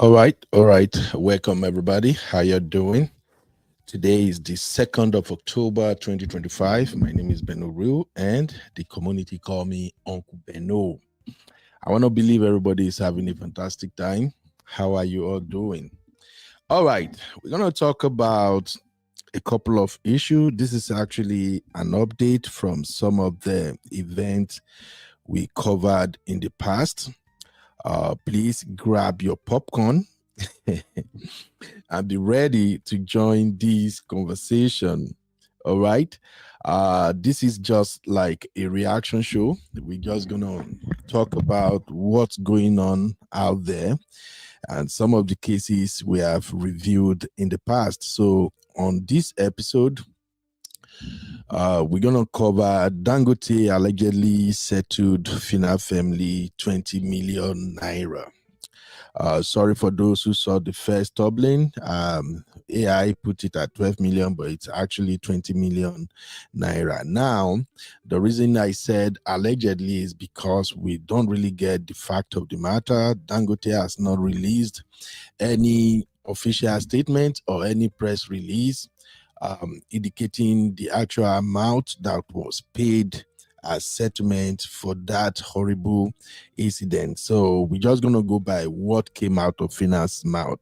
All right. Welcome everybody. How you doing? Today is the 2nd of October 2025. My name is Beno and the community call me Uncle Beno. I want to believe everybody is having a fantastic time. How are you all doing? All right. We're going to talk about a couple of issues. This is actually an update from some of the events we covered in the past. Please grab your popcorn and be ready to join this conversation. All right. This is just like a reaction show. We're just gonna talk about what's going on out there and some of the cases we have reviewed in the past. So on this episode, we're gonna cover Dangote allegedly settled Phyna family 20 million naira. Sorry for those who saw the first tumbling. AI put it at 12 million, but it's actually 20 million naira. Now, the reason I said allegedly is because we don't really get the fact of the matter. Dangote has not released any official statement or any press release indicating the actual amount that was paid as settlement for that horrible incident. So we're just going to go by what came out of Phyna's mouth.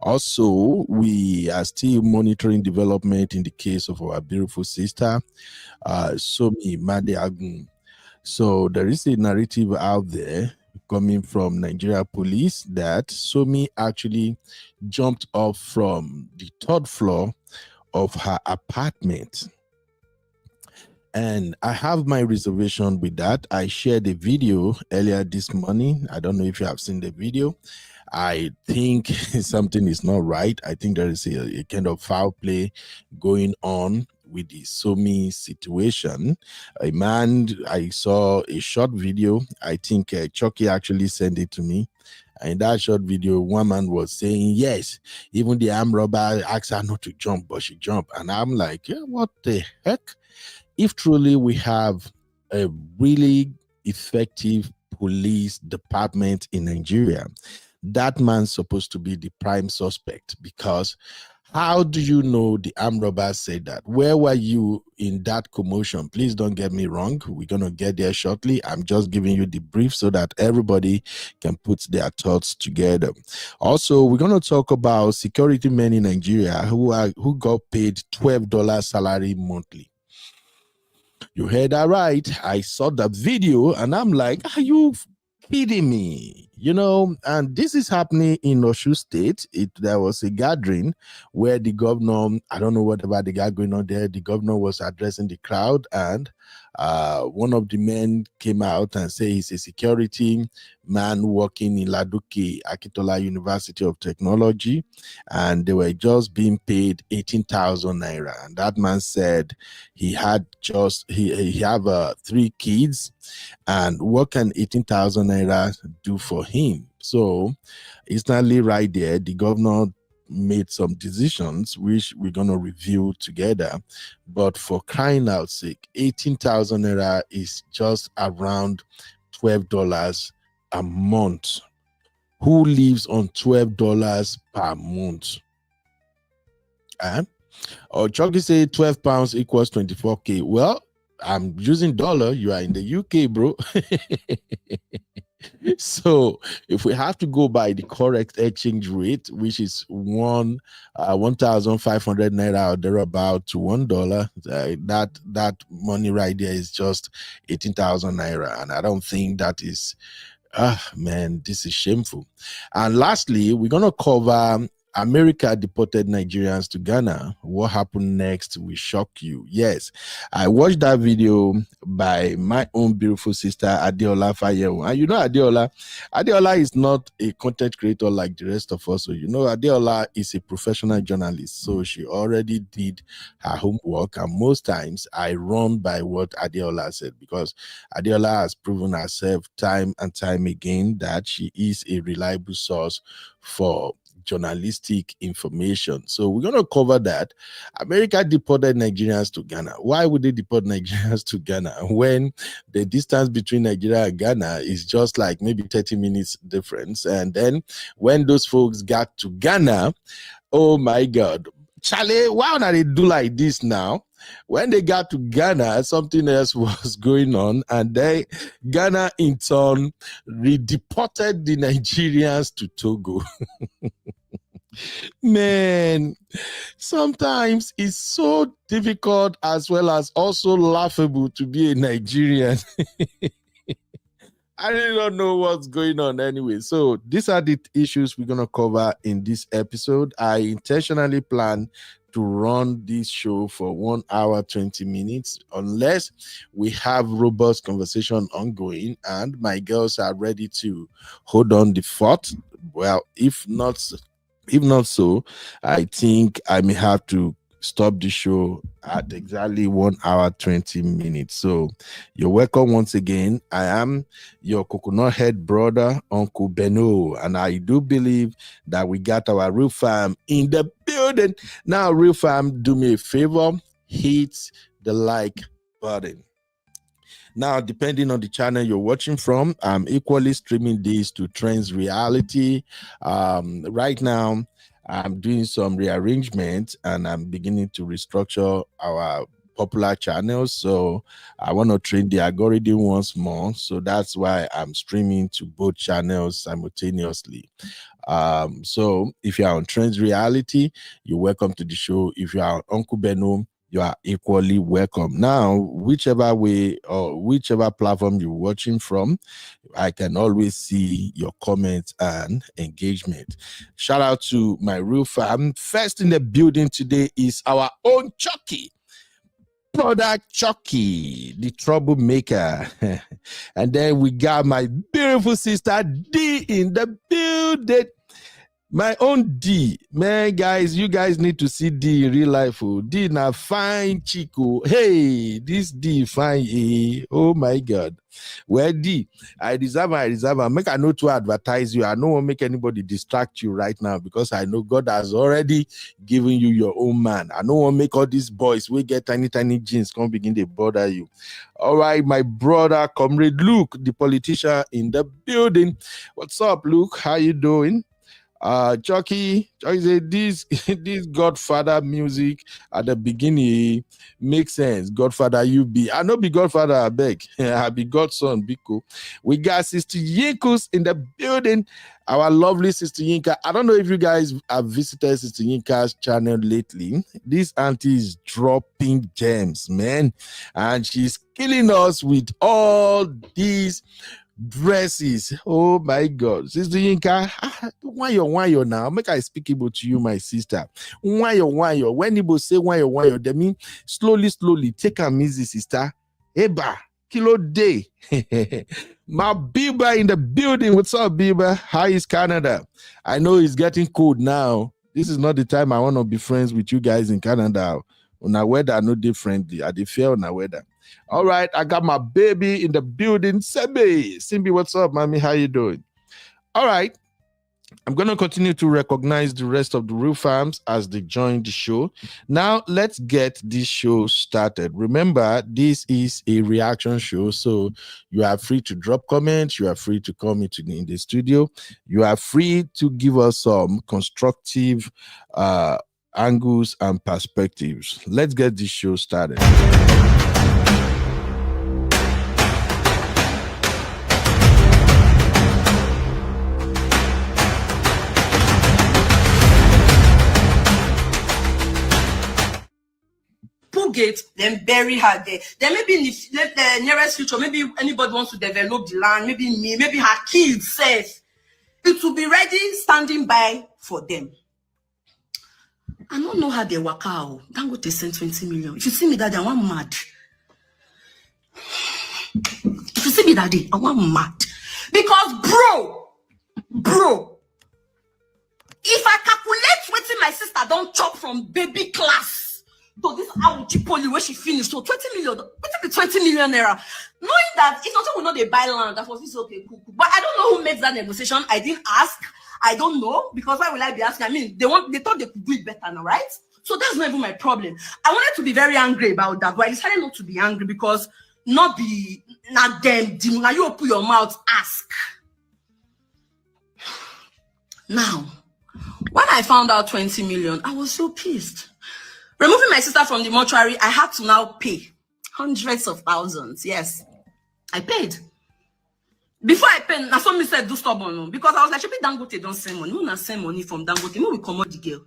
Also, we are still monitoring development in the case of our beautiful sister, Somi Madeagun. So there is a narrative out there coming from Nigeria police that Somi actually jumped off from the 3rd floor of her apartment. And I have my reservation with that. I shared a video earlier this morning. I don't know if you have seen the video. I think something is not right. I think there is a kind of foul play going on with the Somi situation. A man, I saw a short video. I think Chucky actually sent it to me. In that short video, one man was saying, yes, even the armed robber asked her not to jump, but she jumped. And I'm like, yeah, what the heck? If truly we have a really effective police department in Nigeria, that man's supposed to be the prime suspect, because how do you know the armed robber said that? Where were you in that commotion? Please don't get me wrong. We're going to get there shortly. I'm just giving you the brief so that everybody can put their thoughts together. Also, we're going to talk about security men in Nigeria who got paid $12 salary monthly. You heard that right. I saw the video and I'm like, are you kidding me? You know, and this is happening in Osun State. There was a gathering where the governor, I don't know whatever they got going on there, the governor was addressing the crowd, and one of the men came out and said he's a security man working in Laduke Akintola University of Technology, and they were just being paid 18,000 naira. And that man said he had he have 3 kids, and what can 18,000 naira do for him? So instantly right there, the governor made some decisions which we're going to review together. But for crying out sake, 18,000 naira is just around $12 a month. Who lives on $12 per month? Or Chucky say 12 pounds equals 24k. Well, I'm using dollar. You are in the UK, bro. So if we have to go by the correct exchange rate, which is 1,500 naira or thereabout to $1, that money right there is just 18,000 naira, and I don't think that is. Man, this is shameful. And lastly, we're gonna cover America deported Nigerians to Ghana. What happened next will shock you. Yes, I watched that video by my own beautiful sister Adeola Fayewo. And you know Adeola is not a content creator like the rest of us. So you know Adeola is a professional journalist. So she already did her homework. And most times I run by what Adeola said, because Adeola has proven herself time and time again that she is a reliable source for journalistic information. So we're going to cover that. America deported Nigerians to Ghana. Why would they deport Nigerians to Ghana when the distance between Nigeria and Ghana is just like maybe 30 minutes difference? And then when those folks got to Ghana, oh my God, Charlie, why don't they do like this now? When they got to Ghana, something else was going on, and Ghana in turn redeported the Nigerians to Togo. Man, sometimes it's so difficult as well as also laughable to be a Nigerian. I really don't know what's going on anyway. So these are the issues we're going to cover in this episode. I intentionally plan to run this show for 1 hour, 20 minutes, unless we have robust conversation ongoing and my girls are ready to hold on the fort. Well, if not so, I think I may have to stop the show at exactly 1 hour, 20 minutes. So you're welcome once again. I am your coconut head brother, Uncle Beno, and I do believe that we got our real fam in the building. Now, real fam, do me a favor, hit the like button. Now, depending on the channel you're watching from, I'm equally streaming this to Trends Reality. Right now, I'm doing some rearrangement and I'm beginning to restructure our popular channels. So I want to train the algorithm once more. So that's why I'm streaming to both channels simultaneously. So if you're on Trends Reality, you're welcome to the show. If you are on Uncle Beno, you are equally welcome. Now, whichever way or whichever platform you're watching from, I can always see your comments and engagement. Shout out to my real fam. First in the building today is our own Chucky. Product Chucky, the troublemaker. And then we got my beautiful sister D in the building. My own D, man, guys, you guys need to see D in real life. Oh, D na fine chico. Hey, this D fine. Eh? Oh my God. Well, D, I deserve. Make I know to advertise you. I don't want to make anybody distract you right now because I know God has already given you your own man. I don't want to make all these boys we get tiny jeans come begin to bother you. All right, my brother, comrade Luke, the politician in the building. What's up, Luke? How you doing? Chucky said this Godfather music at the beginning makes sense. Godfather, you be. I know be Godfather, I beg. I be Godson, Biko. We got Sister Yinkus in the building. Our lovely Sister Yinka. I don't know if you guys have visited Sister Yinka's channel lately. This auntie is dropping gems, man. And she's killing us with all these dresses. Oh my God. Sister Yinka, why you now? Make I speak able to you, my sister. Why you? When people say why you, they mean slowly. Take a easy, sister. Eba, kilo day. My Biba in the building. What's up, Biba? How is Canada? I know it's getting cold now. This is not the time I want to be friends with you guys in Canada. On our weather, no differently. I fair on our weather. All right, I got my baby in the building. Simbi, what's up, mommy? How you doing? All right, I'm going to continue to recognize the rest of the real fams as they join the show. Now, let's get this show started. Remember, this is a reaction show, so you are free to drop comments. You are free to come in the studio. You are free to give us some constructive angles and perspectives. Let's get this show started. Gate, then bury her there. Then maybe in the nearest future, maybe anybody wants to develop the land, maybe me, maybe her kids says it will be ready, standing by for them. I don't know how they work out. Dangote sent 20 million. If you see me that day, I want mad. If you see me that day, I want mad. Because bro, if I calculate what my sister don't chop from baby class, so this Chipoli where she finished, so 20 million, what is the 20 million naira? Knowing that it's not we know they buy land, that was okay, cool. But I don't know who makes that negotiation. I didn't ask. I don't know, because why will I be asking? I mean, they thought they could do it better now, right? So that's not even my problem. I wanted to be very angry about that, but I decided not to be angry because not be not them. Now you open your mouth, ask. Now, when I found out 20 million, I was so pissed. Removing my sister from the mortuary, I had to now pay hundreds of thousands. Yes, I paid. Before I paid, now somebody said do stubborn, because I was like, Dangote don't send money. We not send money from Dangote. We come out the girl.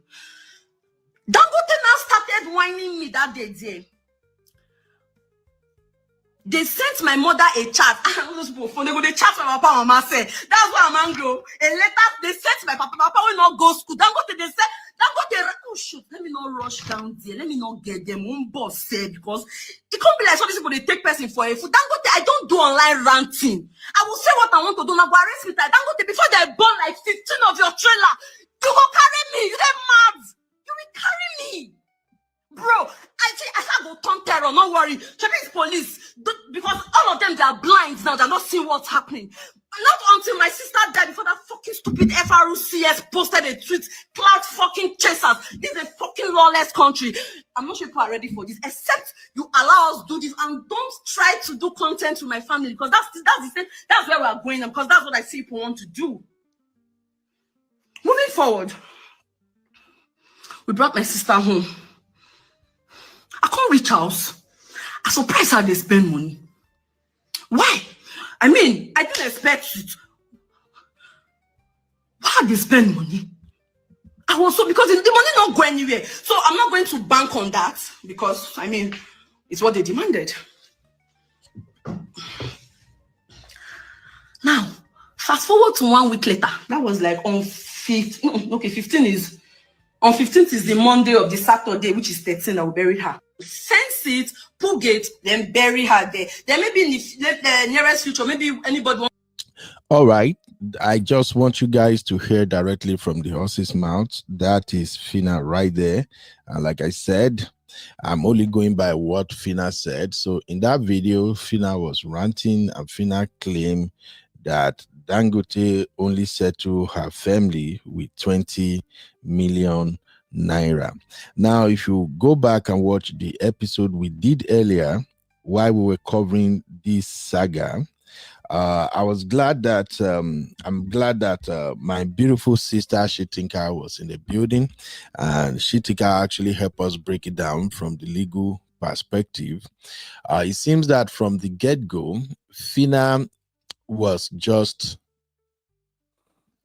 Dangote now started whining me that day. They sent my mother a chat. Those people, they chat my papa and mama say. That's why I'm angry. A letter, they sent my papa. Papa will not go school. Dangote, they said, Dangote, oh shoot, let me not rush down there. Let me not get them one boss said, because it can't be like some people, they take person for a food. Dangote, I don't do online ranting. I will say what I want to do. Now, go arrest me. Dangote, before they burn like 15 of your trailer, you go carry me. You get mad. You will carry me. Bro, I can't go turn terror, don't worry. Chinese police, because all of them, they are blind now, they're not seeing what's happening. Not until my sister died before that fucking stupid FRUCS posted a tweet, cloud fucking chasers. This is a fucking lawless country. I'm not sure people are ready for this, except you allow us do this, and don't try to do content with my family, because that's the thing, that's where we are going, because that's what I see people want to do. Moving forward, we brought my sister home. I can't reach house. I'm surprised how they spend money. Why? I mean, I didn't expect it. Why they spend money? I was so, because the money not go anywhere. So I'm not going to bank on that, because I mean, it's what they demanded. Now, fast forward to 1 week later. That was like on 15th. Okay, 15 is on 15th is the Monday of the Saturday, which is 13. I will bury her. Sense it, put it, then bury her there. Then maybe in the nearest future, maybe anybody wants. All right. I just want you guys to hear directly from the horse's mouth. That is Phyna right there. And like I said, I'm only going by what Phyna said. So in that video, Phyna was ranting, and Phyna claimed that Dangote only settled her family with 20 million naira. Now, if you go back and watch the episode we did earlier while we were covering this saga, I was glad that I'm glad that my beautiful sister Shitinka was in the building, and Shitinka actually helped us break it down from the legal perspective. It seems that from the get-go, Phyna was just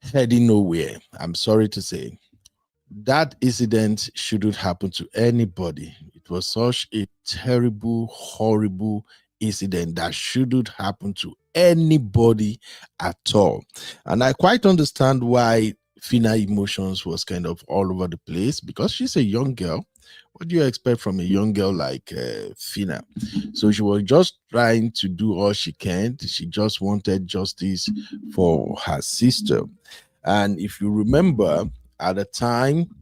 heading nowhere. I'm sorry to say. That incident shouldn't happen to anybody. It was such a terrible, horrible incident that shouldn't happen to anybody at all. And I quite understand why Phyna emotions was kind of all over the place, because she's a young girl. What do you expect from a young girl like Phyna? So she was just trying to do all she can. She just wanted justice for her sister. And if you remember, at the time,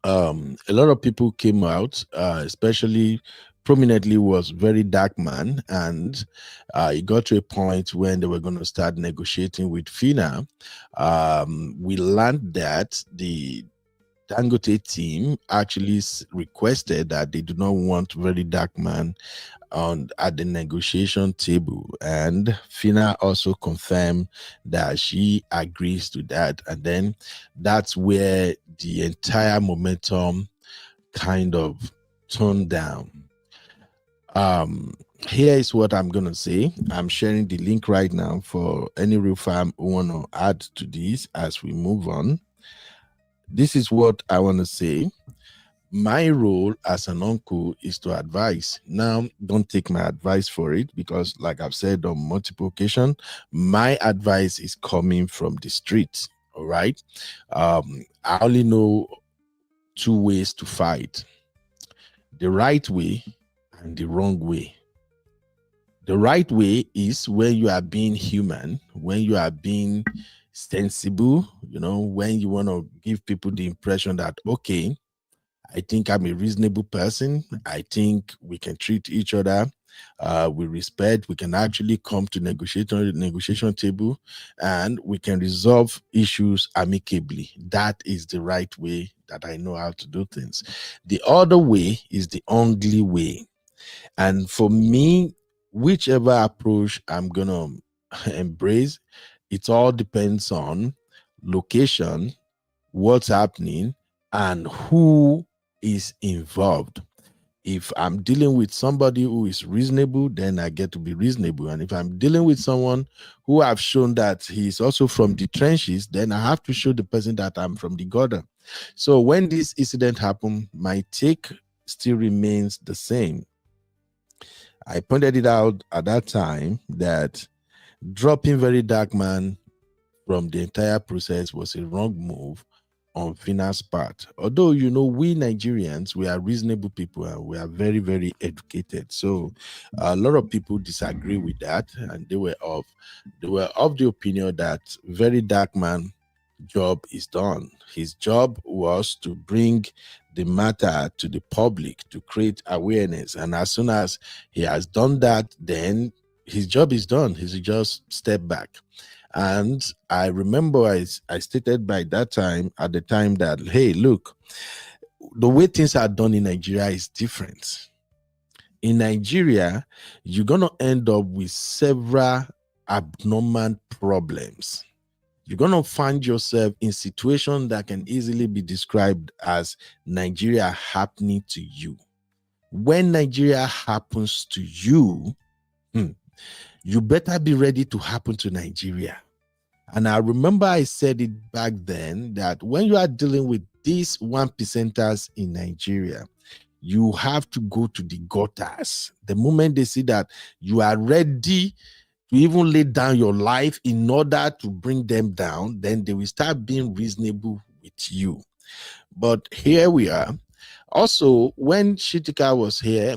a lot of people came out, especially prominently was Very Dark Man, and it got to a point when they were going to start negotiating with Phyna. We learned that the Dangote team actually requested that they do not want Very Dark Man at the negotiation table, and Phyna also confirmed that she agrees to that, and then that's where the entire momentum kind of turned down. Here is what I'm gonna say. I'm sharing the link right now for any real fam who want to add to this as we move on. This is what I want to say. My role as an uncle is to advise. Now, don't take my advice for it, because like I've said on multiple occasions, my advice is coming from the street. All right. I only know two ways to fight: the right way and the wrong way. The right way is when you are being human, when you are being sensible, when you want to give people the impression that, okay, I think I'm a reasonable person. I think we can treat each other with respect, we can actually come to negotiation table, and we can resolve issues amicably. That is the right way that I know how to do things. The other way is the ugly way. And for me, whichever approach I'm gonna embrace, it all depends on location, what's happening, and who is involved. If I'm dealing with somebody who is reasonable, then I get to be reasonable. And if I'm dealing with someone who I've shown that he's also from the trenches, then I have to show the person that I'm from the gutter. So when this incident happened, my take still remains the same. I pointed it out at that time that dropping Very Dark Man from the entire process was a wrong move on Phyna's part. Although, we Nigerians, we are reasonable people and we are very, very educated. So a lot of people disagree with that, and they were of the opinion that Very Dark Man job is done. His job was to bring the matter to the public, to create awareness. And as soon as he has done that, then his job is done. He should just step back. And I remember I stated by that time, at the time, that, hey, look, the way things are done in Nigeria is different. In Nigeria, you're going to end up with several abnormal problems. You're going to find yourself in situations that can easily be described as Nigeria happening to you. When Nigeria happens to you, you better be ready to happen to Nigeria. And I remember I said it back then that when you are dealing with these 1%ers in Nigeria, you have to go to the gutters. The moment they see that you are ready to even lay down your life in order to bring them down, then they will start being reasonable with you. But here we are. Also, when Shitika was here,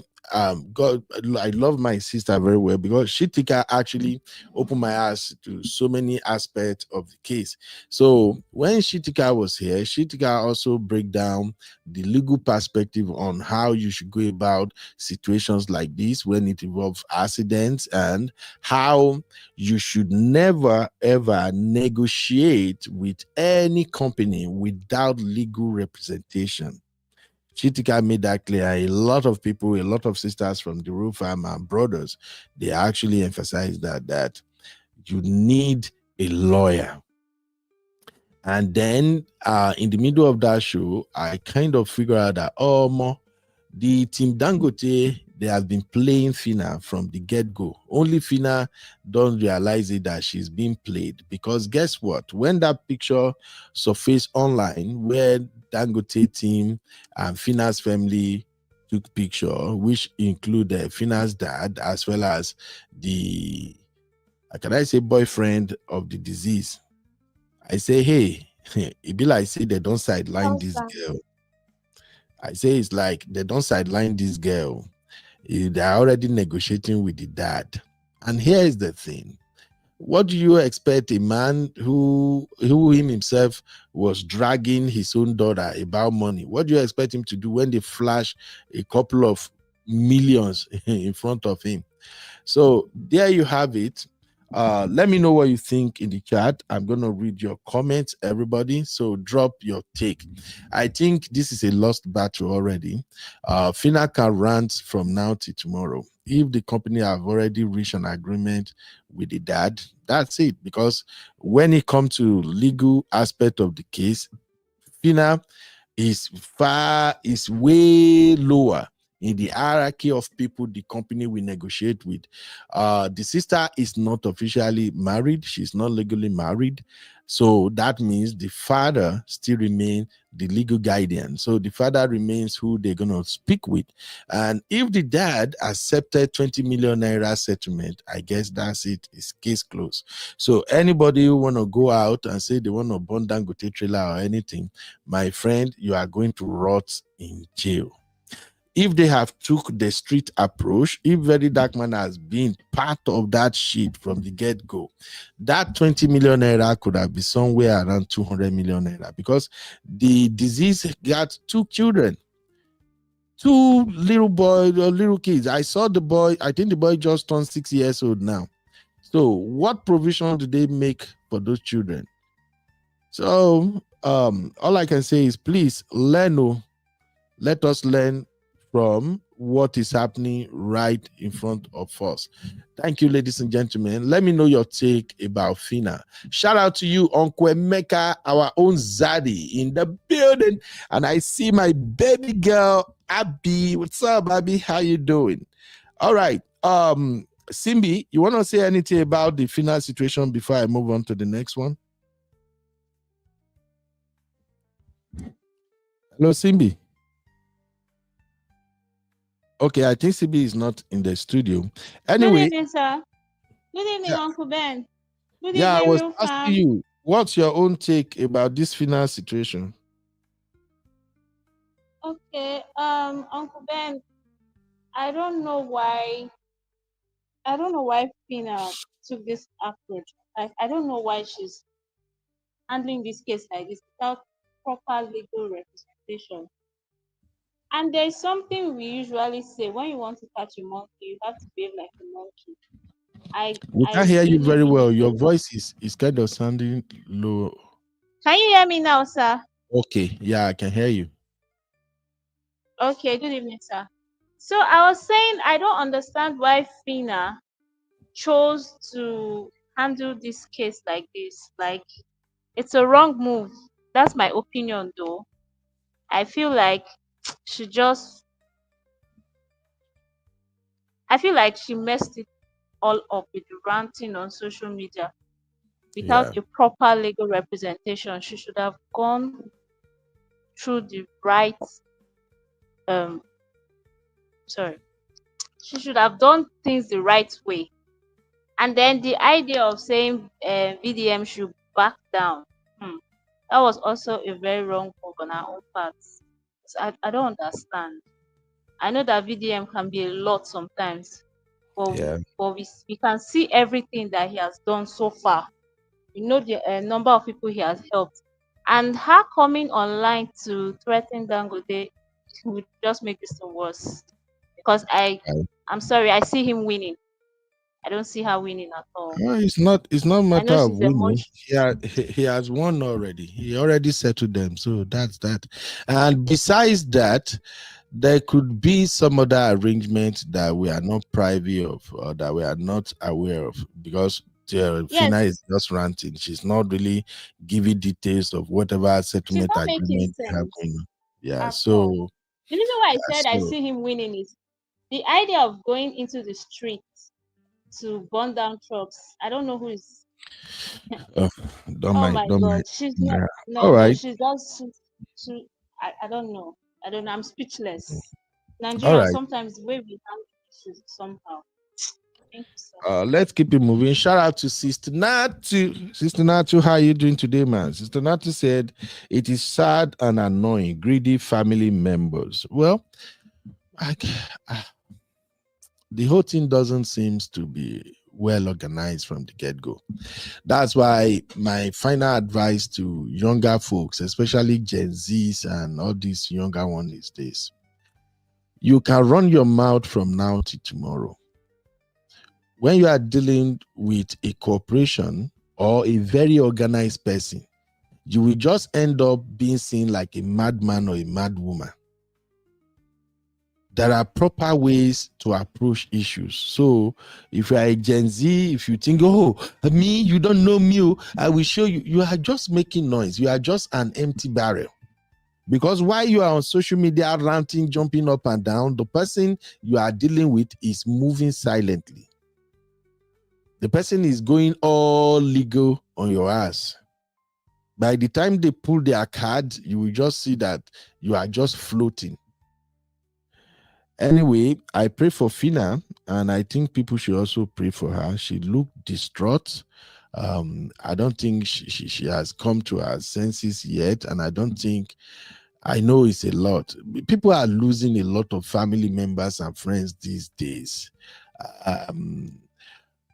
God, I love my sister very well, because Shitika actually opened my eyes to so many aspects of the case. So when Shitika was here, Shitika also break down the legal perspective on how you should go about situations like this when it involves accidents, and how you should never ever negotiate with any company without legal representation. Chitika made that clear. A lot of people, a lot of sisters from the Roof Farm and brothers, they actually emphasize that you need a lawyer. And then in the middle of that show, I kind of figured out that, the team Dangote, they have been playing Phyna from the get-go. Only Phyna don't realize it, that she's being played. Because guess what? When that picture surfaced online, where Dangote team and Phyna's family took picture, which included Phyna's dad, as well as the, can I say, boyfriend of the deceased, I say, hey, it be like say they don't sideline this girl. I say it's like they don't sideline this girl. They're already negotiating with the dad. And here is the thing. What do you expect a man who himself was dragging his own daughter about money? What do you expect him to do when they flash a couple of millions in front of him? So there you have it. Let me know what you think in the chat. I'm going to read your comments, everybody. So drop your take. I think this is a lost battle already. Phyna can rant from now till tomorrow. If the company have already reached an agreement with the dad, that's it. Because when it comes to legal aspect of the case, Phyna is way lower in the hierarchy of people the company will negotiate with. The sister is not officially married. She's not legally married. So that means the father still remains the legal guardian. So the father remains who they're going to speak with. And if the dad accepted 20 million naira settlement, I guess that's it. It's case closed. So anybody who want to go out and say they want to burn Dangote trailer or anything, my friend, you are going to rot in jail. If they have took the street approach, if Very Dark Man has been part of that shit from the get-go, that 20 million naira could have been somewhere around 200 million naira, because the disease got 2 children. Two little boy or little kids. I saw the boy. I think the boy just turned 6 years old now. So, what provision do they make for those children? So, all I can say is please learn. Let us learn from what is happening right in front of us. Thank you, ladies and gentlemen. Let me know your take about Phyna. Shout out to you, Uncle Emeka, our own Zaddy in the building. And I see my baby girl, Abby. What's up, Abby? How you doing? All right. Simbi, you want to say anything about the Phyna situation before I move on to the next one? Hello, Simbi. Okay, I think CB is not in the studio. Good Anyway, evening, sir. Good evening, yeah, Uncle Ben. Good yeah, I evening, was Real asking Fam. you, what's your own take about this final situation? Okay, Uncle Ben, I don't know why Phyna took this approach. I don't know why she's handling this case like this without proper legal representation. And there's something we usually say: when you want to catch a monkey, you have to behave like a monkey. I We I can't hear you really, very really well. Your don't. voice is kind of sounding low. Can you hear me now, sir? Okay, yeah, I can hear you. Okay, good evening, sir. So I was saying I don't understand why Phyna chose to handle this case like this. Like, it's a wrong move. That's my opinion, though. I feel like she just, I feel like she messed it all up with the ranting on social media without Yeah, a proper legal representation. She should have gone through the right, um, sorry, she should have done things the right way. And then the idea of saying VDM should back down, hmm, that was also a very wrong move on our own part. So I don't understand. I know that VDM can be a lot sometimes, yeah, but we can see everything that he has done so far. We know the number of people he has helped. And her coming online to threaten Dangote would just make this worse. Because yeah. I'm sorry, I see him winning. I don't see her winning at all. It's not a I matter know of she's winning. emotional. He has won already. He already settled them. So that's that. And besides that, there could be some other arrangement that we are not privy of or that we are not aware of because Phyna is Yes, just ranting. She's not really giving details of whatever she's settlement not making agreement they have going sense on. Yeah. at all. So The reason why I yeah. said I So see him winning is the idea of going into the streets to burn down trucks. I don't know who is. uh, don't Oh mind. my Don't mind. God, she's not. Yeah. No, All no, right. she's just. I don't know. I don't know. I'm speechless. All Nigerians right. sometimes the way we handle issues somehow. Thank you, sir. Let's keep it moving. Shout out to Sister Natu. Sister Natu, how are you doing today, man? Sister Natu said, it is sad and annoying, greedy family members. Well, I, the whole thing doesn't seem to be well organized from the get-go. That's why my final advice to younger folks, especially Gen Zs and all these younger ones these days, you can run your mouth from now to tomorrow. When you are dealing with a corporation or a very organized person, you will just end up being seen like a madman or a madwoman. There are proper ways to approach issues. So if you are a Gen Z, if you think, oh, me, you don't know me, oh, I will show you, you are just making noise. You are just an empty barrel. Because while you are on social media ranting, jumping up and down, the person you are dealing with is moving silently. The person is going all legal on your ass. By the time they pull their card, you will just see that you are just floating. Anyway, I pray for Phyna, and I think people should also pray for her. She looked distraught. I don't think she has come to her senses yet, and I don't think, I know it's a lot. People are losing a lot of family members and friends these days. Um,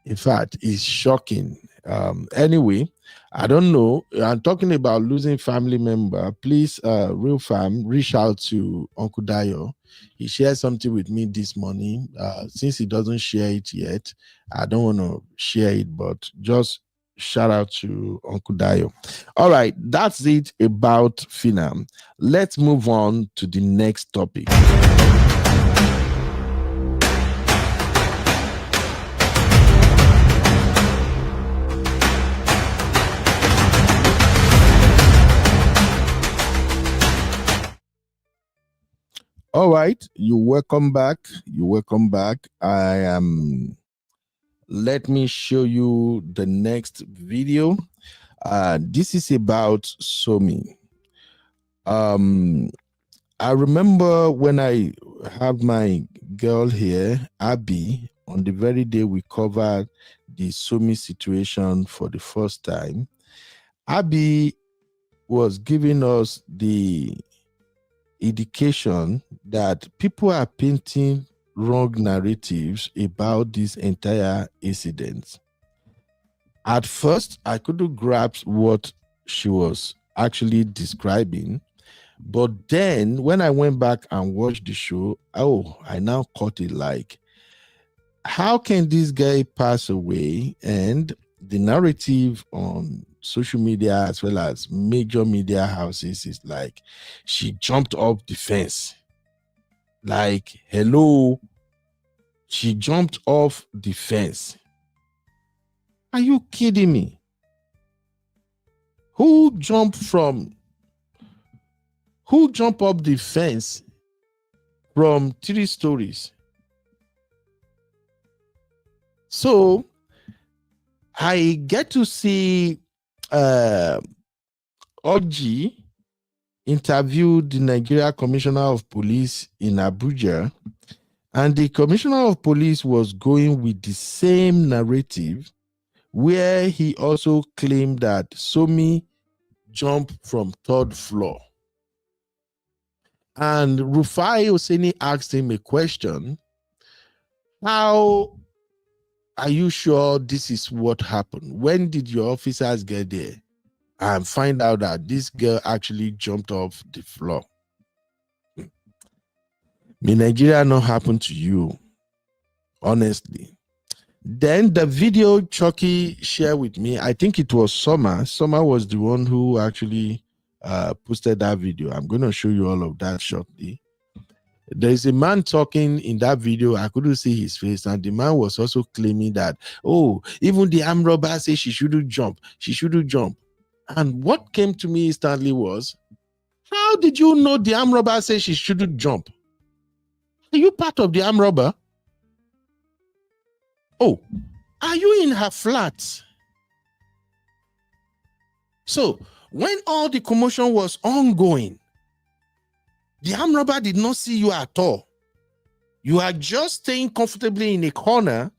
in fact, it's shocking. Anyway, I don't know. I'm talking about losing family member. Please, real fam, reach out to Uncle Dayo. He shared something with me this morning. Since he doesn't share it yet, I don't want to share it, but just shout out to Uncle Dayo. All right, that's it about Phyna. Let's move on to the next topic. All right, you welcome back. You welcome back. I am. Let me show you the next video. This is about Somi. I remember when I have my girl here, Abby, on the very day we covered the Somi situation for the first time. Abby was giving us the indication that people are painting wrong narratives about this entire incident. At first, I couldn't grasp what she was actually describing, but then when I went back and watched the show, I now caught it. Like, how can this guy pass away? And the narrative on social media as well as major media houses is like she jumped off the fence. Like, hello, she jumped off the fence. Are you kidding me? Who jumped up the fence from 3 stories? So I get to see Oji interviewed the Nigeria Commissioner of Police in Abuja, and the Commissioner of Police was going with the same narrative, where he also claimed that Somi jumped from 3rd floor. And Rufai Oseni asked him a question: how are you sure this is what happened? When did your officers get there and find out that this girl actually jumped off the floor? May Nigeria not happen to you, honestly. Then the video Chucky shared with me, I think it was Summer. Summer was the one who actually posted that video. I'm going to show you all of that shortly. There's a man talking in that video. I couldn't see his face, and the man was also claiming that, even the armed robber said she shouldn't jump. She shouldn't jump. And what came to me instantly was, how did you know the armed robber said she shouldn't jump? Are you part of the armed robber? Oh, are you in her flat? So when all the commotion was ongoing, the armed robber did not see you at all. You are just staying comfortably in a corner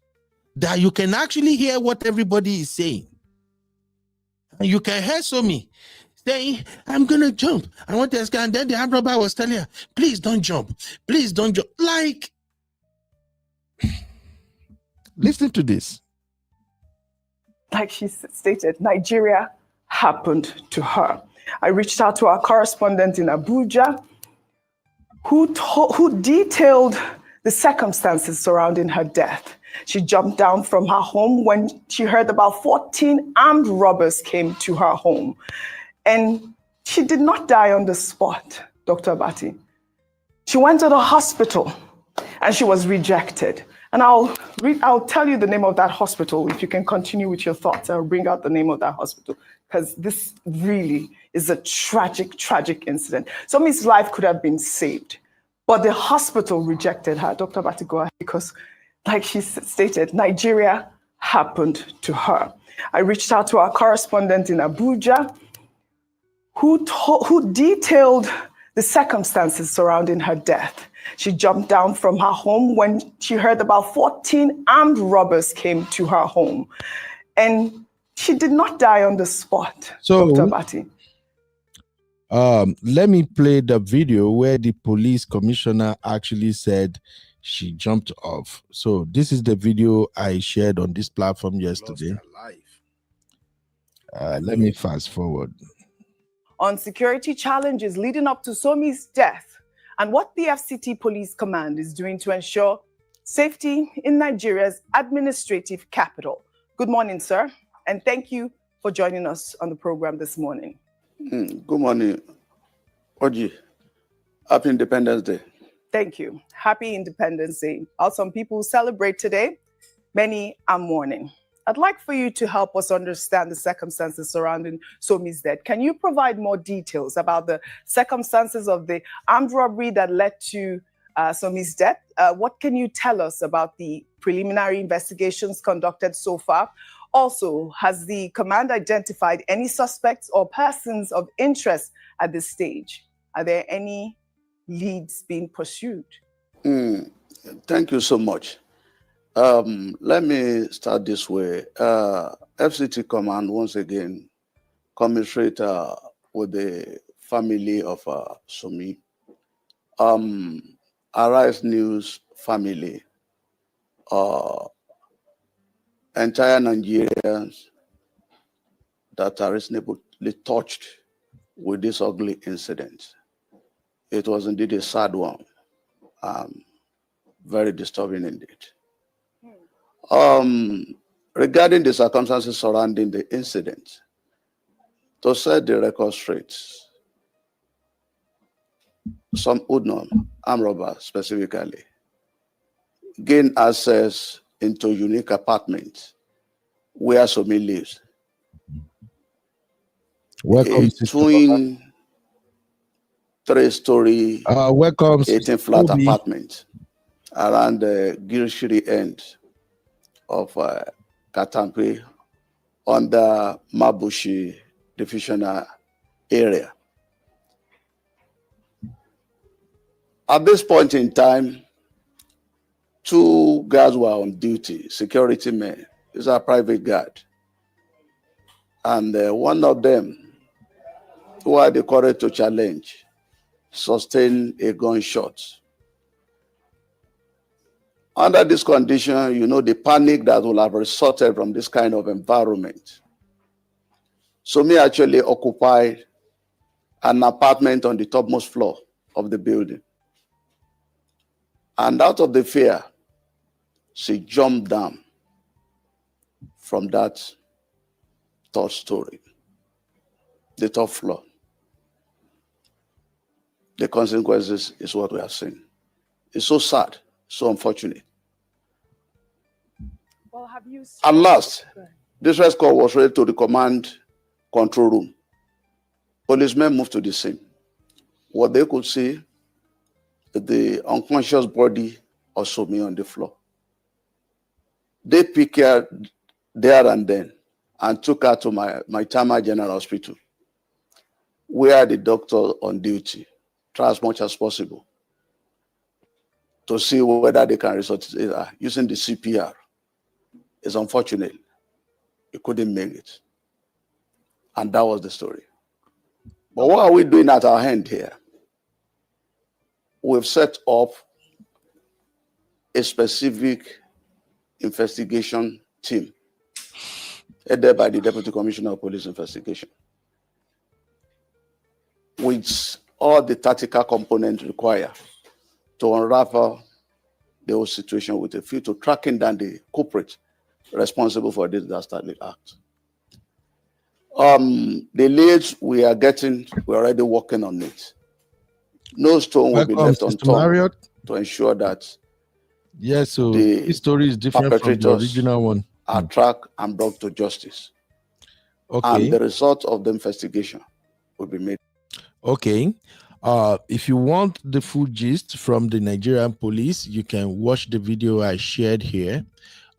that you can actually hear what everybody is saying. And you can hear Somi saying, I'm going to jump. I want this guy. And then the armed robber was telling her, please don't jump. Please don't jump. Like, listen to this. Like she stated, Nigeria happened to her. I reached out to our correspondent in Abuja, who detailed the circumstances surrounding her death. She jumped down from her home when she heard about 14 armed robbers came to her home. And she did not die on the spot, Dr. Abati. She went to the hospital and she was rejected. And I'll tell you the name of that hospital. If you can continue with your thoughts, I'll bring out the name of that hospital, because this really is a tragic, tragic incident. Somi's life could have been saved, but the hospital rejected her. Dr. Abati, go ahead, because like she stated, Nigeria happened to her. I reached out to our correspondent in Abuja, who detailed the circumstances surrounding her death. She jumped down from her home when she heard about 14 armed robbers came to her home. And she did not die on the spot, So, Dr. Abati. Let me play the video where the police commissioner actually said she jumped off. So this is the video I shared on this platform yesterday. Let me fast forward. On security challenges leading up to Somi's death and what the FCT Police Command is doing to ensure safety in Nigeria's administrative capital. Good morning, sir, and thank you for joining us on the program this morning. Good morning, Oji. Happy Independence Day. Thank you. Happy Independence Day. While some people celebrate today, many are mourning. I'd like for you to help us understand the circumstances surrounding Somi's death. Can you provide more details about the circumstances of the armed robbery that led to Somi's death? What can you tell us about the preliminary investigations conducted so far? Also, has the command identified any suspects or persons of interest at this stage? Are there any leads being pursued? Thank you so much. Let me start this way. FCT Command, once again, commiserate with the family of Somi. Arise News family, entire Nigerians that are reasonably touched with this ugly incident. It was indeed a sad one, very disturbing indeed. Regarding the circumstances surrounding the incident, to set the record straight, some Udnon, armed robbers specifically, gained access into unique apartments where Somi lives. Welcome, a twin 3-story, welcome, 18-flat apartment around the Girishiri end of Katampe under Mabushi divisional area. At this point in time, 2 guards were on duty, security men. These are private guard. And one of them, who had the courage to challenge, sustained a gunshot. Under this condition, you know the panic that will have resulted from this kind of environment. Somi actually occupied an apartment on the topmost floor of the building. And out of the fear, she jumped down from that 3rd story, the top floor. The consequences is what we have seen. It's so sad, so unfortunate. Well, have you At last, this rescue was ready to the command control room. Policemen moved to the scene. What they could see, the unconscious body of Somi on the floor. They picked her there and then and took her to my Tama General Hospital, where the doctor on duty try as much as possible to see whether they can resuscitate her using the CPR. It's unfortunate. He couldn't make it. And that was the story. But what are we doing at our hand here? We've set up a specific investigation team headed by the Deputy Commissioner of Police Investigation, with all the tactical components required to unravel the whole situation with a view to tracking down the culprit responsible for this dastardly act. The leads we are getting, we're already working on it. No stone will be left unturned to ensure that yes, so this story is different from the original one. Are tracked and brought to justice. Okay. And the result of the investigation will be made. Okay. If you want the full gist from the Nigerian police, you can watch the video I shared here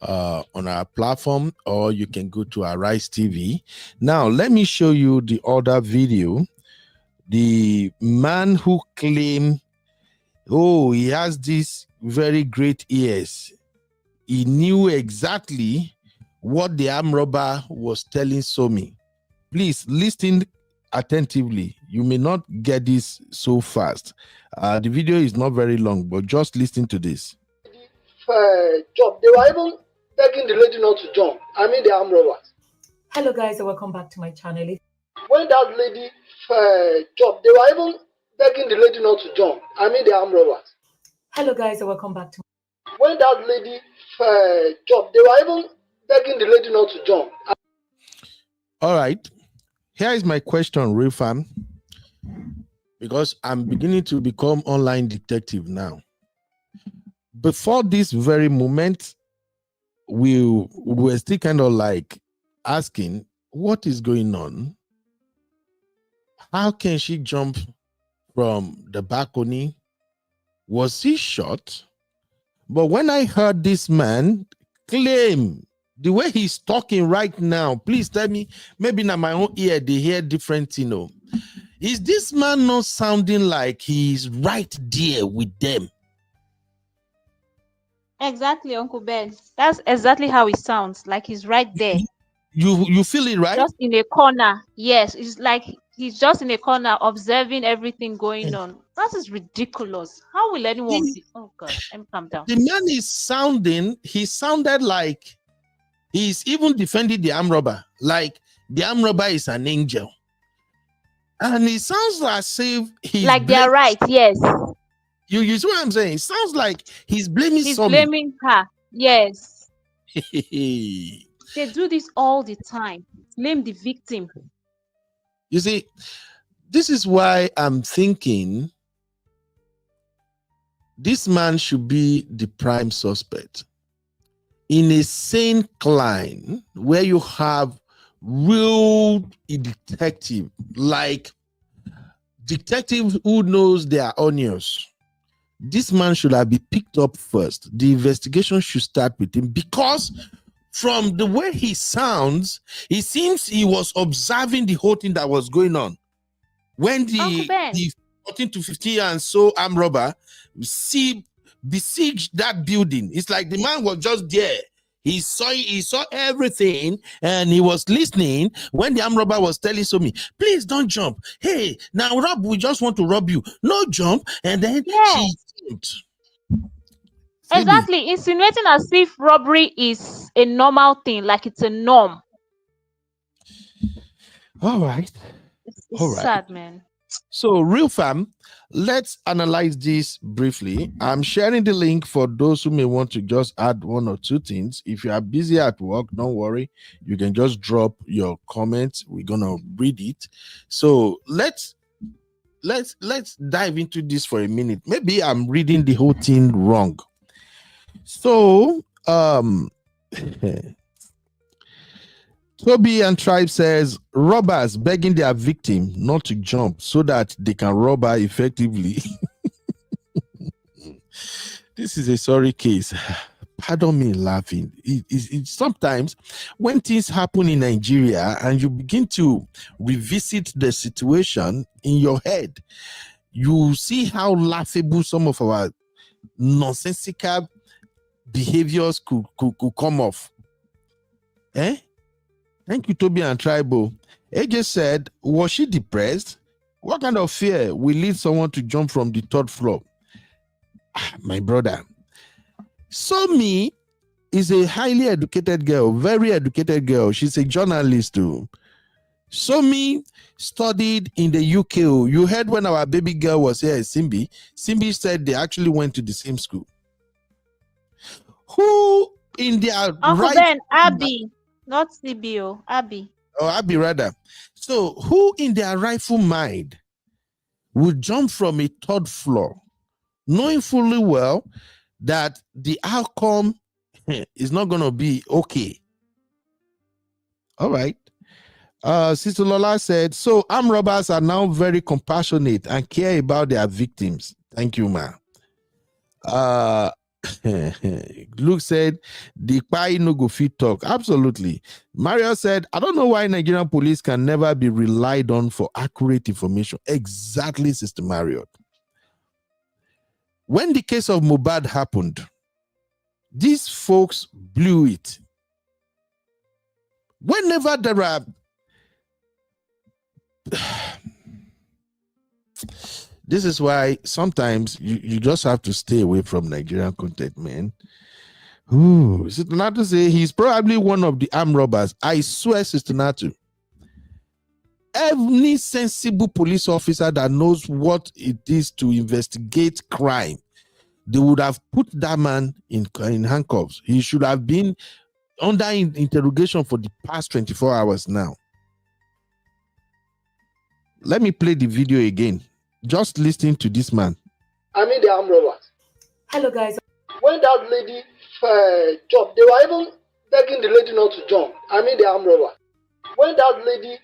on our platform, or you can go to Arise TV. Now, let me show you the other video. The man who claimed, oh, he has these very great ears. He knew exactly what the armed robber was telling Somi. Please listen attentively. You may not get this so fast. The video is not very long, but just listen to this. Jump. They were even begging the lady not to jump. I mean, the armed robbers. Hello guys and welcome back to my channel. When that lady jumped, they were even begging the lady not to jump. I mean the armed robbers. Hello guys and welcome back to When that lady jumped, they were even begging the lady not to jump. All right. Here is my question, real fam, because I'm beginning to become online detective now. Before this very moment, we were still kind of like asking, what is going on? How can she jump from the balcony? Was he shot? But when I heard this man claim the way he's talking right now, please tell me, maybe in my own ear, they hear different, you know. Is this man not sounding like he's right there with them? Exactly, Uncle Ben. That's exactly how it sounds. Like he's right there. You feel it, right? Just in a corner. Yes, it's like he's just in a corner observing everything going on. That is ridiculous. How will anyone be? Oh God, let me calm down. The man is sounding, he sounded like he's even defending the armed robber, like the armed robber is an angel. And it sounds as if he's like they're right, yes. You see what I'm saying? It sounds like he's blaming He's somebody. blaming her. Yes. You They do this all the time. Blame the victim. see, this is why I'm thinking this man should be the prime suspect. In a sane clime where you have real detective, like detective who knows their onions, this man should have been picked up first. The investigation should start with him, because from the way he sounds, it seems he was observing the whole thing that was going on. When the 14 to 15 and so armed robber besieged that building, it's like the man was just there. He saw everything, and he was listening when the armed robber was telling me, please don't jump. Hey, now Rob, we just want to rob you. No jump. And then she jumped. Exactly, insinuating as if robbery is a normal thing, like it's a norm. All right. It's All right. sad, man. So, real fam, let's analyze this briefly. I'm sharing the link for those who may want to just add one or two things. If you are busy at work, don't worry. You can just drop your comments. We're gonna read it. So let's dive into this for a minute. Maybe I'm reading the whole thing wrong. So Toby and Tribe says robbers begging their victim not to jump so that they can rob her effectively. This is a sorry case. Pardon me laughing. It sometimes when things happen in Nigeria and you begin to revisit the situation in your head, you see how laughable some of our nonsensical behaviors could come off. Thank you, Toby and Tribal. AJ said, was she depressed? What kind of fear will lead someone to jump from the third floor? My brother. Somi is a highly educated girl, very educated girl. She's a journalist too. Somi studied in the UK. You heard when our baby girl was here at Simbi. Simbi said they actually went to the same school. Who in their Uncle Ben, Abby. Not CBO, Abby. Oh, Abby rather. So who in their rightful mind would jump from a third floor, knowing fully well that the outcome is not going to be okay? All right. Sister Lola said, so armed robbers are now very compassionate and care about their victims. Thank you, ma. Luke said, the pie no go fit talk. Absolutely. Mario said, I don't know why Nigerian police can never be relied on for accurate information. Exactly, Sister Mario. When the case of Mohbad happened, these folks blew it. Whenever there are this is why sometimes you just have to stay away from Nigerian content, man. Ooh, Sister Natu say he's probably one of the armed robbers. I swear, Sister Natu. Any sensible police officer that knows what it is to investigate crime, they would have put that man in handcuffs. He should have been under interrogation for the past 24 hours now. Let me play the video again. Just listening to this man. I mean the armed robbers. Hello, guys. When that lady jumped, they were even begging the lady not to jump. I mean the armed robbers. When that lady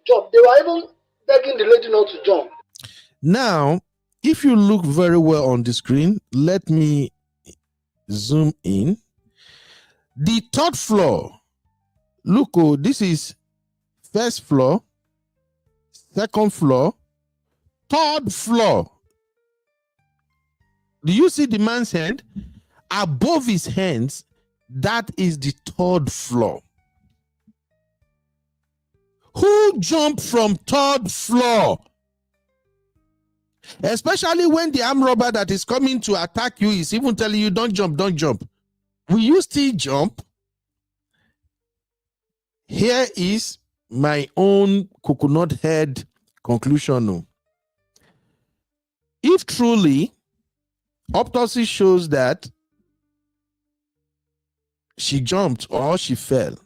jumped, they were even begging the lady not to jump. Now, if you look very well on the screen, let me zoom in. The third floor. Look, oh, this is first floor, second floor, third floor. Do you see the man's hand? Above his hands, that is the third floor. Who jumped from third floor? Especially when the armed robber that is coming to attack you is even telling you, don't jump, don't jump. Will you still jump? Here is my own coconut head conclusion. If truly autopsy shows that she jumped or she fell,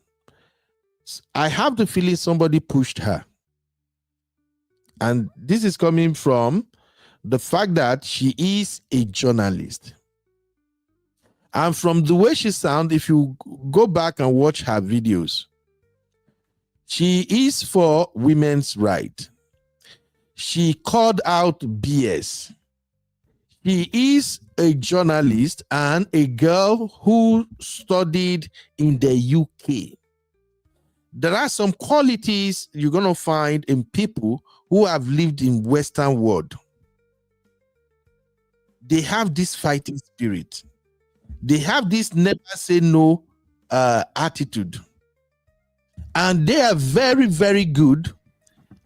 I have the feeling somebody pushed her. And this is coming from the fact that she is a journalist. And from the way she sounds, if you go back and watch her videos, she is for women's rights. She called out BS. She is a journalist and a girl who studied in the UK. There are some qualities you're going to find in people who have lived in Western world. They have this fighting spirit. They have this never say no attitude. And they are very, very good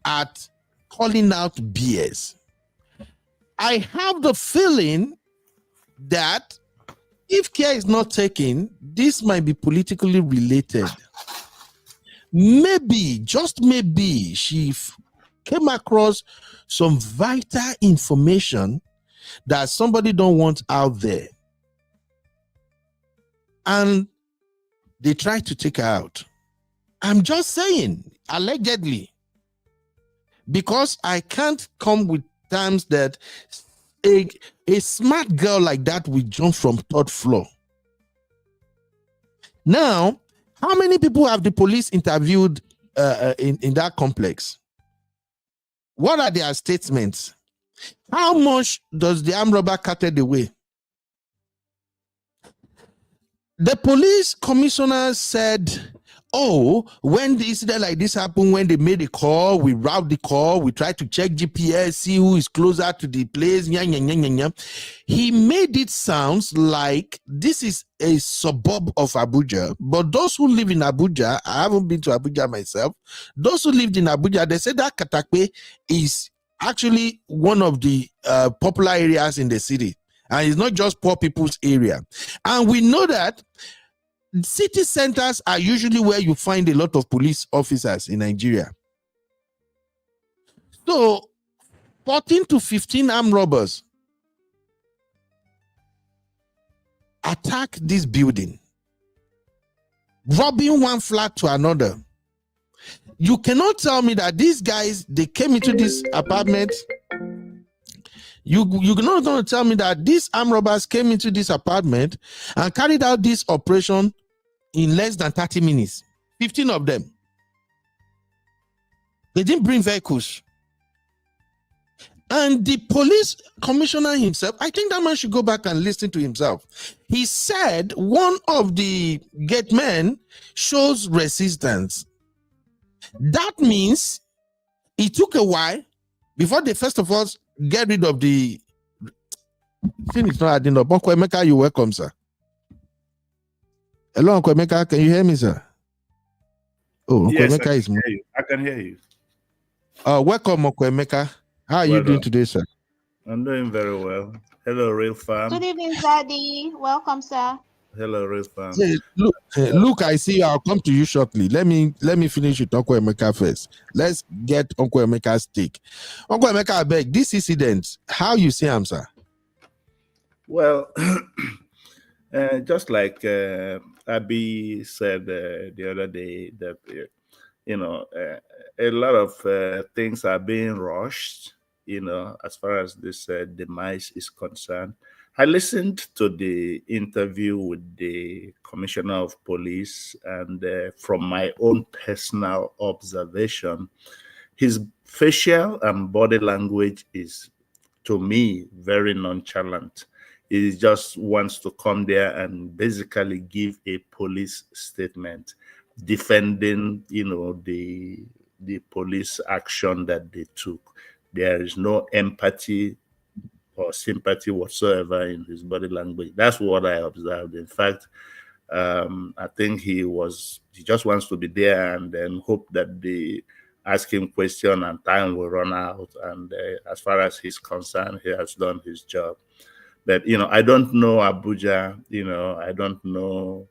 at calling out BS. I have the feeling that if care is not taken, this might be politically related. Maybe, just maybe, she came across some vital information that somebody don't want out there. And they try to take her out. I'm just saying, allegedly. Because I can't come with terms that a smart girl like that will jump from third floor. Now, how many people have the police interviewed in that complex? What are their statements? How much does the armed robber carted away? The police commissioner said, oh, when the incident like this happened, when they made a call, we route the call, we try to check GPS, see who is closer to the place. He made it sound like this is a suburb of Abuja. But those who live in Abuja, I haven't been to Abuja myself, those who lived in Abuja, they said that Katakpe is actually one of the popular areas in the city. And it's not just poor people's area. And we know that city centers are usually where you find a lot of police officers in Nigeria. So 14 to 15 armed robbers attack this building, robbing one flat to another. You cannot tell me that these guys, they came into this apartment. You're not going to tell me that these armed robbers came into this apartment and carried out this operation in less than 30 minutes. 15 of them. They didn't bring vehicles. And the police commissioner himself, I think that man should go back and listen to himself. He said one of the gate men shows resistance. That means it took a while before they first of all get rid of the thing. Is not adding up. Uncle Emeka, you're welcome, sir. Hello, Uncle Emeka, can you hear me, sir? Oh, Uncle Yes, Emeka is. I can hear you. Welcome, Uncle Emeka. How are you doing today, sir? I'm doing very well. Hello, real fam. Good evening, Zaddy. Welcome, sir. Hello, Rifan. Hey, look, I see you. I'll come to you shortly. Let me finish with Uncle Emeka first. Let's get Uncle Emeka's take. Uncle Emeka, I beg, this incident, how you see him, sir? Well, just like Abby said the other day, that a lot of things are being rushed. As far as this demise is concerned. I listened to the interview with the Commissioner of Police, and from my own personal observation, his facial and body language is, to me, very nonchalant. He just wants to come there and basically give a police statement defending, the police action that they took. There is no empathy or sympathy whatsoever in his body language. That's what I observed. In fact, I think he just wants to be there and then hope that they ask him question and time will run out. And as far as he's concerned, he has done his job. But, I don't know Abuja, I don't know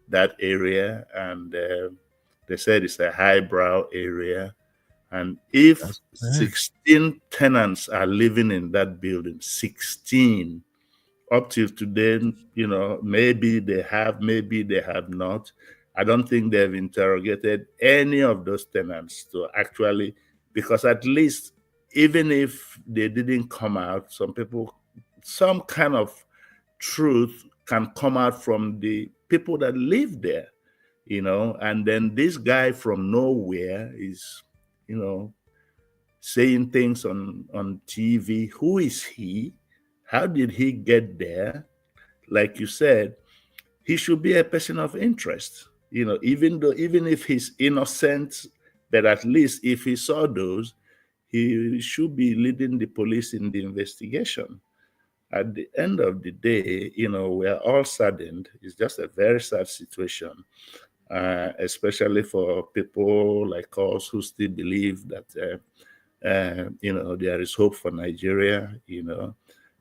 that area. And they said it's a highbrow area. And if 16 tenants are living in that building, 16, up till today, maybe they have, maybe they have not. I don't think they've interrogated any of those tenants to actually, because at least even if they didn't come out, some kind of truth can come out from the people that live there, and then this guy from nowhere is, saying things on TV. Who is he? How did he get there? Like you said, he should be a person of interest. Even if he's innocent, but at least if he saw those, he should be leading the police in the investigation. At the end of the day, we're all saddened. It's just a very sad situation, especially for people like us who still believe that, there is hope for Nigeria.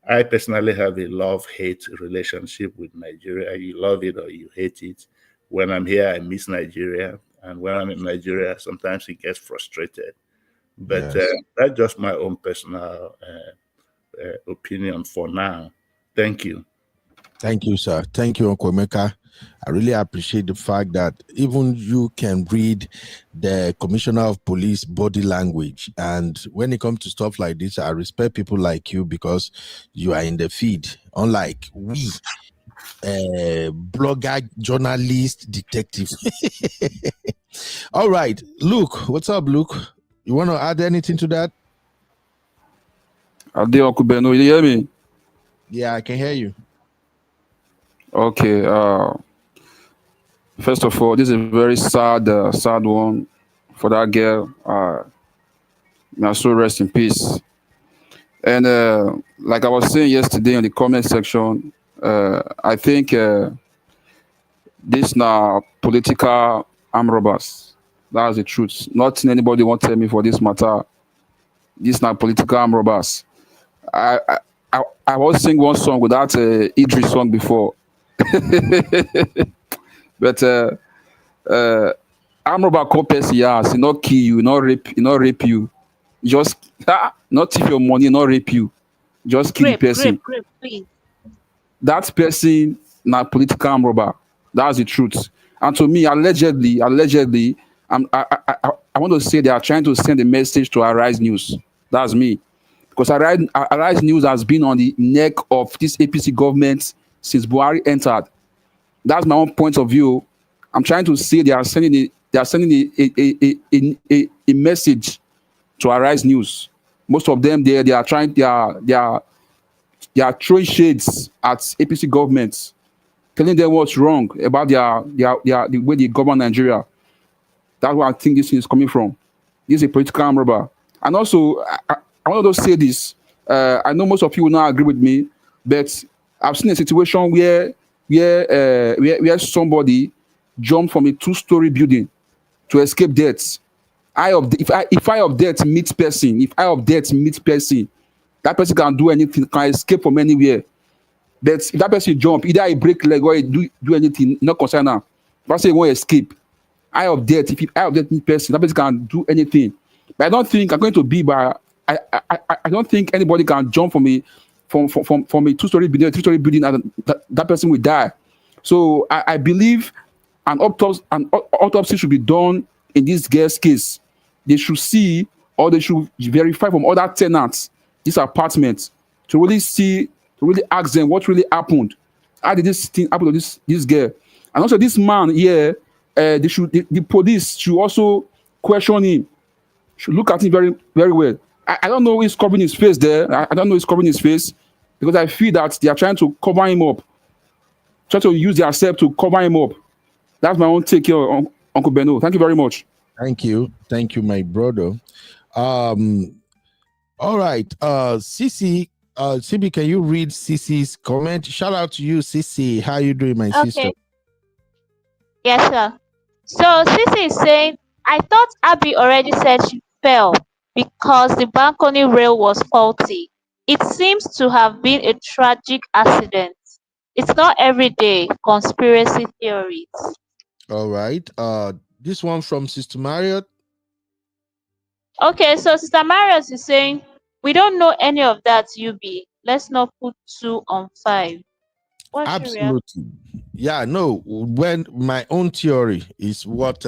I personally have a love-hate relationship with Nigeria. You love it or you hate it. When I'm here, I miss Nigeria. And when I'm in Nigeria, sometimes it gets frustrated. But Yes. that's just my own personal opinion for now. Thank you. Thank you, sir. Thank you, Uncle Emeka. I really appreciate the fact that even you can read the Commissioner of Police body language. And when it comes to stuff like this, I respect people like you because you are in the feed. Unlike we, blogger, journalist, detective. All right. Luke, what's up, Luke? You want to add anything to that? Ade Uncle Beno, you hear me? Yeah, I can hear you. Okay. First of all, this is a very sad one for that girl. May her soul rest in peace. And like I was saying yesterday in the comment section, I think this now political arm robbers. That's the truth. Nothing anybody won't tell me for this matter. This now political arm robbers. I was sing one song with that Idris song before. But arm robber come person, yes, he not kill you, not rape you. Just not take your money, not rape you. Just kill the person. Grape, please. That person not political arm robber. That's the truth. And to me, allegedly, I want to say they are trying to send a message to Arise News. That's me. Because Arise News has been on the neck of this APC government since Buhari entered. That's my own point of view. I'm trying to say they are sending a message to Arise News. Most of them they are throwing shades at APC governments, telling them what's wrong about the way they govern Nigeria. That's where I think this thing is coming from. This is a political arm robber. And also, I want to say this. I know most of you will not agree with me, but I've seen a situation where somebody jumped from a 2-story building to escape death. If eye of death meets person, that person can do anything, can escape from anywhere. But if that person jump, either I break leg or I do anything, not concern now. If I say he won't escape, eye of death, if eye of death person, that person can do anything. But I don't think I'm going to be by I don't think anybody can jump from a two-story building, a three-story building, and that person will die. So I believe an autopsy should be done in this girl's case. They should see or they should verify from other tenants this apartment to really see, to really ask them what really happened. How did this thing happen to this girl? And also this man here, the police should also question him, should look at him very, very well. I don't know who is covering his face there. I don't know who's covering his face because I feel that they are trying to cover him up, try to use their self to cover him up. That's my own take here, Uncle Beno. Thank you very much. Thank you, my brother. All right, Sisi, Sibi, can you read Sisi's comment? Shout out to you, Sisi. How you doing, my sister? Yes, sir. So Sisi is saying, I thought Abby already said she fell because the balcony rail was faulty. It seems to have been a tragic accident. It's not every day. Conspiracy theories. All right. This one from Sister Marriott. Okay, so Sister Marius is saying, we don't know any of that, UB. Let's not put 2 on 5. What's your reaction? Absolutely. Yeah, no, when my own theory is what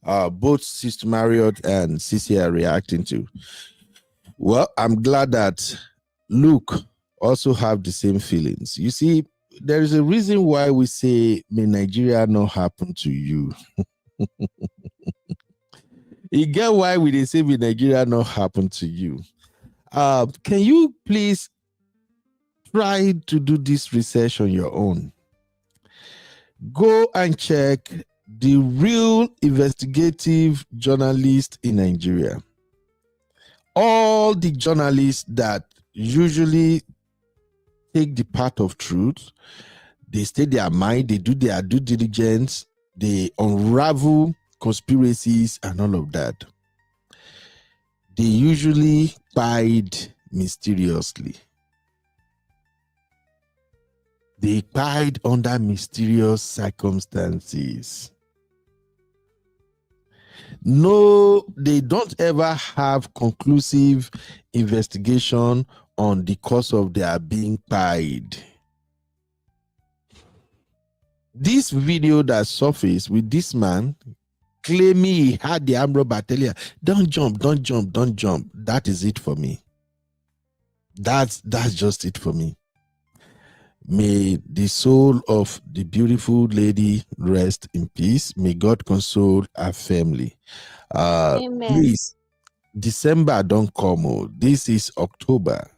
both Sister Marriott and Sisi are reacting to. Well, I'm glad that Luke also have the same feelings. You see, there is a reason why we say, may Nigeria not happen to you. You get why we they say, may Nigeria not happen to you. Can you please try to do this research on your own? Go and check the real investigative journalists in Nigeria. All the journalists that usually take the path of truth, they stay their mind, they do their due diligence, they unravel conspiracies and all of that. They usually died mysteriously. They died under mysterious circumstances. No, they don't ever have conclusive investigation on the cause of their being pied. This video that surfaced with this man claiming he had the armed robber telling, don't jump, don't jump, don't jump. That is it for me. That's just it for me. May the soul of the beautiful lady rest in peace. May God console her family. Amen. Please, December don't come. Oh. This is October.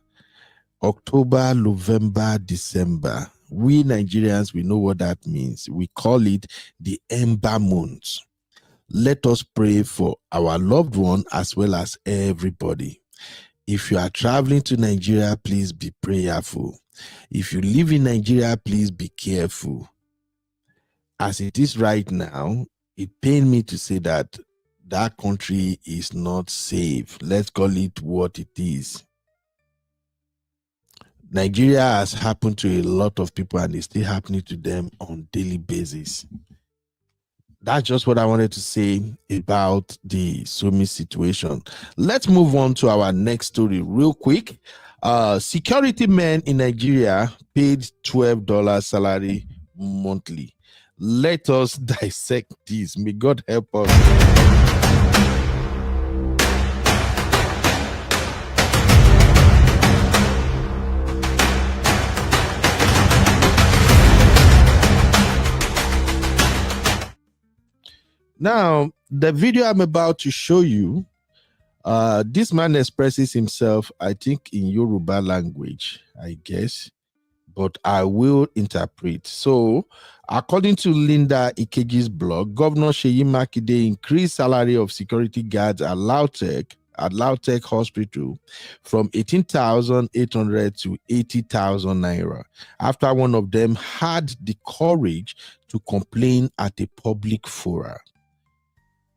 October, November, December. We Nigerians, we know what that means. We call it the Ember Month. Let us pray for our loved one as well as everybody. If you are traveling to Nigeria, please be prayerful. If you live in Nigeria, please be careful. As it is right now, it pains me to say that that country is not safe. Let's call it what it is. Nigeria has happened to a lot of people and it's still happening to them on a daily basis. That's just what I wanted to say about the Sumi situation. Let's move on to our next story real quick. Security men in Nigeria paid $12 salary monthly. Let us dissect this. May God help us. Now, the video I'm about to show you, this man expresses himself, I think, in Yoruba language, I guess, but I will interpret. So, according to Linda Ikeji's blog, Governor Seyi Makinde increased salary of security guards at Lautech Hospital from 18,800 to 80,000 naira after one of them had the courage to complain at a public forum.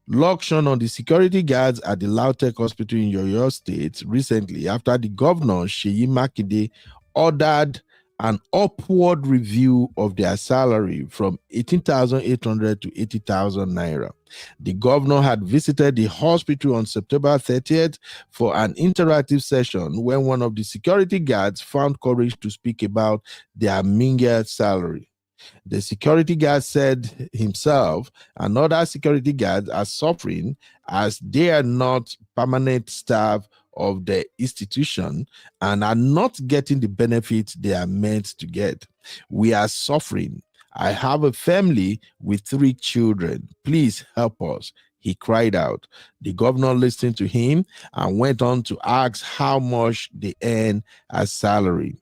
Lockdown on the security guards at the Lautech Hospital in Oyo State recently after the governor, Seyi Makinde, ordered an upward review of their salary from 18,800 to 80,000 naira. The governor had visited the hospital on September 30th for an interactive session when one of the security guards found courage to speak about their meager salary. The security guard said himself and other security guards are suffering as they are not permanent staff of the institution and are not getting the benefits they are meant to get. We are suffering. I have a family with 3 children. Please help us. He cried out. The governor listened to him and went on to ask how much they earn as salary.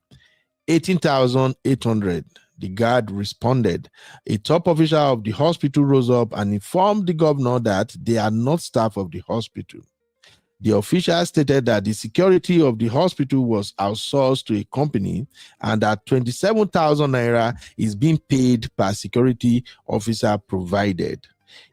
18,800. The guard responded. A top official of the hospital rose up and informed the governor that they are not staff of the hospital. The official stated that the security of the hospital was outsourced to a company and that 27,000 naira is being paid per security officer provided.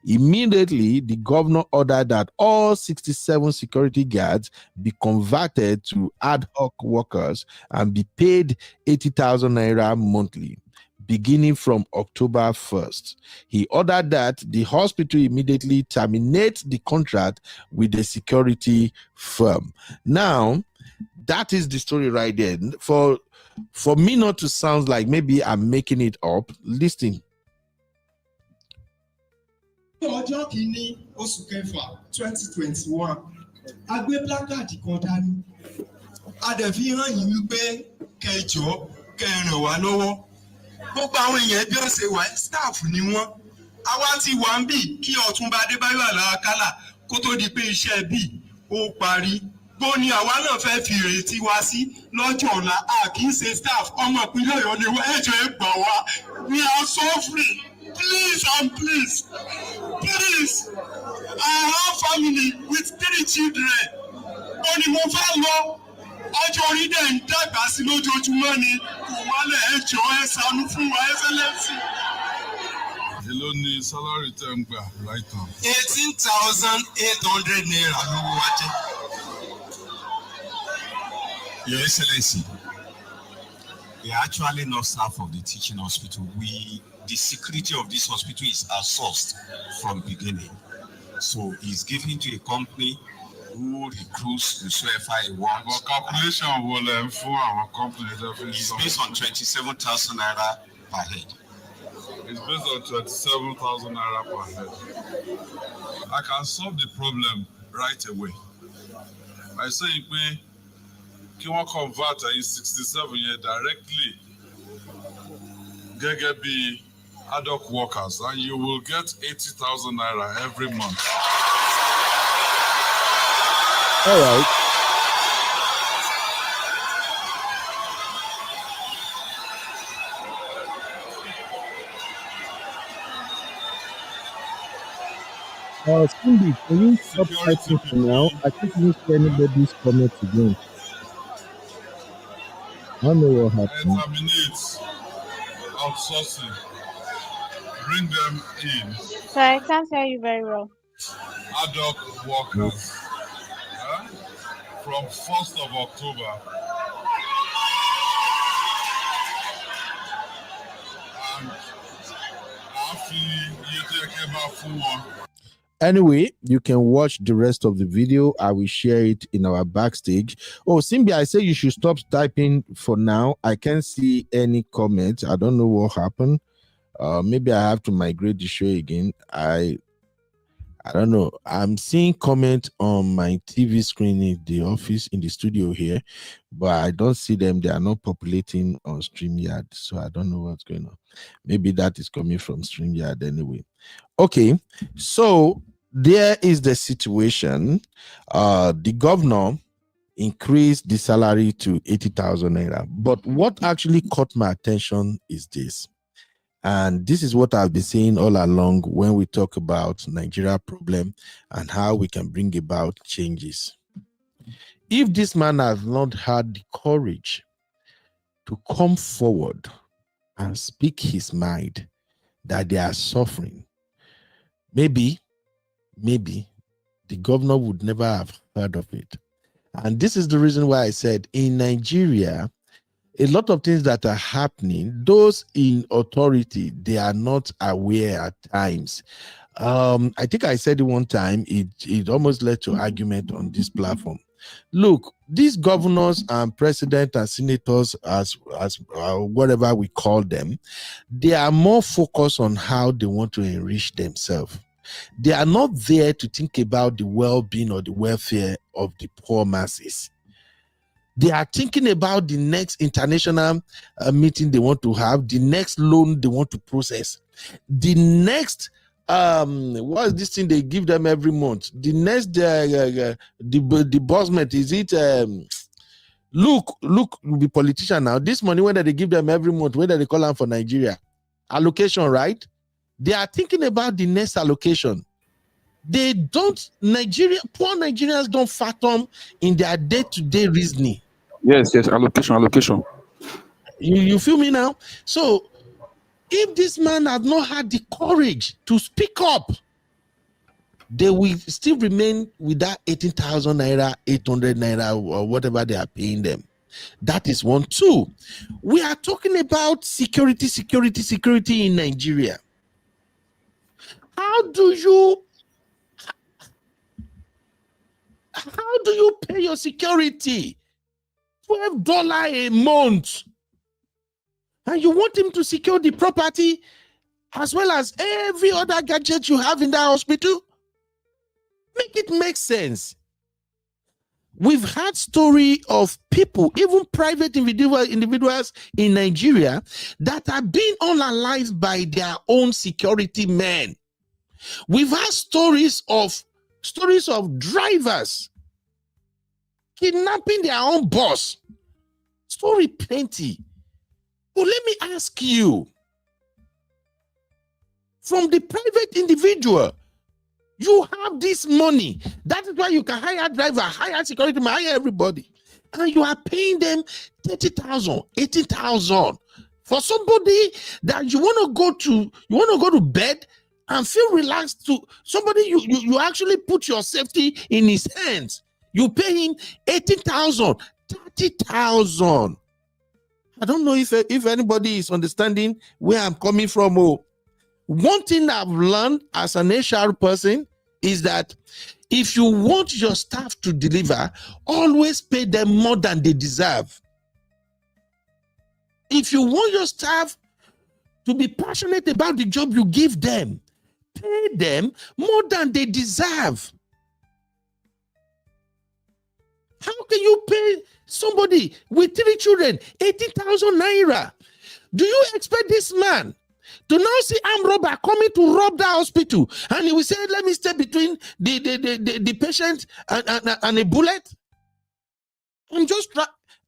Immediately, the governor ordered that all 67 security guards be converted to ad hoc workers and be paid 80,000 naira monthly, beginning from October 1st. He ordered that the hospital immediately terminate the contract with the security firm. Now, that is the story right there. For me not to sound like maybe I'm making it up, listen. Ọjọ́ kìíní oṣù kẹfà 2021 a gbé plákáàdì kan dání a dẹ̀ fi hàn yín wípé kẹjọ kẹràn wá lọ́wọ́ gbogbo àwọn èèyàn bí wọ́n ṣe wà staff ni wọ́n àwa ti wà ń bì kí Ọ̀túnba Adébáyọ̀ Àlàkálà kó tó di pé iṣẹ́ bì ó parí bó ni àwa náà fẹ́ fi ìrètí wa sí lọ́jọ́ ọ̀la a kì í ṣe staff ọmọ ìpínlẹ̀ Ọ̀yọ́ ni wọ́n ẹ̀jọ̀ ẹ̀ gbà wá we are suffering. Please and please, I have family with 3 children. Only mo fẹ́ lọ, ọjọ́ orí dẹ̀ ń dàgbà sí lójoojúmọ́ ni kò wálẹ̀ ẹjọ́ ẹ ṣàánú fún wa Excellency. Èló ni salary tẹ́ ń gbà right now? 18,800 naira lówó wa jẹ́. Your Excellency, we are actually not staff of the teaching hospital. The security of this hospital is outsourced from beginning. So it's given to a company who recruits whosoever he wants. But calculation will for our company. It's based on 27,000 naira per head. It's based on 27,000 naira per head. I can solve the problem right away. I say, can we convert in 67 years directly? Gẹ́gẹ́ bí ad hoc workers, and you will get 80,000 naira every month. All right. Cindy, can you stop typing for now? I think you see anybody's comment again. I don't know what happened. Terminate outsourcing. Bring them in. Sorry, I can't hear you very well. Ad hoc workers. From 1st of October. And anyway, you can watch the rest of the video. I will share it in our backstage. Oh, Simbi, I say you should stop typing for now. I can't see any comments. I don't know what happened. Maybe I have to migrate the show again. I don't know. I'm seeing comments on my TV screen in the office, in the studio here, but I don't see them. They are not populating on StreamYard, so I don't know what's going on. Maybe that is coming from StreamYard anyway. Okay, so there is the situation. The governor increased the salary to 80,000 naira. But what actually caught my attention is this. And this is what I've been saying all along when we talk about Nigeria problem and how we can bring about changes. If this man has not had the courage to come forward and speak his mind that they are suffering, maybe the governor would never have heard of it. And this is the reason why I said in Nigeria, a lot of things that are happening, those in authority, they are not aware at times. I think I said it one time, it almost led to argument on this platform. Look, these governors and president and senators, as whatever we call them, they are more focused on how they want to enrich themselves. They are not there to think about the well-being or the welfare of the poor masses. They are thinking about the next international meeting they want to have, the next loan they want to process, the next what's this thing they give them every month, the next disbursement. Is it look the politician now, this money when they give them every month, whether they call them for Nigeria allocation, right? They are thinking about the next allocation. They don't, poor Nigerians don't fathom in their day-to-day reasoning. Yes, allocation. You feel me now? So if this man had not had the courage to speak up, they will still remain with that 18,000 naira, 800 naira, or whatever they are paying them. That is one. Two, we are talking about security in Nigeria. How do you pay your security? $12 a month. And you want him to secure the property as well as every other gadget you have in that hospital? Make it make sense. We've had story of people, even private individuals in Nigeria, that are being unalived by their own security men. We've had stories of drivers kidnapping their own boss. Story plenty. But let me ask you, from the private individual, you have this money. That is why you can hire driver, hire security man, hire everybody. And you are paying them 30,000, 18,000 for somebody that you want to go to bed and feel relaxed to. Somebody you actually put your safety in his hands. You pay him 18,000, 30,000. I don't know if anybody is understanding where I'm coming from. Oh, one thing I've learned as an HR person is that if you want your staff to deliver, always pay them more than they deserve. If you want your staff to be passionate about the job you give them, pay them more than they deserve. How can you pay somebody with 3 children 80,000 naira? Do you expect this man to now see armed robber coming to rob that hospital and he will say, let me stay between the patient and a bullet? I'm just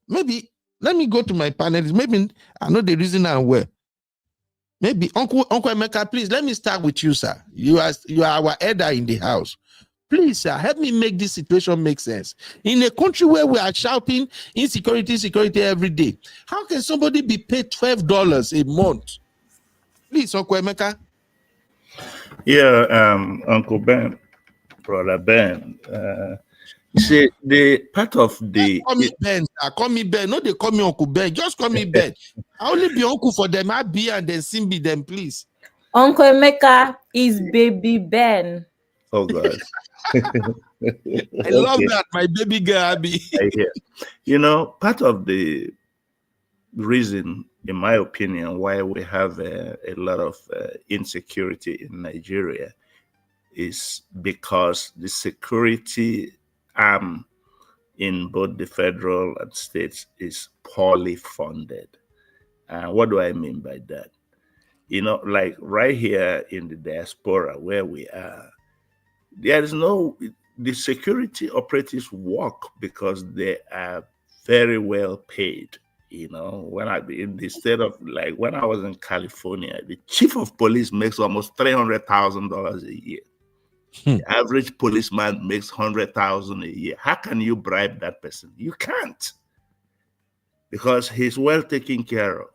maybe let me go to my panelists. Maybe I know the reason I'm well. Maybe Uncle Emeka, please let me start with you, sir. You are our elder in the house. Please, sir, help me make this situation make sense. In a country where we are shouting insecurity every day, how can somebody be paid $12 a month? Please, Uncle Emeka. Yeah, Uncle Ben, Brother Ben. You see, the part of the... Call me Ben, sir. Call me Ben. No, they call me Uncle Ben. Just call me Ben. I only be uncle for them. I be and then Simbi them, please. Uncle Emeka is baby Ben. Oh, God. I love that, my baby girl, Abby. You know, part of the reason, in my opinion, why we have a lot of insecurity in Nigeria is because the security arm in both the federal and states is poorly funded. And what do I mean by that? You know, like right here in the diaspora where we are, there is the security operatives work because they are very well paid. You know, when I be in the state of, like when I was in California, the chief of police makes almost $300,000 a year. The average policeman makes $100,000 a year. How can you bribe that person? You can't, because he's well taken care of.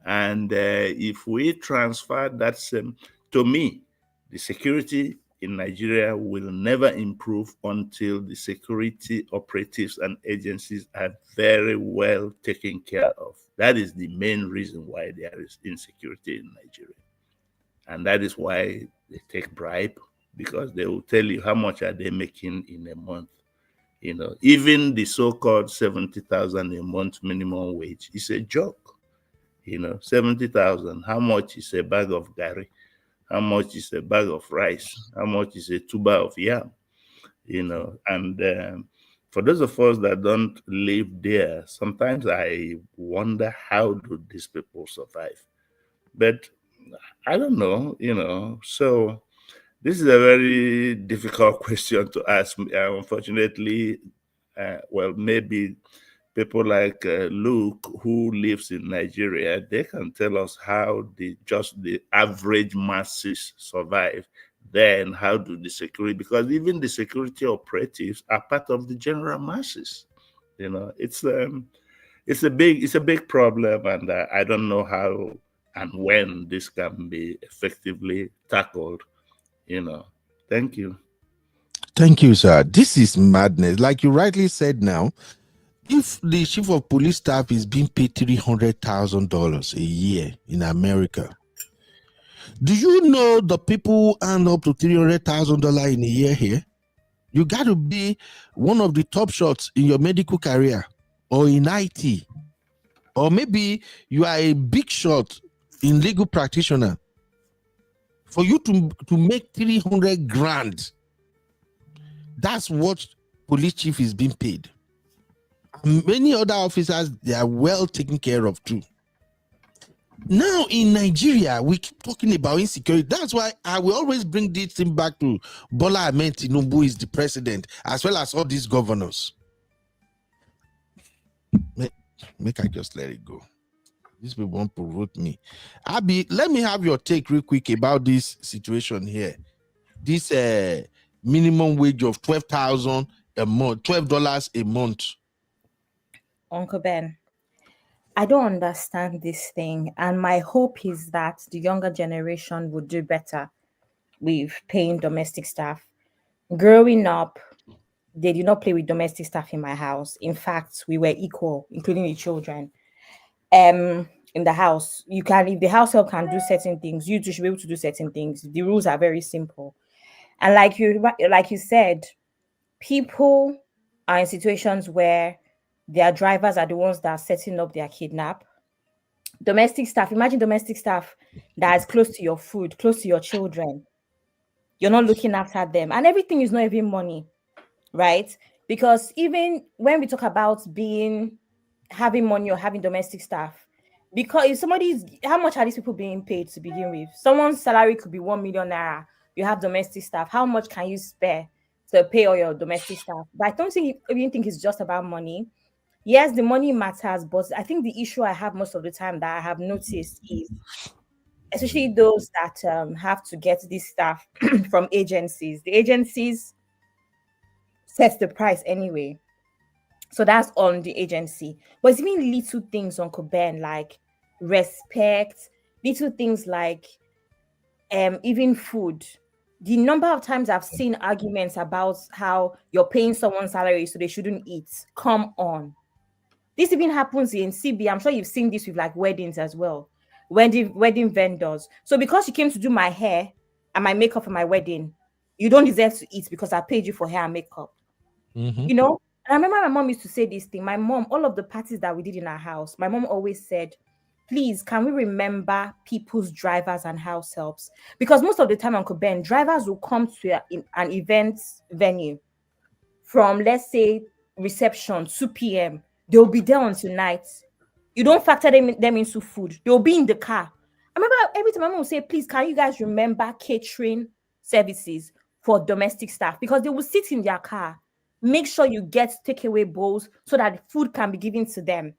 And if we transfer that same, to me, the security in Nigeria will never improve until the security operatives and agencies are very well taken care of. That is the main reason why there is insecurity in Nigeria. And that is why they take bribe, because they will tell you how much are they making in a month. Even the so-called 70,000 a month minimum wage is a joke. 70,000, how much is a bag of gari? How much is a bag of rice? How much is a tuber of yam? And for those of us that don't live there, sometimes I wonder, how do these people survive? But I don't know. So this is a very difficult question to ask. Unfortunately, maybe people like Luke, who lives in Nigeria, they can tell us how the average masses survive. Then how do the security, because even the security operatives are part of the general masses. It's a big problem, and I don't know how and when this can be effectively tackled. Thank you. Thank you, sir. This is madness. Like you rightly said now, if the chief of police staff is being paid $300,000 a year in America, do you know the people who earn up to $300,000 in a year here? You got to be one of the top shots in your medical career or in IT, or maybe you are a big shot in legal practitioner. For you to make 300 grand, that's what police chief is being paid. Many other officers, they are well taken care of too. Now in Nigeria, we keep talking about insecurity. That's why I will always bring this thing back to Bola Ahmed Tinubu is the president, as well as all these governors. Make I just let it go. These people want to root me. Abi, let me have your take real quick about this situation here. This minimum wage of $12,000 a month, $12 a month. Uncle Ben, I don't understand this thing, and my hope is that the younger generation would do better with paying domestic staff. Growing up, they did not play with domestic staff in my house. In fact, we were equal, including the children. In the house, if the house help can do certain things, you two should be able to do certain things. The rules are very simple. And like you said, people are in situations where their drivers are the ones that are setting up their kidnap. Domestic staff, imagine domestic staff that is close to your food, close to your children. You're not looking after them, and everything is not even money, right? Because even when we talk about having money or having domestic staff, because if how much are these people being paid to begin with? Someone's salary could be 1 million naira. You have domestic staff. How much can you spare to pay all your domestic staff? But I don't even think it's just about money. Yes, the money matters, but I think the issue I have most of the time that I have noticed is, especially those that have to get this staff from agencies. The agencies set the price anyway. So that's on the agency. But it's even little things, Uncle Ben, like respect, little things like even food. The number of times I've seen arguments about how you're paying someone's salary so they shouldn't eat. Come on. This even happens in CB. I'm sure you've seen this with like weddings as well. Wedding vendors. So because you came to do my hair and my makeup for my wedding, you don't deserve to eat because I paid you for hair and makeup. Mm-hmm. And I remember my mom used to say this thing. My mom, all of the parties that we did in our house, my mom always said, please, can we remember people's drivers and house helps? Because most of the time, Uncle Ben, drivers will come to an event venue from, let's say, reception, 2 p.m. They'll be there until night. You don't factor them into food. They'll be in the car. I remember every time my mom would say, please, can you guys remember catering services for domestic staff? Because they will sit in their car. Make sure you get takeaway bowls so that food can be given to them.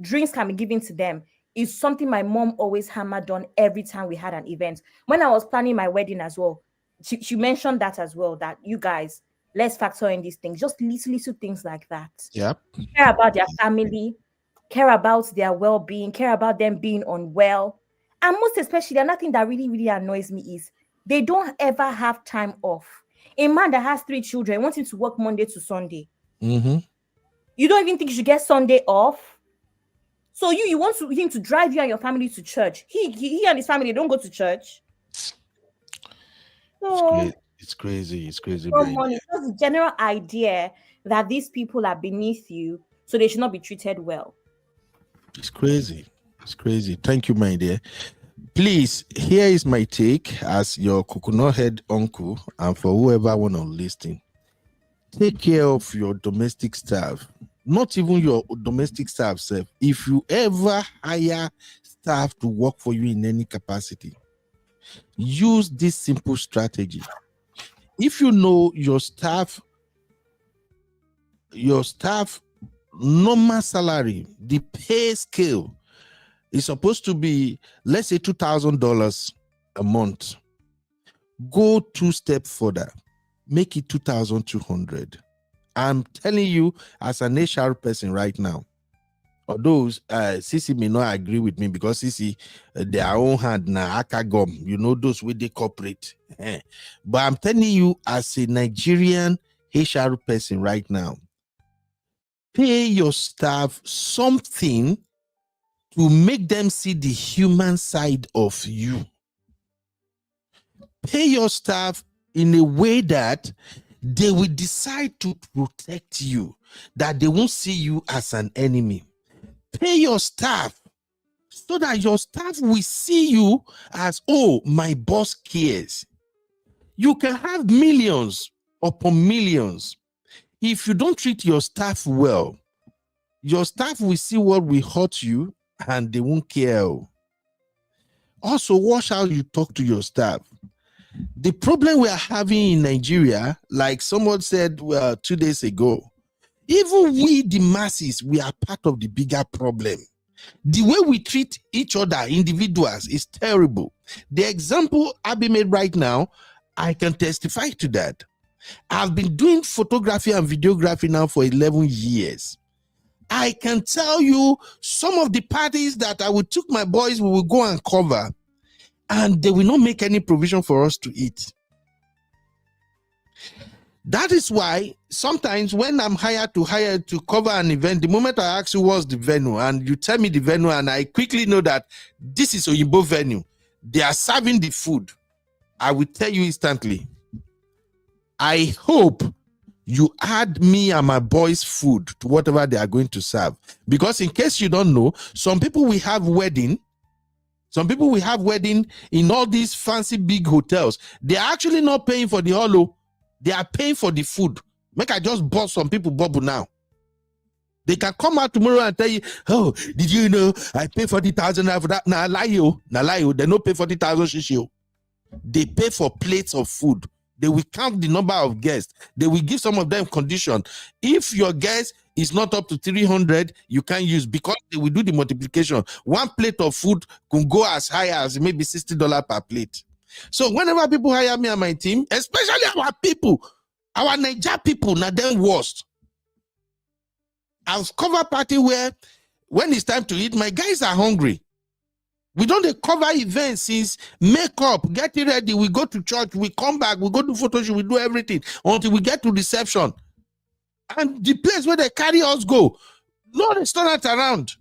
Drinks can be given to them. It's something my mom always hammered on every time we had an event. When I was planning my wedding as well, she mentioned that as well, that you guys, let's factor in these things, just little things like that. Yep. Care about their family, care about their well-being, care about them being unwell. And most especially, another thing that really, really annoys me is They don't ever have time off. A man that has 3 children wanting to work Monday to Sunday. Mm-hmm. You don't even think you should get Sunday off? So you want him to drive you and your family to church. He and his family don't go to church. So It's crazy. It's crazy. money. It's just the general idea that these people are beneath you, so they should not be treated well. It's crazy. It's crazy. Thank you, my dear. Please, here is my take as your coconut head uncle, and for whoever want to listen. Take care of your domestic staff. Not even your domestic staff, self. If you ever hire staff to work for you in any capacity, use this simple strategy. If you know your staff normal salary, the pay scale is supposed to be, let's say, $2,000 a month. Go 2 steps further, make it 2,200. I'm telling you, as an HR person right now, although Sisi may not agree with me because Sisi, their own hand na akagom, you know, those with the corporate. But I'm telling you, as a Nigerian HR person right now, pay your staff something to make them see the human side of you. Pay your staff in a way that they will decide to protect you, that they won't see you as an enemy. Pay your staff so that your staff will see you as, oh, my boss cares. You can have millions upon millions. If you don't treat your staff well, your staff will see what will hurt you and they won't care. Also, watch how you talk to your staff. The problem we are having in Nigeria, like someone said 2 days ago, even we, the masses, we are part of the bigger problem. The way we treat each other, individuals, is terrible. The example Abby made right now, I can testify to that. I've been doing photography and videography now for 11 years. I can tell you some of the parties that I would took my boys, we will go and cover, and they will not make any provision for us to eat. That is why sometimes when I'm hired to cover an event, the moment I ask you what's the venue and you tell me the venue and I quickly know that this is Oyinbo venue, they are serving the food, I will tell you instantly, I hope you add me and my boys' food to whatever they are going to serve. Because in case you don't know, some people will have wedding in all these fancy big hotels. They are actually not paying for the holo. They are paying for the food. Make I just bust some people bubble now. They can come out tomorrow and tell you, oh, did you know I pay 40,000 for that? Nah, lie you. They don't pay 40,000 shishi. They pay for plates of food. They will count the number of guests. They will give some of them condition. If your guest is not up to 300, you can't use, because they will do the multiplication. One plate of food can go as high as maybe $60 per plate. So whenever people hire me and my team, especially our people, our Niger people, now them worst. I've covered party where when it's time to eat, my guys are hungry. We don't cover events since makeup, get it ready, we go to church, we come back, we go to photo shoot, we do everything until we get to reception. And the place where they carry us go, no restaurant around.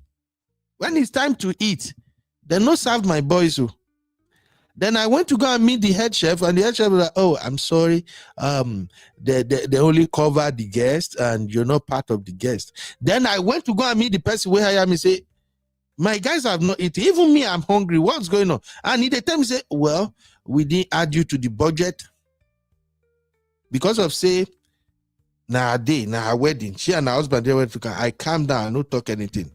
When it's time to eat, they no serve my boys. Then I went to go and meet the head chef, and the head chef was like, oh, I'm sorry, they only cover the guest and you're not part of the guest. Then I went to go and meet the person where I am and say, my guys have not eaten. Even me, I'm hungry. What's going on? And he tell me, say, well, we didn't add you to the budget because of, say, her wedding. She and her husband, they went to come. I calm down, I don't talk anything.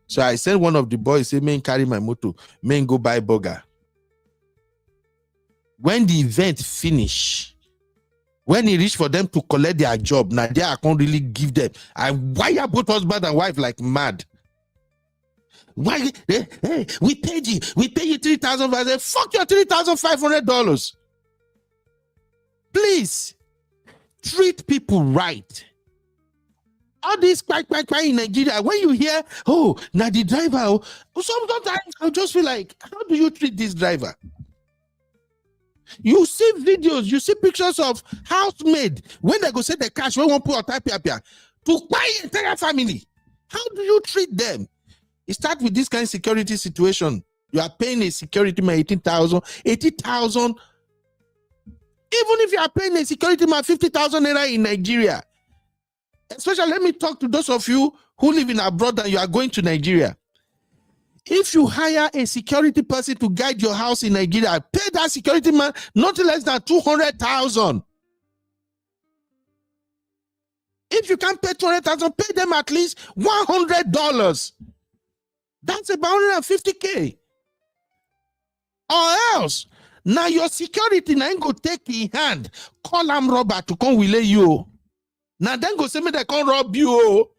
So I sent one of the boys, say, man, carry my motor, man, go buy burger. When the event finish, when he reached for them to collect their job, now they I can't really give them. I wire both husband and wife like mad. Why? Hey, we pay you $3,000. I said, fuck your $3,500. Please treat people right. All this quack in Nigeria, when you hear, oh, now the driver, sometimes I just feel like, how do you treat this driver? You see videos, you see pictures of housemaid when they go say the cash when one put on type to buy entire family. How do you treat them? It starts with this kind of security situation. You are paying a security man 80,000. Even if you are paying a security man 50,000 naira in Nigeria, especially let me talk to those of you who live in abroad and you are going to Nigeria. If you hire a security person to guide your house in Nigeria, pay that security man not less than 200,000. If you can't pay 200,000, pay them at least $100. That's about 150K. Or else, now your security now go take in hand, call them robber to come relay you. Now then go say me they can't rob you.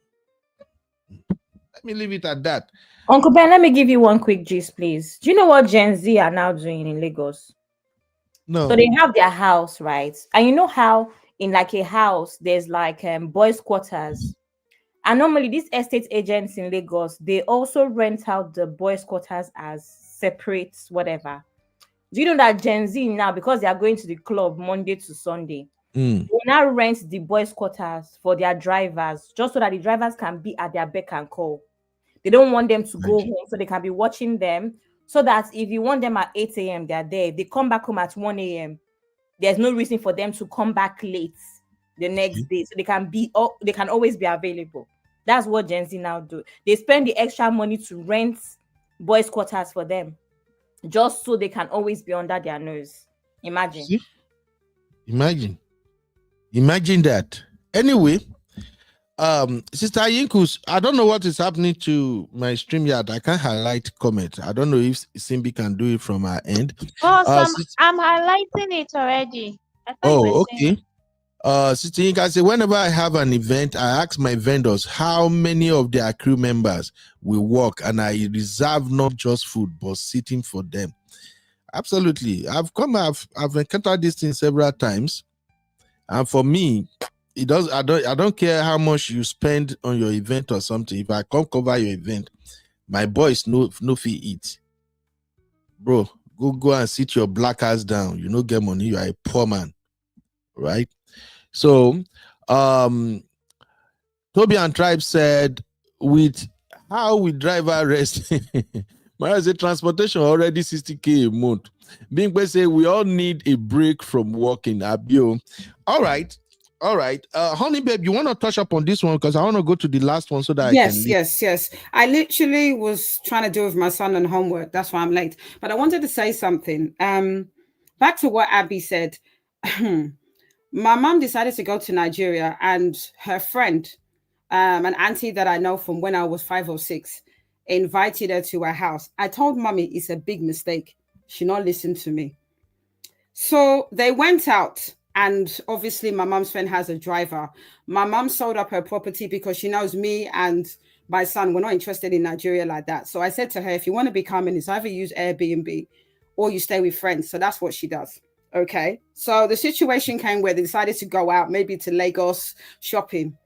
Let me leave it at that. Uncle Ben, let me give you one quick gist, please. Do you know what Gen Z are now doing in Lagos? No. So they have their house, right? And you know how in like a house, there's like boys' quarters. And normally these estate agents in Lagos, they also rent out the boys' quarters as separate whatever. Do you know that Gen Z now, because they are going to the club Monday to Sunday, they now rent the boys' quarters for their drivers, just so that the drivers can be at their beck and call. They don't want them to go home, so they can be watching them, so that if you want them at 8 a.m., they're there. If they come back home at 1 a.m., there's no reason for them to come back late the next day. So they can always be available. That's what Gen Z now do. They spend the extra money to rent boys' quarters for them, just so they can always be under their nose. Imagine. See? Imagine that. Anyway, Sister Yinkus, I don't know what is happening to my StreamYard. I can't highlight comment. I don't know if Simbi can do it from our end. Oh, I'm highlighting it already. Okay. Sister Yinka say, whenever I have an event, I ask my vendors how many of their crew members will work, and I reserve not just food but sitting for them. Absolutely. I've encountered this thing several times. And for me, I don't care how much you spend on your event or something. If I come cover your event, my boys no fee eat. Bro, go and sit your black ass down. You no get money, you are a poor man. Right? So Toby and Tribe said, with how we drive our rest, Mara say transportation already 60K a month. Bingbe say we all need a break from working. Abio. All right. Honey babe, you want to touch up on this one because I want to go to the last one so that I can leave. Yes. I literally was trying to do with my son and homework. That's why I'm late. But I wanted to say something. Back to what Abby said. My mom decided to go to Nigeria, and her friend, an auntie that I know from when I was 5 or 6, invited her to her house. I told mommy it's a big mistake. She not listened to me. So they went out, and obviously my mom's friend has a driver. My mom sold up her property because she knows me and my son, we're not interested in Nigeria like that. So I said to her, if you want to be coming, it's either use Airbnb or you stay with friends. So that's what she does. Okay. So the situation came where they decided to go out, maybe to Lagos shopping.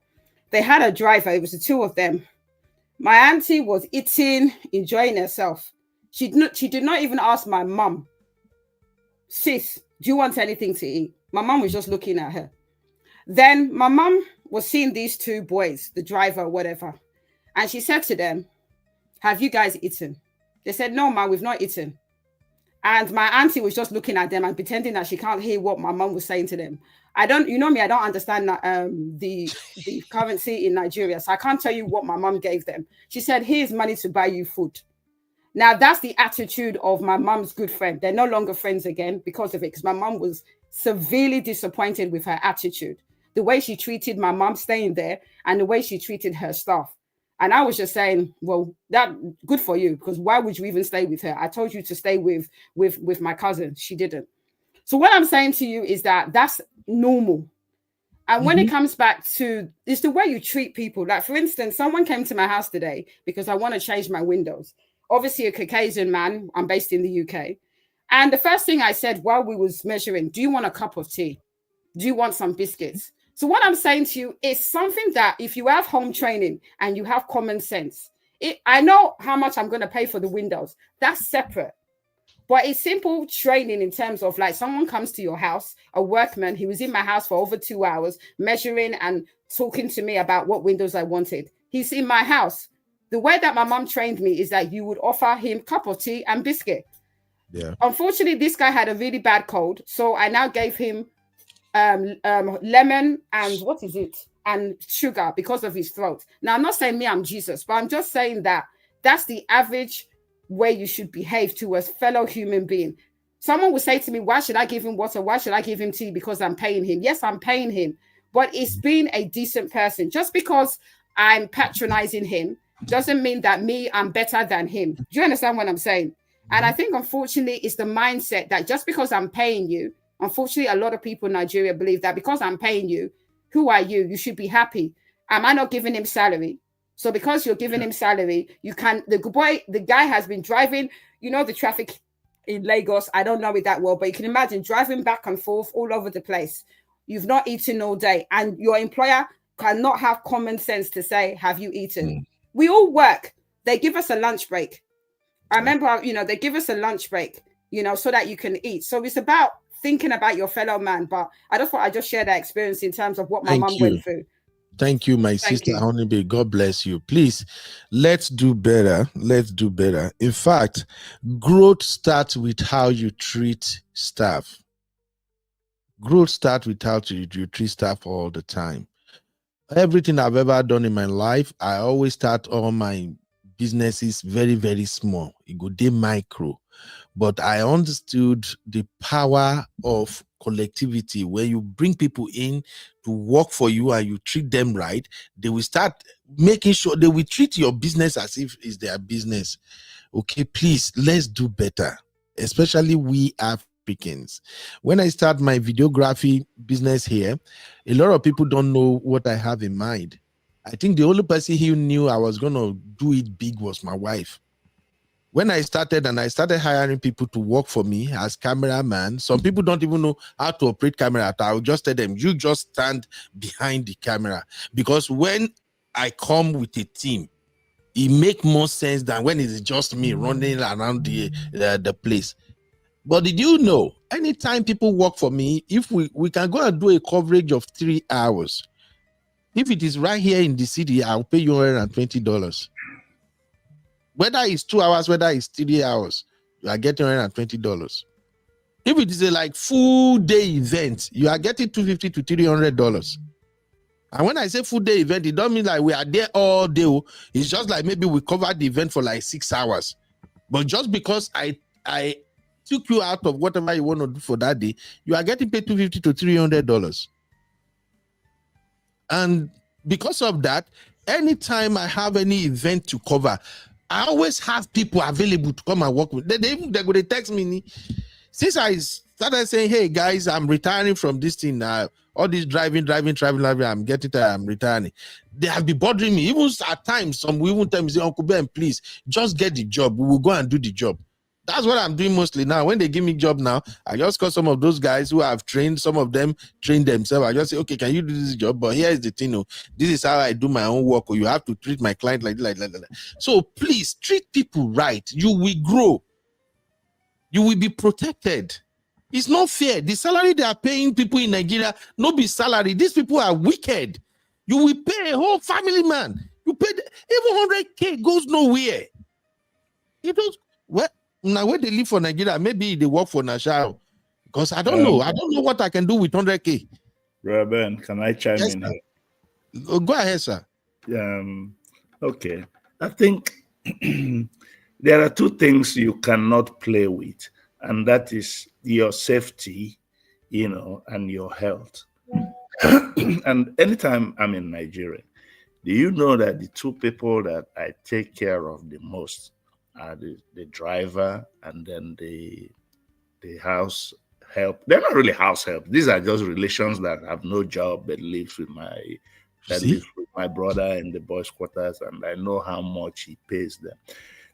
They had a driver. It was the two of them. My auntie was eating, enjoying herself. She did not even ask my mom, sis, do you want anything to eat? My mom was just looking at her. Then my mom was seeing these two boys, the driver, whatever. And she said to them, have you guys eaten? They said, no, ma, we've not eaten. And my auntie was just looking at them and pretending that she can't hear what my mom was saying to them. I don't understand the currency in Nigeria. So I can't tell you what my mom gave them. She said, here's money to buy you food. Now, that's the attitude of my mom's good friend. They're no longer friends again because of it, because my mom was severely disappointed with her attitude, the way she treated my mom staying there and the way she treated her staff. And I was just saying, well, that good for you, because why would you even stay with her? I told you to stay with my cousin. She didn't. So what I'm saying to you is that that's normal. And when it comes back to, it's the way you treat people. Like, for instance, someone came to my house today because I want to change my windows. Obviously a Caucasian man. I'm based in the UK. And the first thing I said while we was measuring, do you want a cup of tea? Do you want some biscuits? So what I'm saying to you is something that if you have home training and you have common sense, I know how much I'm going to pay for the windows. That's separate. But it's simple training in terms of like someone comes to your house, a workman, he was in my house for over 2 hours, measuring and talking to me about what windows I wanted. He's in my house. The way that my mom trained me is that you would offer him cup of tea and biscuit. Yeah. Unfortunately, this guy had a really bad cold. So I now gave him lemon and what is it? And sugar because of his throat. Now, I'm not saying me, I'm Jesus, but I'm just saying that that's the average way you should behave to a fellow human being. Someone will say to me, why should I give him water? Why should I give him tea? Because I'm paying him. Yes, I'm paying him, but it's being a decent person. Just because I'm patronizing him doesn't mean that me, I'm better than him. Do you understand what I'm saying? And I think, unfortunately, it's the mindset that just because I'm paying you, unfortunately, a lot of people in Nigeria believe that because I'm paying you, who are you? You should be happy. Am I not giving him salary? So because you're giving him salary, you can, the guy has been driving, you know, the traffic in Lagos. I don't know it that well, but you can imagine driving back and forth all over the place. You've not eaten all day and your employer cannot have common sense to say, have you eaten? We all work. They give us a lunch break. I remember, you know, they give us a lunch break, you know, so that you can eat. So it's about thinking about your fellow man. But I just thought I'd just share that experience in terms of what my mom went through. Thank you, my sister Honeybee. God bless you. Please, let's do better. Let's do better. In fact, growth starts with how you treat staff. Growth starts with how you treat staff all the time. Everything I've ever done in my life, I always start all my businesses very, very small. It go dey micro. But I understood the power of collectivity. When you bring people in to work for you and you treat them right, they will start making sure they will treat your business as if it's their business. Okay, please, let's do better, especially we Africans. When I start my videography business here, a lot of people don't know what I have in mind. I think the only person who knew I was going to do it big was my wife. When I started hiring people to work for me as cameraman, some people don't even know how to operate camera. I will just tell them, you just stand behind the camera. Because when I come with a team, it makes more sense than when it's just me running around the place. But did you know, anytime people work for me, if we can go and do a coverage of 3 hours, if it is right here in the city, I'll pay you $120. Whether it's 2 hours, whether it's 3 hours, you are getting $120. If it is a like full day event, you are getting $250 to $300. And when I say full day event, it don't mean like we are there all day. It's just like maybe we covered the event for like 6 hours. But just because I took you out of whatever you want to do for that day, you are getting paid $250 to $300. And because of that, anytime I have any event to cover, I always have people available to come and work with. They're going to text me. Since I started saying, hey guys, I'm retiring from this thing now, all this driving, I'm getting tired, I'm retiring. They have been bothering me. Even at times, some will even tell me, say, Uncle Ben, please, just get the job. We will go and do the job. That's what I'm doing mostly now. When they give me job now, I just call some of those guys who have trained, some of them train themselves. I just say, okay, can you do this job? But here's the thing, this is how I do my own work, or you have to treat my client like that. So please treat people right. You will grow. You will be protected. It's not fair. The salary they are paying people in Nigeria, no be salary. These people are wicked. You will pay a whole family man. You pay even 100K goes nowhere. It does. Well, now when they live for Nigeria, maybe they work for Nashao. Because I don't know. I don't know what I can do with 100K. Ruben, can I chime in here? Go ahead, sir. Okay. I think there are two things you cannot play with, and that is your safety, and your health. And anytime I'm in Nigeria, do you know that the two people that I take care of the most are the driver and then the house help? They're not really house help. These are just relations that have no job but lives with my brother in the boys' quarters, and I know how much he pays them.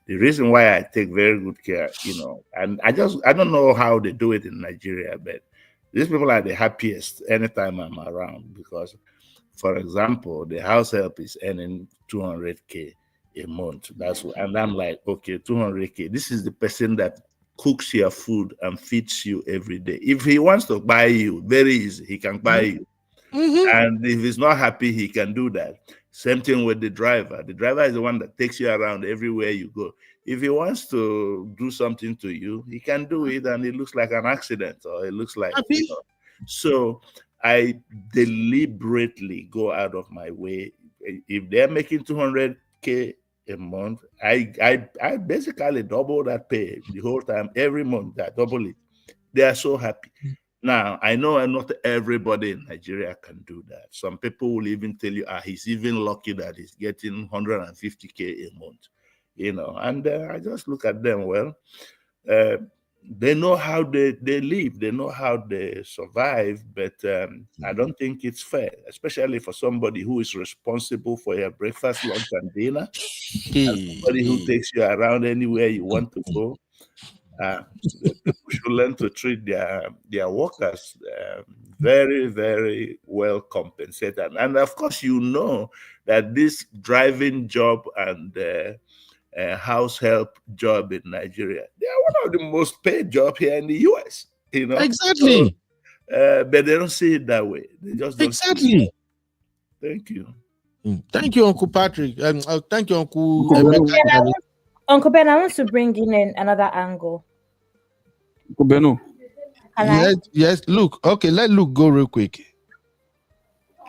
The reason why I take very good care, and I don't know how they do it in Nigeria, but these people are the happiest anytime I'm around, because, for example, the house help is earning 200K a month. And I'm like, okay, 200K. This is the person that cooks your food and feeds you every day. If he wants to buy you, very easy, he can buy you. And if he's not happy, he can do that. Same thing with the driver. The driver is the one that takes you around everywhere you go. If he wants to do something to you, he can do it, and it looks like an accident, or it looks like, you know. So I deliberately go out of my way. If they're making 200K a month, I basically double that pay the whole time. Every month I double it. They are so happy. Now, I know not everybody in Nigeria can do that. Some people will even tell you, he's even lucky that he's getting 150K a month, you know. And I just look at them, well, they know how they live, they know how they survive, but I don't think it's fair, especially for somebody who is responsible for your breakfast, lunch, and dinner, and somebody who takes you around anywhere you want to go. People should learn to treat their workers very, very well compensated. And of course, you know that this driving job and house help job in Nigeria, they are one of the most paid job here in the US. You know, exactly. So, but they don't see it that way. They just don't see it. Thank you. Thank you, Uncle Patrick. Thank you, Uncle. Uncle Ben, I want to bring in another angle. Uncle Beno. Yes. Look, okay, let Luke go real quick.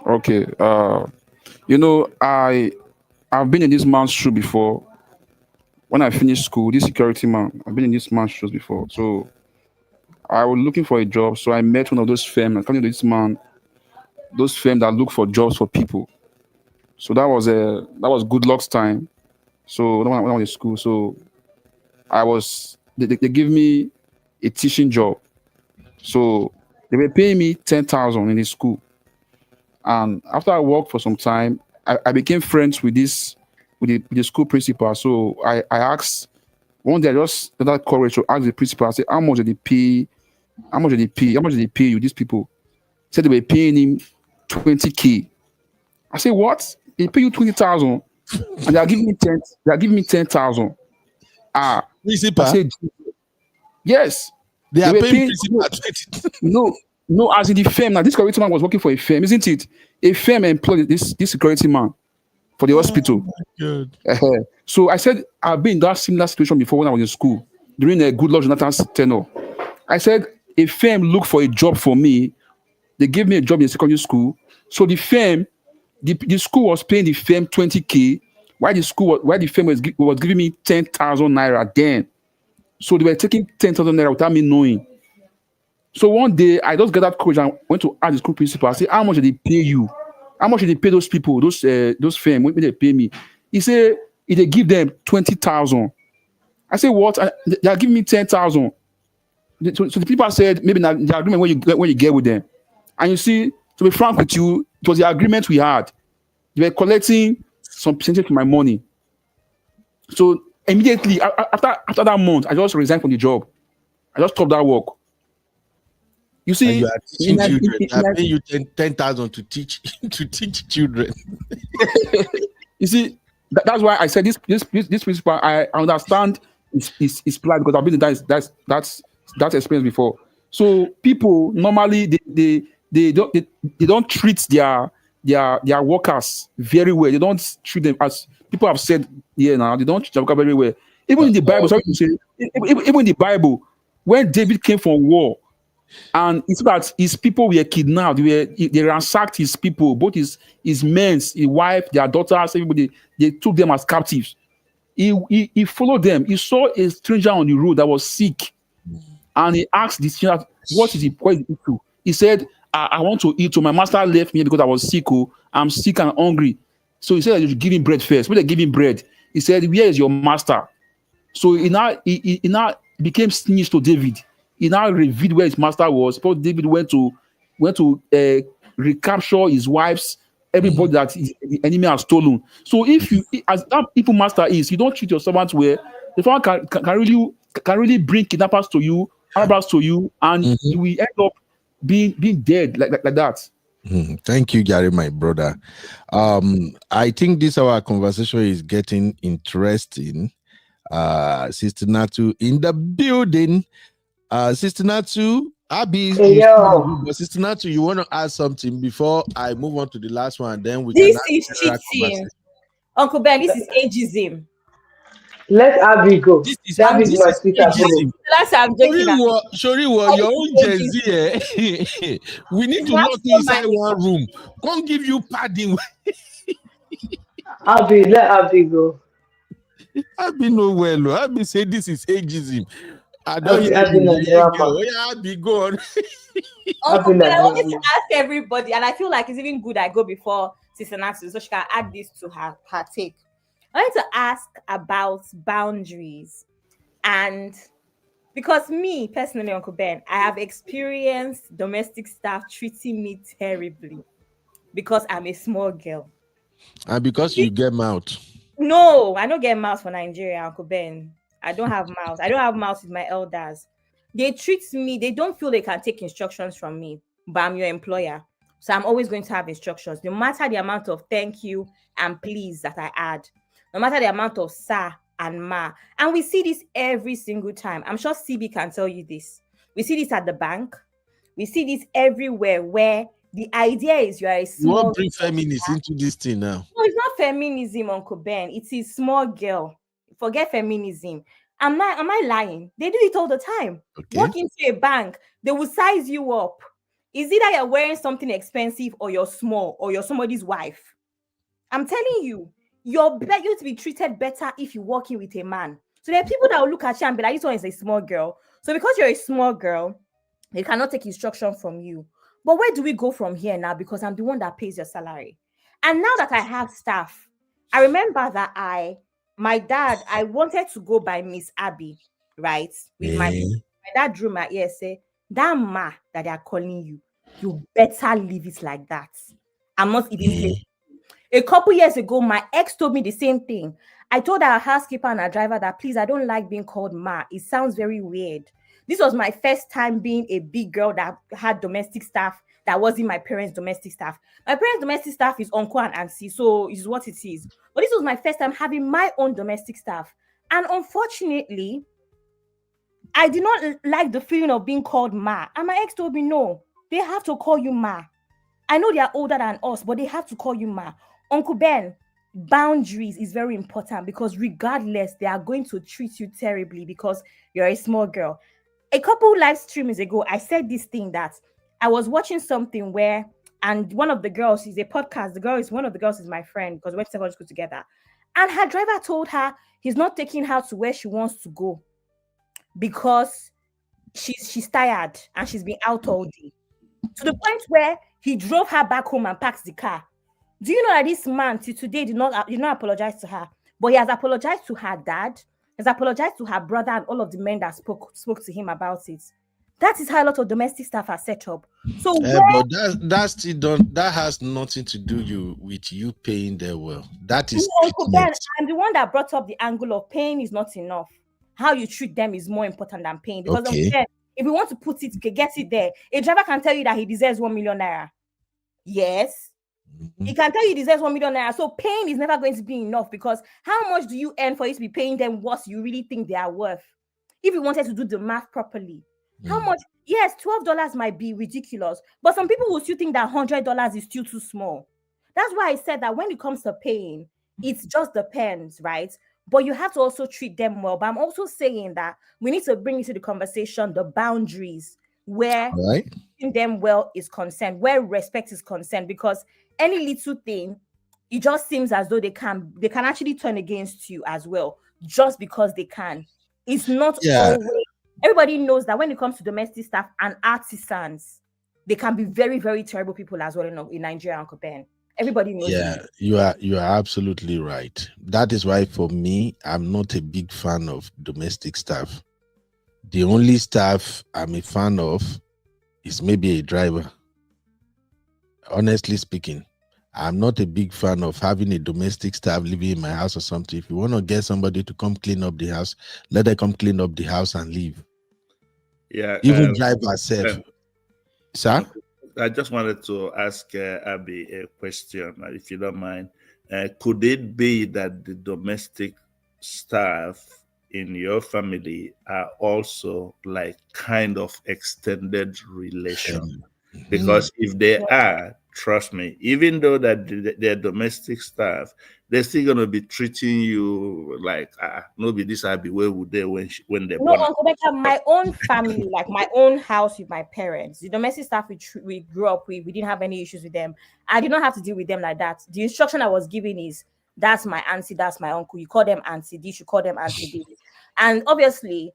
Okay. You know, I've been in this man's shoe before. When I finished school, this security man, I've been in this man's shoes before. So I was looking for a job. So I met one of those firms, according to this man, those firms that look for jobs for people. So that was good luck's time. So when I was in school, so they gave me a teaching job. So they were paying me 10,000 in the school. And after I worked for some time, I became friends with the school principal. So I asked one day, I just had that courage to ask the principal, I said, how much did they pay? How much did they pay you, these people? He said they were paying him 20K. I said, what? They pay you 20,000 and they are giving me 10,000. Principal? I said, yes. They are paying principal. No, as in the firm. Now, this security man was working for a firm, isn't it? A firm employed this security man for the hospital. Good. So I said, I've been in that similar situation before when I was in school, during a Good Lord Jonathan's tenure. I said, a firm looked for a job for me. They gave me a job in secondary school. So the firm, the school was paying the firm 20K, while the firm was giving me 10,000 naira then. So they were taking 10,000 naira without me knowing. So one day, I just got that courage and went to ask the school principal. I said, how much did they pay you? How much did they pay those people, those firms? When did they pay me? He said, if they give them 20,000. I said, what? They are giving me 10,000. So the people said, maybe not the agreement when you get with them. And you see, to be frank with you, it was the agreement we had. They were collecting some percentage of my money. So immediately, after that month, I just resigned from the job. I just stopped that work. You see, you are teaching children. I pay you 10,000 to teach children. You see, that's why I said this principle. I understand his plan because I've been in that experience before. So people normally they don't treat their workers very well. They don't treat them as people have said here now. They don't treat their workers very well. Even in the Bible, sorry to say, even in the Bible, when David came from war. And it's that his people were kidnapped. They ransacked his people, both his men, his wife, their daughters, everybody. They took them as captives. He followed them. He saw a stranger on the road that was sick, and he asked the stranger, "What is the issue?" He said, "I want to eat. So my master left me because I was sick. I'm sick and hungry." So he said, "You should give him bread first." When they gave him bread, he said, "Where is your master?" So he now became snitch to David. He now revealed where his master was. Because David went to recapture his wives, everybody that the enemy has stolen. So if you, as that evil master is, you don't treat your servants well, the servant can really bring kidnappers to you, robbers to you, and you will end up being dead like that. Thank you, Gary, my brother. I think this our conversation is getting interesting. Sister Natu in the building. Sister Natu, Abby, Hey, yo. but Sister Natu, you want to add something before I move on to the last one? Then we This can is have general cheating. conversation. Uncle Ben, this is ageism. Let Abby go. This is Abby is my sweet ageism. That's how I'm joking. Sorry, your own Gen Z. We need to lock you inside one room. Can't give you padding. Abby, let Abby go. Abby no well. Abby say this is ageism. I don't hear Abby you. Nigeria man. Oh yeah, Abby, go on. Uncle Abby Ben, I wanted Nigeria to ask everybody, and I feel like it's even good I go before Sister Nancy so she can add this to her take. I wanted to ask about boundaries. And because me, personally, Uncle Ben, I have experienced domestic staff treating me terribly because I'm a small girl. And because you get mouth. No, I don't get mouth for Nigeria, Uncle Ben. I don't have mouth. I don't have mouth with my elders. They treat me, they don't feel they can take instructions from me, but I'm your employer. So I'm always going to have instructions, no matter the amount of thank you and please that I add, no matter the amount of sir and ma. And we see this every single time. I'm sure CB can tell you this. We see this at the bank. We see this everywhere where the idea is you are a You small won't bring feminists into this thing now. No, it's not feminism, Uncle Ben. It is small girl. Forget feminism. Am I lying? They do it all the time. Okay. Walk into a bank, they will size you up. Is it that you're wearing something expensive or you're small or you're somebody's wife? I'm telling you, you're to be treated better if you walk in with a man. So there are people that will look at you and be like, this one is a small girl. So because you're a small girl, they cannot take instruction from you. But where do we go from here now? Because I'm the one that pays your salary. And now that I have staff, I remember that my dad, I wanted to go by Miss Abby, right? With my dad drew my ear, say, that ma that they are calling you, you better leave it like that. I'm not even saying. A couple years ago, my ex told me the same thing. I told our housekeeper and our driver that, please, I don't like being called ma. It sounds very weird. This was my first time being a big girl that had domestic staff that wasn't my parents' domestic staff. My parents' domestic staff is uncle and auntie, so it's what it is. But this was my first time having my own domestic staff. And unfortunately, I did not like the feeling of being called ma. And my ex told me, no, they have to call you ma. I know they are older than us, but they have to call you ma. Uncle Ben, boundaries is very important because regardless, they are going to treat you terribly because you're a small girl. A couple live streams ago, I said this thing that I was watching something where, and one of the girls is a podcast. One of the girls is my friend because we went to secondary school together. And her driver told her he's not taking her to where she wants to go because she's tired and she's been out all day. To the point where he drove her back home and parked the car. Do you know that this man till today did not apologize to her, but he has apologized to her dad, has apologized to her brother and all of the men that spoke to him about it. That is how a lot of domestic staff are set up. So, but that has nothing to do with you paying them well. That is Uncle Ben, I'm the one that brought up the angle of paying is not enough. How you treat them is more important than paying. Because okay. If we want to put it, get it there. A driver can tell you that he deserves 1 million naira. Yes. He can tell you he deserves 1 million naira. So paying is never going to be enough because how much do you earn for you to be paying them what you really think they are worth? If you wanted to do the math properly, how much? Yes, $12 might be ridiculous, but some people will still think that $100 is still too small. That's why I said that when it comes to paying, it just depends, right? But you have to also treat them well. But I'm also saying that we need to bring into the conversation the boundaries where treating them well is concerned, where respect is concerned, because any little thing, it just seems as though they can actually turn against you as well, just because they can. It's not always. Everybody knows that when it comes to domestic staff and artisans, they can be very, very terrible people as well in Nigeria, Uncle Ben. Everybody knows. Yeah, you are absolutely right. That is why for me, I'm not a big fan of domestic staff. The only staff I'm a fan of is maybe a driver. Honestly speaking, I'm not a big fan of having a domestic staff living in my house or something. If you want to get somebody to come clean up the house, let them come clean up the house and leave. Yeah. Even drive myself. Sir? I just wanted to ask Abby a question, if you don't mind. Could it be that the domestic staff in your family are also like kind of extended relation. Because if they are, trust me, even though that they're domestic staff, they're still gonna be treating you like nobody this I be where would they when they're No, born. Uncle Becca, my own family, like my own house with my parents, the domestic staff we grew up with, we didn't have any issues with them. I did not have to deal with them like that. The instruction I was given is that's my auntie, that's my uncle. You call them auntie this, you call them auntie this. And obviously,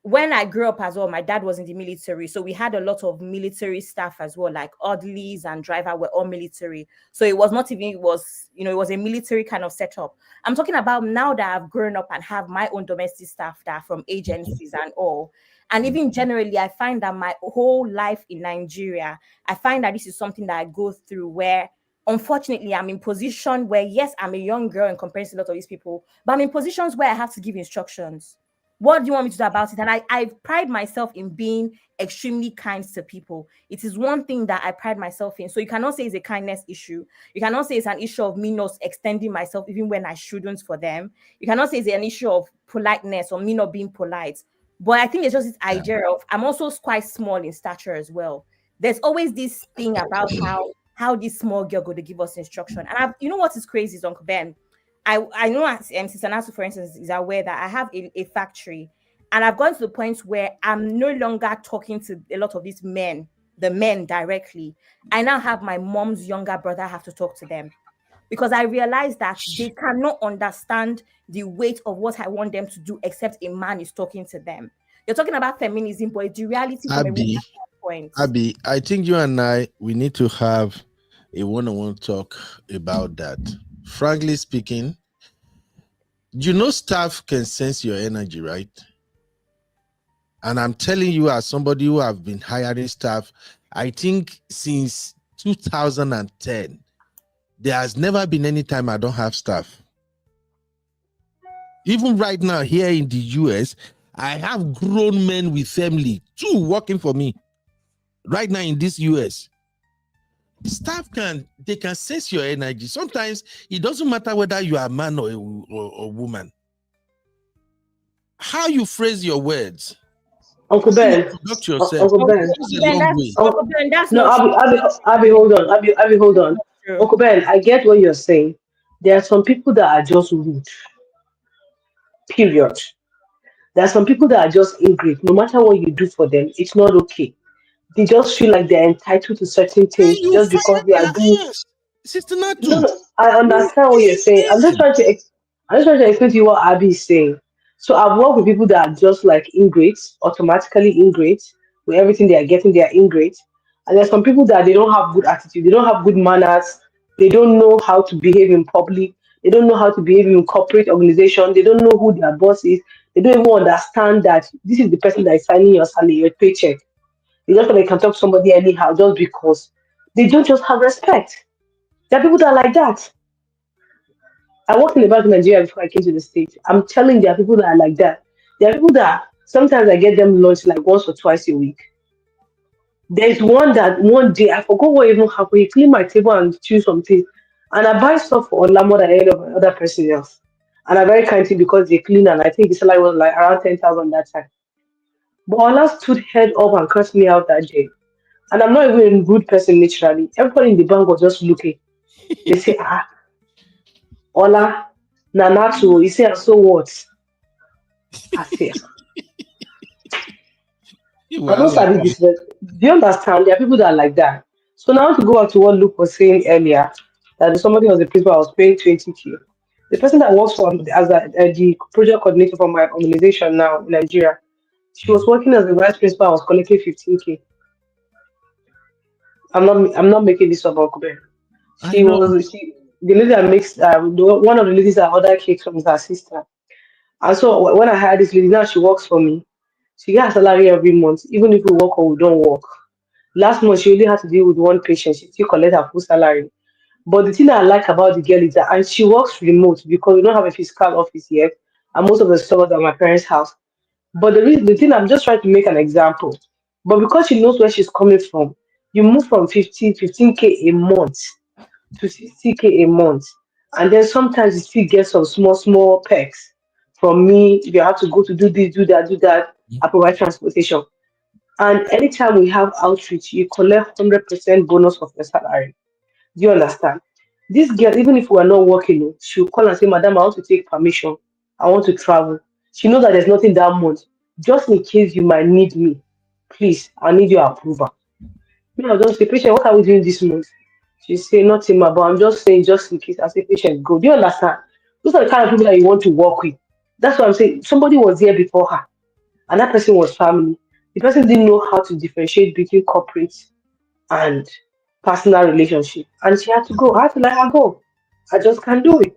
when I grew up as well, my dad was in the military. So we had a lot of military staff as well, like orderlies and driver were all military. So it was not even, it was a military kind of setup. I'm talking about now that I've grown up and have my own domestic staff that are from agencies and all. And even generally, I find that my whole life in Nigeria, I find that this is something that I go through where unfortunately I'm in position where, yes, I'm a young girl in comparison to a lot of these people, but I'm in positions where I have to give instructions. What do you want me to do about it? And I pride myself in being extremely kind to people. It is one thing that I pride myself in. So you cannot say it's a kindness issue. You cannot say it's an issue of me not extending myself even when I shouldn't for them. You cannot say it's an issue of politeness or me not being polite. But I think it's just this idea of I'm also quite small in stature as well. There's always this thing about how this small girl go to give us instruction. And you know what is crazy is Uncle Ben. I know Sister Nasu, for instance, is aware that I have a factory, and I've gone to the point where I'm no longer talking to a lot of these men, the men directly. I now have my mom's younger brother have to talk to them because I realized that they cannot understand the weight of what I want them to do except a man is talking to them. You're talking about feminism, but the reality from a woman's standpoint. Abby, I think you and we need to have a one-on-one talk about that. Frankly speaking, staff can sense your energy, right? And I'm telling you, as somebody who have been hiring staff, I think since 2010, there has never been any time I don't have staff. Even right now here in the US, I have grown men with family, 2 working for me right now in this US. Staff can sense your energy. Sometimes it doesn't matter whether you are a man or a woman. How you phrase your words, Uncle Ben, conduct yourself. Uncle Ben, That's no, not Abby, hold on, Abby, hold on. Uncle Ben, I get what you're saying. There are some people that are just rude. Period. There are some people that are just ingrate. No matter what you do for them, it's not okay. They just feel like they're entitled to certain things just because they are doing. Sister Natu. No, I understand what you're saying. I'm just trying to explain to you what Abby is saying. So I've worked with people that are just like ingrates, automatically ingrates. With everything they are getting, they are ingrates. And there's some people that they don't have good attitude, they don't have good manners, they don't know how to behave in public, they don't know how to behave in corporate organization, they don't know who their boss is, they don't even understand that this is the person that is signing your salary, your paycheck. They just feel like they can talk to somebody anyhow just because they don't just have respect. There are people that are like that. I worked in the bank in Nigeria before I came to the States. I'm telling you, there are people that are like that. There are people that sometimes I get them lunch like once or twice a week. There's one that one day I forgot what even happened. He cleaned my table and chewed something. And I buy stuff for Ola more than any of my other person else. And I'm very kind to him because they clean and I think the salary was like around 10,000 that time. But Ola stood head up and cursed me out that day. And I'm not even a rude person naturally. Everybody in the bank was just looking. They say, Ola, Nanatu, you say, so what? I say, I don't study this. Do you understand? There are people that are like that. So now to go back to what Luke was saying earlier, that somebody was the principal, I was paying 20K. The person that works for as the project coordinator for my organization now in Nigeria, she was working as the vice principal, I was collecting 15K. I'm not making this up, Uncle Ben. The lady that makes one of the ladies that order cakes from is her sister. And so when I hired this lady, now she works for me. She gets a salary every month, even if we work or we don't work. Last month, she only had to deal with one patient. She still collect her full salary. But the thing that I like about the girl is that, and she works remote because we don't have a physical office yet, and most of the stores are at my parents' house. But the thing, I'm just trying to make an example. But because she knows where she's coming from, you move from 15K a month to 60K a month. And then sometimes you still get some small perks. from me. If you have to go to do this, do that, I provide transportation. And anytime we have outreach, you collect 100% bonus of your salary. Do you understand? This girl, even if we are not working, she'll call and say, Madam, I want to take permission. I want to travel. She knows that there's nothing that month. Just in case you might need me, please, I need your approval. Me, I don't say, patient, what are we doing this month? She say, nothing, ma, but I'm just saying, just in case. I say, patient, go. Do you understand? Those are the kind of people that you want to work with. That's what I'm saying. Somebody was there before her, and that person was family. The person didn't know how to differentiate between corporate and personal relationship. And she had to go. I had to let her go. I just can't do it.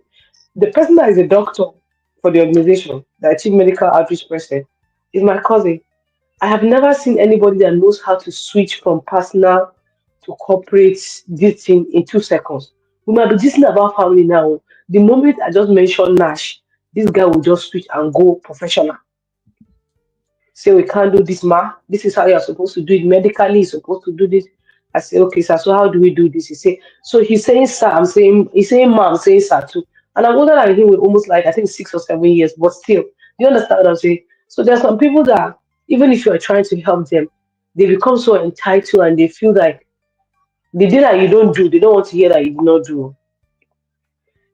The person that is a doctor for the organization, the chief medical outreach person, is my cousin. I have never seen anybody that knows how to switch from personal to corporate this thing in 2 seconds. We might be listening about family now. The moment I just mentioned Nash, this guy will just switch and go professional. Say we can't do this, ma. This is how you're supposed to do it. Medically, you're supposed to do this. I say, okay, sir. So how do we do this? He say, so he's saying sir, I'm saying he's saying ma, I'm saying sir too. And I'm older than him with almost like I think 6 or 7 years, but still, you understand what I'm saying? So there's some people that even if you are trying to help them, they become so entitled and they feel like the day that you don't do, they don't want to hear that you did not do.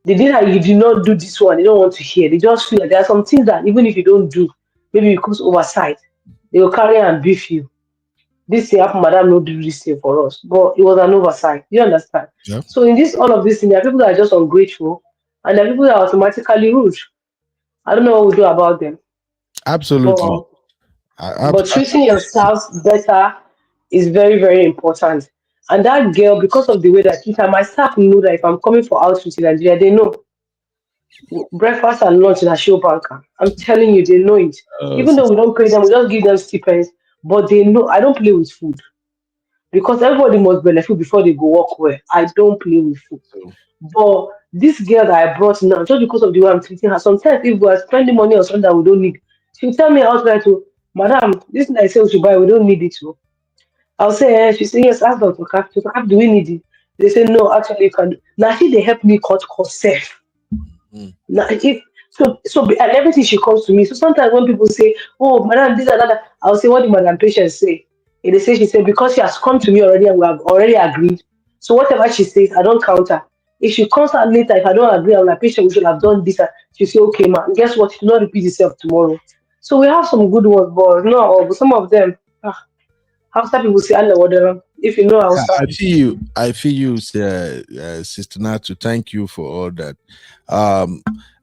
The day that you did not do this one, they don't want to hear. They just feel like there are some things that even if you don't do, maybe because oversight, they will carry and beef you. This thing happened, madam, no do this thing for us. But it was an oversight. You understand? Yeah. So in this all of this thing, there are people that are just ungrateful and there are people that are automatically rude. I don't know what we do about them. Absolutely. But treating your spouse better is very, very important. And that girl, because of the way that I treat her, my staff know that if I'm coming for outreach in Nigeria, they know breakfast and lunch in a show banker. I'm telling you, they know it. Even though we don't pay them, we just give them stipends. But they know I don't play with food because everybody must benefit before they go work well. I don't play with food. But this girl that I brought now, just because of the way I'm treating her, sometimes if we are spending money on something that we don't need, she'll tell me outright to, Madam, this thing I say we should buy, we don't need it. Too. I'll say, she say, yes, ask Dr. Kaf. Dr. Kaf, do we need it? They say, no, actually, you can do. Now, she they help me cut cost safe. Now, if and everything she comes to me. So sometimes when people say, "Oh, madam, this and that," I'll say, "What did madam patient say?" And they say she said because she has come to me already and we have already agreed. So whatever she says, I don't counter. If she comes out later, if I don't agree, I'm like, patient, we should have done this. She say, "Okay, ma." Guess what? It will not repeat itself tomorrow. So we have some good ones, but not all. But some of them, Hausa people say, "I know what they're." If you know Hausa. I feel you. I feel you, Sister Natu. Thank you for all that.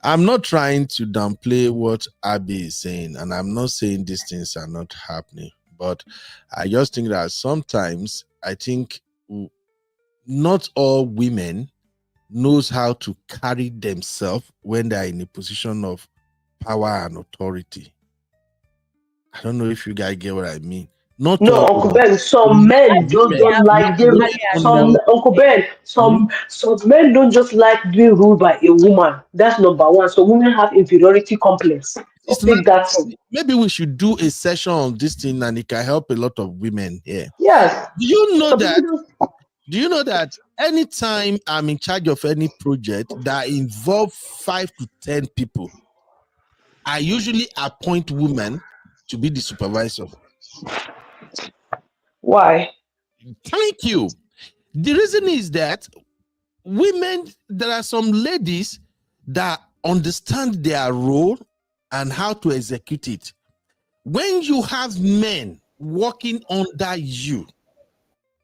I'm not trying to downplay what Abby is saying, and I'm not saying these things are not happening. But I just think that sometimes I think not all women knows how to carry themselves when they're in a position of power and authority. I don't know if you guys get what I mean. Not No, all Uncle Ben, some men just don't like them. Some Uncle Ben, some men don't just like being ruled by a woman. That's number one. So women have inferiority complex. So take that from. Maybe we should do a session on this thing and it can help a lot of women here. Yes. Do you know that? Do you know that anytime I'm in charge of any project that involves 5 to 10 people, I usually appoint women to be the supervisor. Why? Thank you. The reason is that women, there are some ladies that understand their role and how to execute it. When you have men working under you,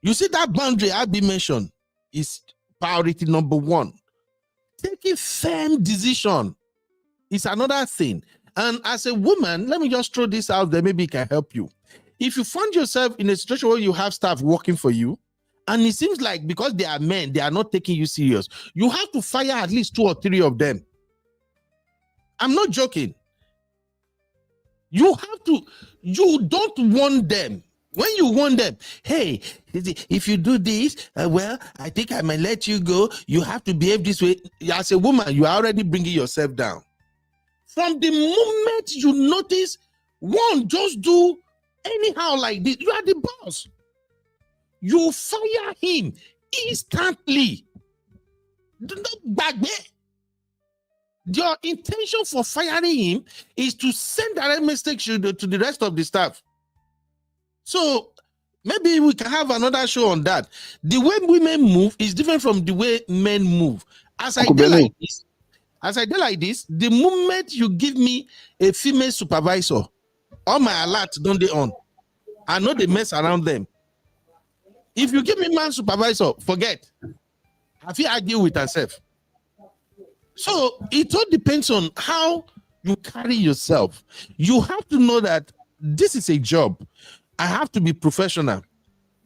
you see that boundary I be mentioned is priority number one. Taking firm decision is another thing. And as a woman, let me just throw this out there, maybe it can help you. If you find yourself in a situation where you have staff working for you, and it seems like because they are men, they are not taking you serious, you have to fire at least 2 or 3 of them. I'm not joking. You have to, you don't want them. When you want them, hey, if you do this, well, I think I might let you go. You have to behave this way. As a woman, you are already bringing yourself down. From the moment you notice one just do anyhow like this, you are the boss. You fire him instantly. Don't back there. Your intention for firing him is to send direct message to the rest of the staff. So maybe we can have another show on that. The way women move is different from the way men move. As I did like this, the moment you give me a female supervisor, all my alerts don't they on. I know they mess around them. If you give me man supervisor, forget. I feel argue with herself. So it all depends on how you carry yourself. You have to know that this is a job. I have to be professional.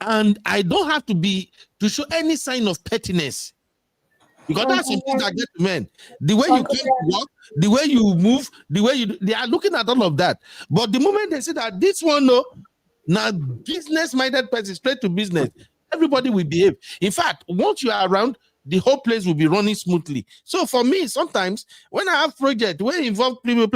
And I don't have to show any sign of pettiness. Because that's something that gets to men. The way you walk, the way you move, the way they are looking at all of that. But the moment they say that this one, no, now business-minded person, straight to business, everybody will behave. In fact, once you are around, the whole place will be running smoothly. So for me, sometimes when I have project where involve people,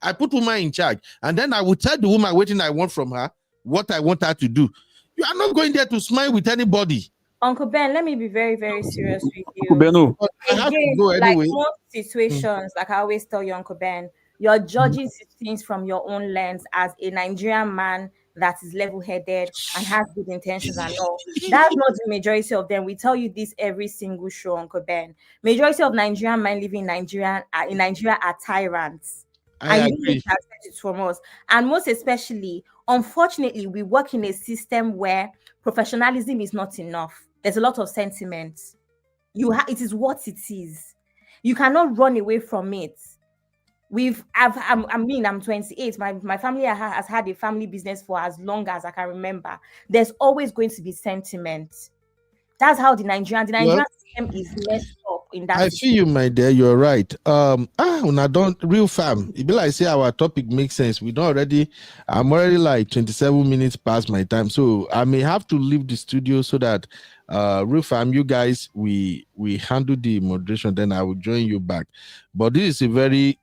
I put woman in charge, and then I will tell the woman what I want from her, what I want her to do. You are not going there to smile with anybody. Uncle Ben, let me be very, very serious with you. Uncle Beno. I have to go anyway. Like most situations, like I always tell you, Uncle Ben, you're judging things from your own lens as a Nigerian man that is level-headed and has good intentions and all. That's not the majority of them. We tell you this every single show, Uncle Ben. Majority of Nigerian men living in Nigeria are tyrants. I agree. It from us. And most especially, unfortunately, we work in a system where professionalism is not enough. There's a lot of sentiment. It is what it is. You cannot run away from it. I'm 28. My family has had a family business for as long as I can remember. There's always going to be sentiment. That's how the Nigerian system is messed up in that. I feel you, my dear. You're right. When I don't real fam, it be like say our topic makes sense. I'm already like 27 minutes past my time, so I may have to leave the studio so that real fam, you guys, we handle the moderation. Then I will join you back. But this is a very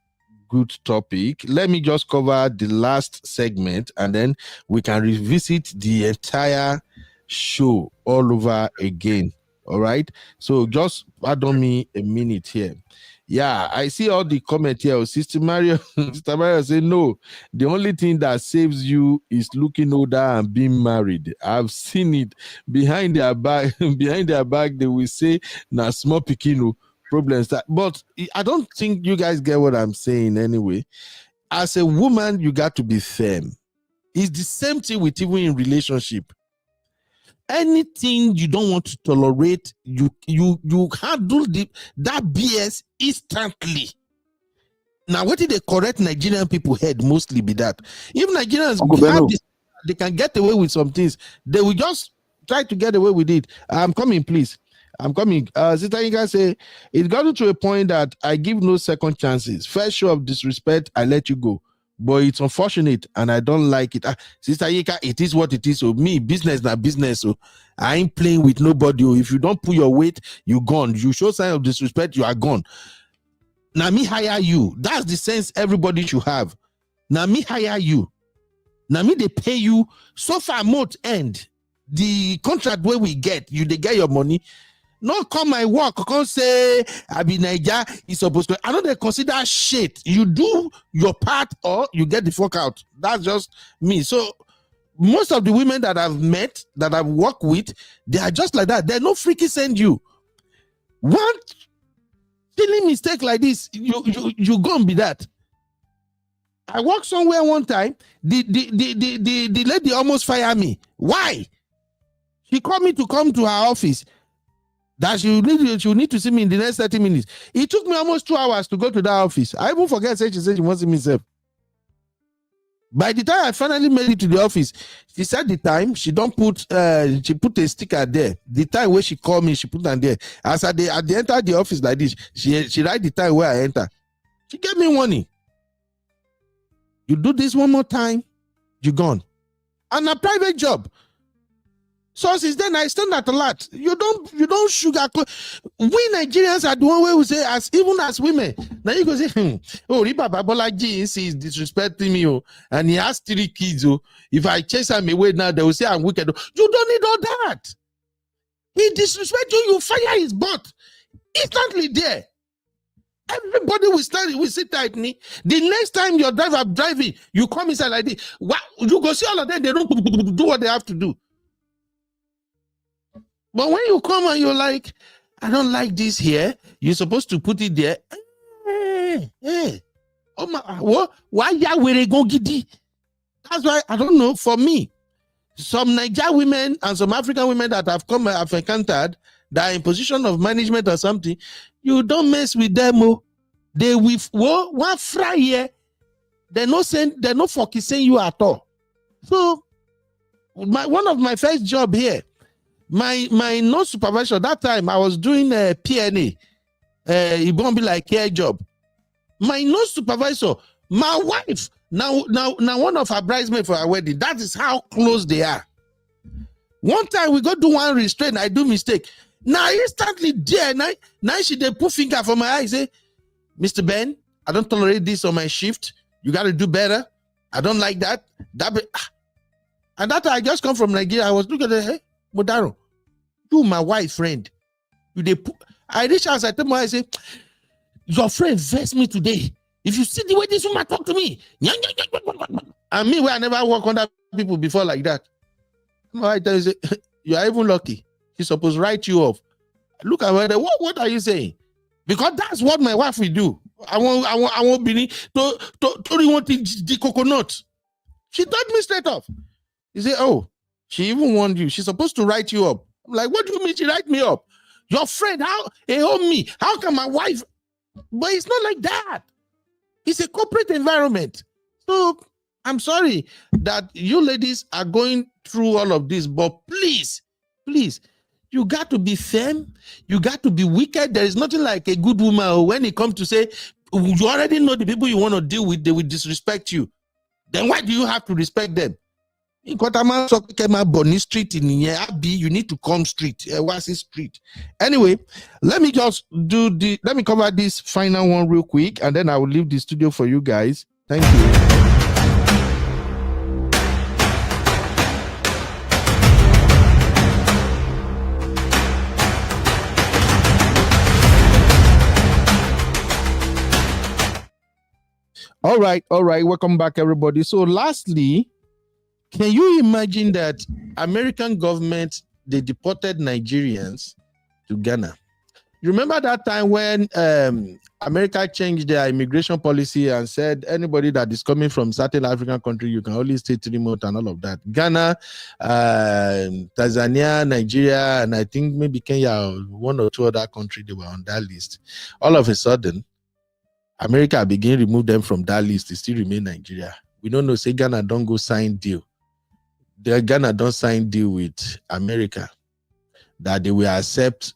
good topic. Let me just cover the last segment, and then we can revisit the entire show all over again. All right, so just pardon me a minute here. Yeah, I see all the comment here. Sister Mario say no, the only thing that saves you is looking older and being married. I've seen it behind their back. Behind their back, they will say na small pikino problems. But I don't think you guys get what I'm saying anyway. As a woman, you got to be firm. It's the same thing with even in relationship. Anything you don't want to tolerate, you handle that BS instantly. Now, what did the correct Nigerian people head mostly be that? If Nigerians have this, they can get away with some things, they will just try to get away with it. I'm coming, please. I'm coming. Sister Inga say, it got to a point that I give no second chances. First show of disrespect, I let you go. But it's unfortunate and I don't like it. Sister Yika, it is what it is. So me, business not business. So I ain't playing with nobody. If you don't pull your weight, you gone. You show sign of disrespect, you are gone. Now me hire you. That's the sense everybody should have. Now me hire you. Now me they pay you so far month end. The contract where we get, they get your money. Not come my work, can't say I be Niger is supposed to. I know they consider shit. You do your part or you get the fuck out. That's just me. So most of the women that I've met, that I've worked with, they are just like that. They're no freaky send you. One silly mistake like this, you gonna be that. I worked somewhere one time. The lady almost fired me. Why? She called me to come to her office. That she need to see me in the next 30 minutes. It took me almost 2 hours to go to that office. I even forget she said she wants to see myself. By the time I finally made it to the office, she said the time she don't put she put a sticker there. The time where she called me, she put on there. As I enter the office like this, she write the time where I enter. She gave me warning. You do this one more time, you gone. And a private job. So since then, I stand at a lot. You don't sugarcoat. We Nigerians are the one way we say, even as women. Now you go say, oh, Riba Babolaji is disrespecting me, and he has 3 kids. If I chase him away now, they will say I'm wicked. You don't need all that. He disrespects you, you fire his butt instantly there. Everybody will stand, will sit tight. The next time your driver driving, you come inside like this. You go see all of them, they don't do what they have to do. But when you come and you're like, I don't like this here, you're supposed to put it there. Hey. Oh my, what? Why Yahweh go giddy? That's why, I don't know, for me, some Nigerian women and some African women that have encountered that are in position of management or something, you don't mess with them. Oh. They with one fry here, they're not focusing you at all. So one of my first job here, my nurse supervisor, that time I was doing a PNA, it won't be like care job. My nurse supervisor, my wife, now one of her bridesmaids for her wedding. That is how close they are. One time we go do one restraint, I do mistake. Now instantly there, now she they put finger for my eye, say, Mr. Ben, I don't tolerate this on my shift. You got to do better. I don't like that. And that I just come from Nigeria. I was looking at her, hey, Modaro, you my wife friend. I reach out, I tell my wife, I say, your friend vex me today. If you see the way this woman talk to me, and me where I never work under people before like that. My wife tells you, you are even lucky. She's supposed to write you off. Look at her. What are you saying? Because that's what my wife will do. I want Bini to want the coconut. She told me straight off. He said, oh, she even warned you. She's supposed to write you up. I'm like, what do you mean she write me up? Your friend, me? How can my wife? But it's not like that. It's a corporate environment. So I'm sorry that you ladies are going through all of this, but please, you got to be firm. You got to be wicked. There is nothing like a good woman when it comes to say, you already know the people you want to deal with, they will disrespect you. Then why do you have to respect them? In Kotama, Boni Street in Abbey, you need to come street, Wasi Street. Anyway, let me cover this final one real quick, and then I will leave the studio for you guys. Thank you. All right. Welcome back, everybody. So lastly, can you imagine that American government, they deported Nigerians to Ghana? You remember that time when America changed their immigration policy and said anybody that is coming from certain African country, you can only stay 3 months and all of that. Ghana, Tanzania, Nigeria, and I think maybe Kenya, one or two other countries, they were on that list. All of a sudden, America began to remove them from that list. They still remain Nigeria. We don't know, say Ghana don't go sign deal. Ghana don't sign deal with America that they will accept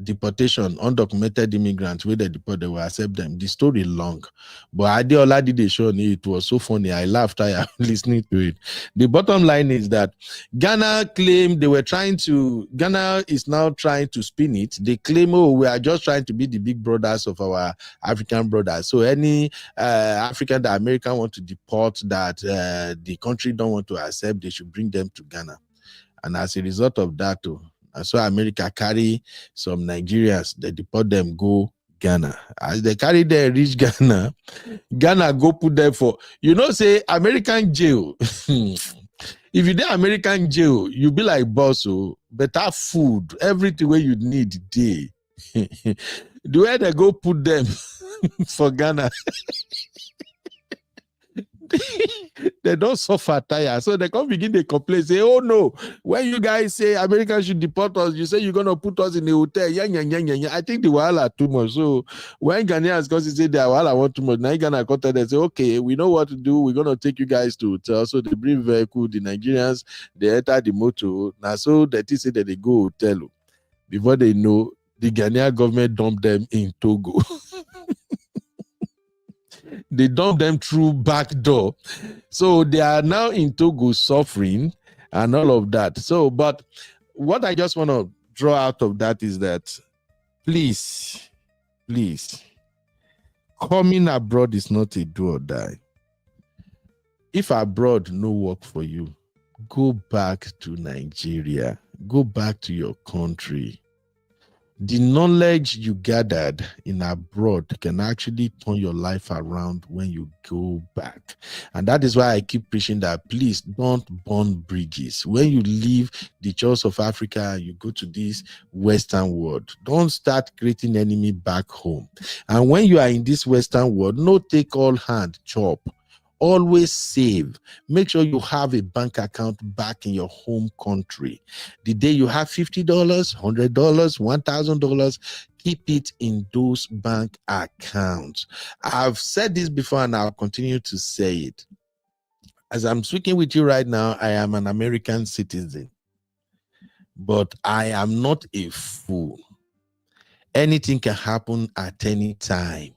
deportation, undocumented immigrants, where they deport, they will accept them. The story long, but Adeola did a show on it. It was so funny. I laughed. I am listening to it. The bottom line is that Ghana claimed Ghana is now trying to spin it. They claim, oh, we are just trying to be the big brothers of our African brothers. So any African that America want to deport that the country don't want to accept, they should bring them to Ghana. And as a result of that, and so America carry some Nigerians, they deport them, go Ghana. As they carry them, reach Ghana, Ghana go put them for, say American jail. If you do American jail, you be like boss, better food, everything where you need day. The way they go put them for Ghana. They don't suffer tire, so they come begin to complain, say, oh no, when you guys say America should deport us, you say you're gonna put us in a hotel. I think the wahala too much. So when Ghanaians come to say the wahala want too much, now Ghana come they say, okay, we know what to do, we're gonna take you guys to hotel. So they bring vehicle, the Nigerians, they enter the motor. Now so that they say that they go hotel. Before they know, the Ghanaian government dump them in Togo. They dump them through back door. So they are now in Togo suffering and all of that. So, but what I just want to draw out of that is that please, coming abroad is not a do or die. If abroad no work for you, go back to Nigeria. Go back to your country. The knowledge you gathered in abroad can actually turn your life around when you go back. And that is why I keep preaching that please don't burn bridges. When you leave the shores of Africa, you go to this Western world, don't start creating enemy back home. And when you are in this Western world, no take all hand chop. Always save. Make sure you have a bank account back in your home country. The day you have $50, $100, $1,000, keep it in those bank accounts. I've said this before and I'll continue to say it. As I'm speaking with you right now, I am an American citizen, but I am not a fool. Anything can happen at any time.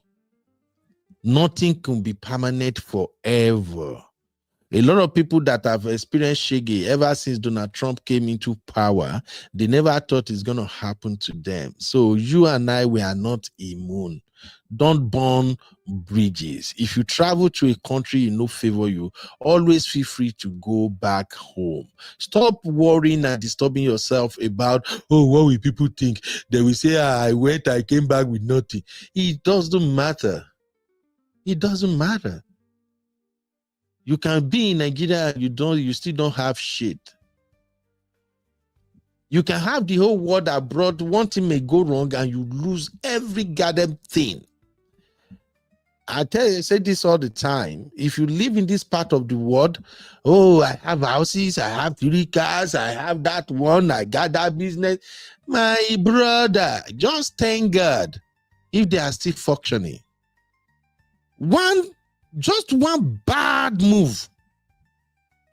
Nothing can be permanent forever. A lot of people that have experienced shege ever since Donald Trump came into power, they never thought it's going to happen to them. So you and I, we are not immune. Don't burn bridges. If you travel to a country you know favor you, always feel free to go back home. Stop worrying and disturbing yourself about, oh, what will people think? They will say, I went, I came back with nothing. It doesn't matter. It doesn't matter. You can be in Nigeria, you still don't have shit. You can have the whole world abroad. One thing may go wrong and you lose every goddamn thing. I say this all the time. If you live in this part of the world, oh, I have houses, I have 3 cars, I have that one, I got that business. My brother, just thank God if they are still functioning. Just one bad move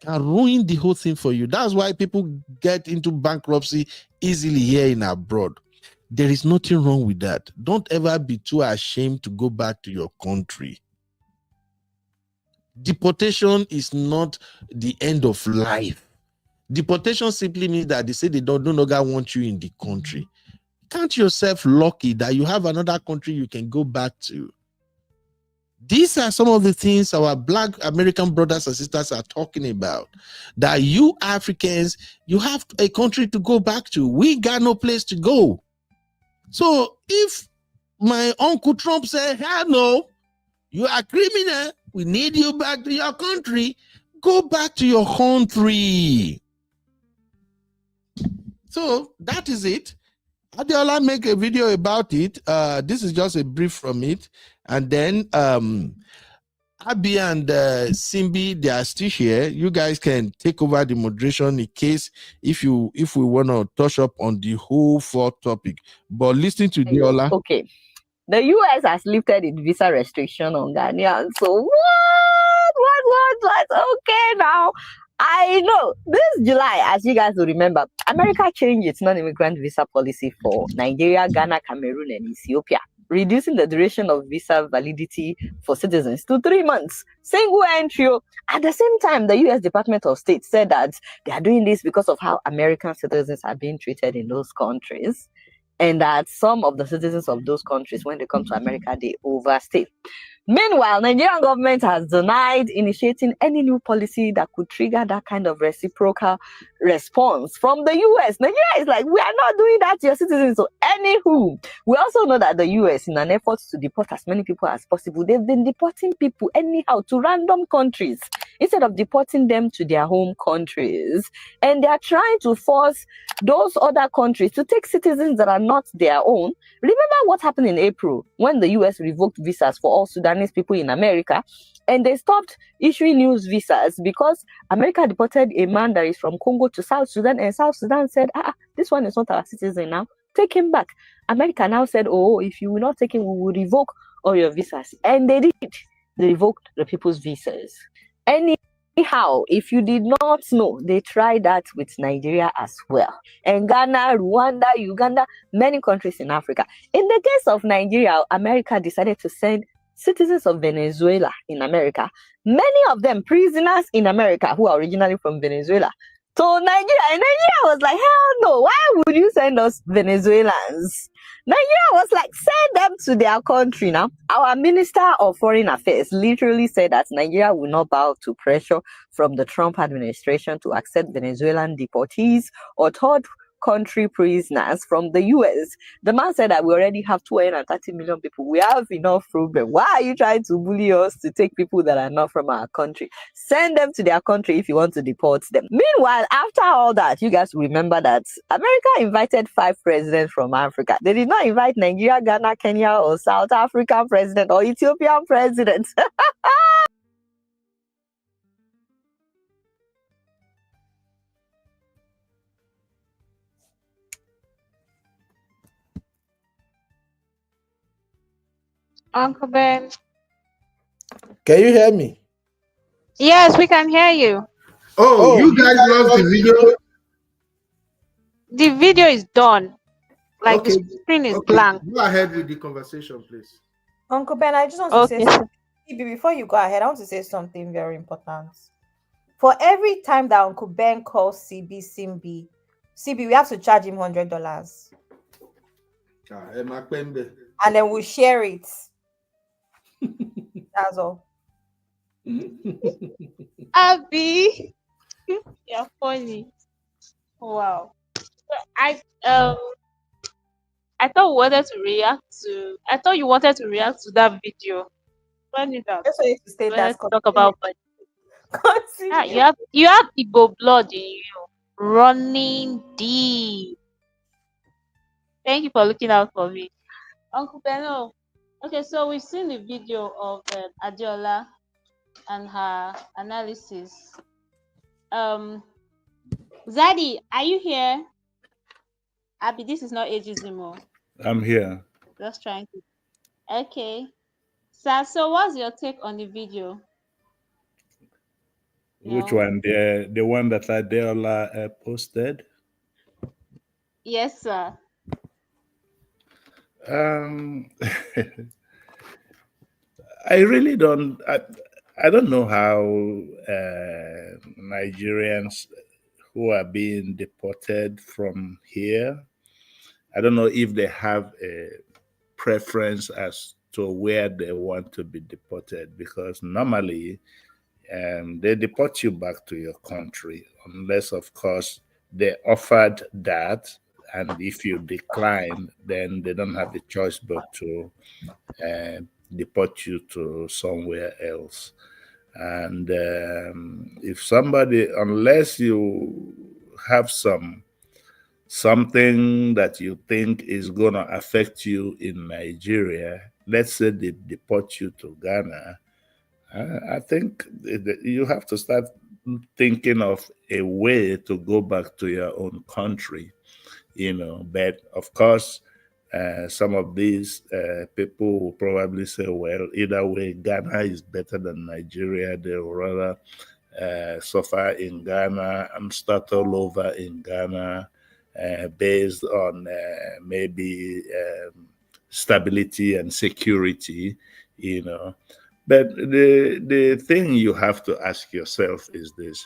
can ruin the whole thing for you. That's why people get into bankruptcy easily here in abroad. There is nothing wrong with that. Don't ever be too ashamed to go back to your country. Deportation is not the end of life. Deportation simply means that they say they no longer want you in the country. Count yourself lucky that you have another country you can go back to. These are some of the things our Black American brothers and sisters are talking about. That you Africans, you have a country to go back to. We got no place to go. So if my Uncle Trump said, hell no, you are criminal, we need you back to your country, go back to your country. So that is it. Adiola make a video about it. This is just a brief from it. And then Abby and Simbi, they are still here. You guys can take over the moderation in case if we want to touch up on the whole 4th topic. But listening to Diola. Okay. The US has lifted its visa restriction on Ghanaians. So what? Okay, now I know this July, as you guys will remember, America changed its non-immigrant visa policy for Nigeria, Ghana, Cameroon, and Ethiopia, reducing the duration of visa validity for citizens to 3 months. Single entry. At the same time, the U.S. Department of State said that they are doing this because of how American citizens are being treated in those countries, and that some of the citizens of those countries, when they come to America, they overstay. Meanwhile, Nigerian government has denied initiating any new policy that could trigger that kind of reciprocal response from the U.S. Nigeria is like, we are not doing that to your citizens. So anywho, we also know that the U.S., in an effort to deport as many people as possible, they've been deporting people anyhow to random countries instead of deporting them to their home countries. And they are trying to force those other countries to take citizens that are not their own. Remember what happened in April when the U.S. revoked visas for all Sudanese people in America, and they stopped issuing new visas because America deported a man that is from Congo to South Sudan, and South Sudan said, this one is not our citizen now, take him back. America now said, oh, if you will not take him, we will revoke all your visas. And they did. They revoked the people's visas. Anyhow, if you did not know, they tried that with Nigeria as well. And Ghana, Rwanda, Uganda, many countries in Africa. In the case of Nigeria, America decided to send citizens of Venezuela in America, many of them prisoners in America who are originally from Venezuela, to Nigeria. And Nigeria was like, hell no, why would you send us Venezuelans? Nigeria was like, send them to their country now. Our Minister of Foreign Affairs literally said that Nigeria will not bow to pressure from the Trump administration to accept Venezuelan deportees or third country prisoners from the US. The man said that we already have 230 million people. We have enough problem. Why are you trying to bully us to take people that are not from our country? Send them to their country if you want to deport them. Meanwhile, after all that, you guys remember that America invited 5 presidents from Africa. They did not invite Nigeria, Ghana, Kenya, or South African president or Ethiopian president. Uncle Ben. Can you hear me? Yes, we can hear you. Oh, you guys lost the video? The video is done. Like Okay. the screen is Okay. blank. Go ahead with the conversation, please. Uncle Ben, I just want to say Okay. something. Before you go ahead, I want to say something very important. For every time that Uncle Ben calls CB, we have to charge him $100. And then we'll share it. That's all. Abby, you're funny. Wow. I thought we wanted to react to. I thought you wanted to react to that video. When is that? That's why you to stay Wanted that. to talk about. Continue. You have Igbo blood in you, running deep. Thank you for looking out for me, Uncle Beno. Okay, so we've seen the video of Adiola and her analysis. Zaddy, are you here? Abby, this is not ageism. I'm here. Just trying to. Okay. So what's your take on the video? Which No. one? The one that Adeola posted? Yes, sir. I really don't. I don't know how Nigerians who are being deported from here. I don't know if they have a preference as to where they want to be deported, because normally they deport you back to your country, unless, of course, they offered that, and if you decline, then they don't have a choice but to deport you to somewhere else. And if somebody, unless you have something that you think is going to affect you in Nigeria, let's say they deport you to Ghana, I think you have to start thinking of a way to go back to your own country, But of course, some of these people will probably say, well, either way, Ghana is better than Nigeria. They will rather suffer in Ghana and start all over in Ghana based on maybe stability and security, But the thing you have to ask yourself is this,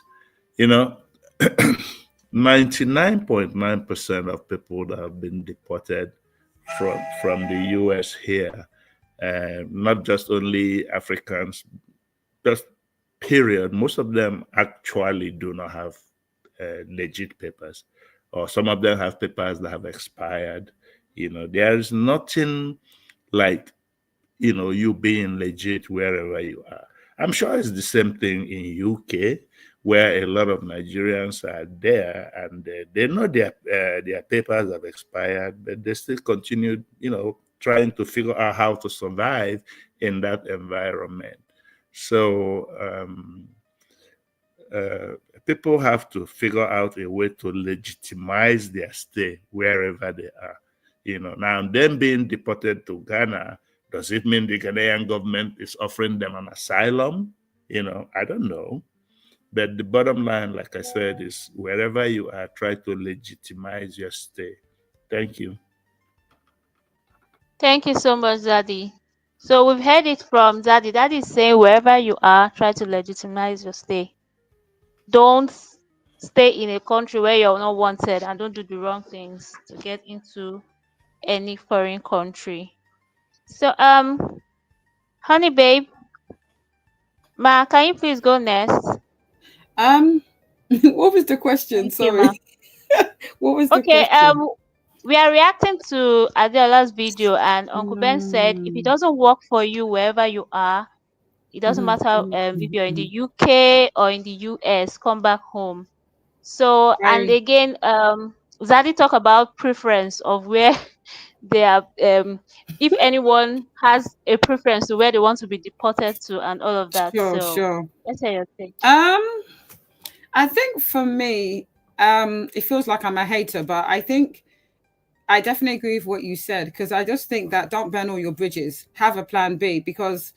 99.9% of people that have been deported from the US here, not just only Africans, just period, most of them actually do not have legit papers, or some of them have papers that have expired. There is nothing like you being legit wherever you are. I'm sure it's the same thing in UK, where a lot of Nigerians are there and they know their papers have expired, but they still continue, trying to figure out how to survive in that environment. So people have to figure out a way to legitimize their stay wherever they are. Now them being deported to Ghana, does it mean the Ghanaian government is offering them an asylum? I don't know. But the bottom line, like I said, is wherever you are, try to legitimize your stay. Thank you. Thank you so much, Zaddy. So we've heard it from Zaddy. Daddy is saying wherever you are, try to legitimize your stay. Don't stay in a country where you're not wanted, and don't do the wrong things to get into any foreign country. So honey babe, Ma, can you please go next? What was the question? Thank you, ma. Sorry. What was the Okay, question? we are reacting to Adeola's video, and Uncle Ben said if it Mm. doesn't work for you wherever you are, it doesn't Mhm, matter mhm, if you're in the mhm. UK or in the US, come back home. So, and I again, Zaddy talk about preference of where they are, if anyone has a preference to where they want to be deported to and all of that. sure, So sure. let's hear your take. I think for me, it feels like I'm a hater, but I think I definitely agree with what you said because I just think that don't burn all your bridges. Have a plan B because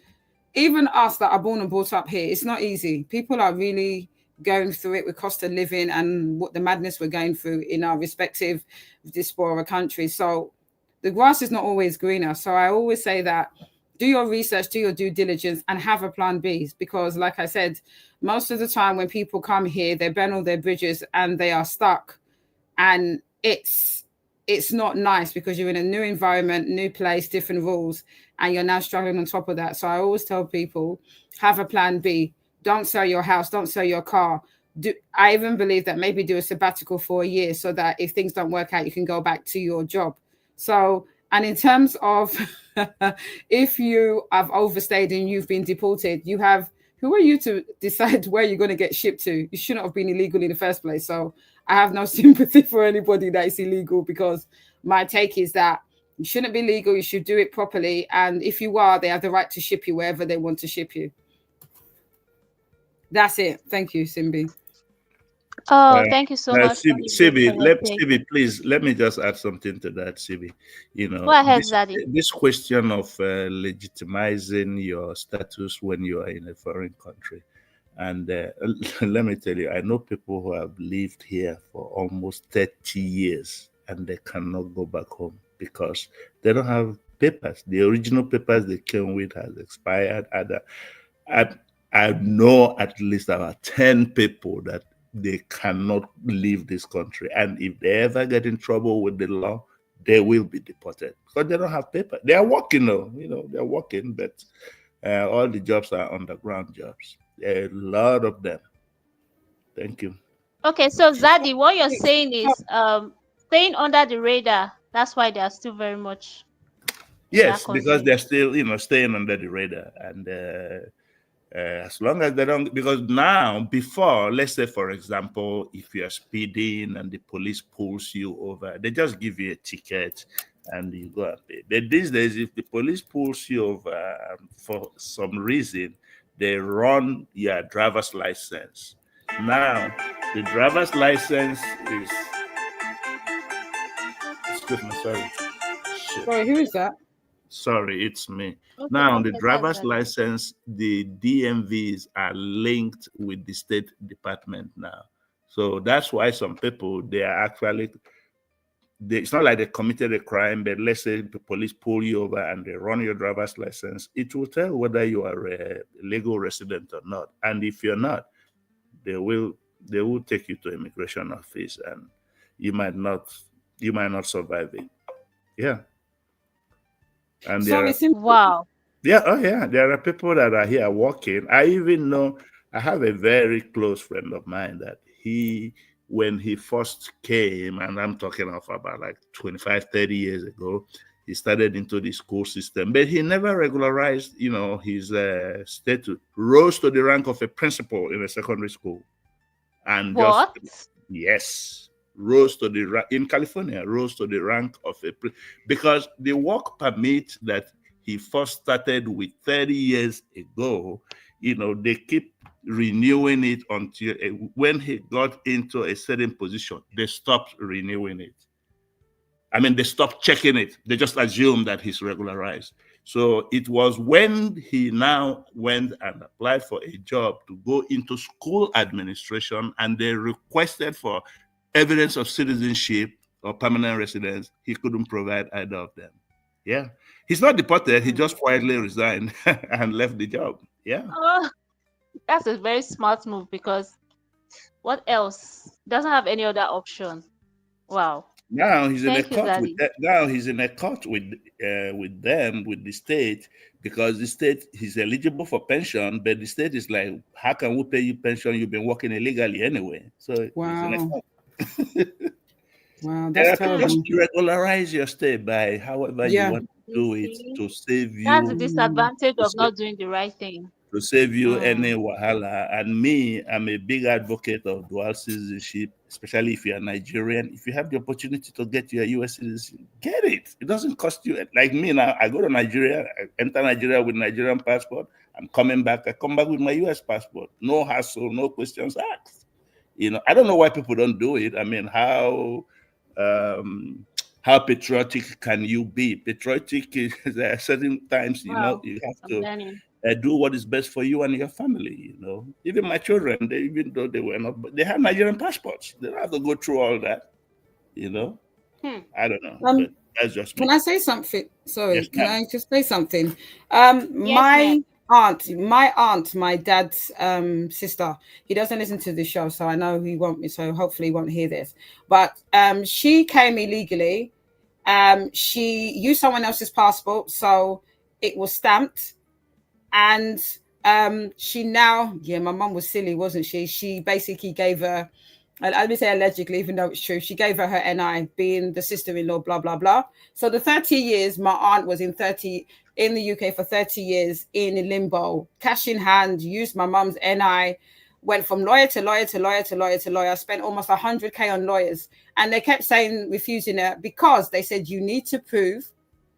even us that are born and brought up here, it's not easy. People are really going through it with cost of living and what the madness we're going through in our respective diaspora countries. So the grass is not always greener. So I always say that do your research, do your due diligence, and have a plan B. Because, like I said, most of the time when people come here, they burn all their bridges and they are stuck. And it's not nice because you're in a new environment, new place, different rules, and you're now struggling on top of that. So I always tell people, have a plan B. Don't sell your house, don't sell your car. I even believe that maybe do a sabbatical for a year so that if things don't work out, you can go back to your job. So, and in terms of if you have overstayed and you've been deported, you have who are you to decide where you're going to get shipped to? You shouldn't have been illegal in the first place. So I have no sympathy for anybody that is illegal because my take is that you shouldn't be legal. You should do it properly. And if you are, they have the right to ship you wherever they want to ship you. That's it. Thank you, Simbi. Oh, thank you so much, for your take. Sibi, please let me just add something to that, Sibi. You Go know, ahead, Zaddy. this question of legitimizing your status when you are in a foreign country, and let me tell you, I know people who have lived here for almost 30 years and they cannot go back home because they don't have papers. The original papers they came with has expired. I, I know at least about 10 people that they cannot leave this country. And if they ever get in trouble with the law, they will be deported because they don't have paper. They are working though, they're working, but all the jobs are underground jobs. There are a lot of them. Thank you. Okay, so Zaddy, what you're saying is staying under the radar. That's why they are still very much in that Yes, because country. they're still, staying under the radar. And as long as they don't, because now, before, let's say, for example, if you're speeding and the police pulls you over, they just give you a ticket and you go and pay. But these days, if the police pulls you over for some reason, they run your driver's license. Now, the driver's license is, excuse me, sorry. Shit. Sorry, who is that? Sorry, it's me. Okay, Now, on the okay, that's driver's Zaddy. license, the DMVs are linked with the State Department now. So that's why some people, they are actually, it's not like they committed a crime, but let's say the police pull you over and they run your driver's license, it will tell whether you are a legal resident or not. And if you're not, they will take you to immigration office and you might not survive it. Yeah. And So there are it's in Wow. Yeah, oh yeah. There are people that are here working. I even know I have a very close friend of mine that when he first came, and I'm talking of about like 25, 30 years ago, he started into the school system, but he never regularized, his status, rose to the rank of a principal in a secondary school. And just, What? yes, rose to the in California, rose to the rank of because the work permit that he first started with 30 years ago, they keep renewing it until when he got into a certain position, they stopped renewing it. I mean, they stopped checking it. They just assumed that he's regularized. So it was when he now went and applied for a job to go into school administration, and they requested for evidence of citizenship or permanent residence. He couldn't provide either of them. Yeah. He's not deported. He just quietly resigned and left the job. Yeah. Oh, that's a very smart move because what else? Doesn't have any other option. Wow. Now he's in a Thank you, court with Zaddy. now he's in a court with them, with the state, because the state, he's eligible for pension, but the state is like, how can we pay you pension? You've been working illegally anyway. So he's in a wow. court. Wow, that's Just terrible. regularize your stay by however you Yeah. want to do it to save That's the you disadvantage to of save, not doing the right thing. to save you any Mm. wahala. And me, I'm a big advocate of dual citizenship, especially if you're Nigerian. If you have the opportunity to get your US citizenship, get it. It doesn't cost you. Like me now, I go to Nigeria, I enter Nigeria with Nigerian passport. I'm coming back. I come back with my US passport. No hassle, no questions asked. I don't know why people don't do it. I mean, how patriotic can you be? Patriotic is there are certain times, Wow, you have I'm to learning. do what is best for you and your family. Even my children, even though they were not, but they have Nigerian passports. They don't have to go through all that. I don't know, but that's just Can me. I say something? Yes, Sorry, can ma'am. I just say something? Yes, ma'am. My dad's sister, he doesn't listen to the show, so I know he won't, so hopefully he won't hear this. But she came illegally. She used someone else's passport, so it was stamped. And she now, yeah, my mum was silly, wasn't she? She basically gave her, let me say allegedly, even though it's true, she gave her her NI, being the sister-in-law, blah blah blah. So the 30 years, my aunt was in the UK for 30 years in limbo, cash in hand, used my mum's NI, went from lawyer to lawyer to lawyer to lawyer to lawyer, spent almost 100K on lawyers, and they kept saying refusing her because they said you need to prove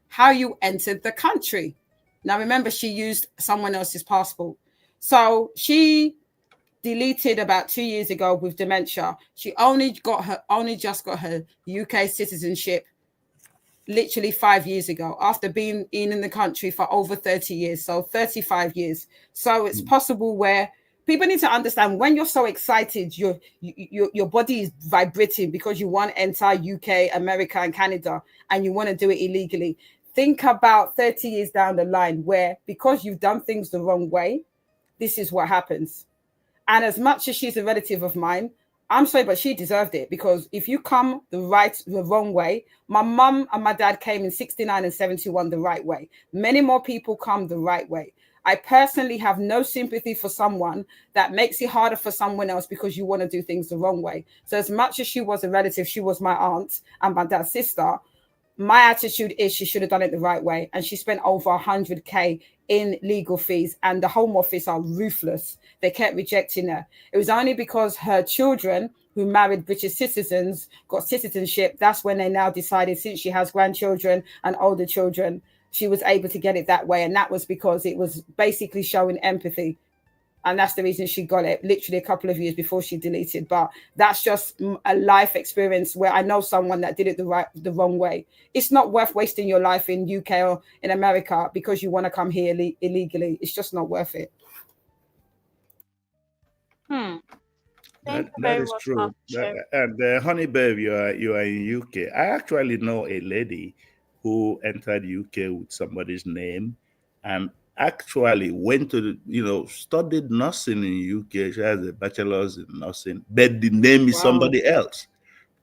how you entered the country. Now, remember, she used someone else's passport. So she deleted about 2 years ago with dementia. She only just got her UK citizenship literally 5 years ago after being in the country for over 30 years. So 35 years. So it's possible where people need to understand when you're so excited, your body is vibrating because you want to enter UK, America, and Canada, and you want to do it illegally. Think about 30 years down the line where, because you've done things the wrong way, this is what happens. And as much as she's a relative of mine, I'm sorry, but she deserved it, because if you come the wrong way, my mum and my dad came in 69 and 71 the right way. Many more people come the right way. I personally have no sympathy for someone that makes it harder for someone else because you want to do things the wrong way. So as much as she was a relative, she was my aunt and my dad's sister. My attitude is she should have done it the right way. And she spent over 100K in legal fees, and the Home Office are ruthless. They kept rejecting her. It was only because her children, who married British citizens, got citizenship. That's when they now decided, since she has grandchildren and older children, she was able to get it that way. And that was because it was basically showing empathy. And that's the reason she got it literally a couple of years before she deleted. But that's just a life experience where I know someone that did it the wrong way. It's not worth wasting your life in UK or in America because you want to come here illegally. It's just not worth it. Thank That you that very is much, ma'am. true. And Honey Babe, you are in UK. I actually know a lady who entered UK with somebody's name, and actually went to studied nursing in UK. She has a bachelor's in nursing, but the name is Wow. somebody else,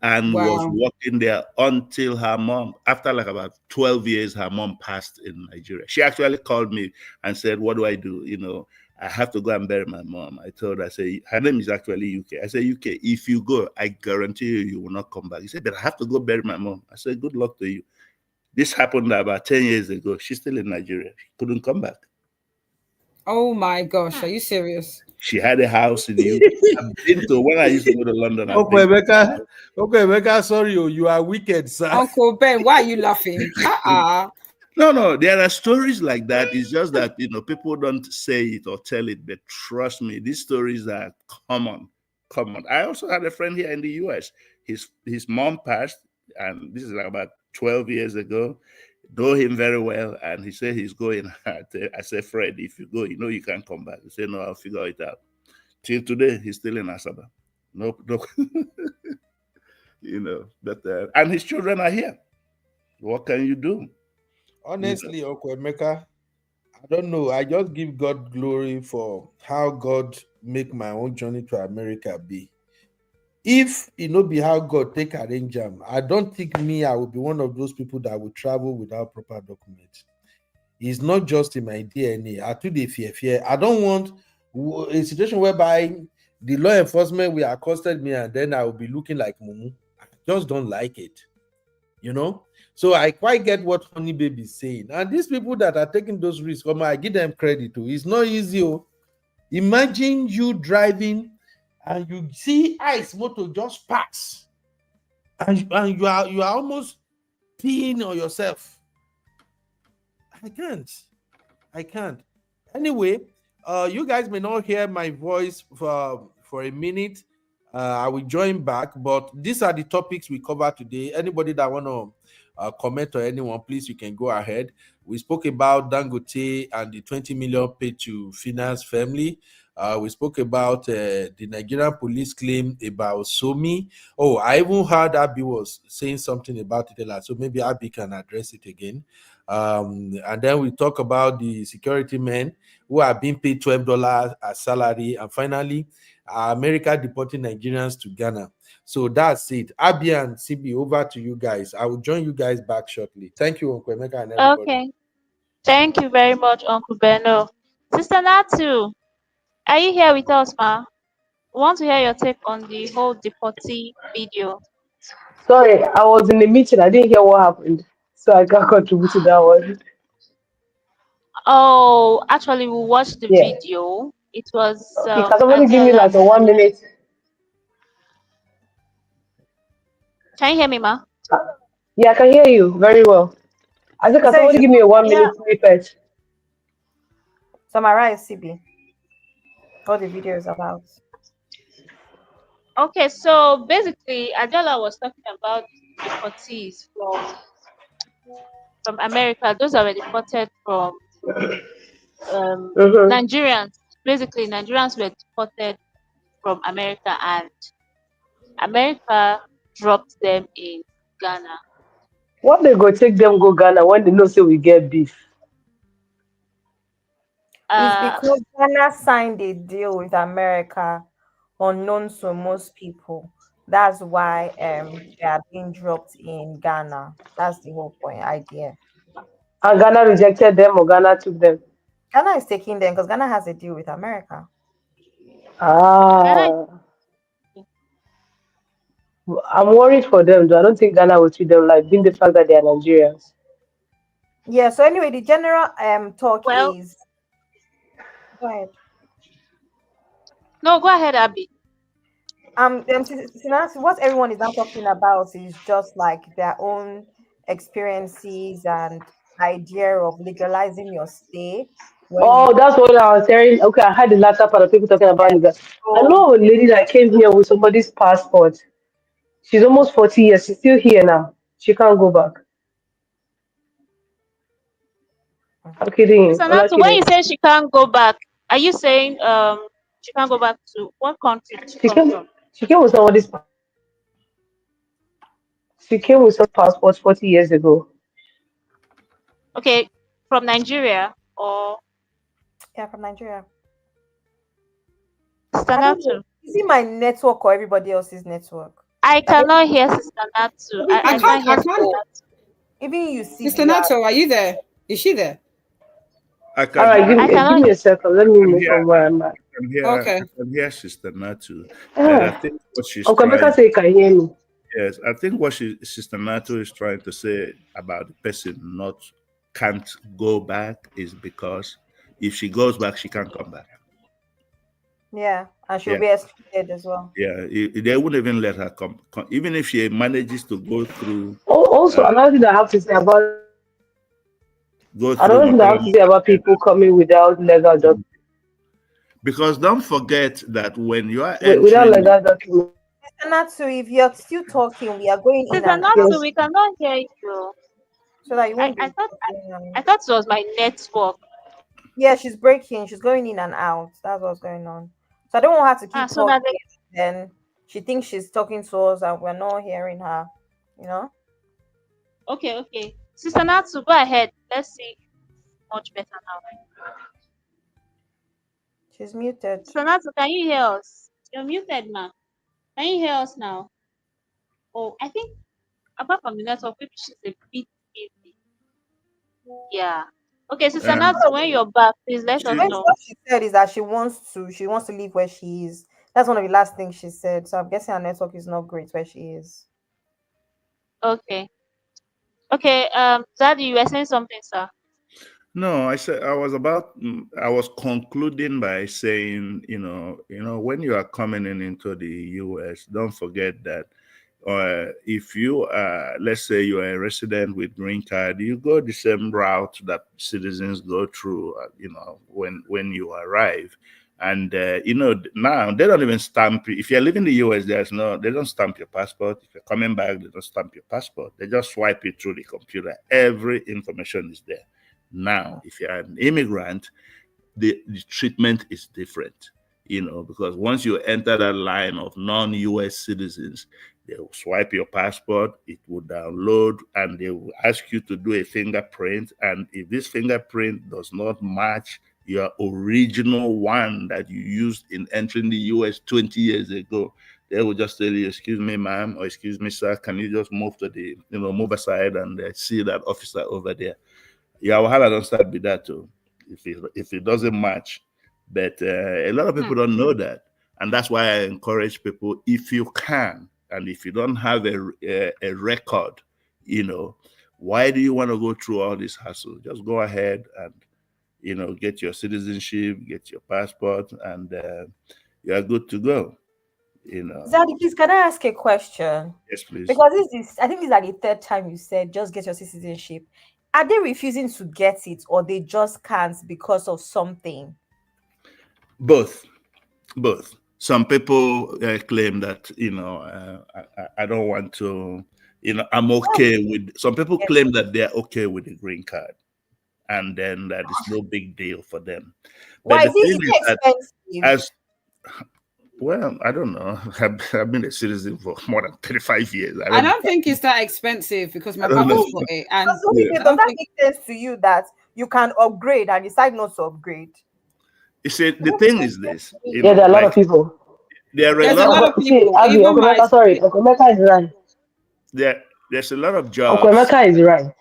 and was Wow. working there until her mom, after like about 12 years, her mom passed in Nigeria. She actually called me and said, "What do I do? I have to go and bury my mom." I told her, I say, her name is actually UK. I said, UK, if you go, I guarantee you will not come back. He said, but I have to go bury my mom. I said, good luck to you. This happened about 10 years ago. She's still in Nigeria. She couldn't come back. Oh my gosh, are you serious? She had a house in the UK. I've been to, when I used to go to London, I've Okay, been to. Emeka. Okay, Emeka, sorry, you are wicked, sir. Uncle Ben, why are you laughing? No, there are stories like that. It's just that people don't say it or tell it, but trust me, these stories are common. I also had a friend here in the US. His mom passed, and this is like about 12 years ago. Know him very well, and he said he's going. I said, Fred, if you go, you can't come back. He said, no, I'll figure it out. Till today, he's still in Asaba. No, but and his children are here. What can you do? Honestly, Uncle Emeka, I don't know. I just give God glory for how God make my own journey to America be. If it no be how God take arrange them, I don't think I will be one of those people that will travel without proper documents. It's not just in my DNA. I do the fear. I don't want a situation whereby the law enforcement will accosted me and then I will be looking like Mumu. just don't like it, you know. So I quite get what Honey Baby is saying. And these people that are taking those risks, I give them credit too. It's not easy. Oh. Imagine you driving and you see ice motor just pass, and you are almost peeing on yourself. I can't. Anyway, you guys may not hear my voice for a minute. I will join back, but these are the topics we cover today. Anybody that want to comment or anyone, please, you can go ahead. We spoke about Dangote and the 20 million paid to Phyna's family. We spoke about the Nigerian police claim about Somi. Oh, I even heard Abby was saying something about it, so maybe Abby can address it again. And then we talk about the security men who are being paid $12 as salary, and finally, America deporting Nigerians to Ghana. So that's it. Abby and CB, over to you guys. I will join you guys back shortly. Thank you, Uncle Emeka and everybody. Okay. Thank you very much, Uncle Beno. Sister Natu, are you here with us, ma? We want to hear your take on the whole deportee video. Sorry, I was in the meeting. I didn't hear what happened, so I can't contribute to that one. Oh, actually, we watched the Yeah. video. It was Okay, can somebody give me Adela. like a 1 minute? Can you hear me, ma? Yeah, I can hear you very well. I said, can somebody give me a 1 minute snippet? Summarize, CB. What the video is about. Okay, so basically, Adela was talking about deportees from America. Those that were deported from Nigerians. Basically, Nigerians were deported from America, and America dropped them in Ghana. What they go take them go Ghana when they know say we get beef? It's because Ghana signed a deal with America unknown to most people. That's why they are being dropped in Ghana. That's the whole idea. And Ghana rejected them or Ghana took them? Ghana is taking them because Ghana has a deal with America. Ah. I'm worried for them though. I don't think Ghana will treat them like, being the fact that they are Nigerians. Yeah, so anyway, the general talk is go ahead. No, go ahead, Abby. What everyone is now talking about is just like their own experiences and idea of legalizing your stay. Oh, that's what I was hearing. Okay, I had the latter part of people talking about it. I know a lady that came here with somebody's passport. She's almost 40 years. She's still here now. She can't go back. I'm kidding. So I'm now, not so when you kidding. say she can't go back, are you saying she can't go back to what country did she She come came. from? She came with somebody's. She came with some passport 40 years ago. Okay, from Nigeria or Yeah, from Nigeria. Sister I don't know. Natu? Is it my network or everybody else's network? I cannot hear Sister Natu. I can't hear Sister Natu. Even you see Sister Nato, are you there? Is she there? I All can, right, I give me a second. Let me move hear, from where I'm at. I can hear Sister Natu. And I think what she's Uncle trying Meka say you can hear me. Yes, I think what Sister Nato is trying to say about the person can't go back is because if she goes back, she can't come back. Yeah, and she'll Yeah. be excluded as well. Yeah, they wouldn't even let her come. Even if she manages to go through. Also, another thing I have to say about another thing I have to say about people coming without legal documents. Because don't forget that when you are Without entering, legal documents. Sister Natsu, if you're still talking, we are going in Sister and Natu, out. we cannot hear you. So that you won't I be. thought it was my network. Yeah, she's breaking. She's going in and out. That's what's going on. So I don't want her to keep So that talking. Then she thinks she's talking to us and we're not hearing her. You know? Okay. Sister Natsu, go ahead. Let's see. Much better now. She's muted. Sister Natsu, can you hear us? You're muted, ma. Can you hear us now? Oh, I think apart from the network, maybe she's a bit busy. Yeah. Okay, Sister Natsu, when you're back, please let us know. What she said is that she wants to live where she is. That's one of the last things she said. So I'm guessing her network is not great where she is. Okay. Okay. Zaddy, you were saying something, sir. No, I was concluding by saying, when you are coming into the US, don't forget that if you are, let's say you are a resident with green card, you go the same route that citizens go through, when you arrive. And, now they don't even stamp, if you're leaving the US, they don't stamp your passport. If you're coming back, they don't stamp your passport. They just swipe it through the computer. Every information is there. Now, if you're an immigrant, the treatment is different, because once you enter that line of non-US citizens, they will swipe your passport, it will download, and they will ask you to do a fingerprint. And if this fingerprint does not match your original one that you used in entering the US 20 years ago, they will just tell you, "Excuse me, ma'am," or "Excuse me, sir, can you just move aside and see that officer over there?" Yeah, wahala don't start with that too. If it doesn't match, but a lot of people don't know that, and that's why I encourage people, if you can, and if you don't have a record, why do you want to go through all this hassle? Just go ahead and get your citizenship, get your passport, and you are good to go. Zaddy, please, can I ask a question? Yes, please. Because I think this is like the third time you said just get your citizenship. Are they refusing to get it, or they just can't because of something? Both. Some people claim that I don't want to. I'm okay with. Some people claim that they're okay with the green card, and then that is no big deal for them. But Why the is it thing is that, expensive? well, I don't know. I've been a citizen for more than 35 years. I don't think it's that expensive because my I don't brother's know. got it. And Does that make sense to you that you can upgrade and decide not to upgrade? You see, the thing is this. Yeah, there are a lot of people. There are a there's a lot lot of of See, people, Abby, even Uncle my Mecca, sorry, Uncle Mecca is right. there's a lot of Uncle jobs. Mecca is right.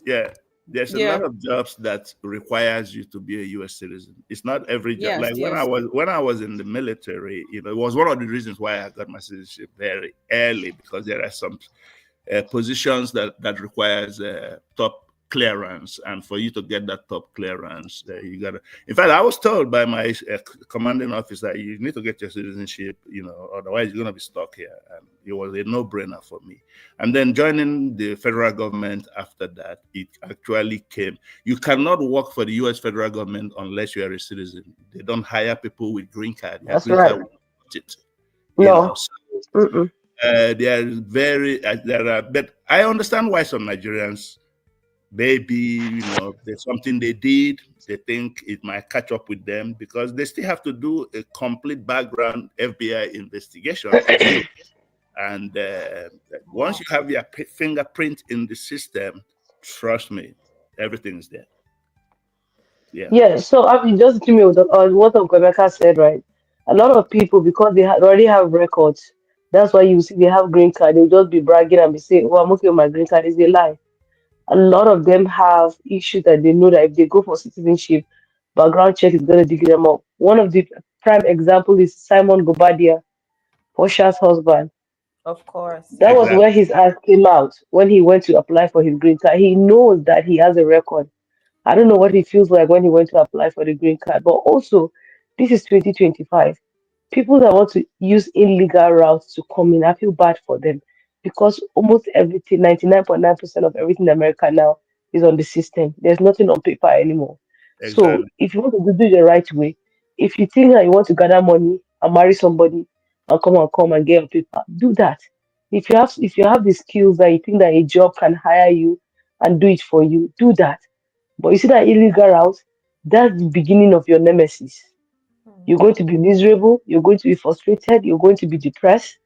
Yeah, there's a Yeah. lot of jobs that requires you to be a U.S. citizen. It's not every job. Yes, Like yes. when I was in the military, it was one of the reasons why I got my citizenship very early, because there are some positions that requires top clearance, and for you to get that top clearance, you gotta. In fact, I was told by my commanding officer, you need to get your citizenship, otherwise you're gonna be stuck here. And it was a no-brainer for me. And then joining the federal government after that, it actually came. You cannot work for the U.S. federal government unless you are a citizen. They don't hire people with green card. Your That's green right. card will not cut it. No. So, Mm-mm. there are, but I understand why some Nigerians, maybe there's something they did, they think it might catch up with them, because they still have to do a complete background FBI investigation of you. And once you have your fingerprint in the system, trust me, everything is there. Yeah, Yeah, so Abby, just to me with what Uncle Mecca said, right? A lot of people, because they already have records, that's why you see they have green card. They'll just be bragging and be saying, "Oh, I'm okay with my green card." Is a lie. A lot of them have issues that they know that if they go for citizenship, background check is going to dig them up. One of the prime example is Simon Gobadia, Portia's husband. Of course, That yeah. was where his ass came out when he went to apply for his green card. He knows that he has a record. I don't know what he feels like when he went to apply for the green card. But also, this is 2025. People that want to use illegal routes to come in, I feel bad for them because almost everything, 99.9% of everything in America now is on the system. There's nothing on paper anymore. So exactly. if you want to do the right way, if you think that you want to gather money and marry somebody and come and get your paper, do that. If you have the skills that you think that a job can hire you and do it for you, do that. But you see that illegal route, that's the beginning of your nemesis. You're going to be miserable, you're going to be frustrated, you're going to be depressed,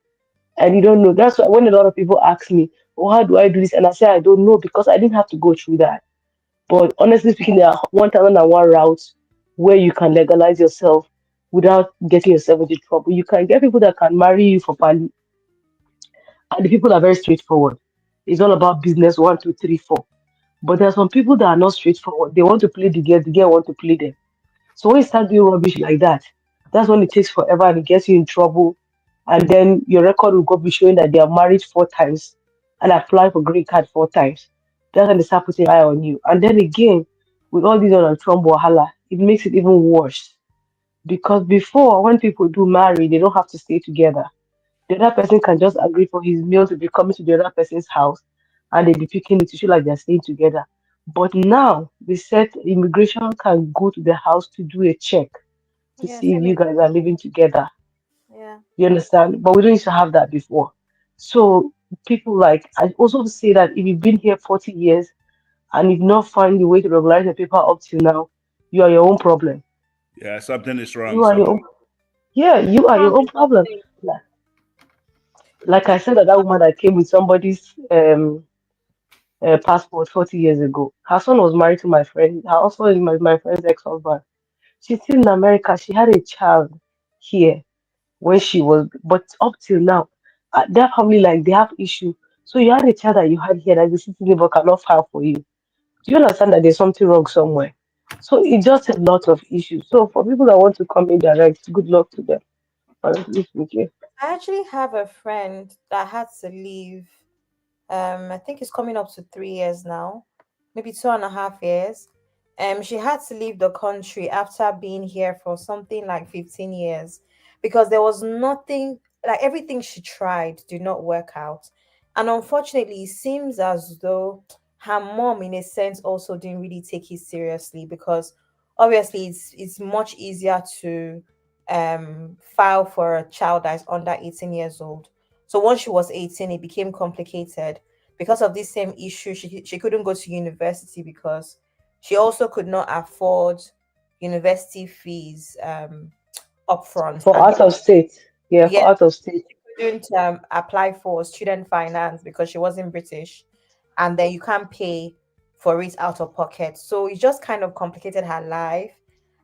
and you don't know. That's why when a lot of people ask me, "Oh, how do I do this?" And I say, I don't know because I didn't have to go through that. But honestly speaking, there are 1001 routes where you can legalize yourself without getting yourself into trouble. You can get people that can marry you for pali, and the people are very straightforward. It's all about business one, two, three, four. But there are some people that are not straightforward. They want to play the girl want to play them. So when you start doing rubbish like that, that's when it takes forever and it gets you in trouble. And then your record will go be showing that they are married 4 times and apply for green card 4 times. That's when they start putting eye on you. And then again, with all these on Trump wahala, it makes it even worse. Because before, when people do marry, they don't have to stay together. The other person can just agree for his meal to be coming to the other person's house and they be picking it to show like they're staying together. But now they said immigration can go to the house to do a check to Yeah, see if same you here. guys are living together. Yeah. You understand? But we don't used to have that before. So people like I also say that if you've been here 40 years and you've not found a way to regularize your paper up till now, you are your own problem. Yeah, something is wrong You are your somewhere. own yeah, you are Wrong your own with problem. something. Like I said, that woman that came with somebody's passport 40 years ago. Her son was married to my friend. Her husband is my friend's ex-husband. She's still in America. She had a child here when she was, but up till now, their family like they have issue. So you had a child that you had here that the citizen but cannot file for you. Do you understand that there's something wrong somewhere? So it's just a lot of issues. So for people that want to come in direct, good luck to them. Honestly speaking. I actually have a friend that had to leave. I think it's coming up to 3 years now, maybe 2.5 years. She had to leave the country after being here for something like 15 years because there was nothing, like everything she tried did not work out. And unfortunately, it seems as though her mom, in a sense, also didn't really take it seriously because obviously it's much easier to file for a child that is under 18 years old. So once she was 18, it became complicated because of this same issue. She couldn't go to university because she also could not afford university fees upfront, For and out of state. Yeah, yes, for out of state. she couldn't apply for student finance because she wasn't British, and then you can't pay for it out of pocket. So it just kind of complicated her life.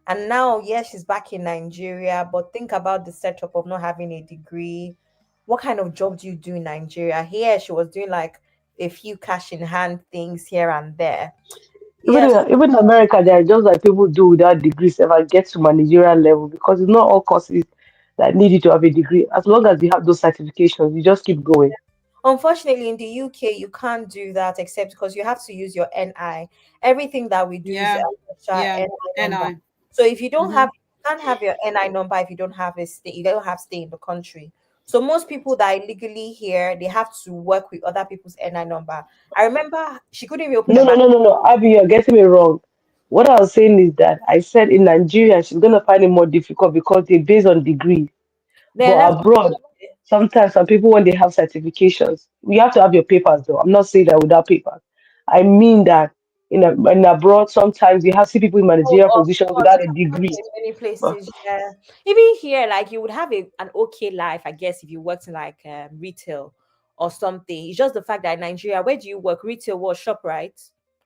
And now, yes, she's back in Nigeria, but think about the setup of not having a degree. What kind of job do you do in Nigeria? Here, she was doing like a few cash in hand things here and there. Yes, Even in America, there are jobs that people do without degrees ever get to managerial level because it's not all courses that need you to have a degree. As long as you have those certifications, you just keep going. unfortunately, in the UK, you can't do that except because you have to use your NI. Everything that we do is Yeah, a yeah, NI and number. I. So if you don't Mm-hmm. have, you can't have your NI number if you don't have a stay. You don't have stay in the country. So most people that are illegally here, they have to work with other people's NI number. I remember she couldn't even open a No, no, bank. no, no, no. Abby, you're getting me wrong. What I was saying is that I said in Nigeria, she's going to find it more difficult because they're based on degree. Then But that's abroad, sometimes some people, when they have certifications, you have to have your papers, though. I'm not saying that without papers. I mean that in abroad, sometimes you have see people in oh, managerial of positions course, without it a happens degree. in many But places. Yeah, even here, like you would have an okay life, I guess, if you worked in like retail or something. It's just the fact that in Nigeria, where do you work? Retail was shop, right?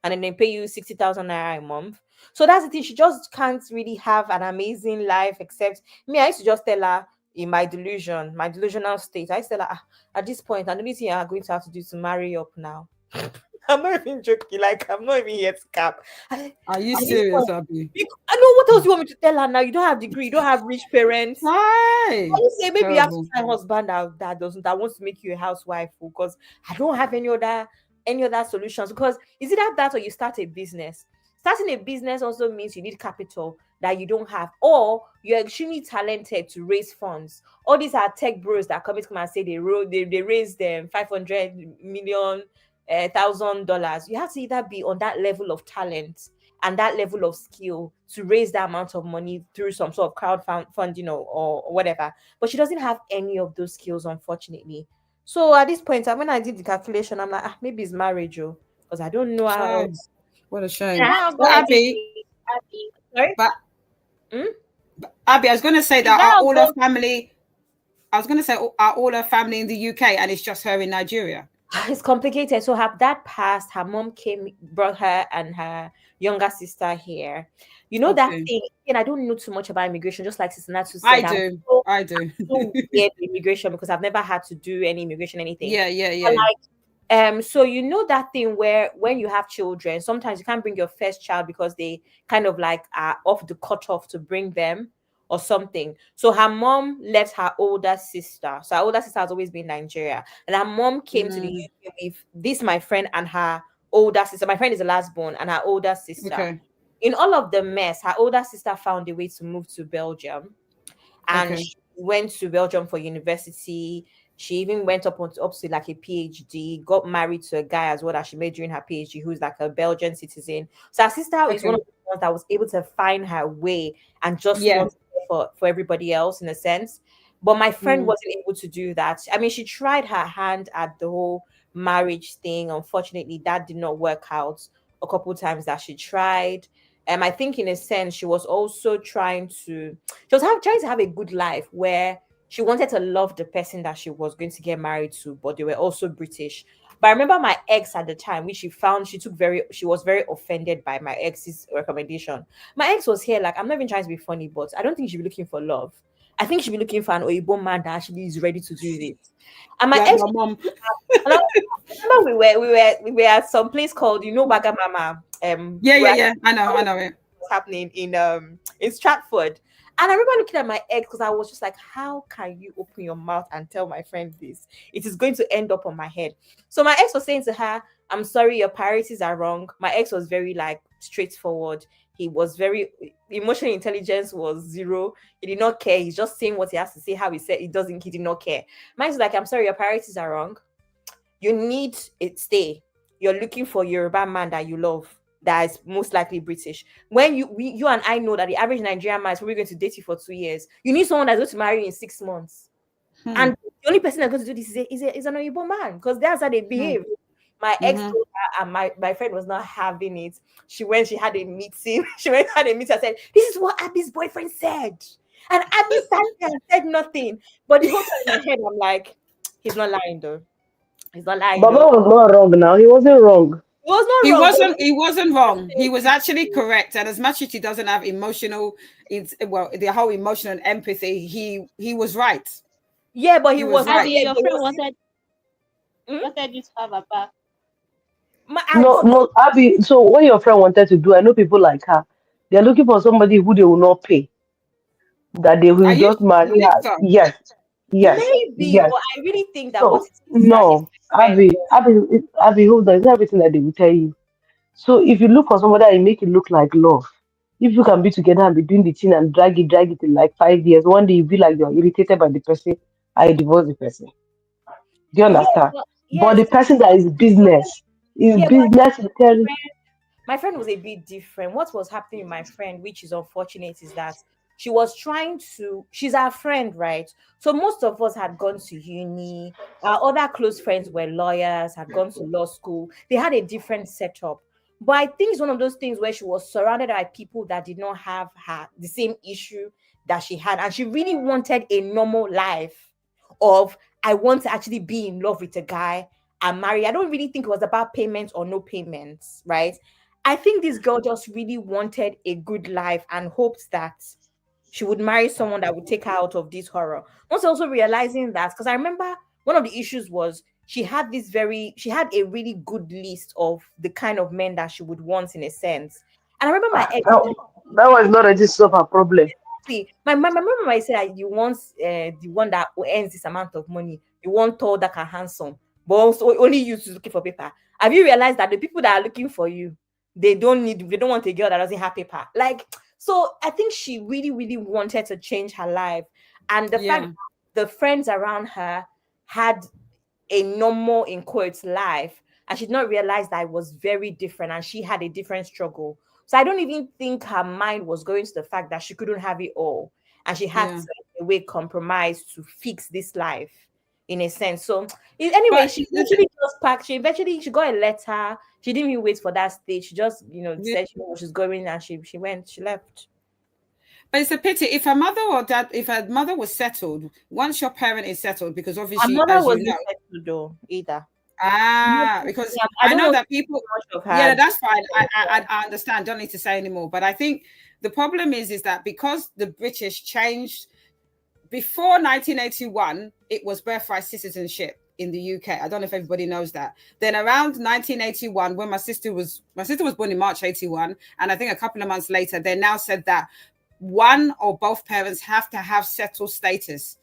And then they pay you 60,000 naira a month. So that's the thing. She just can't really have an amazing life. Except me, I used to just tell her in my delusion, my delusional state. I used to tell her, "Ah, at this point, and the only thing you are going to have to do is to marry up now." I'm not even joking. Like I'm not even here to cap. Are you At this serious, point, Abby? I know what else you want me to tell her now. You don't have degree, you don't have rich parents. I Why? would say maybe you have to Terrible. find a husband that wants to make you a housewife because I don't have any other solutions. Because is it that or you start a business? Starting a business also means you need capital that you don't have, or you're extremely talented to raise funds. All these are tech bros that come and say they raised them 500 million $1,000. You have to either be on that level of talent and that level of skill to raise that amount of money through some sort of funding or whatever. But she doesn't have any of those skills, unfortunately. So at this point, when I did the calculation, I'm like, maybe it's marriage, because I don't know how Shame. else. What a And shame. I have But no idea. Abby, Sorry? but Hmm? Abby, I was going to say Is that that are how all her God? family. I was going to say are all her family in the UK, and it's just her in Nigeria. It's complicated. So her dad passed, her mom brought her and her younger sister here. You know that Okay, thing, and I don't know too much about immigration, just like Sister Natu I said, do. I do. so weird with immigration because I've never had to do any immigration, anything. Yeah, yeah, But yeah. so you know that thing where when you have children, sometimes you can't bring your first child because they kind of like are off the cutoff to bring them. or something. So her mom left her older sister. So her older sister has always been in Nigeria. And her mom came to the Mm. UK with this, my friend, and her older sister. My friend is the last born, and her older sister. Okay. In all of the mess, her older sister found a way to move to Belgium. And Okay. she went to Belgium for university. She even went up to like a PhD, got married to a guy as well that she made during her PhD, who's like a Belgian citizen. So her sister is one Okay. of the ones that was able to find her way and just Yeah. not for everybody else in a sense. But my friend Mm. wasn't able to do that. I mean, she tried her hand at the whole marriage thing. Unfortunately, that did not work out a couple times that she tried. I think in a sense she was also trying to have a good life where she wanted to love the person that she was going to get married to, but they were also British. But I remember my ex at the time, which she was very offended by my ex's recommendation. My ex was here, like, I'm not even trying to be funny, but I don't think she'd be looking for love. I think she'd be looking for an Oyibo man that actually is ready to do this. And my Like ex, my mom. and I remember we were at some place called, Wagamama. Yeah. I know it. Was happening in Stratford. And I remember looking at my ex because I was just like, how can you open your mouth and tell my friend this? It is going to end up on my head. So my ex was saying to her, I'm sorry, your priorities are wrong. My ex was very like straightforward. He was very emotional intelligence was zero. He did not care. He's just saying what he has to say, how he said he did not care. Mine was like, I'm sorry, your priorities are wrong. You need it stay. You're looking for Yoruba man that you love, that is most likely British. When you and I know that the average Nigerian man is probably going to date you for 2 years, you need someone that's going to marry you in 6 months. And the only person that's going to do this is an Oyibo man, because that's how they behave. My ex told her, and my friend was not having it. She had a meeting. Had a meeting and said, this is what Abby's boyfriend said. And Abby sat there and said nothing. But the whole time in my head, I'm like, he's not lying though. He's not lying Baba though. was not wrong now. He wasn't wrong. He was He not wrong. But wasn't. He wasn't wrong. He was actually correct. And as much as he doesn't have the whole emotional and empathy, he was right. yeah, but he He was was not Abby, right. there. your But he friend was wanted you to have a back. No, no, Abby. So what your friend wanted to do, I know people like her. They're looking for somebody who they will not pay. That they Are will you? just marry You think her. so? Yes, yes, maybe, yes. but I really think that what So it is that his no, friend Abby, hold on. It's not everything that they will tell you. So if you look for somebody and you make it look like love, if you can be together and be doing the thing and drag it in like 5 years, one day you be like you're irritated by the person, I divorce the person. Do you yeah, understand? but But yes, the person that is yeah, but business, will tell you, my friend was a bit different. What was happening with my friend, which is unfortunate, is that she's our friend, right? So most of us had gone to uni. Our other close friends were lawyers, had gone to law school. They had a different setup. But I think it's one of those things where she was surrounded by people that did not have the same issue that she had. And she really wanted a normal life of, I want to actually be in love with a guy and marry. I don't really think it was about payments or no payments, right? I think this girl just really wanted a good life and hoped that she would marry someone that would take her out of this horror. Once also realizing that, because I remember one of the issues was she had a really good list of the kind of men that she would want in a sense. And I remember my ex that was not a solve her problem. exactly. My mom might say that you want the one that earns this amount of money. You want tall, dark, and handsome, but also only you to looking for paper. Have you realized that the people that are looking for you, they don't want a girl that doesn't have paper? Like, so I think she really, really wanted to change her life. And the fact Yeah. that the friends around her had a normal in quotes life, and she did not realize that it was very different and she had a different struggle. So I don't even think her mind was going to the fact that she couldn't have it all, and she had Yeah. to in a way compromise to fix this life in a sense. So anyway, But she eventually just packed. She got a letter. She didn't even wait for that stage. She just yeah. said she knew where she's going, and she left. But it's a pity if her mother was settled. Once your parent is settled, because Her obviously, mother as you wasn't know, settled though either. because I I don't know know that people. much of her. Yeah, that's fine. I understand. Don't need to say anymore. But I think the problem is that because the British changed before 1981, it was birthright citizenship in the UK. I don't know if everybody knows that. Then around 1981, when my sister was born in March 81, and I think a couple of months later, they now said that one or both parents have to have settled status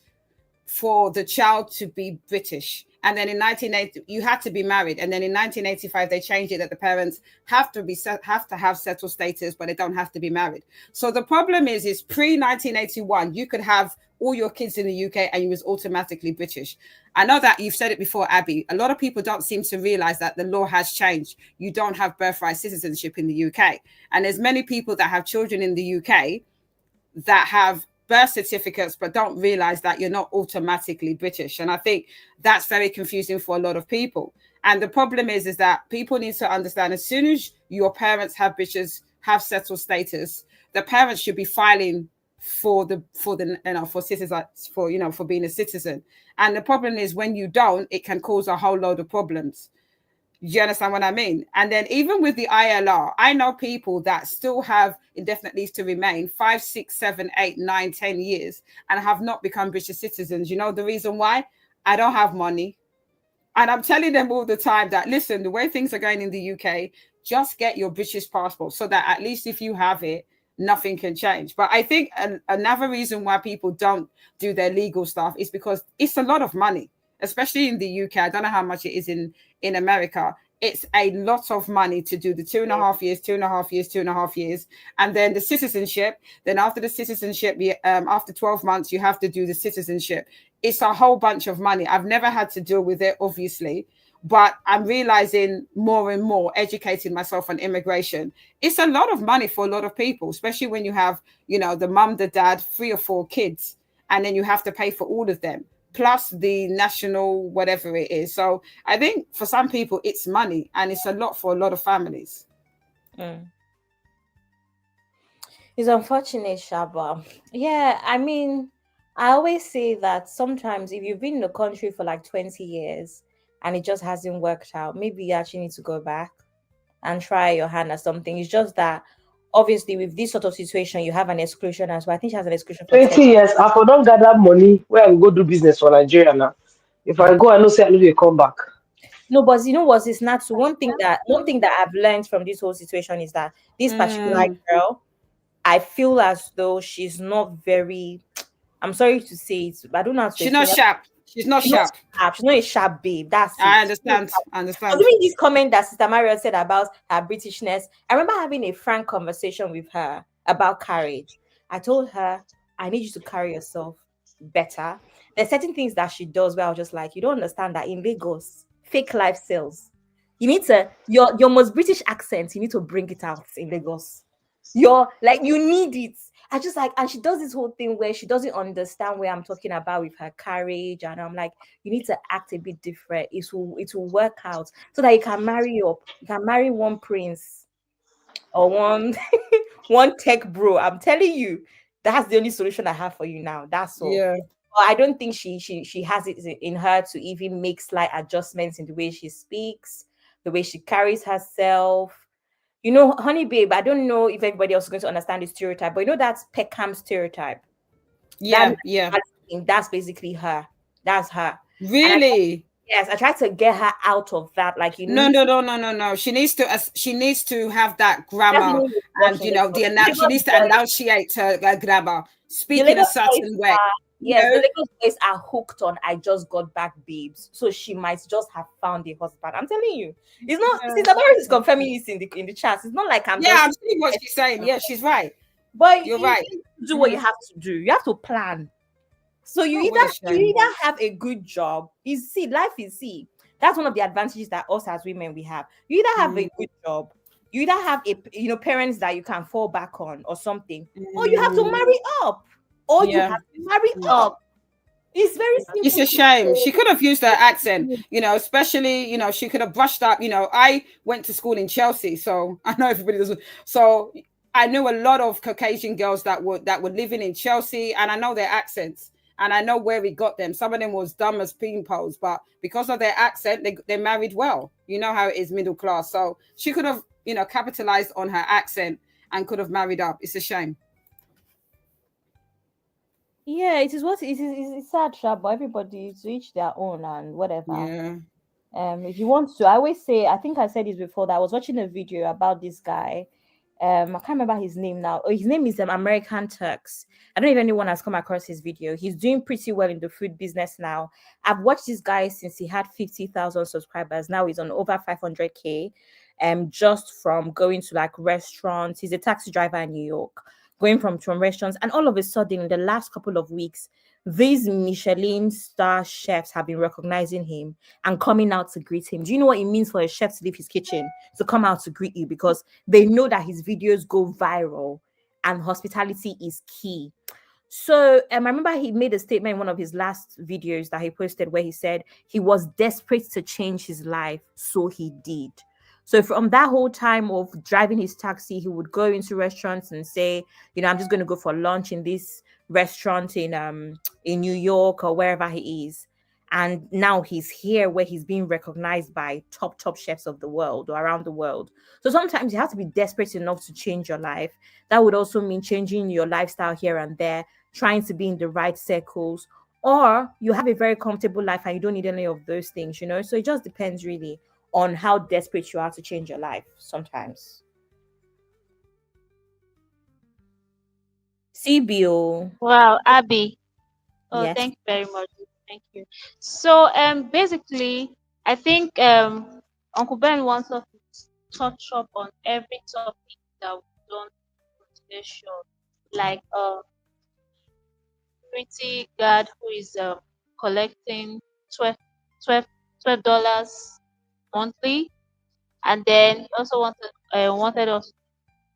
for the child to be British. And then in 1980, you had to be married. And then in 1985, they changed it that the parents have to have settled status, but they don't have to be married. So the problem is pre-1981, you could have all your kids in the UK and you was automatically British. I know that you've said it before, Abby. A lot of people don't seem to realize that the law has changed. You don't have birthright citizenship in the UK. And there's many people that have children in the UK that have birth certificates but don't realize that you're not automatically British. And I think that's very confusing for a lot of people. And the problem is that people need to understand, as soon as your parents have settled status, the parents should be filing for citizens, for being a citizen. And the problem is, when you don't, it can cause a whole load of problems. You understand what I mean? And then even with the ILR, I know people that still have indefinite leave to remain 5, 6, 7, 8, 9, 10 years and have not become British citizens. You know the reason why? I don't have money. And I'm telling them all the time that, listen, the way things are going in the UK, just get your British passport so that at least if you have it, nothing can change. But I think another reason why people don't do their legal stuff is because it's a lot of money, especially in the UK. I don't know how much it is in America. It's a lot of money to do the 2.5 years, 2.5 years, 2.5 years. And then the citizenship. Then after the citizenship, after 12 months, you have to do the citizenship. It's a whole bunch of money. I've never had to deal with it, obviously. But I'm realizing more and more, educating myself on immigration. It's a lot of money for a lot of people, especially when you have, the mum, the dad, 3 or 4 kids, and then you have to pay for all of them, plus the national, whatever it is. So I think for some people, it's money, and it's a lot for a lot of families. It's unfortunate, Shaba. Yeah, I mean, I always say that sometimes if you've been in the country for like 20 years and it just hasn't worked out, maybe you actually need to go back and try your hand at something. It's just that obviously with this sort of situation, you have an exclusion as well. I think she has an exclusion for 20 years, I for don't gather money where I go do business for Nigeria now. If I go, I know say I know they come back. No, but you know what? It's not. So one thing that I've learned from this whole situation is that this particular girl, I feel as though she's not very. I'm sorry to say it, but I don't know how to. She's not sharp. She's not sharp. She's not a sharp babe. That's it. I understand. I mean, this comment that Sister Mario said about her Britishness, I remember having a frank conversation with her about carriage. I told her, I need you to carry yourself better. There's certain things that she does where I was just like, you don't understand that in Lagos, fake life sells. You need to, your most British accent, you need to bring it out in Lagos. You need it. I just like, and she does this whole thing where she doesn't understand where I'm talking about with her carriage, and I'm like, you need to act a bit different. It will work out so that you can marry one prince or one one tech bro. I'm telling you, that's the only solution I have for you now. That's all. Yeah. But I don't think she has it in her to even make slight adjustments in the way she speaks, the way she carries herself. Honey babe, I don't know if everybody else is going to understand the stereotype, but that's Peckham stereotype. Yeah. That's basically her. That's her. Really? Yes, I tried to get her out of that. No. She needs to have that grammar, and she needs to enunciate her grammar, speak in a certain way. Yes, the Lagos boys are hooked on I just got back babes. So she might just have found a husband. I'm telling you. It's not Sister Barris is confirming this in the chat. It's not like I'm seeing what she's saying. Yeah, she's right. But you're right. Do what you have to do. You have to plan. So you either have a good job. Life is that's one of the advantages that us as women we have. You either have a good job, you either have parents that you can fall back on or something, or you have to marry up. Or you have to marry up. It's very simple. It's a shame. She could have used her accent, especially, she could have brushed up. I went to school in Chelsea, so I know everybody does. So I knew a lot of Caucasian girls that were living in Chelsea, and I know their accents, and I know where we got them. Some of them was dumb as peepholes, but because of their accent, they married well. You know how it is, middle class. So she could have, capitalized on her accent and could have married up. It's a shame. Yeah, it is what it is. It's sad, but everybody to each their own and whatever. Yeah. If you want to, I always say, I think I said this before, that I was watching a video about this guy. I can't remember his name now. Oh, his name is American Turks. I don't know if anyone has come across his video. He's doing pretty well in the food business now. I've watched this guy since he had 50,000 subscribers. Now he's on over 500K. Just from going to like restaurants. He's a taxi driver in New York, going from restaurants, and all of a sudden, in the last couple of weeks, these Michelin star chefs have been recognizing him and coming out to greet him. Do you know what it means for a chef to leave his kitchen to come out to greet you? Because they know that his videos go viral and hospitality is key. So I remember he made a statement in one of his last videos that he posted where he said he was desperate to change his life, so he did. So from that whole time of driving his taxi, he would go into restaurants and say, I'm just going to go for lunch in this restaurant in New York or wherever he is. And now he's here where he's being recognized by top chefs of the world or around the world. So sometimes you have to be desperate enough to change your life. That would also mean changing your lifestyle here and there, trying to be in the right circles, or you have a very comfortable life and you don't need any of those things. So it just depends really on how desperate you are to change your life sometimes. CBO. Wow, Abby. Oh, Yes. thank you very much. Thank you. So basically, I think Uncle Ben wants us to touch up on every topic that we've done on today's show. Like security guard who is collecting 12 $12 monthly, and then he also wanted us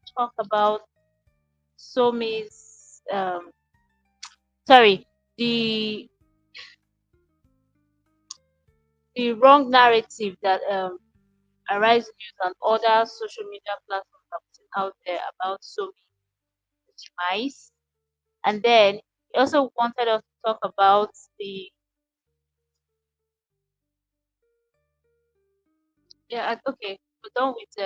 to talk about Somi's sorry, the the wrong narrative that Arise News and other social media platforms are putting out there about Somi demise. And then he also wanted us to talk about the okay, we're done with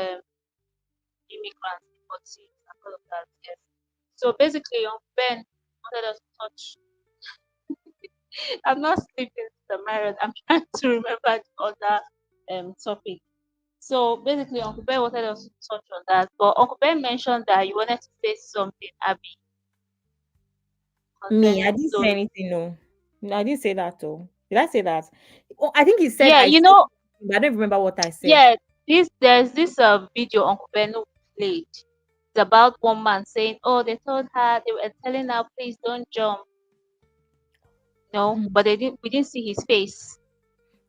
immigrants, deportees, and all of that. Yes. So basically, Ben wanted us to touch. I'm not sleeping, Samara. I'm trying to remember the other topic. So basically, Uncle Ben wanted us to touch on that, but Uncle Ben mentioned that you wanted to say something, Abby, Me, I concerning didn't say Somi. anything. No, I didn't say that though. Did I say that? Oh, I think he said Yeah, I said, but I don't remember what I said. yeah, there's this video Uncle Beno played. It's about one man saying, "Oh, they told her they were telling her, please don't jump." No, but they didn't. We didn't see his face.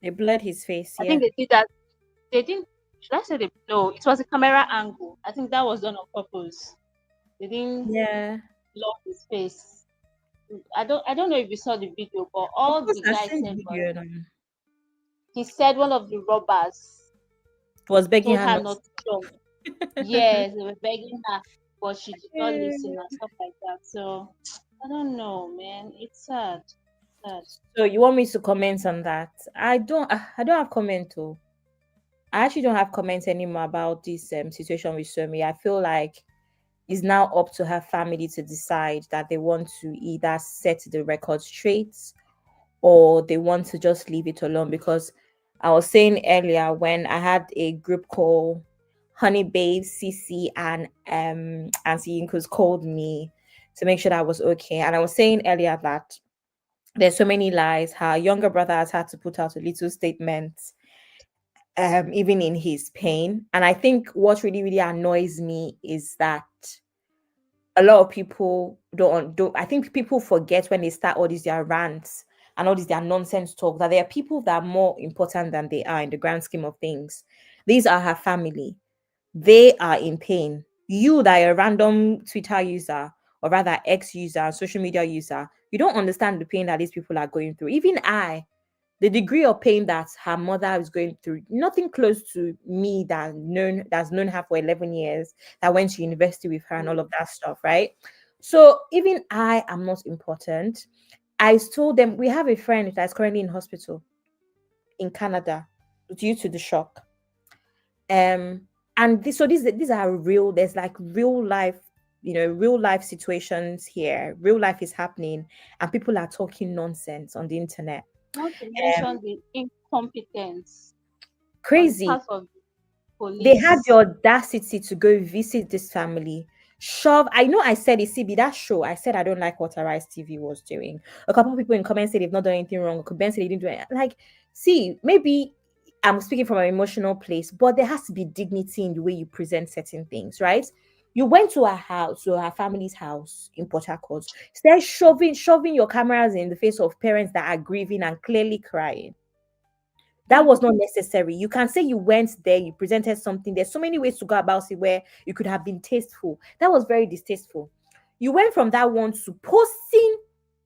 They blurred his face. I Yeah. think they did that. They didn't. Should I say they? No, it was a camera angle. I think that was done on purpose. They didn't Yeah. blur his face. I don't know if you saw the video, but Of all course, the I guy seen said the was video now. he said one of the robbers Was begging told her her not. not to jump. Yes, they were begging her, but she did not listen Yeah. and stuff like that. So I don't know, man. It's sad. Sad. So you want me to comment on that? I don't have comment though. I actually don't have comments anymore about this situation with Somi. I feel like it's now up to her family to decide that they want to either set the record straight or they want to just leave it alone. Because I was saying earlier when I had a group call, Honey Babe, CC, and Auntie Yinkos called me to make sure that I was okay. And I was saying earlier that there's so many lies. Her younger brother has had to put out a little statement, even in his pain. And I think what really, really annoys me is that a lot of people don't I think people forget when they start all these their rants and all these their nonsense talk that there are people that are more important than they are in the grand scheme of things. These are her family. They are in pain. You that are a random Twitter user or rather X user, social media user, you don't understand the pain that these people are going through. Even I, the degree of pain that her mother is going through, nothing close to me that's known her for 11 years, that went to university with her and all of that stuff, right? So even I am not important. I told them we have a friend that's currently in hospital in Canada due to the shock. And these are real, there's like real life, real life situations here. Real life is happening and people are talking nonsense on the internet. Not to Um, mention the incompetence on the Crazy. part of the They had police. the audacity to go visit this family. Shove. I know I said it, CB, that show. I said I don't like what Arise TV was doing. A couple of people in comments said they've not done anything wrong. Ben said they didn't do it. Like, see, maybe I'm speaking from an emotional place, but there has to be dignity in the way you present certain things, right? You went to her house, to her family's house in Port Harcourt. Start shoving your cameras in the face of parents that are grieving and clearly crying. That was not necessary. You can say you went there, you presented something. There's so many ways to go about it where you could have been tasteful. That was very distasteful. You went from that one to posting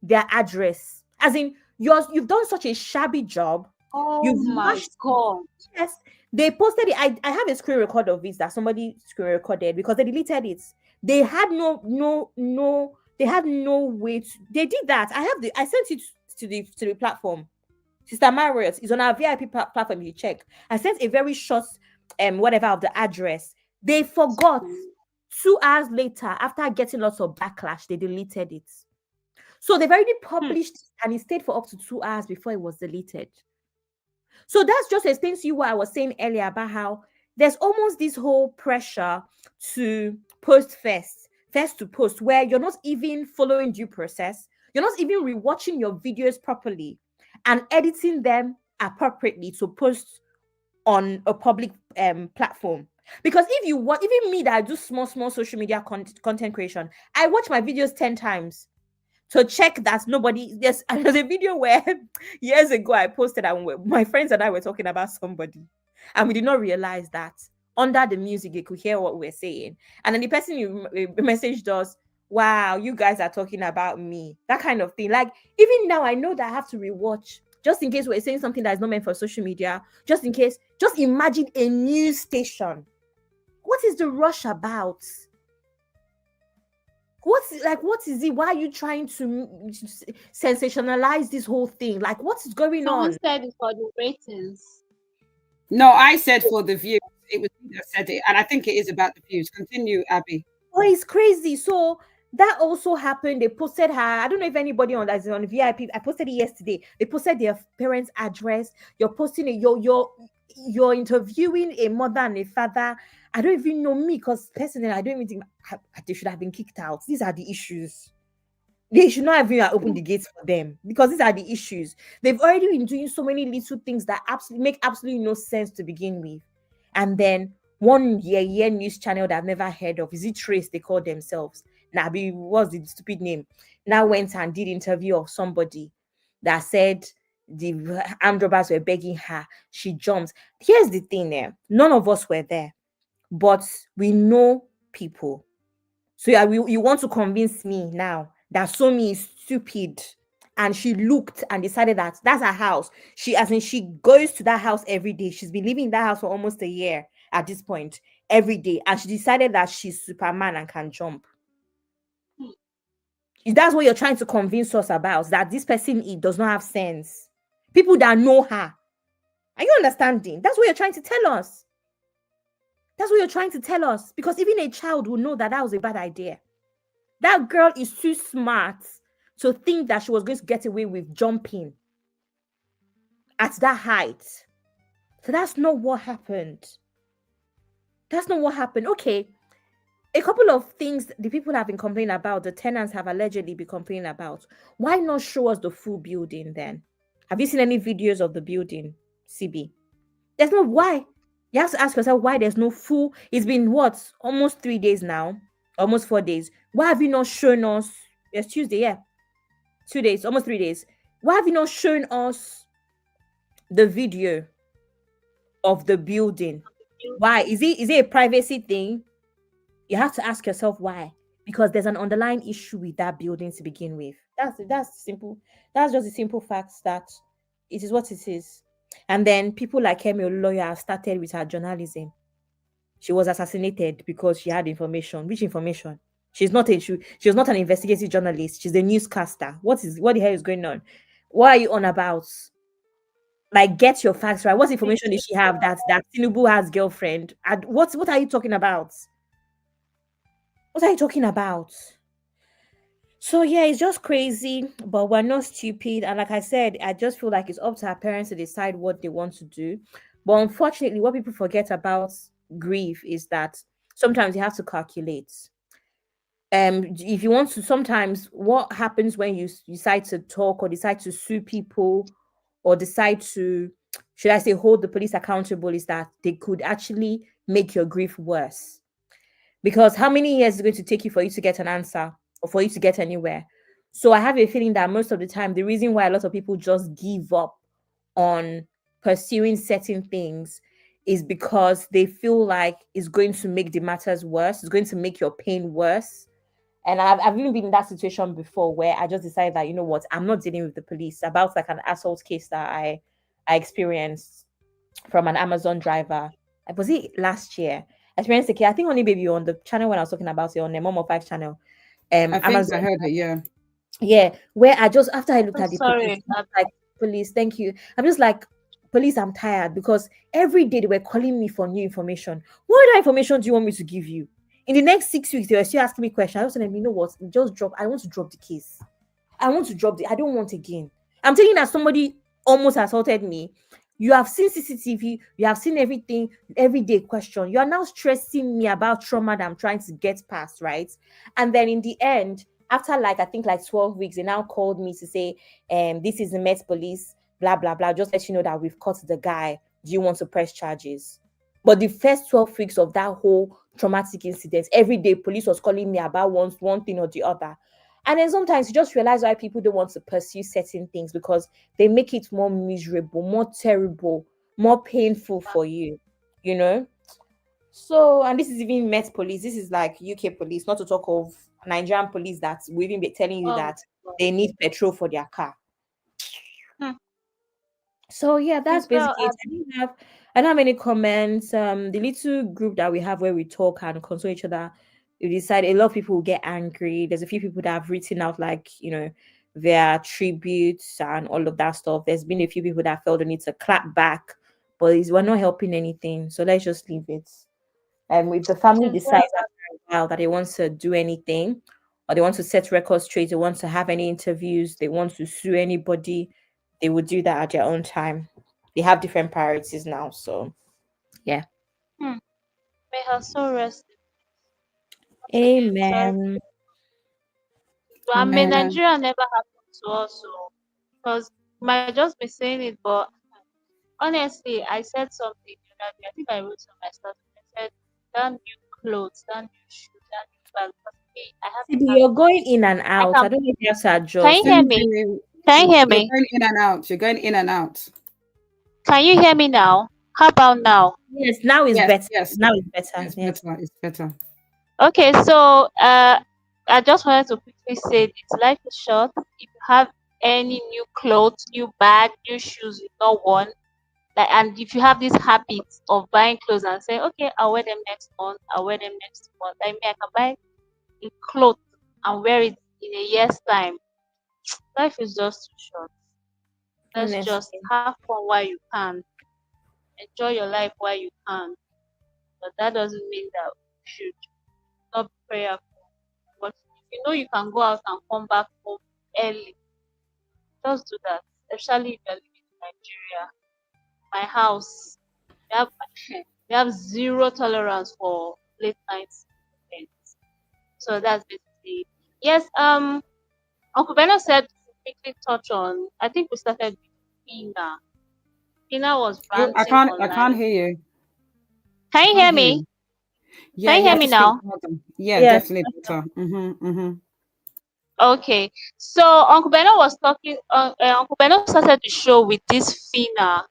their address. As in, you've done such a shabby job. Oh You've my mashed. God. Yes, they posted it. I have a screen record of it that somebody screen recorded because they deleted it. They had they had no way to, they did that. I sent it to the platform. Sister Marriott is on our VIP platform. You check. I sent a very short whatever of the address. They forgot. 2 hours later, after getting lots of backlash, they deleted it. So they've already published and it stayed for up to 2 hours before it was deleted. So that's just explains to you what I was saying earlier about how there's almost this whole pressure to post first to post, where you're not even following due process. You're not even rewatching your videos properly and editing them appropriately to post on a public platform. Because if you watch, even me that I do small social media content creation, I watch my videos 10 times to check that nobody. There's a video where years ago I posted and my friends and I were talking about somebody, and we did not realize that under the music they could hear what we're saying, and then the person you messaged us, wow, you guys are talking about me, that kind of thing. Like, even now I know that I have to rewatch just in case we're saying something that is not meant for social media, just in case. Just imagine a news station. What is the rush about? What is it? Why are you trying to sensationalize this whole thing? Like, what is going Someone on? said it's for the ratings. No, I said for the views. It was me that said it, and I think it is about the views. Continue, Abby. Oh, it's crazy. So that also happened. They posted her. I don't know if anybody on that's on VIP. I posted it yesterday. They posted their parents' address. You're posting it. You're interviewing a mother and a father. I don't even know me because personally, I don't even think they should have been kicked out. These are the issues. They should not have even opened the gates for them because these are the issues. They've already been doing so many little things that absolutely make absolutely no sense to begin with. And then one year news channel that I've never heard of, is it Trace they call themselves? Nabi, what's the stupid name? Now went and did interview of somebody that said the armed robbers were begging her. She jumped. Here's the thing there. None of us were there, but we know people. So you want to convince me now that Somi is stupid and she looked and decided that that's her house. She goes to that house every day. She's been living in that house for almost a year at this point, every day. And she decided that she's Superman and can jump. That's what you're trying to convince us about, that this person does not have sense. People that know her. Are you understanding? That's what you're trying to tell us. That's what you're trying to tell us. Because even a child will know that that was a bad idea. That girl is too smart to think that she was going to get away with jumping at that height. So that's not what happened. That's not what happened. Okay. A couple of things the people have been complaining about, the tenants have allegedly been complaining about. Why not show us the full building then? Have you seen any videos of the building, CB? There's no why. You have to ask yourself why there's no full. It's been what? Almost 3 days now. Almost 4 days. Why have you not shown us? It's Tuesday, yeah. 2 days, almost 3 days. Why have you not shown us the video of the building? Why? Is it a privacy thing? You have to ask yourself why. Because there's an underlying issue with that building to begin with. That's simple. That's just a simple fact that it is what it is. And then people like Kemi lawyer have started with her journalism. She was assassinated because she had information. Which information? She was not an investigative journalist. She's a newscaster. What the hell is going on? What are you on about? Like, get your facts right. What information did she have that Tinubu has girlfriend? And what are you talking about? What are you talking about? So yeah, it's just crazy, but we're not stupid. And like I said, I just feel like it's up to our parents to decide what they want to do. But unfortunately, what people forget about grief is that sometimes you have to calculate. If you want to, sometimes what happens when you decide to talk or decide to sue people or decide to, should I say, hold the police accountable, is that they could actually make your grief worse. Because how many years is it going to take you for you to get an answer or for you to get anywhere? So I have a feeling that most of the time, the reason why a lot of people just give up on pursuing certain things is because they feel like it's going to make the matters worse, it's going to make your pain worse. And I've even been in that situation before where I just decided that, you know what, I'm not dealing with the police about like an assault case that I experienced from an Amazon driver. Was it last year? I experienced a case, I think only maybe on the channel when I was talking about it on the Mom of Five channel. I think I Amazon. heard it, yeah. Yeah, where I just after I looked I'm at the police, sorry. I was like, police, thank you. I'm just like, police, I'm tired because every day they were calling me for new information. What other information do you want me to give you? In the next 6 weeks, they were still asking me questions. I was telling them, you know what? Just drop. I want to drop the case. I want to drop the. I don't want again. I'm thinking that somebody almost assaulted me. You have seen CCTV. You have seen everything. Everyday question. You are now stressing me about trauma that I'm trying to get past, right? And then in the end, after like I think like 12 weeks, they now called me to say, this is the Met Police, blah blah blah. Just let you know that we've caught the guy. Do you want to press charges? But the first 12 weeks of that whole traumatic incident, every day police was calling me about one thing or the other. And then sometimes you just realize why people don't want to pursue certain things because they make it more miserable, more terrible, more painful for you, you know? So, and this is even Met Police, this is like UK police, not to talk of Nigerian police that will even be telling you Oh, that they need petrol for their car. hmm. So yeah, that's It's well, basically it. I don't have any comments. The little group that we have where we talk and console each other, we decide a lot of people will get angry. There's a few people that have written out like, their tributes and all of that stuff. There's been a few people that felt the need to clap back, but we're not helping anything. So let's just leave it. And if the family it's well. decides after a while that they want to do anything, or they want to set records straight, they want to have any interviews, they want to sue anybody, they would do that at their own time. They have different priorities now. So yeah. Hmm. May her soul rest. Again, sorry. Amen. But I mean, Amen. Nigeria never happened to us, so because you might just be saying it, but honestly, I said something the other day. I think I wrote on my status. I said, that new clothes, that new shoes, that new bag. Because me, I have a Sidi, habit. you're going in and I out. I can. don't know if you have to Can you adjust. hear Same me? thing. Can you hear You're me? going in and out. You're going in and out. Can you hear me now? How about now? Yes, now is Yes, better. yes. Now is better. It's Yeah. better. It's better. Okay, so I just wanted to quickly say this. Life is short. If you have any new clothes, new bag, new shoes you don't want, like, and if you have this habit of buying clothes and saying, okay, I'll wear them next month, I'll wear them next month, like me, I can buy a cloth and wear it in a year's time. Life is just too short. Let's just Honestly. have fun while you can. Enjoy your life while you can. But that doesn't mean that you should not be prayerful. But if you know you can go out and come back home early, just do that. Especially if you're living in Nigeria. My house, we have we have zero tolerance for late night events. So that's basically it. Yes, Uncle Bernard said to quickly touch on, I think we started with Phyna. Phyna was Oh, I ranting can't. I online. can't hear you. Can you Can't hear hear me? you. Yeah, Can you you hear have me to speak now? louder. Yeah, Yes. definitely better. Okay. So Uncle Beno was talking. Uncle Beno started the show with this Phyna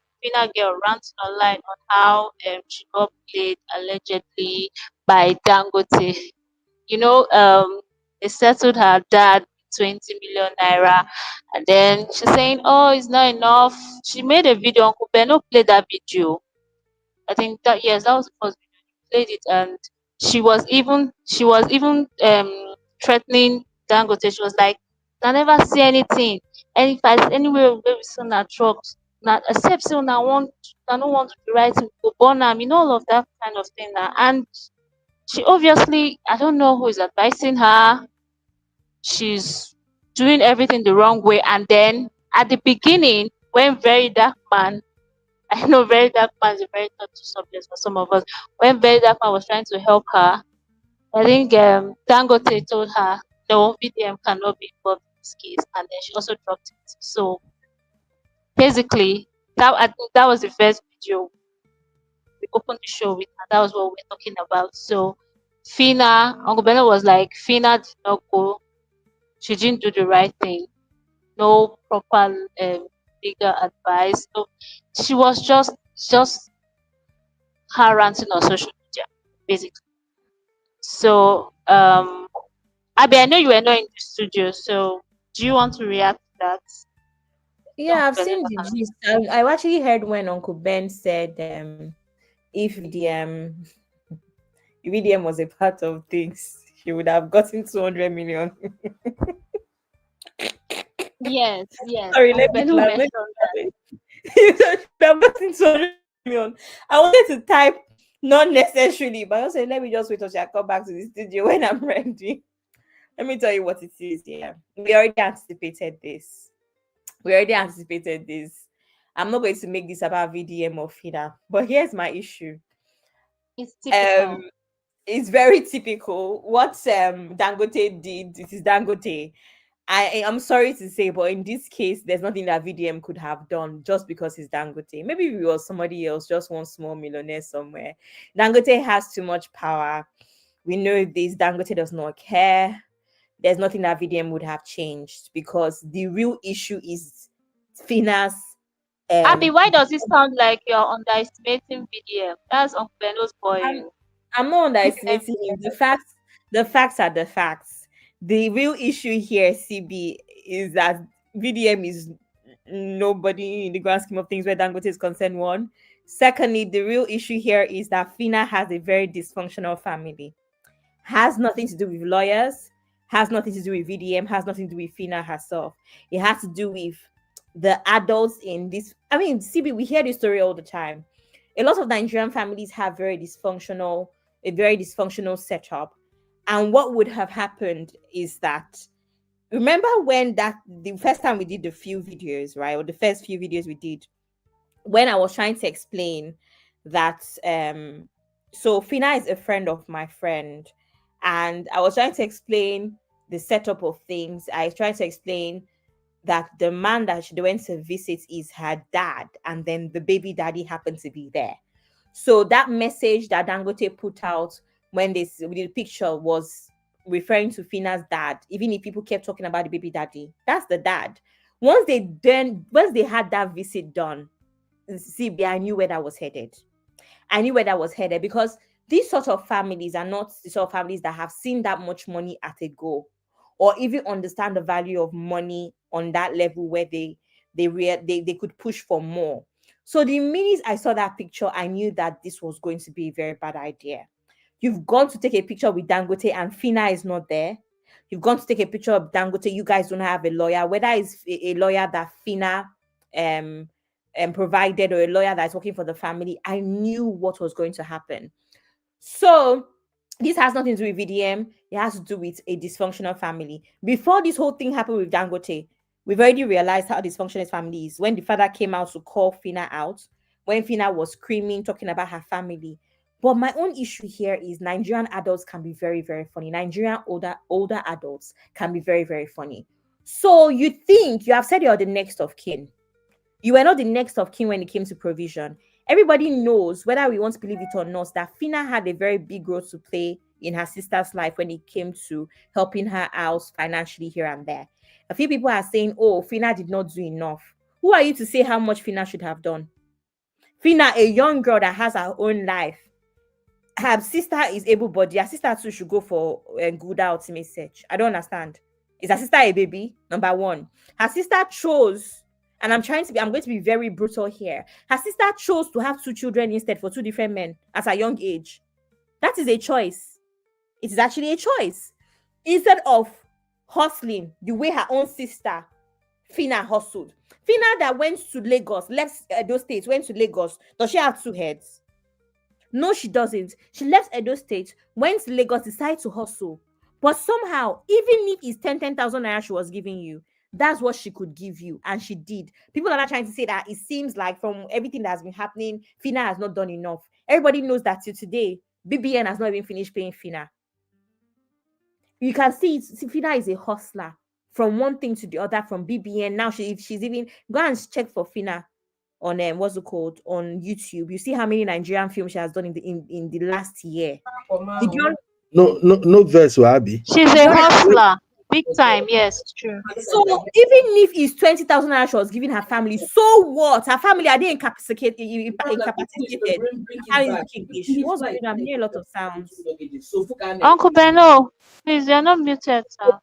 girl ranting online on how she got played allegedly by Dangote. You know, they settled her dad 20 million naira, and then she's saying, "Oh, it's not enough." She made a video. Uncle Beno played that video. I think that, yes, that was the first video he played it, and she was even threatening Dangote. She was like, "I never see anything. And if I anywhere where we see na trucks, na except say I don't want to be writing go burn am," all of that kind of thing now. And she obviously, I don't know who is advising her. She's doing everything the wrong way. And then at the beginning, when very dark man I know Very Dark Man is a very touchy subject for some of us. When Very Dark Man was trying to help her, I think Dangote told her the VDM cannot be involved in this case, and then she also dropped it. So basically, that I think that was the first video we opened the show with, and that was what we were talking about. So Phyna, Uncle Beno was like, Phyna did not go. She didn't do the right thing. No proper legal advice. So she was just her ranting on social media, basically. So Abby, I know you were not in the studio, so do you want to react to that? Yeah, I've seen the gist. I actually heard when Uncle Ben said if VDM was a part of things, she would have gotten 200 million. Yes, yes. Sorry, Uncle let me Benny clap. mentioned that. You should have gotten 200 million. I wanted to type not necessarily, but I said, let me just wait until I come back to the studio when I'm ready. Let me tell you what it is. Yeah, we already anticipated this. We already anticipated this. I'm not going to make this about VDM or FIDA, but here's my issue. It's typical. It's very typical. What Dangote did, it is Dangote. I'm sorry to say, but in this case, there's nothing that VDM could have done just because it's Dangote. Maybe if it was somebody else, just one small millionaire somewhere. Dangote has too much power. We know this. Dangote does not care. There's nothing that VDM would have changed because the real issue is Fina's. Abby, why does it sound like you're underestimating VDM? That's Uncle Benno's boy. I'm not underestimating him. The facts are the facts. The real issue here, CB, is that VDM is nobody in the grand scheme of things where Dangote is concerned. One. Secondly, the real issue here is that Phyna has a very dysfunctional family. Has nothing to do with lawyers, has nothing to do with VDM, has nothing to do with Phyna herself. It has to do with the adults in this. I mean, CB, we hear this story all the time. A lot of Nigerian families have a very dysfunctional setup. And what would have happened is that, remember when the first time we did the few videos, right? Or the first few videos we did, when I was trying to explain that so Phyna is a friend of my friend, and I was trying to explain the setup of things. I tried to explain that the man that she went to visit is her dad, and then the baby daddy happened to be there. So that message that Dangote put out when the picture was referring to Phyna's dad, even if people kept talking about the baby daddy, that's the dad. Once they had that visit done, see, I knew where that was headed. I knew where that was headed because these sort of families are not the sort of families that have seen that much money at a go, or even understand the value of money on that level where they could push for more. So the minute I saw that picture, I knew that this was going to be a very bad idea. You've gone to take a picture with Dangote and Phyna is not there. You've gone to take a picture of Dangote. You guys don't have a lawyer, whether it's a lawyer that Phyna provided or a lawyer that's working for the family. I knew what was going to happen. So this has nothing to do with VDM. It has to do with a dysfunctional family. Before this whole thing happened with Dangote, we've already realized how dysfunctional his family is. When the father came out to call Phyna out, when Phyna was screaming, talking about her family. But my own issue here is Nigerian adults can be very, very funny. Nigerian older adults can be very, very funny. So you think you have said you're the next of kin. You were not the next of kin when it came to provision. Everybody knows, whether we want to believe it or not, that Phyna had a very big role to play in her sister's life when it came to helping her out financially here and there. A few people are saying, oh, Phyna did not do enough. Who are you to say how much Phyna should have done? Phyna, a young girl that has her own life. Her sister is able-bodied. Her sister too should go for a good ultimate search. I don't understand. Is her sister a baby? Number one. Her sister chose, and I'm going to be very brutal here. Her sister chose to have two children instead for two different men at a young age. That is a choice. It is actually a choice. Instead of hustling the way her own sister, Phyna, hustled. Phyna that went to Lagos, left those states, went to Lagos. Does she have two heads? No, she doesn't. She left Edo State, went to Lagos, decided to hustle. But somehow, even if it's 10,000 naira she was giving you, That's what she could give you, and she did. People are not trying to say that it seems like from everything that's been happening, Phyna has not done enough. Everybody knows that till today, BBN has not even finished paying Phyna. You can see Phyna is a hustler from one thing to the other, from BBN. Now she's even go and check for Phyna on what's it called on YouTube. You see how many Nigerian films she has done in the last year. Did you No verse, Abi. She's a hustler, big time. Yes, true. So even if it's 20,000 naira she was giving her family, so what? Her family are they incapacitated? How is it English? What's going on? I'm hearing a lot of sounds. Uncle Beno, please, you're not muted, sir.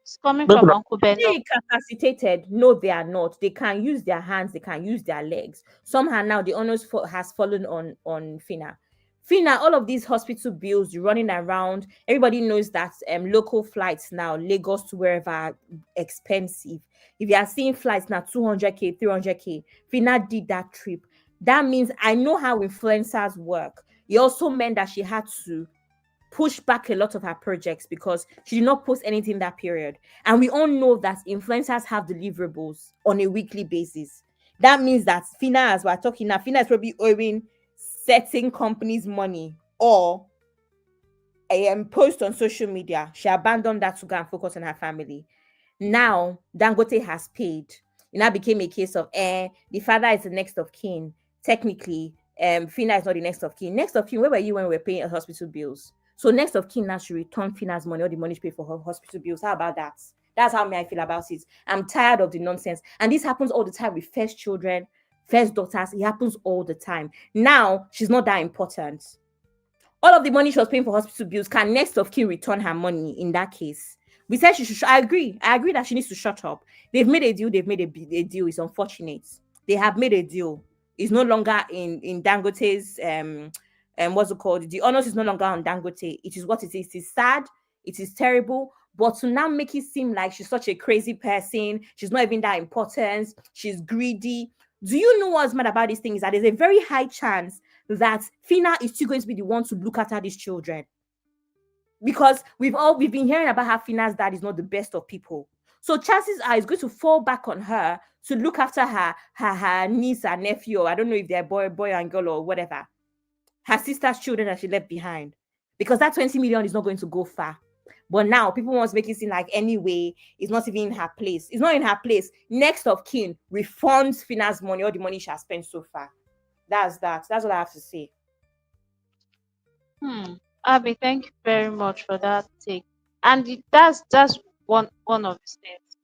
It's coming from Uncle Are Beno. they incapacitated? No, they are not. They can use their hands, they can use their legs. Somehow now the onus has fallen on Phyna. Phyna, all of these hospital bills, you're running around. Everybody knows that local flights now, Lagos to wherever, are expensive. If you are seeing flights now, 200K, 300K, Phyna did that trip. That means I know how influencers work. It also meant that she had to push back a lot of her projects because she did not post anything that period. And we all know that influencers have deliverables on a weekly basis. That means that Phyna, as we're talking now, Phyna is probably owing certain companies money or a post on social media. She abandoned that to go and focus on her family. Now Dangote has paid. It now became a case of the father is the next of kin. Technically, Phyna is not the next of kin. Next of kin, where were you when we were paying hospital bills? So next of kin now should return Phyna's money, all the money she paid for her hospital bills. How about that? That's how I feel about it. I'm tired of the nonsense. And this happens all the time with first children, first daughters. It happens all the time. Now she's not that important. All of the money she was paying for hospital bills, can next of kin return her money in that case? We said she should. I agree that she needs to shut up. They've made a deal. They've made a deal. It's unfortunate. They have made a deal. It's no longer in Dangote's what's it called? The honors is no longer on Dangote. It is what it is. It is sad. It is terrible. But to now make it seem like she's such a crazy person, she's not even that important, she's greedy. Do you know what's mad about this thing is that there's a very high chance that Phyna is still going to be the one to look after these children. Because we've been hearing about how Phyna's dad is not the best of people. So chances are it's going to fall back on her to look after her niece and nephew, or I don't know if they're boy and girl or whatever. Her sister's children that she left behind. Because that 20 million is not going to go far. But now people want to make it seem like anyway, it's not even in her place. It's not in her place. Next of kin refunds Phyna's money, all the money she has spent so far. That's that. That's what I have to say. Abby, thank you very much for that take. And that's one of the things.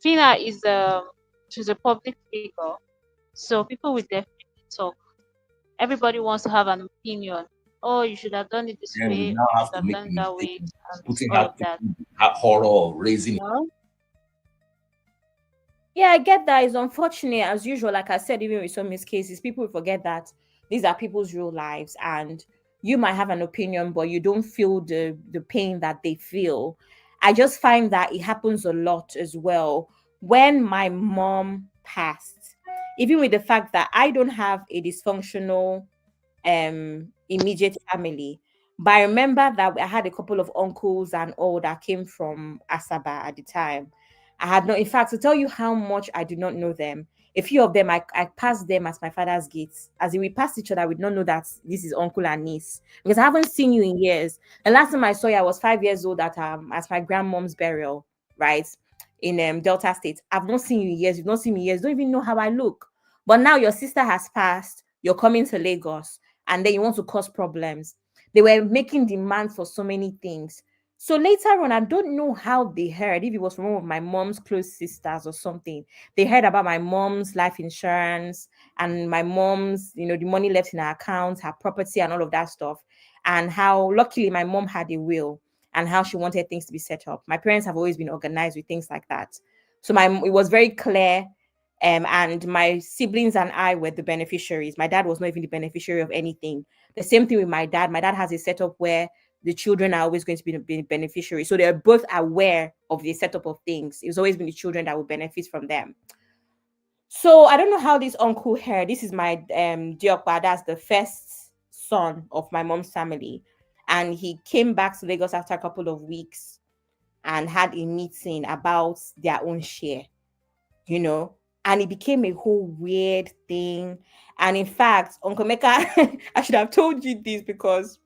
Phyna is she's a public figure, so people will definitely talk. Everybody wants to have an opinion. Oh, you should have done it this Then we way, now you have should to have make done a it that mistake, way, and putting all her of that. through that horror of raising. Well, Yeah, I get that. It's unfortunate, as usual. Like I said, even with some of these cases, people forget that these are people's real lives, and you might have an opinion, but you don't feel the pain that they feel. I just find that it happens a lot as well. When my mom passed, even with the fact that I don't have a dysfunctional immediate family, but I remember that I had a couple of uncles and all that came from Asaba at the time. I had not, in fact, to tell you how much I do not know them. A few of them, I passed them as my father's gates. As in, we passed each other, we did not know that this is uncle and niece because I haven't seen you in years. The last time I saw you, I was 5 years old at my grandmom's burial, right, in Delta State. I've not seen you in years. You've not seen me in years. Don't even know how I look. But now your sister has passed. You're coming to Lagos, and then you want to cause problems. They were making demands for so many things. So later on, I don't know how they heard, if it was from one of my mom's close sisters or something. They heard about my mom's life insurance and my mom's, the money left in her account, her property, and all of that stuff. And how luckily my mom had a will and how she wanted things to be set up. My parents have always been organized with things like that. So it was very clear. And my siblings and I were the beneficiaries. My dad was not even the beneficiary of anything. The same thing with my dad. My dad has a setup where the children are always going to be the beneficiary. So they're both aware of the setup of things. It's always been the children that will benefit from them. So I don't know how this uncle heard. This is my Diokpa, that's the first son of my mom's family. And he came back to Lagos after a couple of weeks and had a meeting about their own share, you know, and it became a whole weird thing. And in fact, Uncle Mecca, I should have told you this because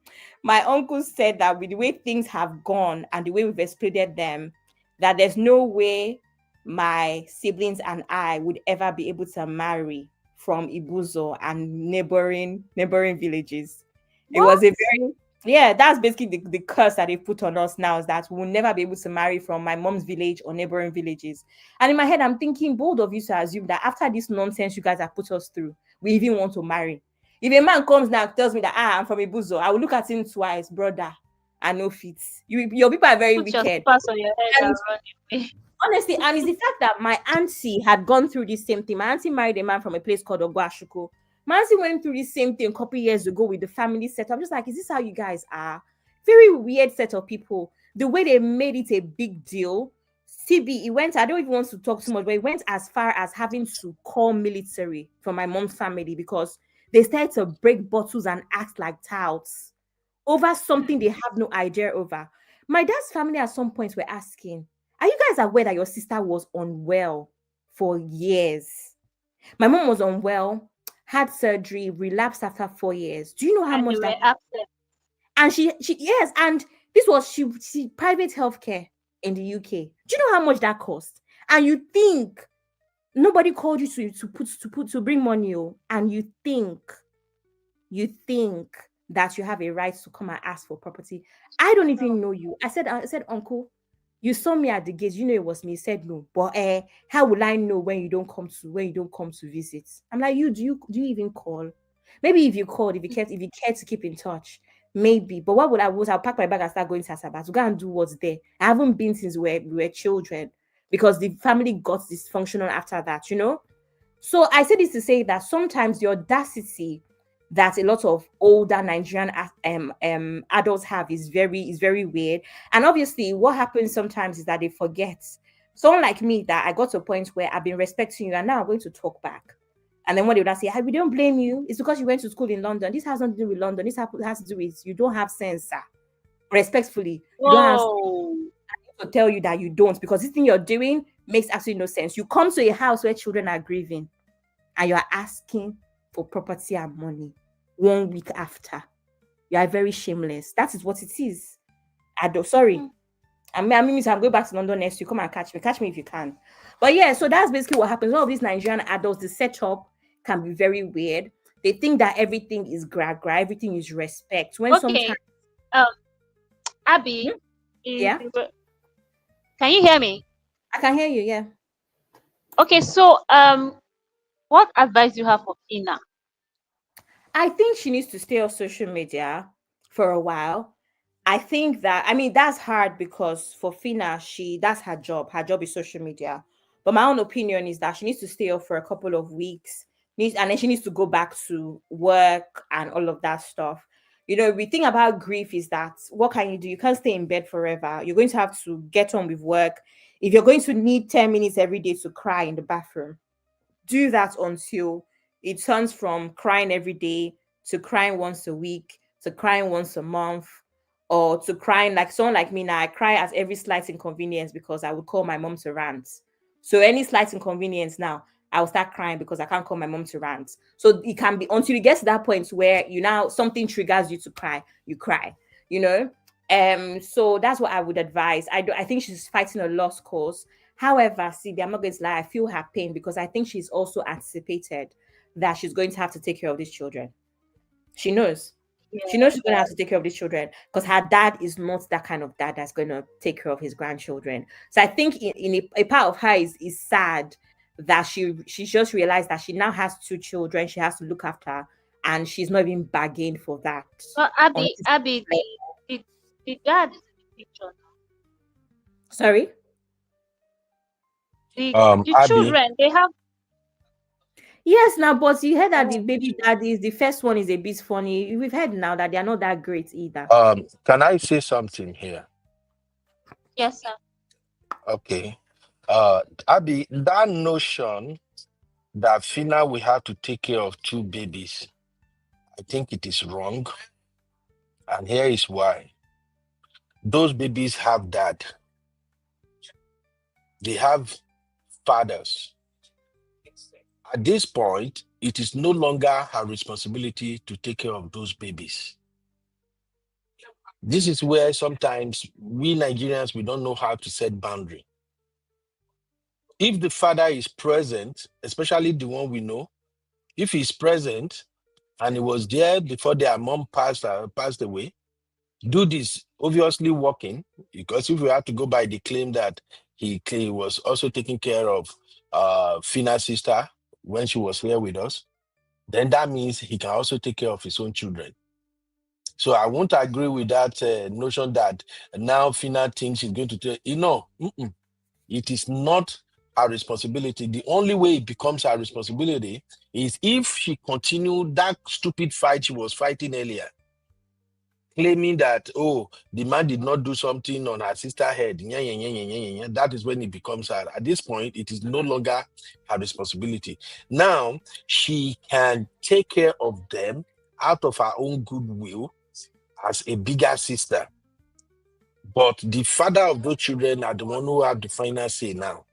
my uncle said that with the way things have gone and the way we've exploded them, that there's no way my siblings and I would ever be able to marry from Ibuzo and neighboring villages. It was a very, yeah, that's basically the curse that they put on us now, is that we'll never be able to marry from my mom's village or neighboring villages. And in my head, I'm thinking, bold of you to assume that after this nonsense you guys have put us through, we even want to marry. If a man comes now and tells me that I'm from Ibuzo, I will look at him twice, brother. I know fits. Your people are very Put your wicked. slippers on your head And and run away. honestly, and it's the fact that my auntie had gone through the same thing. My auntie married a man from a place called Ogwashuku. My auntie went through the same thing a couple years ago with the family setup. I'm just like, is this how you guys are? Very weird set of people. The way they made it a big deal. CB, it went, I don't even want to talk too much, but it went as far as having to call military from my mom's family because they started to break bottles and act like touts over something they have no idea over. My dad's family at some point were asking, are you guys aware that your sister was unwell for years? My mom was unwell, had surgery, relapsed after 4 years. Do you know how And they much were that? absent. And she yes, and this was she private healthcare in the UK. Do you know how much that cost? And you think nobody called you to bring money, and you think that you have a right to come and ask for property. I don't even know you. I said, uncle, you saw me at the gate. You know it was me. He said no. But how will I know when you don't come to visit? I'm like, do you even call? Maybe if you called, if you care to keep in touch, maybe. But what would I was I'll pack my bag and start going to Asaba to go and do what's there. I haven't been since we were children because the family got dysfunctional after that, you know? So I say this to say that sometimes the audacity that a lot of older Nigerian adults have is very weird. And obviously, what happens sometimes is that they forget. Someone like me, that I got to a point where I've been respecting you, and now I'm going to talk back. And then when they would say, "Hey, we don't blame you. It's because you went to school in London. This has nothing to do with London. This has to do with you don't have sense, sir. Respectfully, you don't have Whoa. to tell you that you don't, because this thing you're doing makes absolutely no sense. You come to a house where children are grieving and you are asking for property and money 1 week after. You are very shameless. That is what it is. Sorry. I'm going back to London next week. Come and catch me. Catch me if you can. But yeah, so that's basically what happens. All of these Nigerian adults, the setup can be very weird. They think that everything is gra, everything is respect. When sometimes, Okay. Abby, yeah, can you hear me? I can hear you. Yeah. Okay, so what advice do you have for Phyna? I think she needs to stay off social media for a while. I think that, I mean, that's hard because for Phyna, that's her job. Her job is social media. But my own opinion is that she needs to stay off for a couple of weeks, and then she needs to go back to work and all of that stuff. You know, the thing about grief is that what can you do? You can't stay in bed forever. You're going to have to get on with work. If you're going to need 10 minutes every day to cry in the bathroom, do that until it turns from crying every day to crying once a week to crying once a month, or to crying like someone like me now. I cry at every slight inconvenience because I would call my mom to rant. So any slight inconvenience now, I will start crying because I can't call my mom to rant. So it can be until you get to that point where something triggers you to cry, you cry, you know. So that's what I would advise. I think she's fighting a lost cause. However, see, I'm not going to lie, I feel her pain because I think she's also anticipated that she's going to have to take care of these children. She knows. She knows she's going to have to take care of these children because her dad is not that kind of dad that's going to take care of his grandchildren. So I think in a part of her is sad that she just realized that she now has 2 children she has to look after, and she's not even bargained for that. Well, Abby, the dad is in the picture. Sorry? The Abby, children, they have. Yes, now, but you heard that the baby daddies, the first one is a bit funny. We've heard now that they are not that great either. can I say something here? Yes, sir. Okay. Abby, that notion that Phyna will have to take care of 2 babies, I think it is wrong. And here is why. Those babies have dad. They have fathers. At this point, it is no longer her responsibility to take care of those babies. This is where sometimes we Nigerians, we don't know how to set boundary. If the father is present, especially the one we know, if he's present and he was there before their mom passed away, dude is obviously working, because if we have to go by the claim that he was also taking care of Phyna's sister when she was here with us, then that means he can also take care of his own children. So I won't agree with that notion that now Phyna thinks she's going to take, it is not her responsibility. The only way it becomes her responsibility is if she continued that stupid fight she was fighting earlier, claiming that, oh, the man did not do something on her sister's head. That is when it becomes her. At this point, it is no longer her responsibility. Now, she can take care of them out of her own goodwill as a bigger sister. But the father of those children are the one who have the final say now.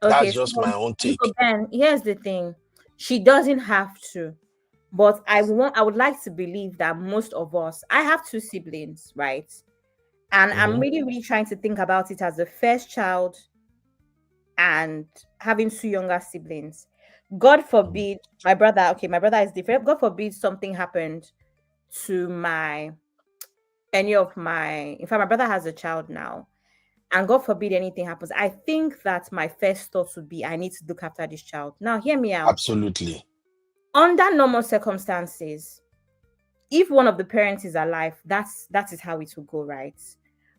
Okay, That's just my own take. So Ben, here's the thing. She doesn't have to. But I would like to believe that most of us, I have 2 siblings, right? And I'm really, really trying to think about it as the first child and having 2 younger siblings. God forbid, my brother is different. God forbid something happened to in fact, my brother has a child now. And God forbid anything happens. I think that my first thought would be, I need to look after this child. Now, hear me out. Absolutely. Under normal circumstances, if one of the parents is alive, that is how it will go, right?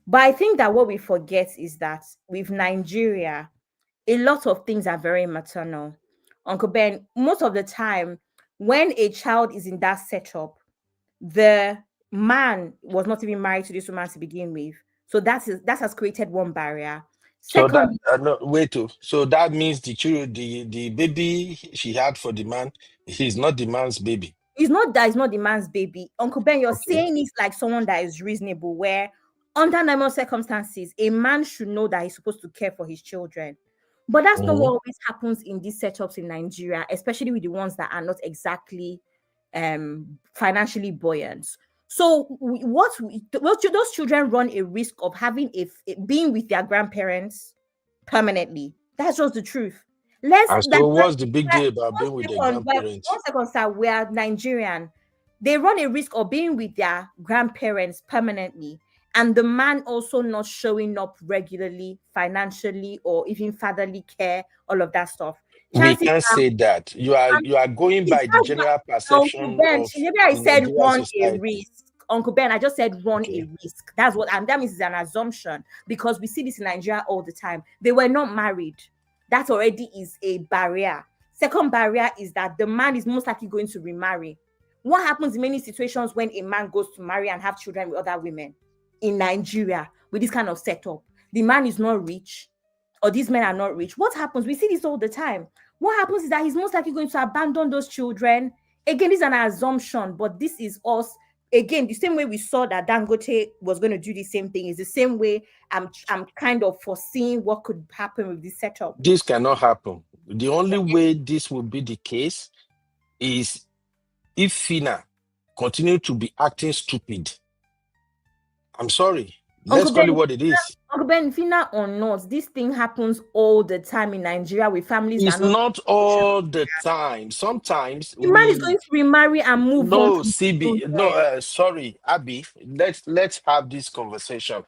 But I think that what we forget is that with Nigeria, a lot of things are very maternal. Uncle Ben, most of the time, when a child is in that setup, the man was not even married to this woman to begin with. So that has created one barrier. So Second, so that means the baby she had for the man, he's not the man's baby. it's not the man's baby. Uncle Ben, you're saying it like someone that is reasonable, where under normal circumstances, a man should know that he's supposed to care for his children. But that's not what always happens in these setups in Nigeria, especially with the ones that are not exactly financially buoyant. So those children run a risk of having being with their grandparents permanently. That's just the truth. So what's the big deal about being with their grandparents? 1 second, sir. We are Nigerian. They run a risk of being with their grandparents permanently, and the man also not showing up regularly, financially, or even fatherly care, all of that stuff. We can't say that. You are going by the general perception Uncle Ben, of maybe I the said Nigerian run a society. risk. Uncle Ben, I just said run a risk. That's what, and that means it's an assumption, because we see this in Nigeria all the time. They were not married. That already is a barrier. Second barrier is that the man is most likely going to remarry. What happens in many situations when a man goes to marry and have children with other women in Nigeria with this kind of setup? The man is not rich, or these men are not rich. What happens? We see this all the time. What happens is that he's most likely going to abandon those children. Again, this is an assumption, but this is us. Again, the same way we saw that Dangote was going to do the same thing is the same way I'm kind of foreseeing what could happen with this setup. This cannot happen. The only way this will be the case is if Phyna continue to be acting stupid. I'm sorry. Let's call it what it is. Uncle Ben, Phyna or not, this thing happens all the time in Nigeria with families. It's not all the time. Sometimes the man is going to remarry and move on. No, CB. No, sorry, Abby. Let's have this conversation.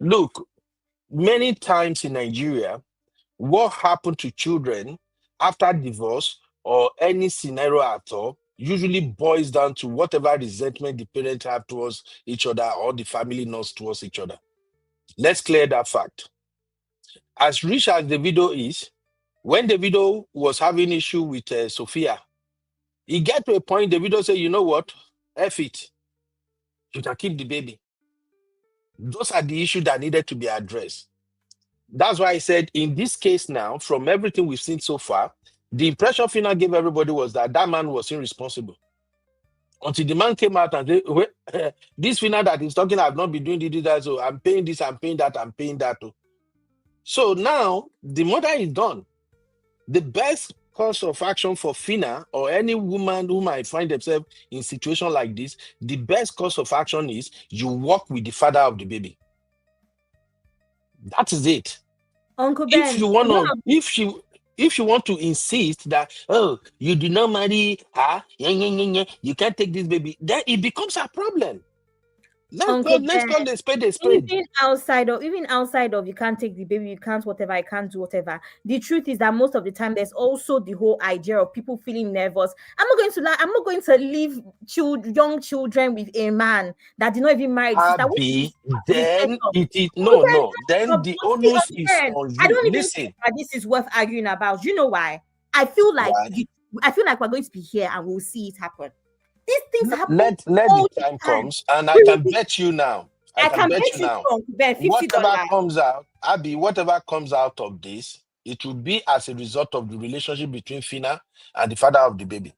Look, many times in Nigeria, what happened to children after divorce or any scenario at all usually boils down to whatever resentment the parents have towards each other or the family knows towards each other. Let's clear that fact. As rich as the widow is, when the widow was having issue with Sophia, he get to a point the widow say, you know what? F it. You can keep the baby. Those are the issues that needed to be addressed. That's why I said in this case now, from everything we've seen so far, the impression Phyna gave everybody was that man was irresponsible. Until the man came out and said, this Phyna that is talking, I've not been doing this, that, so I'm paying this, I'm paying that, I'm paying that. So now the mother is done. The best course of action for Phyna or any woman who might find themselves in a situation like this, the best course of action is you work with the father of the baby. That is it. Uncle Ben, If you want to, if you want to insist that, oh, you do not marry her, you can't take this baby, then it becomes a problem. Let's call the spade a spade. Even outside of you can't take the baby, you can't whatever, I can't do whatever. The truth is that most of the time there's also the whole idea of people feeling nervous. I'm not going to leave young children with a man that did not even marry the sister. Abby, then it is no. Then the onus is on I you. don't even Listen, think that this is worth arguing about. You know why? I feel like we're going to be here and we'll see it happen. These things happen. Let the time comes, and I can bet you now. I can bet you now. Whatever comes out, Abby, whatever comes out of this, it will be as a result of the relationship between Phyna and the father of the baby.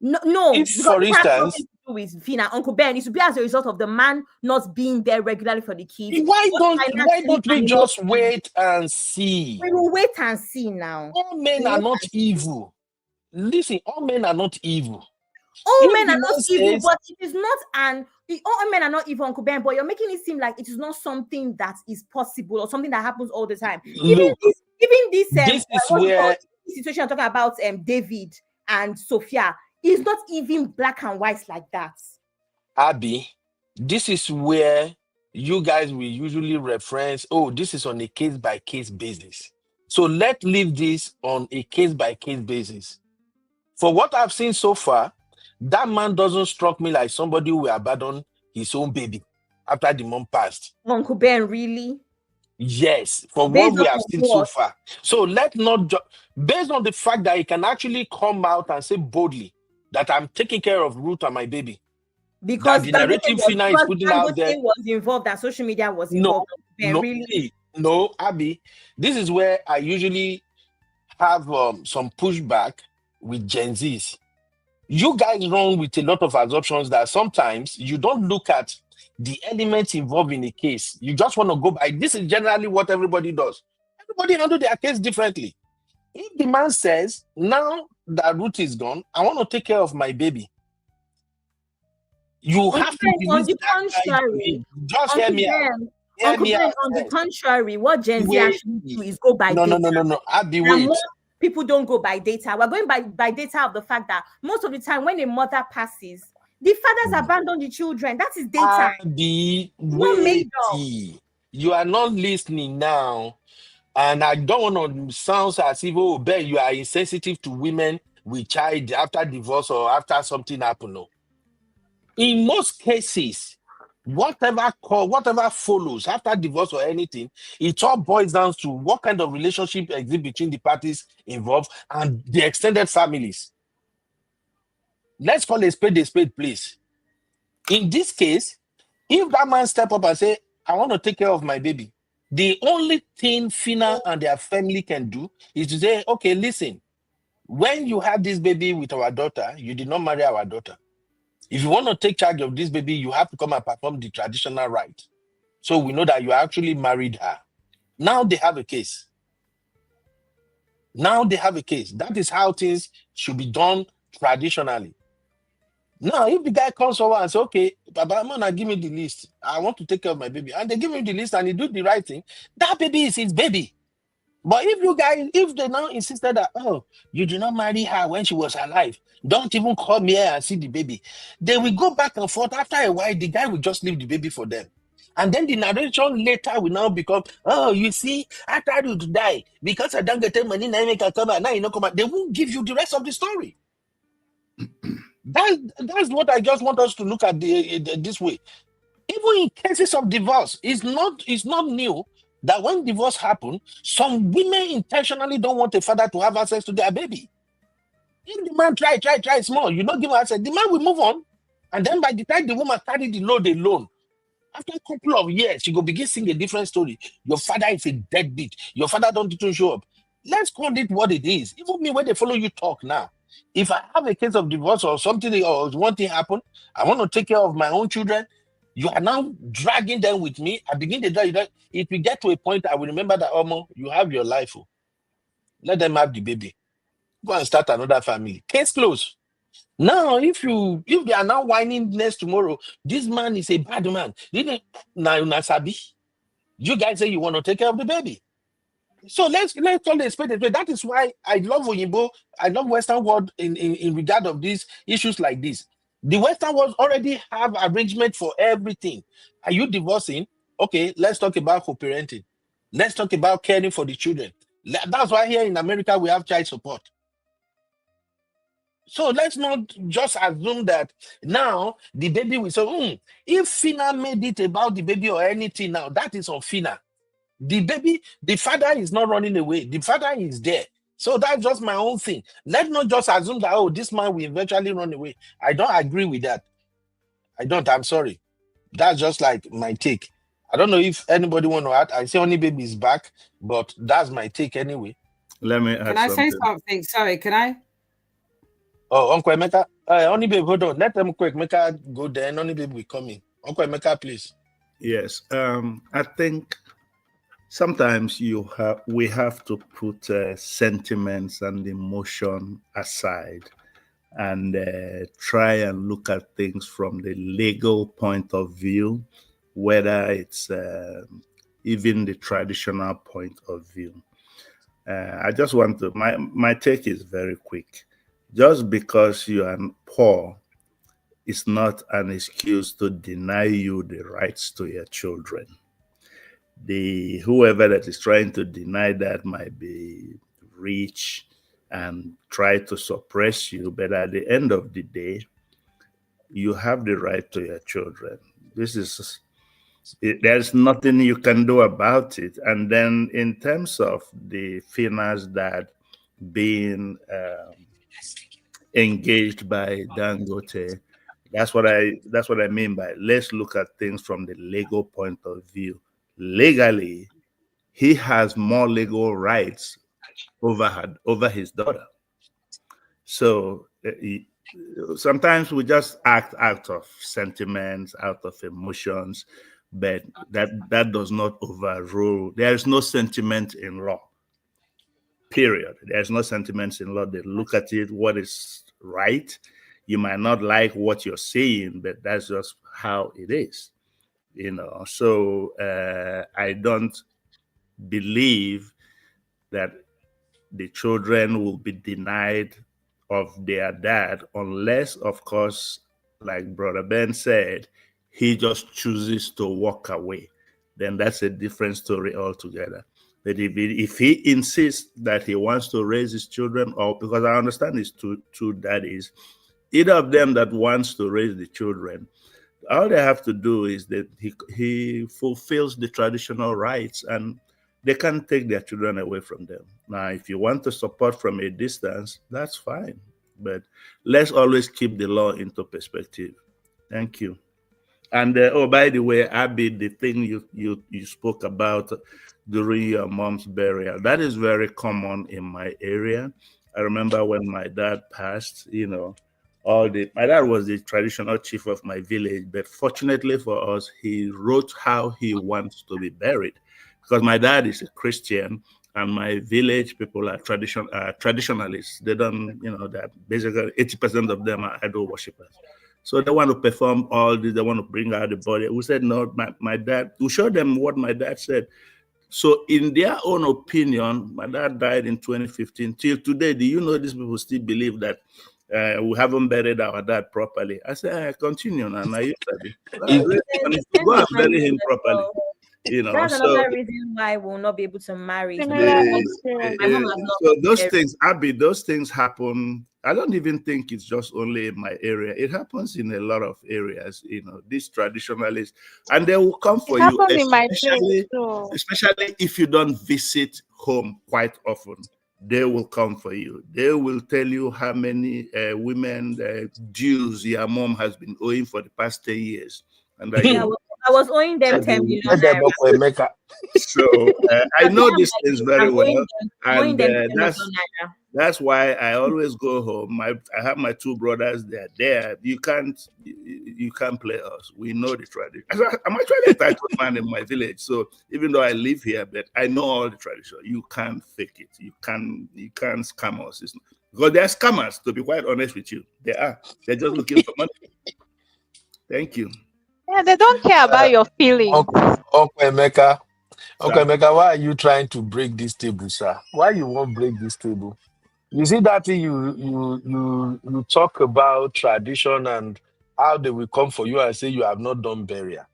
No, if, because for it has instance, nothing to do with Phyna, Uncle Ben. It should be as a result of the man not being there regularly for the kids. Why don't we just wait and see? We will wait and see now. All men are not evil. Listen, all men are not evil. All men are not evil, but it is not all men are not evil, Uncle Ben, but you're making it seem like it is not something that is possible or something that happens all the time. Look, even this is where situation I'm talking about, David and Sophia, is not even black and white like that. Abby, this is where you guys will usually reference, oh, this is on a case-by-case basis. So let's leave this on a case-by-case basis. For what I've seen so far, that man doesn't struck me like somebody who will abandon his own baby after the mom passed. Uncle Ben, really? Yes, for what we have seen so far. So let's not, based on the fact that he can actually come out and say boldly that I'm taking care of Ruth and my baby. Because the narrative Phyna is putting out there was involved, that social media was involved. No, Abby, this is where I usually have some pushback with Gen Zs. You guys run with a lot of assumptions that sometimes you don't look at the elements involved in a case. You just want to go by. This is generally what everybody does. Everybody handle their case differently. If the man says, now that Ruth is gone, I want to take care of my baby, you have to on the contrary. Just hear me out. On the contrary, what Gen Z actually do is go by data. No. Abby, wait. People don't go by data. We're going by data of the fact that most of the time when a mother passes, the fathers abandon the children. That is data. Abby, wait. You are not listening now. And I don't want to sound as if, oh, Ben, you are insensitive to women with child after divorce or after something happened. No. In most cases, whatever follows after divorce or anything, it all boils down to what kind of relationship exists between the parties involved and the extended families. Let's call a spade, please. In this case, if that man step up and say, I want to take care of my baby, the only thing Phyna and their family can do is to say, okay, listen, when you had this baby with our daughter, you did not marry our daughter. If you want to take charge of this baby, you have to come and perform the traditional rite. So we know that you actually married her. Now they have a case. That is how things should be done traditionally. Now, if the guy comes over and says, okay, Baba Mona, give me the list. I want to take care of my baby. And they give him the list and he do the right thing. That baby is his baby. But if they now insisted that, oh, you did not marry her when she was alive, don't even come here and see the baby, they will go back and forth. After a while, the guy will just leave the baby for them. And then the narration later will now become, oh, you see, after you die, because I don't get money, now you can come out, now you know come out. They won't give you the rest of the story. That's what I just want us to look at this way. Even in cases of divorce, it's not new that when divorce happens, some women intentionally don't want a father to have access to their baby. If the man try small, you not give her access, the man will move on. And then by the time the woman carry the load alone, after a couple of years, she go begin sing a different story. Your father is a deadbeat. Your father don't even show up. Let's call it what it is. Even me, when they follow you talk now, if I have a case of divorce or something or one thing happen, I want to take care of my own children. You are now dragging them with me. I begin to drag you. It will get to a point I will remember that, Omo, you have your life. Oh. Let them have the baby. Go and start another family. Case closed. Now, if they are now whining next tomorrow, this man is a bad man. Now, Sabi, you guys say you want to take care of the baby. So let's call it a spade a spade. That is why I love Oyinbo. I love Western world in regard of these issues like this. The Western world already have arrangement for everything. Are you divorcing? Okay, let's talk about co-parenting. Let's talk about caring for the children. That's why here in America we have child support. So let's not just assume that now the baby will say, if Phyna made it about the baby or anything now, that is on Phyna. The baby, the father is not running away. The father is there. So that's just my own thing. Let's not just assume that, this man will eventually run away. I don't agree with that. I'm sorry. That's just like my take. I don't know if anybody want to add. I say Honey Baby is back, but that's my take anyway. Let me add Can I say something. something? Sorry, can I? Oh, Uncle Emeka, Honey Baby, hold on. Let them quick. Emeka go there. Honey Baby will come in. Uncle Emeka, please. Yes, I think sometimes we have to put sentiments and emotion aside and try and look at things from the legal point of view, whether it's even the traditional point of view. I just want to, my take is very quick. Just because you are poor is not an excuse to deny you the rights to your children. Whoever that is trying to deny that might be rich and try to suppress you, but at the end of the day, you have the right to your children. There's nothing you can do about it. And then in terms of the Phyna's dad being engaged by Dangote, that's what I mean by let's look at things from the legal point of view. Legally, he has more legal rights over his daughter. So sometimes we just act out of sentiments, out of emotions, but that does not overrule. There is no sentiment in law. Period. There's no sentiments in law. They look at it, what is right. You might not like what you're saying, but that's just how it is. So I don't believe that the children will be denied of their dad unless, of course, like Brother Ben said, he just chooses to walk away. Then that's a different story altogether. But if he insists that he wants to raise his children, or because I understand it's two daddies, either of them that wants to raise the children, all they have to do is that he fulfills the traditional rights and they can't take their children away from them. Now, if you want to support from a distance, that's fine. But let's always keep the law into perspective. Thank you. And by the way, Abby, the thing you spoke about during your mom's burial, that is very common in my area. I remember when my dad passed, my dad was the traditional chief of my village, but fortunately for us, he wrote how he wants to be buried. Because my dad is a Christian and my village people are traditionalists. They don't, that basically 80% of them are idol worshippers. So they want to perform all this, they want to bring out the body. We said, no, my dad, we showed them what my dad said. So in their own opinion, my dad died in 2015. Till today, do you know these people still believe that we haven't buried our dad properly? I said, continue, and I used to go and bury him properly. That's another reason why we'll not be able to marry. My mom has not. So those things, Abby, those things happen. I don't even think it's just only in my area. It happens in a lot of areas, these traditionalists, and they will come for you, especially if you don't visit home quite often. They will come for you. They will tell you how many women dues your mom has been owing for the past 10 years. And I was owing them 10 million Let them naira. Mecca. So I know these Like things you, very I'm owing well, them, I'm owing and them 10 million naira. that's why I always go home. I have my two brothers. They're there. You can't play us. We know the tradition. I'm actually a title man in my village, so even though I live here, but I know all the tradition. You can't fake it. You can't scam us. Because they're scammers. To be quite honest with you, they are. They're just looking for money. Thank you. Yeah, they don't care about your feelings. Uncle Emeka, Sir. why are you trying to break this table, sir? Why you won't break this table? You see that thing you talk about tradition and how they will come for you and say you have not done burial.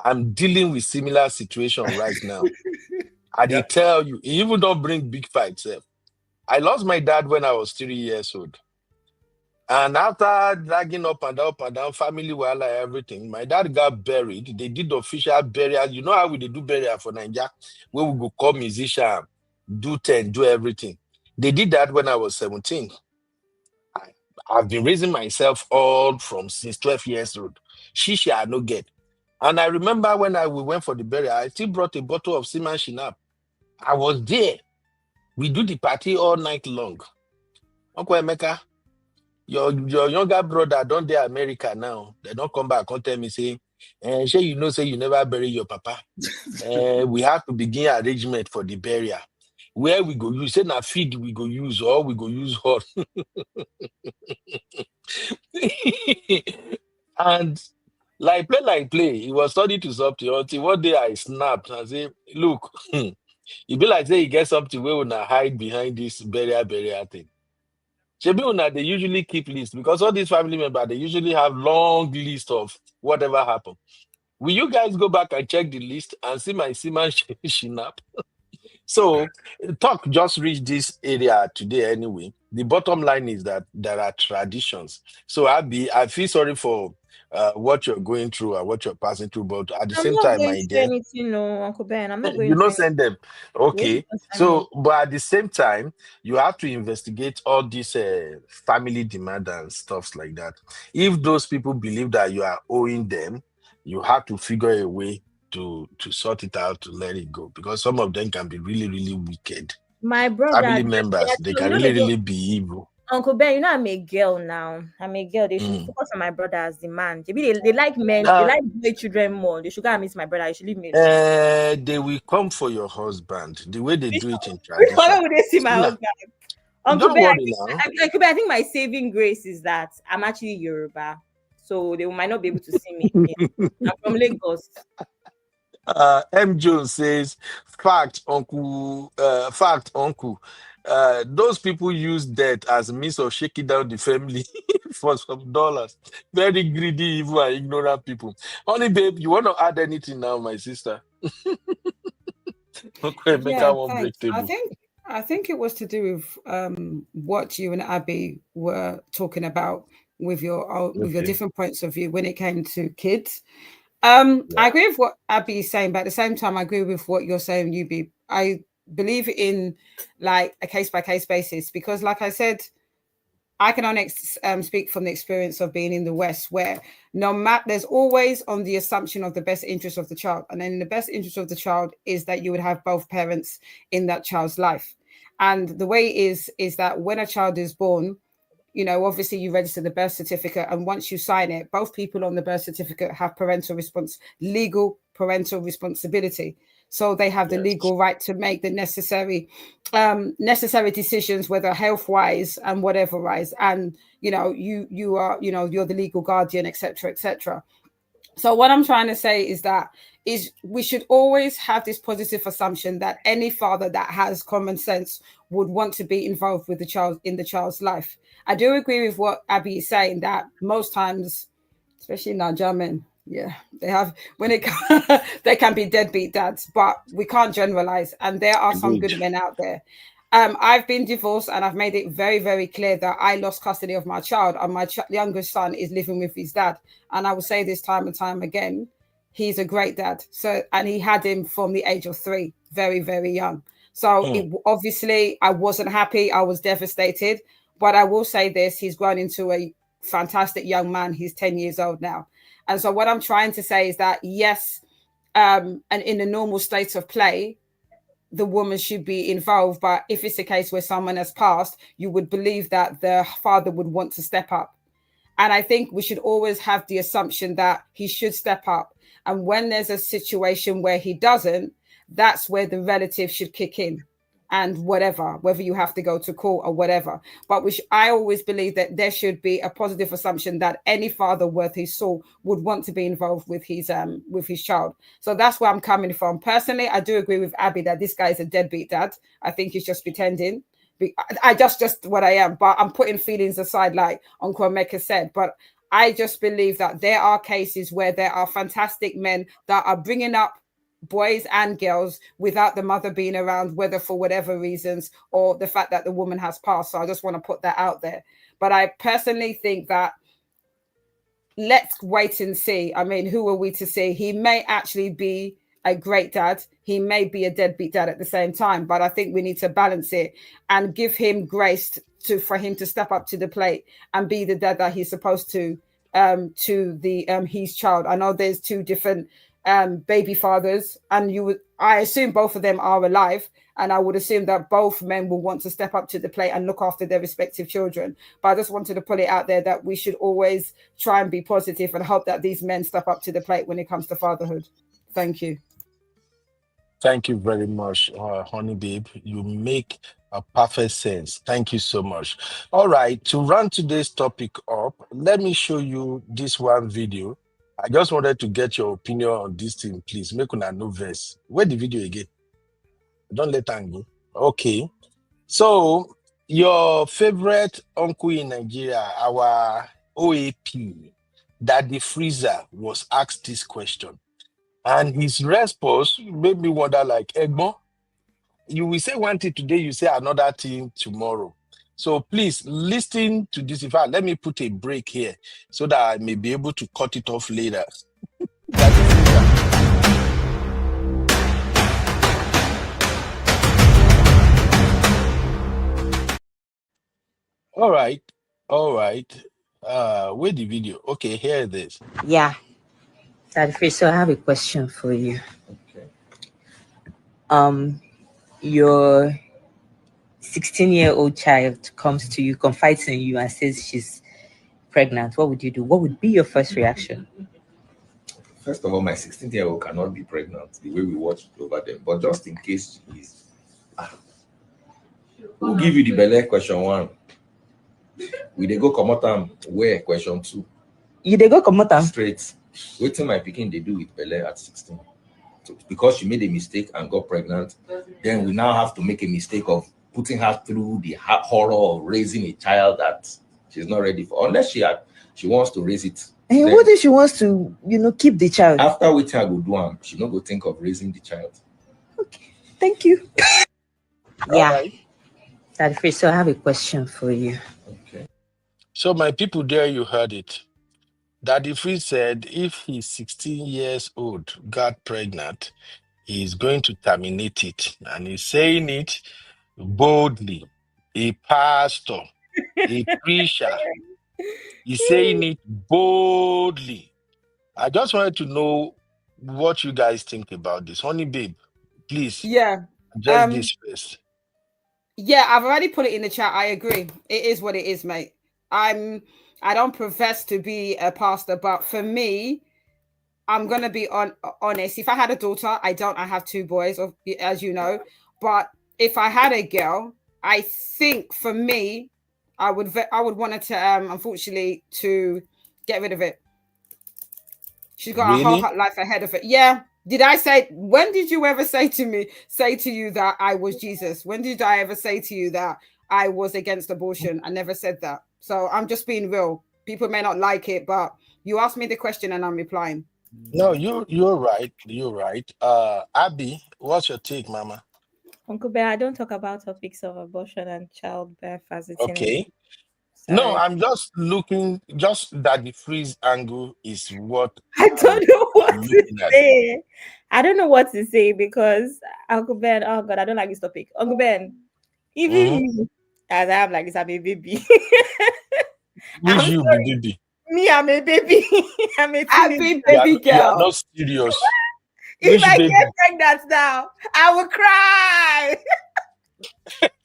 I'm dealing with similar situation right now. I Yeah. did tell you, he even don't bring big fights. I lost my dad when I was 3 years old. And after dragging up and down, family, while everything, my dad got buried. They did official burial. You know how we do burial for Nigeria, where we go call musician, do 10, do everything. They did that when I was 17. I've been raising myself all from since 12 years old. She I no get. And I remember when we went for the burial, I still brought a bottle of Seaman Shinap. I was there. We do the party all night long. Uncle Emeka, your younger brother don't dey America now. They don't come back and tell me, say, sure you know, say you never bury your papa. We have to begin arrangement for the burial. Where we go use, say na feed we go use, or we go use hot. And like play, he was studying to something until one day I snapped and say, look, it be like say you get something where una hide behind this burial thing. Shebi una they usually keep list because all these family members they usually have long list of whatever happened. Will you guys go back and check the list and see my Seaman Shinap? So talk just reached this area today anyway. The bottom line is that there are traditions. So I feel sorry for what you're going through and what you're passing through, but at the I'm same not time, going my through dear, anything, no, Uncle Ben. I'm not you going know, through send them. anything. Okay. Yes, I mean, So, but at the same time, you have to investigate all these family demand and stuff like that. If those people believe that you are owing them, you have to figure a way to sort it out, to let it go, because some of them can be really, really wicked. my brother, Family members, they can really, really be evil. Uncle Ben, you know I'm a girl now. I'm a girl. They should focus on my brother as the man. They like men. They like boy children more. They should go and miss my brother. You should leave me alone. They will come for your husband the way they do it in Which tradition. one would they see my Nah, husband? Uncle don't Ben, worry now. I think my saving grace is that I'm actually Yoruba, so they might not be able to see me again. I'm from Lagos. M. Jones says, fact, uncle. Those people use debt as a means of shaking down the family for some dollars. Very greedy, evil, and ignorant people. Honey, babe, you want to add anything now, my sister? Okay, make Yeah, her one break thanks. table. I think it was to do with what you and Abby were talking about with your Okay. different points of view when it came to kids. Yeah. I agree with what Abby is saying, but at the same time, I agree with what you're saying, Yubi. I believe in like a case by case basis because, like I said, I can only speak from the experience of being in the West, where no matter there's always on the assumption of the best interest of the child, and then the best interest of the child is that you would have both parents in that child's life. And the way is that when a child is born, you know, obviously you register the birth certificate, and once you sign it, both people on the birth certificate have legal parental responsibility. So they have the legal right to make the necessary decisions, whether health wise and whatever wise. And you know, you are, you know, you're the legal guardian, etc., etc. So what I'm trying to say is that we should always have this positive assumption that any father that has common sense would want to be involved with the child in the child's life. I do agree with what Abby is saying that most times, especially Nigerian men, yeah, they have they can be deadbeat dads, but we can't generalize. And there are some good men out there. I've been divorced and I've made it very, very clear that I lost custody of my child and my youngest son is living with his dad. And I will say this time and time again, he's a great dad. So, and he had him from the age of 3, very, very young. So obviously I wasn't happy. I was devastated, but I will say this, he's grown into a fantastic young man. He's 10 years old now. And so what I'm trying to say is that, yes, and in the normal state of play, the woman should be involved. But if it's a case where someone has passed, you would believe that the father would want to step up. And I think we should always have the assumption that he should step up. And when there's a situation where he doesn't, that's where the relative should kick in. And whether you have to go to court or whatever. But I always believe that there should be a positive assumption that any father worth his salt would want to be involved with his child. So that's where I'm coming from. Personally, I do agree with Abby that this guy is a deadbeat dad. I think he's just pretending. I just what I am, but I'm putting feelings aside, like Uncle Emeka said. But I just believe that there are cases where there are fantastic men that are bringing up boys and girls without the mother being around, whether for whatever reasons or the fact that the woman has passed. So I just want to put that out there. But I personally think that let's wait and see. I mean, who are we to say? He may actually be a great dad. He may be a deadbeat dad at the same time, but I think we need to balance it and give him grace for him to step up to the plate and be the dad that he's supposed to his child. I know there's two different baby fathers, and I assume both of them are alive, and I would assume that both men will want to step up to the plate and look after their respective children. But I just wanted to put it out there that we should always try and be positive and hope that these men step up to the plate when it comes to fatherhood. Thank you. Thank you very much, Honey Babe. You make a perfect sense. Thank you so much. All right, to round today's topic up, let me show you this one video. I just wanted to get your opinion on this thing, please. Make una no verse. Where the video again? Don't let her go. Okay. So, your favorite uncle in Nigeria, our OAP, Daddy Freezer, was asked this question. And his response made me wonder, like, Egbo, you will say one thing today, you say another thing tomorrow. So please listen to this. In fact, let me put a break here so that I may be able to cut it off later. All right. Where the video? Okay, here it is. Yeah. Daddy Free, so I have a question for you. Okay. Your 16-year-old child comes to you, confides in you, and says she's pregnant. What would you do? What would be your first reaction? First of all, my 16-year-old cannot be pregnant the way we watched over them. But just in case she is, who give you the belly? Question one. We they go come out where? Question two. You they go come out straight. Wait till my picking they do with belly at 16. So because she made a mistake and got pregnant, then we now have to make a mistake of putting her through the horror of raising a child that she's not ready for, unless she wants to raise it. And what if she wants to, keep the child? After which I go do, she not go think of raising the child. Okay, thank you. Yeah. Right. Daddy Free, so I have a question for you. Okay. So my people there, you heard it. Daddy Free said if he's 16 years old, got pregnant, he's going to terminate it. And he's saying it boldly. A pastor, a preacher, he's saying it boldly. I just wanted to know what you guys think about this. Honey Babe, please. Yeah. Just this first. Yeah, I've already put it in the chat. I agree. It is what it is, mate. I don't profess to be a pastor, but for me, I'm gonna be honest. If I had a daughter, I don't. I have two boys, as you know. But if I had a girl, I think for me, I would want her to, unfortunately, to get rid of it. She's got a whole life ahead of it. Yeah. When did you ever say to you that I was Jesus? When did I ever say to you that I was against abortion? I never said that. So I'm just being real. People may not like it, but you asked me the question and I'm replying. No, you're right. You're right. Abby, what's your take, Mama? Uncle Ben, I don't talk about topics of abortion and childbirth as it's okay. No, I'm just looking, just that the freeze angle is what I don't know what to say. I don't know what to say because Uncle Ben, oh God, I don't like this topic. Uncle Ben, even me, as I am like this, I'm a baby. Which you be baby? Me, I'm a baby. I'm a teenager. You are not serious. If Which I baby? get pregnant now, I will cry.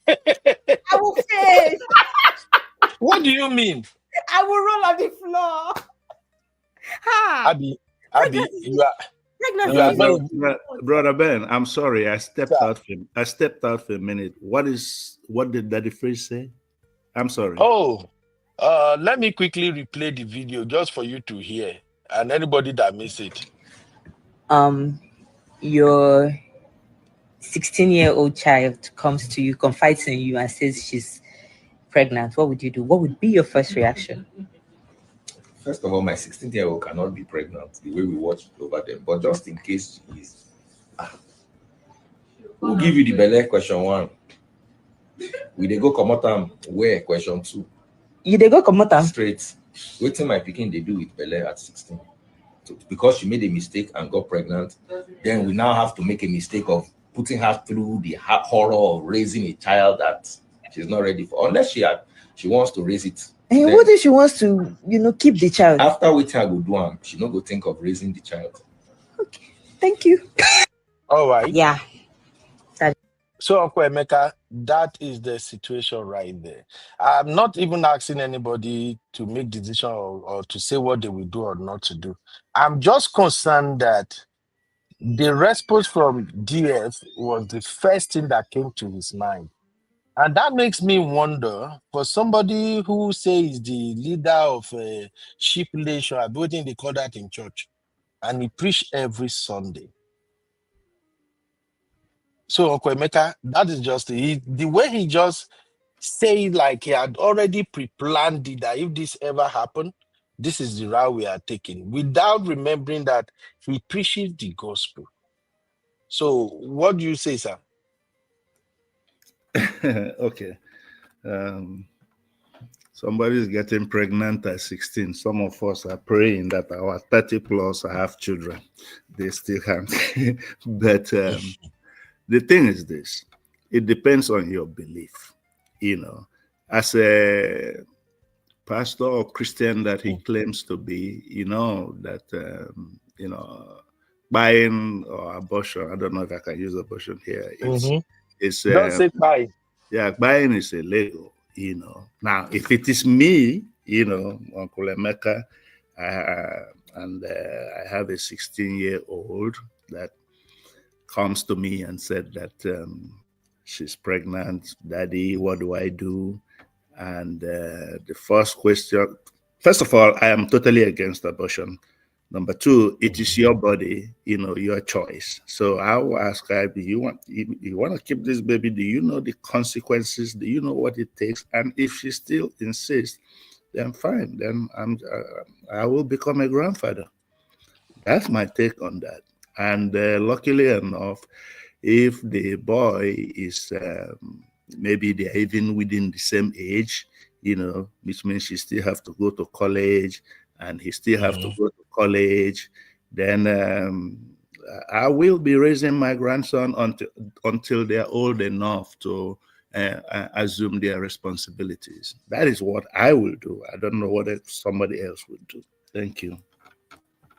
I will faint. What do you mean? I will roll on the floor. Ha! Abby, Pregnancy you are pregnancy not is even. Brother Ben, I'm sorry. I stepped out for a minute. What did Daddy Freeze say? I'm sorry. Oh, let me quickly replay the video just for you to hear, and anybody that missed it. Your 16-year-old child comes to you, confides in you, and says she's pregnant. What would you do? What would be your first reaction? First of all, my 16-year-old cannot be pregnant the way we watched over them. But just in case she is, who give you the belly? Question 1. We they go come where? Question 2. You they go come straight. Waiting my picking they do with belly at 16. So because she made a mistake and got pregnant, then we now have to make a mistake of putting her through the horror of raising a child that she's not ready for, unless she wants to raise it. And what if she wants to, keep the child? After waiting, I go do am. She not go think of raising the child. Thank you. All right. Yeah. So, Uncle Emeka, that is the situation right there. I'm not even asking anybody to make decision or to say what they will do or not to do. I'm just concerned that the response from DF was the first thing that came to his mind. And that makes me wonder, for somebody who says the leader of a sheep nation, I believe they call that in church, and he preached every Sunday. So, Uncle Emeka, that is just the way he just say like he had already pre-planned it, that if this ever happened, this is the route we are taking, without remembering that he preaches the gospel. So, what do you say, sir? Okay. Somebody's getting pregnant at 16. Some of us are praying that our 30 plus have children. They still have. But the thing is this, it depends on your belief. As a pastor or Christian that he claims to be, that, buying or abortion, I don't know if I can use abortion here. It's don't say buy. Yeah, buying is illegal, Now, if it is me, Uncle Emeka, and I have a 16-year-old that comes to me and said that she's pregnant, Daddy, what do I do? And the first question, first of all, I am totally against abortion. Number 2, it is your body, your choice. So I will ask her, you want to keep this baby? Do you know the consequences? Do you know what it takes? And if she still insists, then fine. Then I will become a grandfather. That's my take on that. And luckily enough, if the boy is maybe they're even within the same age, which means she still have to go to college and he still have to go to college, then I will be raising my grandson until they're old enough to assume their responsibilities. That is what I will do. I don't know what somebody else would do. Thank you.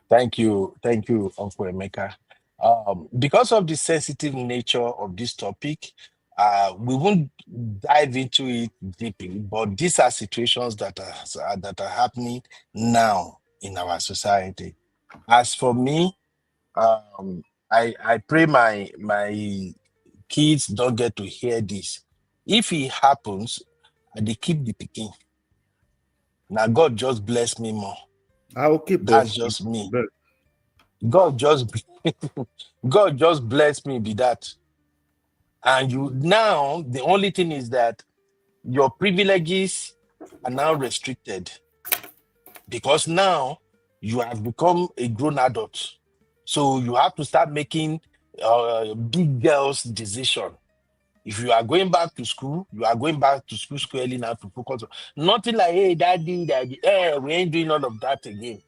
Thank you, Uncle Emeka. Because of the sensitive nature of this topic, we won't dive into it deeply, but these are situations that are happening now in our society. As for me, I pray my kids don't get to hear this. If it happens, they keep the picking. Now God just bless me more. I will keep That's both. just me. God just bless me with that. And now the only thing is that your privileges are now restricted because now you have become a grown adult. So you have to start making big girls' decision. If you are going back to school, you are going back to school early now to focus on nothing like, hey, daddy, we ain't doing all of that again.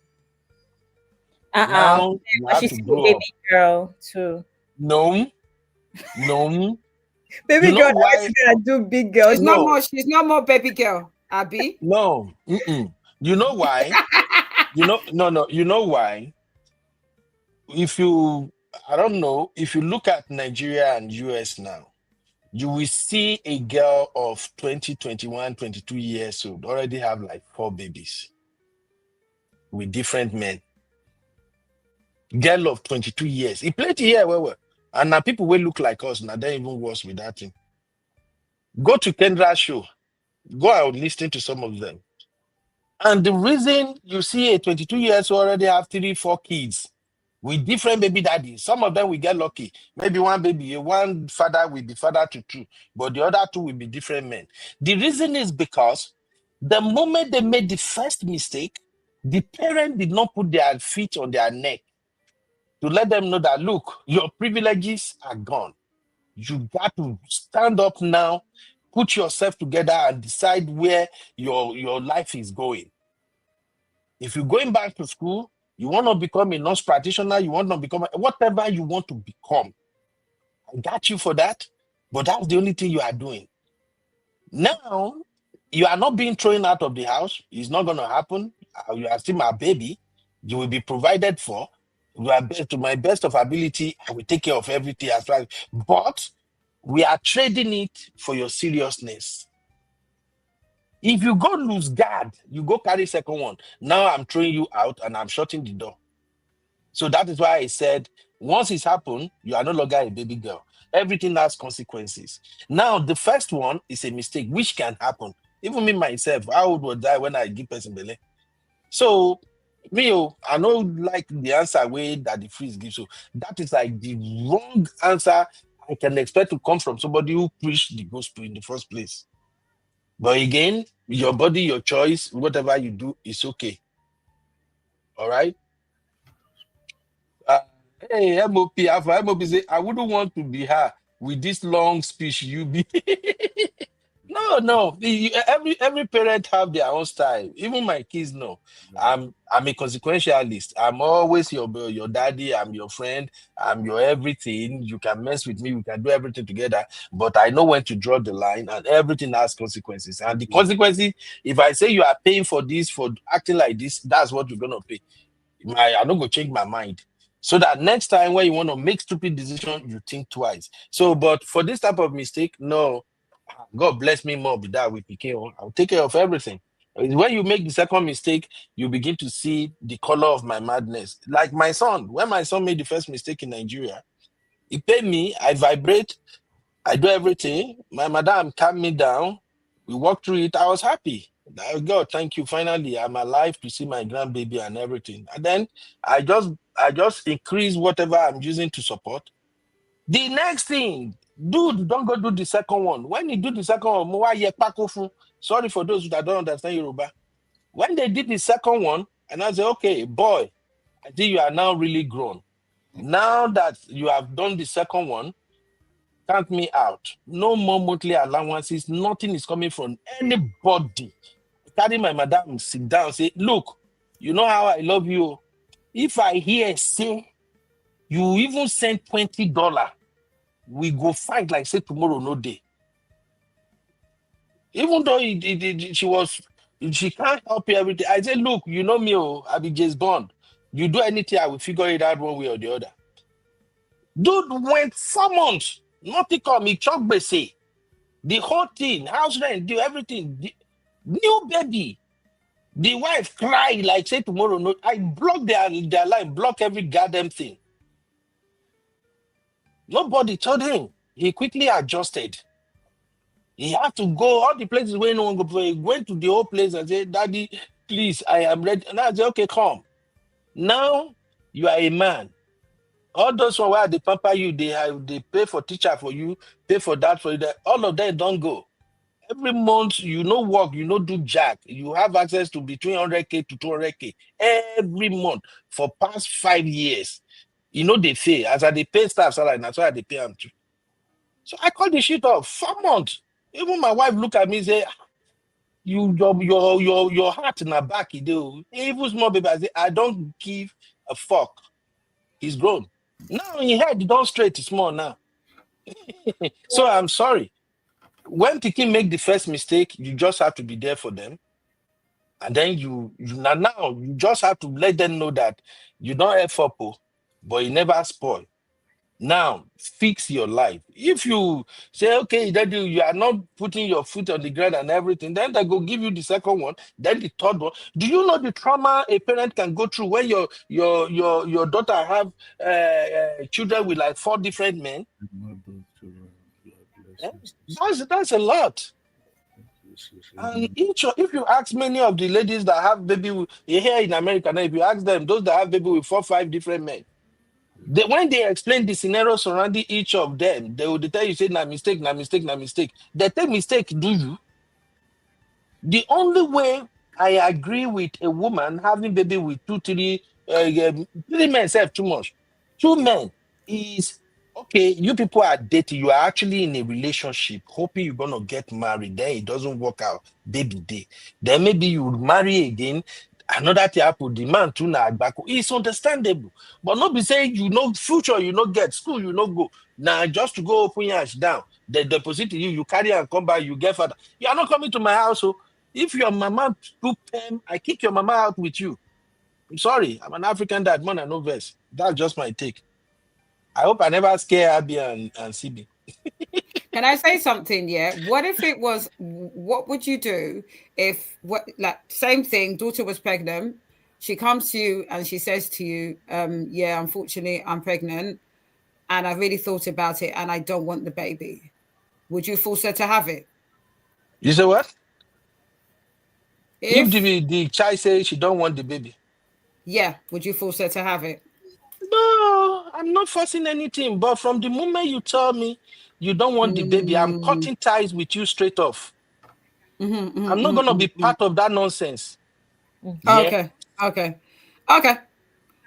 Now you have She's to a grow baby up. girl too. No. Baby You know girl, why? always gonna do big girl. She's not more baby girl, Abby. No. You know why? You know why? I don't know, if you look at Nigeria and US now, you will see a girl of 20, 21, 22 years old already have like 4 babies with different men. Girl of 22 years. He plenty here, well. And now people will look like us, now they're even worse with that thing. Go to Kendra's show. Go out listening to some of them. And the reason you see a 22 years old already have 3, 4 kids with different baby daddies. Some of them will get lucky. Maybe one father will be father to 2, but the other 2 will be different men. The reason is because the moment they made the first mistake, the parent did not put their feet on their neck to let them know that, look, your privileges are gone. You got to stand up now, put yourself together and decide where your life is going. If you're going back to school, you want to become a nurse practitioner, you want to become whatever you want to become. I got you for that, but that's the only thing you are doing. Now, you are not being thrown out of the house. It's not going to happen. You are still my baby. You will be provided for. To my best of ability, I will take care of everything as well. But we are trading it for your seriousness. If you go lose guard, you go carry second one. Now I'm throwing you out and I'm shutting the door. So that is why I said, once it's happened, you are no longer a baby girl. Everything has consequences. Now, the first one is a mistake, which can happen. Even me, myself, how old was I when I give person belly? So, I know like the answer way that the freeze gives. So that is like the wrong answer I can expect to come from somebody who preached the gospel in the first place. But again, your body, your choice, whatever you do is okay. All right? Hey, MOP, MOP say, I wouldn't want to be her with this long speech you be. No. Every parent have their own style. Even my kids know. I'm a consequentialist. I'm always your daddy. I'm your friend. I'm your everything. You can mess with me. We can do everything together. But I know when to draw the line, and everything has consequences. And the consequences, if I say you are paying for this, for acting like this, that's what you're gonna pay. I'm not gonna change my mind. So that next time when you want to make stupid decision, you think twice. So, but for this type of mistake, no. God bless me more with that with PK. I'll take care of everything. When you make the second mistake, you begin to see the color of my madness. Like my son, when my son made the first mistake in Nigeria, he paid me, I vibrate, I do everything. My madam calmed me down. We walked through it. I was happy. God, thank you. Finally, I'm alive to see my grandbaby and everything. And then I just increase whatever I'm using to support. The next thing, dude, don't go do the second one. When you do the second one, sorry for those that don't understand Yoruba. When they did the second one, and I said, okay, boy, I think you are now really grown. Now that you have done the second one, count me out. No more monthly allowances. Nothing is coming from anybody. Carry my madam, sit down, say, look, you know how I love you. If I hear say you even send $20, we go fight like say tomorrow no day. Even though she can't help you everything. I say, look, you know me, I be James Bond. You do anything, I will figure it out one way or the other. Dude went 4 months, nothing come, he chop say. The whole thing, house rent, do everything. New baby. The wife cry like say tomorrow no. I block their line, block every goddamn thing. Nobody told him. He quickly adjusted. He had to go all the places where no one go. He went to the whole place and said, Daddy, please, I am ready. And I said, okay, come. Now you are a man. All those one where they pamper you, they pay for teacher for you, pay for that for you. All of them don't go. Every month, you no work, you no do jack. You have access to between 100K to 200K every month for past 5 years. You know they pay. As I they pay staff salary, that's why they pay them too. So I call the shit off 4 months. Even my wife look at me and say, your heart in her back, you do. Even small baby, I say, I don't give a fuck. He's grown. Now in head, don't straight small now. So I'm sorry. When Pikin make the first mistake, you just have to be there for them. And then you now you just have to let them know that you don't F up, but you never spoil. Now fix your life. If you say, okay, that you are not putting your foot on the ground and everything, then they go give you the second one, then the third one. Do you know the trauma a parent can go through when your daughter have children with like 4 different men? That's a lot. And if you ask many of the ladies that have baby here in America now, if you ask them, those that have baby with 4, 5 different men, when they explain the scenario surrounding each of them, they will tell you, say, na mistake, na mistake, na mistake. They take mistake, do you? The only way I agree with a woman having baby with 2, 3, 3 men self too much. 2 men is, okay, you people are dating, you are actually in a relationship, hoping you're going to get married, then it doesn't work out, baby day. Then maybe you marry again, another thing happen, the man too na agbako. It's understandable. But not be saying you know future, you know get school, you know go. Now just to go open your ass down, they deposit you carry and come back, you get father. You are not coming to my house. So if your mama took pen, I kick your mama out with you. I'm sorry, I'm an African dad, man, no verse. That's just my take. I hope I never scare Abby and CB. Can I say something? Yeah. What if it was? What would you do if same thing? Daughter was pregnant. She comes to you and she says to you, "Yeah, unfortunately, I'm pregnant, and I really thought about it, and I don't want the baby." Would you force her to have it? You say what? If the child says she don't want the baby. Yeah, would you force her to have it? No, I'm not forcing anything. But from the moment you tell me you don't want the baby, I'm cutting ties with you straight off. I'm not going to be part of that nonsense. Yeah. Okay.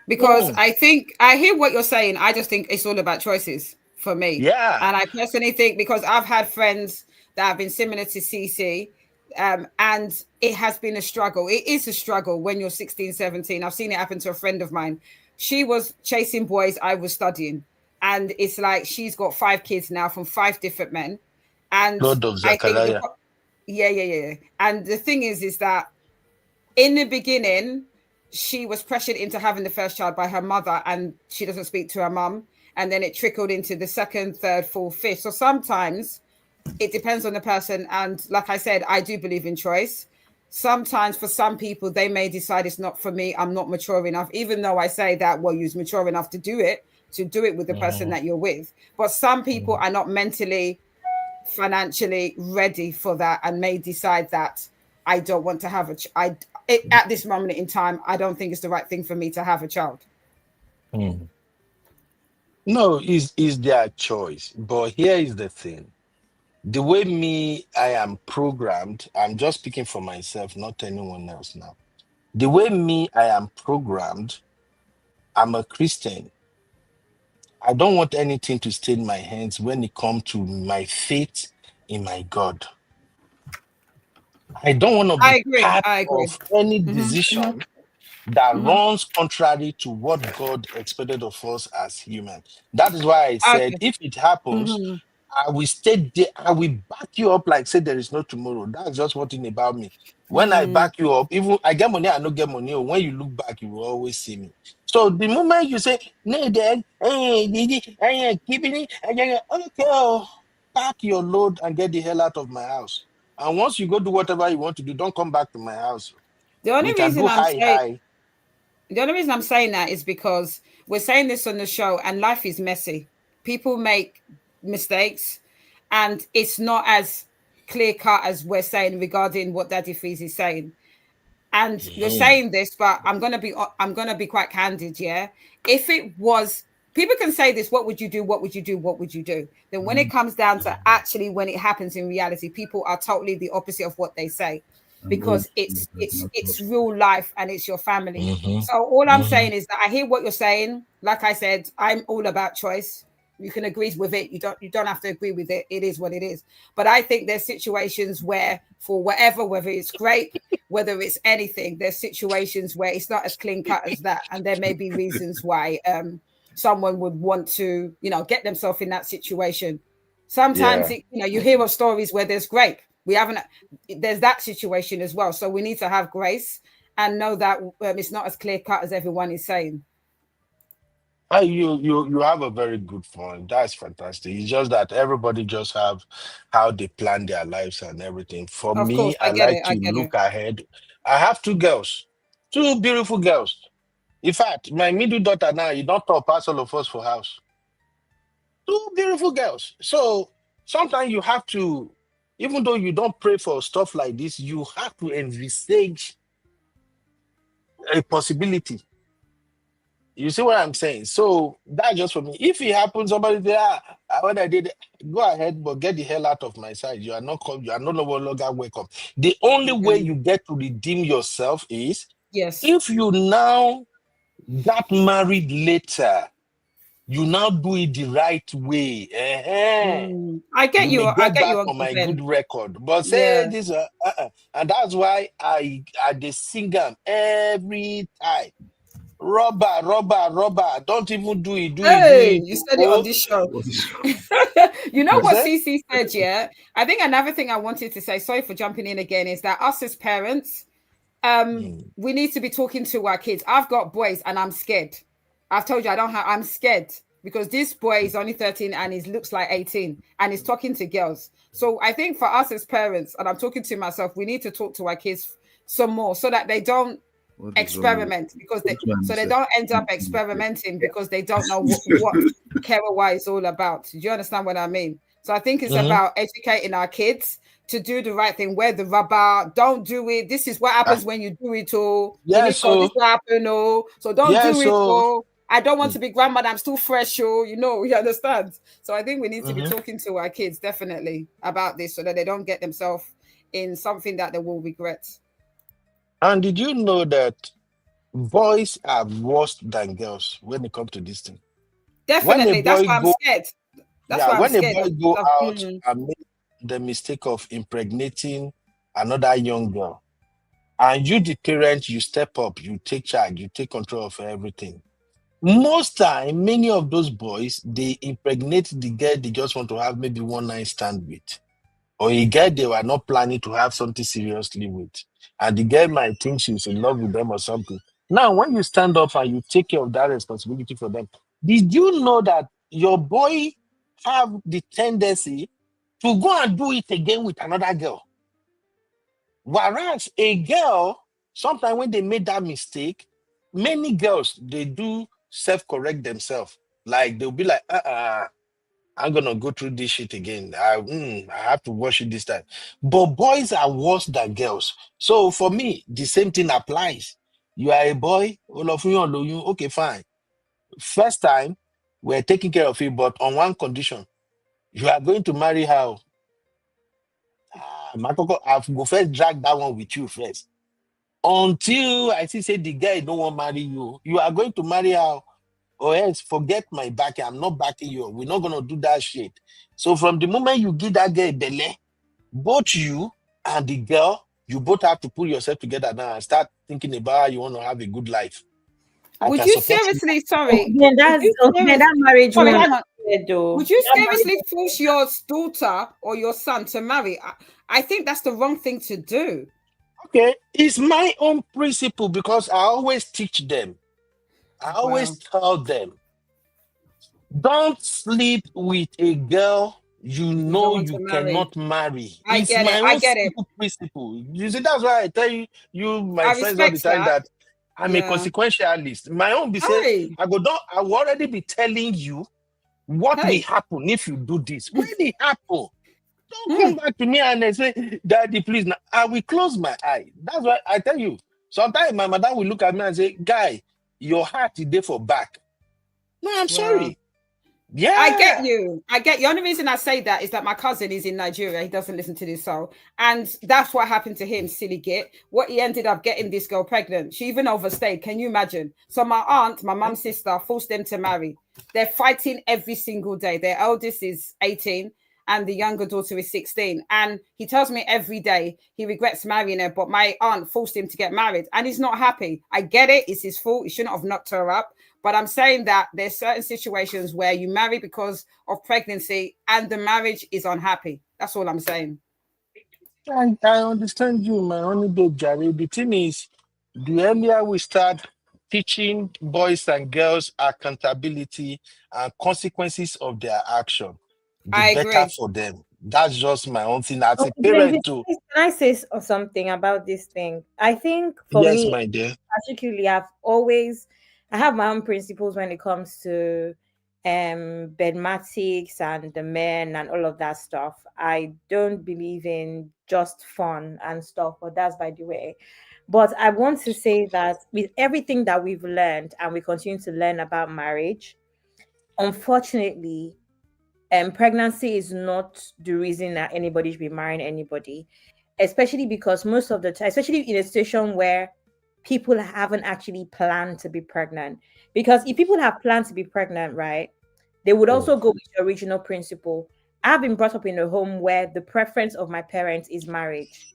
Because I think I hear what you're saying. I just think it's all about choices for me. Yeah. And I personally think, because I've had friends that have been similar to CC, and it has been a struggle. It is a struggle when you're 16, 17. I've seen it happen to a friend of mine. She was chasing boys, I was studying. And it's like she's got 5 kids now from 5 different men. And Lord of I think Zachariah. yeah. And the thing is that in the beginning, she was pressured into having the first child by her mother, and she doesn't speak to her mum. And then it trickled into the second, third, fourth, fifth. So sometimes it depends on the person. And like I said, I do believe in choice. Sometimes for some people, they may decide it's not for me. I'm not mature enough, even though I say that, well, you're mature enough to do it with the person that you're with. But some people are not mentally, financially ready for that, and may decide that I don't want to have at this moment in time, I don't think it's the right thing for me to have a child. No, is their choice. But here is the thing. The way I am programmed, I'm just speaking for myself, not anyone else now. The way I am programmed, I'm a Christian. I don't want anything to stain my hands when it comes to my faith in my God. I don't want to be part of any decision that runs contrary to what God expected of us as human. That is why I said, if it happens, I will stay there. I will back you up like say there is no tomorrow. That's just one thing about me. When I back you up, even I get money, I don't get money. When you look back, you will always see me. So the moment you say, "No, Dad, keeping it," okay, pack your load and get the hell out of my house. And once you go do whatever you want to do, don't come back to my house. The only We can reason do high. The only reason I'm saying that is because we're saying this on the show, and life is messy. People make mistakes, and it's not as clear cut as we're saying regarding what Daddy Fees is saying. And you're saying this, but I'm gonna be quite candid. Yeah, if it was, people can say this, what would you do? What would you do? What would you do? Then when it comes down to actually when it happens in reality, people are totally the opposite of what they say, because it's real life and it's your family. So all I'm saying is that I hear what you're saying. Like I said, I'm all about choice. You can agree with it. You don't have to agree with it. It is what it is. But I think there's situations where, for whatever, whether it's grape, whether it's anything, there's situations where it's not as clean cut as that. And there may be reasons why someone would want to, get themselves in that situation. Sometimes, you hear of stories where there's grape, We haven't. There's that situation as well. So we need to have grace and know that it's not as clear cut as everyone is saying. You have a very good point. That's fantastic. It's just that everybody just have how they plan their lives and everything. For Of course, me, I I get like it. I to get look it. ahead. I have two girls, two beautiful girls. In fact, my middle daughter now, you don't talk past all of us for house. Two beautiful girls. So sometimes you have to, even though you don't pray for stuff like this, you have to envisage a possibility. You see what I'm saying? So that's just for me. If it happens, somebody say, when I did it, go ahead, but get the hell out of my side. You are not come, you are no longer welcome. The only way you get to redeem yourself is if you now got married later, you now do it the right way. I get You you. may I get get you, back on Uncle my Ben. good record. But say Yeah. this, and that's why I they sing them every time. Rubber. Don't even do it. Hey, you said it on Oh, this show. You know you what say? CC said, yeah? I think another thing I wanted to say, sorry for jumping in again, is that us as parents, we need to be talking to our kids. I've got boys and I'm scared. I've told you I'm scared because this boy is only 13 and he looks like 18 and he's talking to girls. So I think for us as parents, and I'm talking to myself, we need to talk to our kids some more so that they don't experiment so they don't end up experimenting because they don't know what Kerewa is all about. Do you understand what I mean? So I think it's about educating our kids to do the right thing. Wear the rubber, don't do it. This is what happens when you do it all. Yes, This is what happen, oh. So don't do it, so oh. I don't want to be grandmother, I'm still fresh, oh, you understand? So I think we need to be talking to our kids definitely about this so that they don't get themselves in something that they will regret. And did you know that boys are worse than girls when it comes to this thing? Definitely. That's why I'm scared. That's why I'm When a scared boy go of out and make the mistake of impregnating another young girl, and you, the parent, you step up, you take charge, you take control of everything. Most time, many of those boys, they impregnate the girl they just want to have maybe one night stand with. Or a girl they were not planning to have something seriously with. And the girl might think she's in love with them or something. Now, when you stand up and you take care of that responsibility for them, did you know that your boy have the tendency to go and do it again with another girl? Whereas a girl, sometimes when they made that mistake, many girls, they do self-correct themselves. Like they'll be like, I'm gonna go through this shit again. I have to wash it this time. But boys are worse than girls. So for me, the same thing applies. You are a boy, all of you on you, okay, fine. First time, we're taking care of you, but on one condition. You are going to marry her. Makoko, I've go first drag that one with you first. Until I see say the guy don't want to marry you, you are going to marry her. Or else forget my backing. I'm not backing you. We're not gonna do that shit. So from the moment you give that girl belly, both you and the girl, you both have to pull yourself together now and start thinking about how you want to have a good life. I Would can you support you. seriously, sorry, Yeah, that marriage sorry, one. hang on. Though. Would you seriously force your daughter or your son to marry? I think that's the wrong thing to do. Okay, it's my own principle because I always teach them. I always tell them, don't sleep with a girl you know want you to marry. cannot marry. I It's get it. my I own get it. simple principle. You see, that's why I tell you, my I friends, all the respect time that. that I'm a Yeah. consequentialist. My own be say, Hey. I will already be telling you what will happen if you do this. When it happen, don't come back to me and say, Daddy, please. Now, I will close my eye. That's why I tell you. Sometimes my mother will look at me and say, Guy, your heart is there for back. No, I'm sorry. Yeah. I get you. I get you. The only reason I say that is that my cousin is in Nigeria. He doesn't listen to this show. And that's what happened to him, silly git. What he ended up getting this girl pregnant. She even overstayed. Can you imagine? So my aunt, my mum's sister, forced them to marry. They're fighting every single day. Their eldest is 18 and the younger daughter is 16. And he tells me every day he regrets marrying her, but my aunt forced him to get married and he's not happy. I get it. It's his fault. He shouldn't have knocked her up. But I'm saying that there's certain situations where you marry because of pregnancy and the marriage is unhappy. That's all I'm saying. I understand you, my honey babe Jerry. The thing is, the earlier we start teaching boys and girls accountability and consequences of their action, the I better agree. for them. That's just my own thing as a Okay, James, parent too. can I say something about this thing? I think for Yes, me, my dear. particularly, I have my own principles when it comes to bedmatics and the men and all of that stuff. I don't believe in just fun and stuff, but that's by the way. But I want to say that with everything that we've learned and we continue to learn about marriage, unfortunately, pregnancy is not the reason that anybody should be marrying anybody, especially because most of the time, especially in a situation where people haven't actually planned to be pregnant. Because if people have planned to be pregnant, right, they would also go with the original principle. I've been brought up in a home where the preference of my parents is marriage.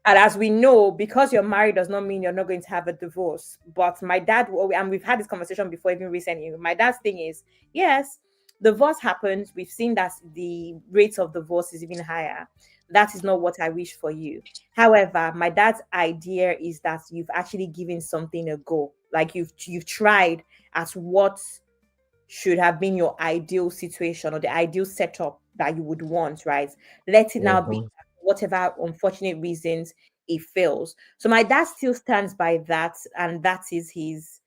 And as we know, because you're married does not mean you're not going to have a divorce. But my dad, and we've had this conversation before, even recently. My dad's thing is, yes, divorce happens. We've seen that the rates of divorce is even higher. That is not what I wish for you. However, my dad's idea is that you've actually given something a go. Like you've tried at what should have been your ideal situation or the ideal setup that you would want, right? Let it now be Mhm. whatever unfortunate reasons it fails. So my dad still stands by that, and that is his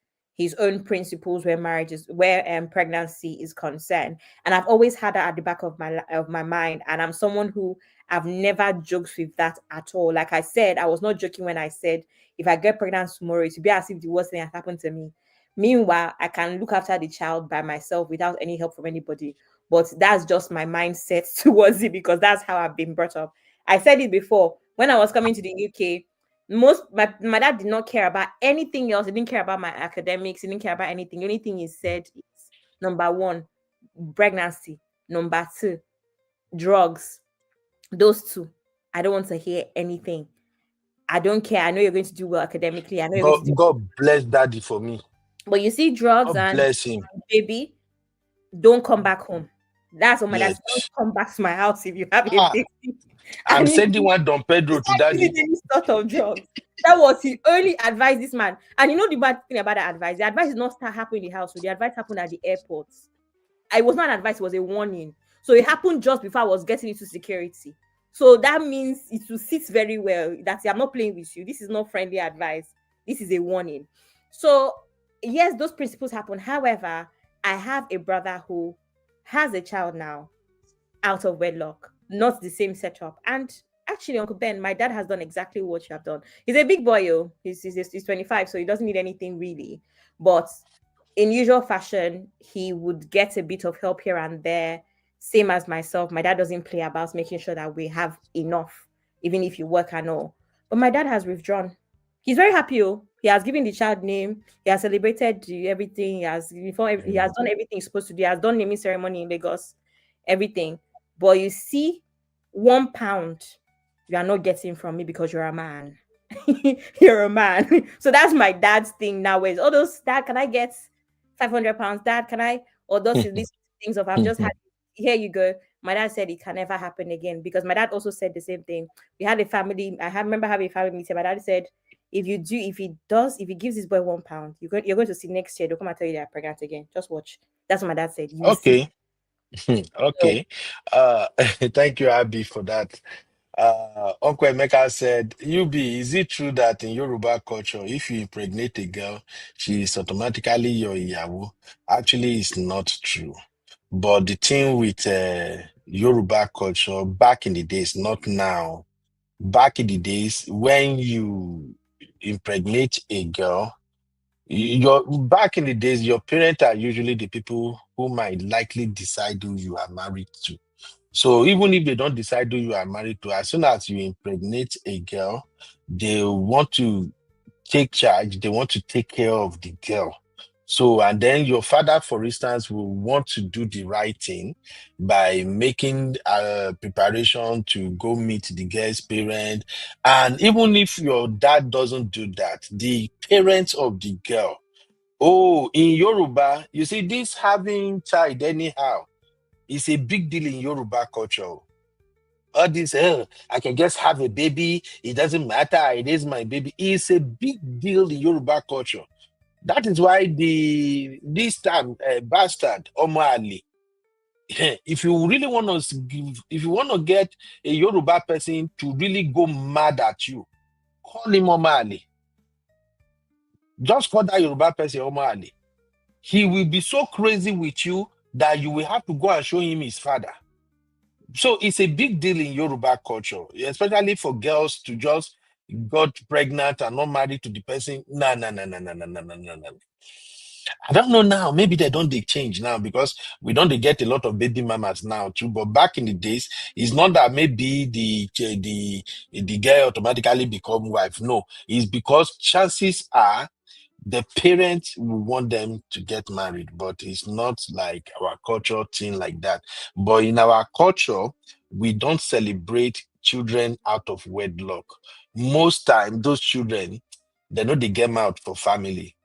own principles where pregnancy is concerned. And I've always had that at the back of my mind. And I'm someone who I've never joked with that at all. Like I said, I was not joking when I said if I get pregnant tomorrow, it would be as if the worst thing has happened to me. Meanwhile, I can look after the child by myself without any help from anybody. But that's just my mindset towards it because that's how I've been brought up. I said it before. When I was coming to the UK, my dad did not care about anything else. He didn't care about my academics. He didn't care about anything. The only thing he said is number one, pregnancy. Number two, drugs. Those two. I don't want to hear anything. I don't care. I know you're going to do well academically. I know you're going to do, God bless daddy for me. but you see, drugs God and bless him. baby, don't come back home. That's what my dad Yes. said. Don't come back to my house if you have a Ah, baby. I'm And if sending one Don Pedro to using daddy. any sort of drugs. That was his only advice, this man. And you know the bad thing about that advice? The advice did not start happening in the house. So the advice happened at the airport. It was not an advice, it was a warning. So it happened just before I was getting into security. So that means it will sit very well that I'm not playing with you. This is not friendly advice. This is a warning. So yes, those principles happen. However, I have a brother who has a child now out of wedlock, not the same setup. And actually, Uncle Ben, my dad has done exactly what you have done. He's a big boy, oh. He's 25, so he doesn't need anything really. But in usual fashion, he would get a bit of help here and there. Same as myself. My dad doesn't play about making sure that we have enough, even if you work and all. But my dad has withdrawn. He's very happy. Oh. He has given the child name. He has celebrated everything. He has done everything he's supposed to do. He has done naming ceremony in Lagos, everything. But you see, £1 you are not getting from me because you're a man. You're a man. So that's my dad's thing now. Is all those, dad, can I get £500? Dad, can I? Or these things of I've just had. Here you go. My dad said it can never happen again because my dad also said the same thing. We had a family. Remember having a family meeting. My dad said, if he gives this boy £1, you're going to see next year. They'll come and tell you they're pregnant again. Just watch. That's what my dad said. You will see. Okay. Okay. Thank you, Abby, for that. Uncle Emeka said, UB, is it true that in Yoruba culture, if you impregnate a girl, she is automatically your Iyawo? Actually, it's not true. But the thing with Yoruba culture back in the days, not now, back in the days, when you impregnate a girl, your back in the days, your parents are usually the people who might likely decide who you are married to. So even if they don't decide who you are married to, as soon as you impregnate a girl, they want to take charge, they want to take care of the girl. So, and then your father, for instance, will want to do the right thing by making preparation to go meet the girl's parent. And even if your dad doesn't do that, the parents of the girl, oh, in Yoruba, you see, this having child anyhow is a big deal in Yoruba culture. All this, I can just have a baby. It doesn't matter. It is my baby. It's a big deal in Yoruba culture. That is why this time bastard Omo Ali. If you really want to give, if you want to get a Yoruba person to really go mad at you, call him Omo Ali. Just call that Yoruba person Omo Ali. He will be so crazy with you that you will have to go and show him his father. So it's a big deal in Yoruba culture, especially for girls to just got pregnant and not married to the person. No. I don't know now. Maybe they change now because we don't get a lot of baby mamas now too. But back in the days, it's not that maybe the girl automatically become wife. No, it's because chances are the parents will want them to get married, but it's not like our culture thing like that. But in our culture, we don't celebrate children out of wedlock. Most time, those children, they know they get out for family.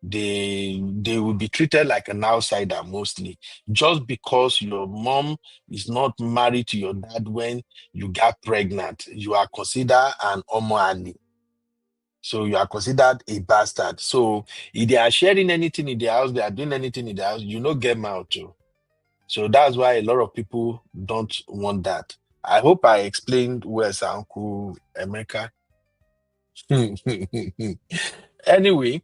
They will be treated like an outsider mostly, just because your mom is not married to your dad when you got pregnant. You are considered an Omo Ali. So you are considered a bastard. So if they are sharing anything in the house, they are doing anything in the house, you know, get them out too. So that's why a lot of people don't want that. I hope I explained where's Uncle America. Anyway,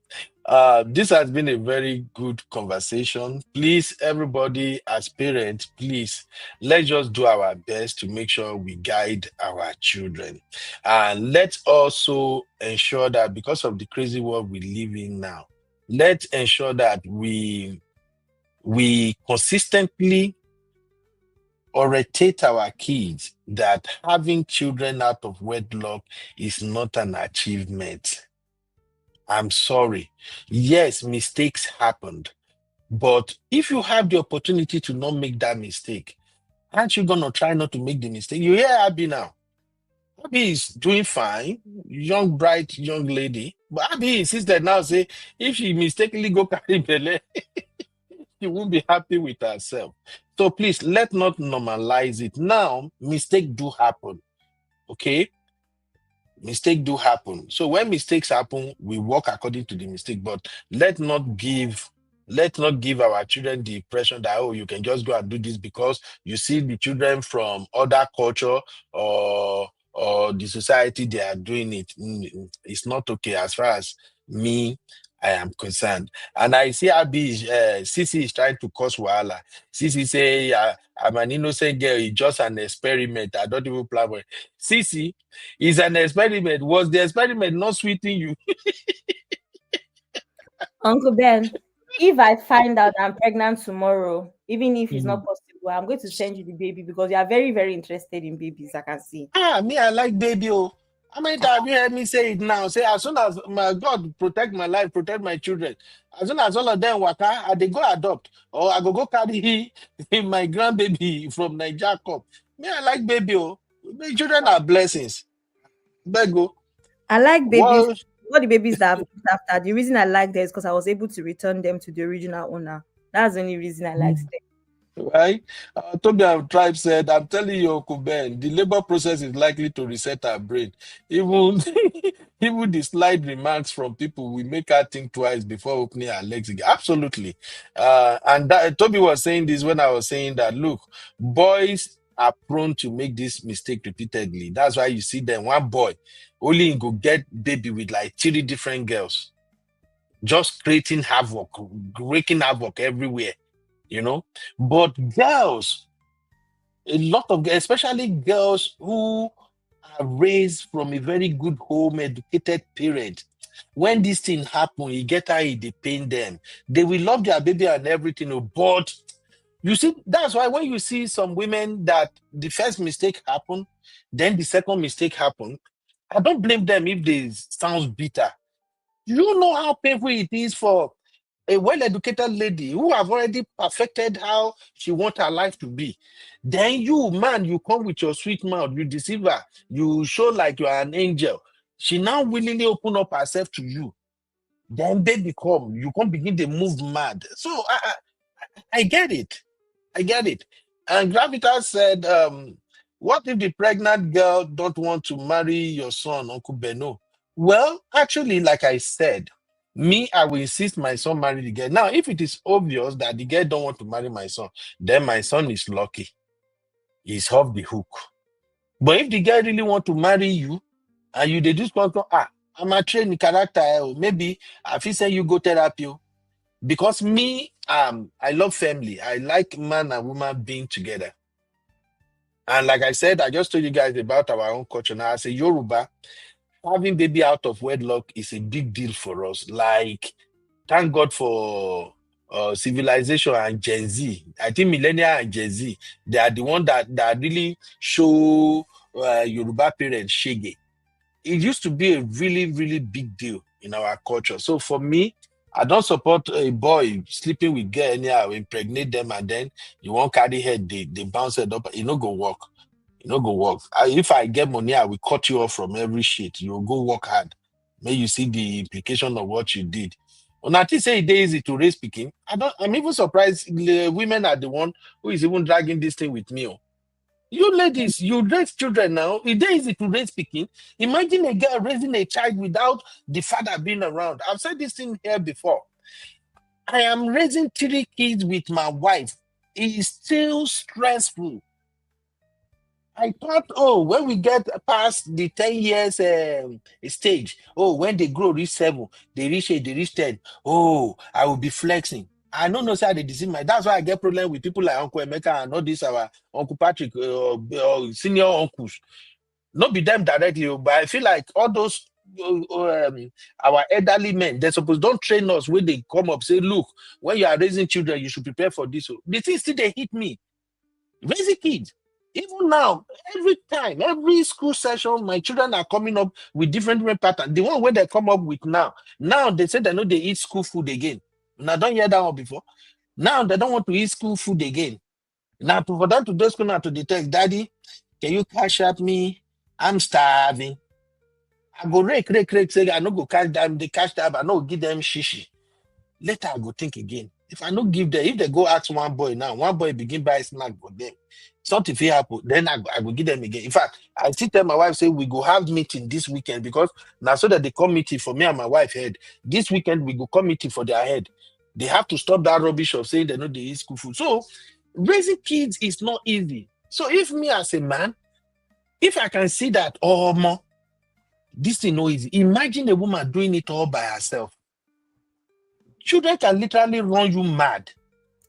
this has been a very good conversation. Please, everybody, as parents, please, let's just do our best to make sure we guide our children. And let's also ensure that because of the crazy world we live in now, let's ensure that we consistently orientate our kids that having children out of wedlock is not an achievement. I'm sorry. Yes, mistakes happened. But if you have the opportunity to not make that mistake, aren't you going to try not to make the mistake? You hear Abby now. Abby is doing fine. Young, bright, young lady. But Abby insisted now, say, if she mistakenly go carry belle, she won't be happy with herself. So please, let's not normalize it. Now, mistake do happen. Okay? Mistake do happen. So when mistakes happen, we work according to the mistake. But let's not give our children the impression that, oh, you can just go and do this because you see the children from other culture or the society, they are doing it. It's not okay as far as me, I am concerned. And I see Abby, Sisi is trying to cause wahala. Sisi say, I'm an innocent girl. It's just an experiment. I don't even plan for it. Sisi, it's an experiment. Was the experiment not sweeting you? Uncle Ben, if I find out I'm pregnant tomorrow, even if it's not possible, I'm going to send you the baby because you are very, very interested in babies, I can see. Me, I like baby. Oh, how many times you heard me say it now? Say, as soon as my God protect my life, protect my children, as soon as all of them waka, they go adopt, or I go carry my grandbaby from Nigeria come. Me, I like baby. Oh, my children are blessings. Bego. I like babies. What? All the babies that I've looked after, the reason I like them is because I was able to return them to the original owner. That's the only reason I like them. Right? Toby Tribe said, I'm telling you, Uncle Ben, the labor process is likely to reset our brain. Even, even the slight remarks from people, we make her think twice before opening our legs again. Absolutely. And Toby was saying this when I was saying that, look, boys are prone to make this mistake repeatedly. That's why you see them, one boy, only go get baby with like 3 different girls, just creating havoc, wreaking havoc everywhere. You know, but girls, a lot of girls, especially girls who are raised from a very good home, educated parent, when this thing happen, you get how they pain them. They will love their baby and everything, but you see, that's why when you see some women that the first mistake happen, then the second mistake happen, I don't blame them if they sound bitter. You know how painful it is for a well-educated lady who have already perfected how she wants her life to be. Then you, man, you come with your sweet mouth, you deceive her, you show like you are an angel. She now willingly open up herself to you. Then baby come, you can't begin to move mad. So I get it. I get it. And Gravitas said, What if the pregnant girl don't want to marry your son, Uncle Beno? Well, actually, like I said, me, I will insist my son marry the girl. Now, if it is obvious that the girl don't want to marry my son, then my son is lucky. He's off the hook. But if the girl really want to marry you, and you dey do sponsor, I'm a trained character, maybe I feel say you go therapy. Because me, I love family. I like man and woman being together. And like I said, I just told you guys about our own culture. Now, as a Yoruba, having baby out of wedlock is a big deal for us. Like, thank God for civilization and Gen Z. I think millennial and Gen Z, they are the one that really show Yoruba parents shege. It used to be a really, really big deal in our culture. So for me, I don't support a boy sleeping with girl anyhow, impregnate them, and then you won't carry head, they bounce it up. You know, go work. You know, go work. If I get money, I will cut you off from every shit. You'll go work hard. May you see the implication of what you did. When I think say it is easy to raise speaking, I'm even surprised the women are the one who is even dragging this thing with me. Oh. You ladies, you raise children now. It is easy to raise speaking. Imagine a girl raising a child without the father being around. I've said this thing here before. I am raising 3 kids with my wife. It is still stressful. I thought, when we get past the 10 years stage, when they grow, reach 7, they reach 8, they reach 10, I will be flexing. I don't know, sir, they deceive my. That's why I get problem with people like Uncle Emeka and all this, our Uncle Patrick, senior uncles. Not be them directly, but I feel like all those our elderly men, they're supposed don't train us when they come up, say, look, when you are raising children, you should prepare for this. The thing still they hit me. Raising kids. Even now, every time, every school session, my children are coming up with different patterns. The one where they come up with now they say they know they eat school food again. Now, don't hear that one before. Now they don't want to eat school food again. Now, for them to go school now to the text, Daddy, can you cash at me? I'm starving. I go rake, say I no go cash them, they cash them, I no give them shishi. Later I go think again. If I no give them, if they go ask one boy now, one boy begin buy snack for them. Something will happen, then I go give them again. In fact, I still tell my wife, say we go have meeting this weekend because now so that they come meeting for me and my wife head. This weekend we go come meeting for their head. They have to stop that rubbish of saying they know they eat school food. So raising kids is not easy. So if me as a man, if I can see that, more, this thing no easy. Imagine a woman doing it all by herself. Children can literally run you mad.